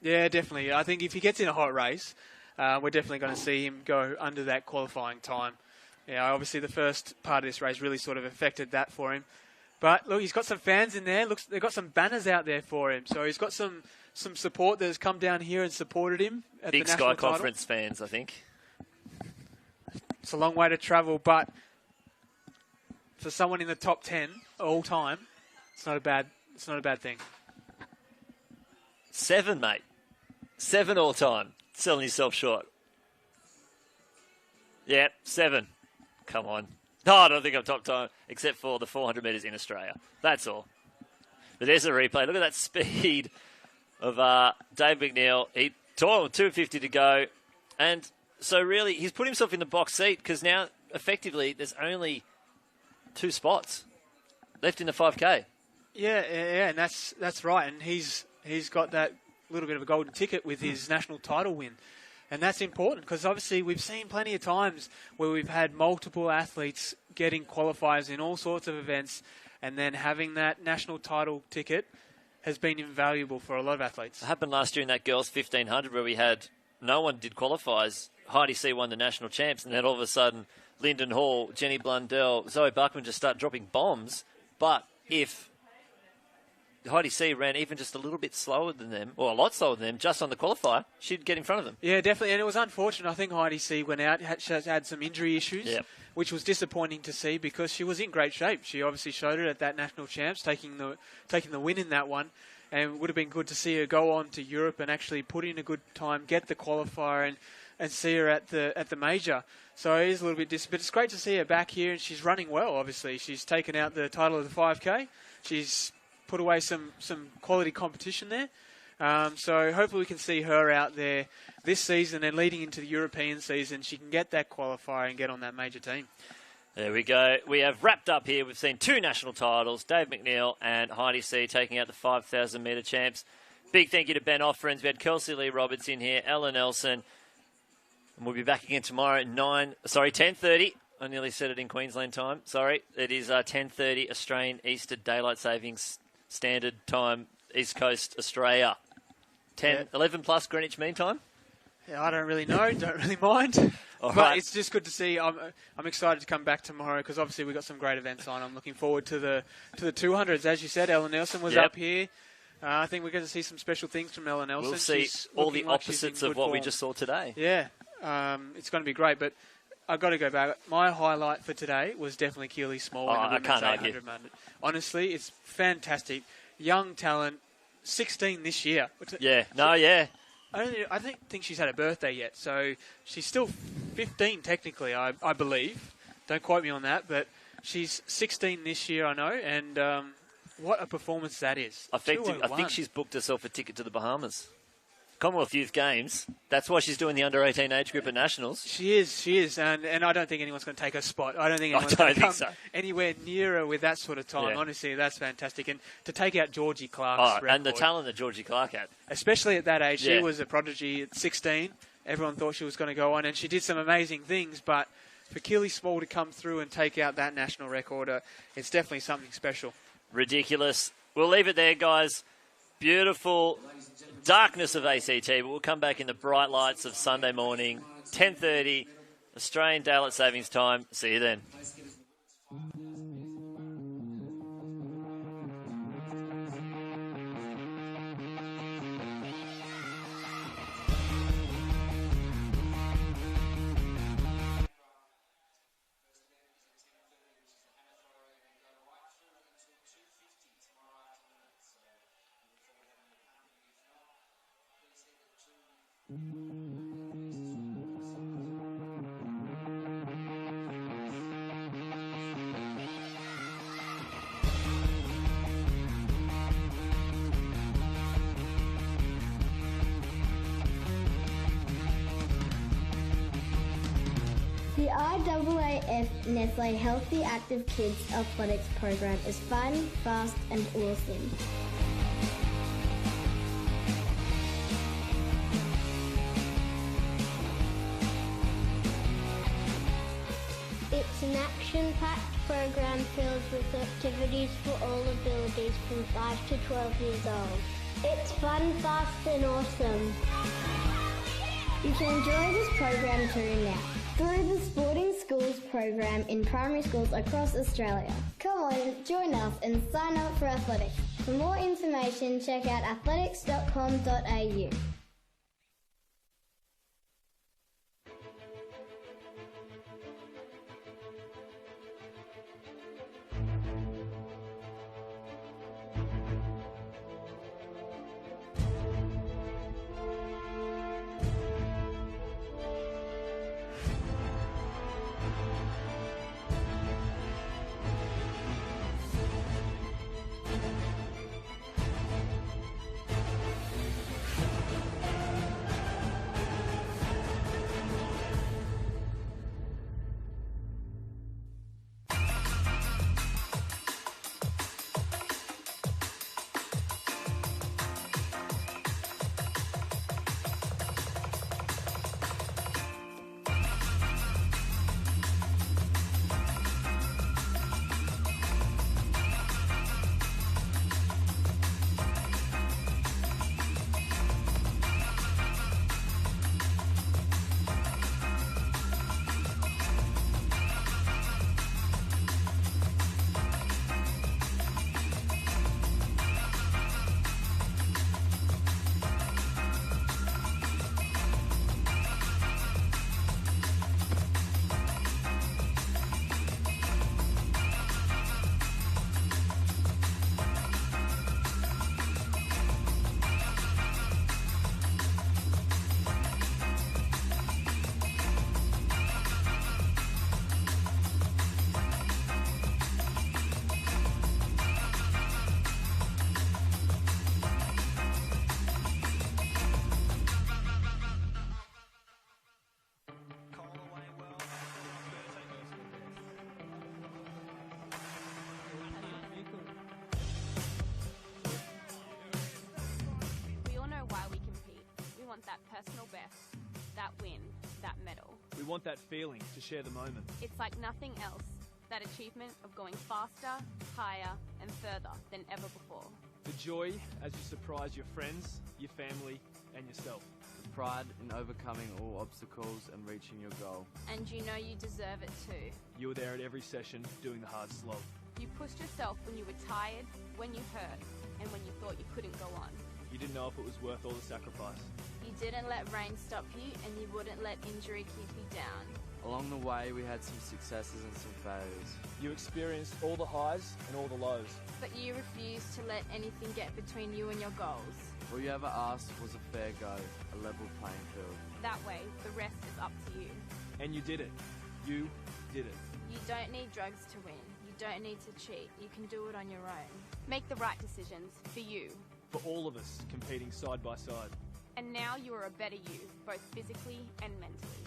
Yeah, definitely. I think if he gets in a hot race, we're definitely going to see him go under that qualifying time. Yeah, obviously the first part of this race really sort of affected that for him. But look, he's got some fans in there. Looks, they've got some banners out there for him. So he's got some support that has come down here and supported him at Big the national Sky title. Conference fans, I think. It's a long way to travel, but for someone in the top 10 all time, it's not a bad thing. 7, mate. 7 all time. Selling yourself short. Yeah, 7. Come on. No, I don't think I'm top time, except for the 400 metres in Australia. That's all. But there's a replay. Look at that speed of Dave McNeil. He toiled 2:50 to go. And so really, he's put himself in the box seat because now, effectively, there's only 2 spots left in the 5K. Yeah, and that's right. And he's got that little bit of a golden ticket with his national title win. And that's important because obviously we've seen plenty of times where we've had multiple athletes getting qualifiers in all sorts of events, and then having that national title ticket has been invaluable for a lot of athletes. It happened last year in that girls 1500 where we had no one did qualifiers. Heidi C won the national champs, and then all of a sudden Lyndon Hall, Jenny Blundell, Zoe Buckman just start dropping bombs. But if Heidi C ran even just a little bit slower than them, or a lot slower than them, just on the qualifier, she'd get in front of them. Yeah, definitely. And it was unfortunate. I think Heidi C went out, had some injury issues, which was disappointing to see because she was in great shape. She obviously showed it at that national champs, taking the win in that one. And it would have been good to see her go on to Europe and actually put in a good time, get the qualifier, and see her at the major. So it is a little bit disappointing. But it's great to see her back here, and she's running well, obviously. She's taken out the title of the 5K. She's put away some quality competition there. So hopefully we can see her out there this season and leading into the European season. She can get that qualifier and get on that major team. There we go. We have wrapped up here. We've seen 2 national titles, Dave McNeil and Heidi C taking out the 5,000 metre champs. Big thank you to Ben Offerins. We had Kelsey Lee Roberts in here, Ella Nelson. And we'll be back again tomorrow at 10:30. I nearly said it in Queensland time. Sorry. It is 10:30 Australian Eastern Daylight Savings Standard Time, East Coast, Australia. 11 plus Greenwich Mean Time? Yeah, I don't really know. Don't really mind. All but right. It's just good to see. I'm excited to come back tomorrow because obviously we've got some great events on. I'm looking forward to the 200s. As you said, Ella Nelson was up here. I think we're going to see some special things from Ella Nelson. We'll see all the opposites of what we just saw today. Yeah, it's going to be great. But I've got to go back. My highlight for today was definitely Keely Small in the women's 800 metre. Honestly, it's fantastic. Young talent, 16 this year. I don't think she's had a birthday yet, so she's still 15 technically, I believe. Don't quote me on that, but she's 16 this year, I know, and what a performance that is. I think she's booked herself a ticket to the Bahamas. Commonwealth Youth Games. That's why she's doing the under-18 age group at Nationals. She is, and I don't think anyone's going to take her spot. I don't think anyone's going to come anywhere near her with that sort of time. Yeah. Honestly, that's fantastic. And to take out Georgie Clark's record. And the talent that Georgie Clark had. Especially at that age. She was a prodigy at 16. Everyone thought she was going to go on, and she did some amazing things, but for Keely Small to come through and take out that national record, it's definitely something special. Ridiculous. We'll leave it there, guys. beautiful darkness of ACT, but we'll come back in the bright lights of Sunday morning, 10:30, Australian Daylight Savings Time. See you then. The IAAF Nestle Healthy Active Kids Athletics program is fun, fast and awesome. It's an action-packed program filled with activities for all abilities from 5 to 12 years old. It's fun, fast and awesome. You can enjoy this program too now through the Sporting Schools program in primary schools across Australia. Come on, join us and sign up for athletics. For more information, check out athletics.com.au. personal best, that win, that medal. We want that feeling to share the moment. It's like nothing else, that achievement of going faster, higher and further than ever before. The joy as you surprise your friends, your family and yourself. The pride in overcoming all obstacles and reaching your goal. And you know you deserve it too. You were there at every session doing the hard slog. You pushed yourself when you were tired, when you hurt, and when you thought you couldn't go on. You didn't know if it was worth all the sacrifice. You didn't let rain stop you, and you wouldn't let injury keep you down. Along the way, we had some successes and some failures. You experienced all the highs and all the lows. But you refused to let anything get between you and your goals. All you ever asked was a fair go, a level playing field. That way, the rest is up to you. And you did it. You did it. You don't need drugs to win. You don't need to cheat. You can do it on your own. Make the right decisions for you. For all of us competing side by side. And now you are a better you, both physically and mentally.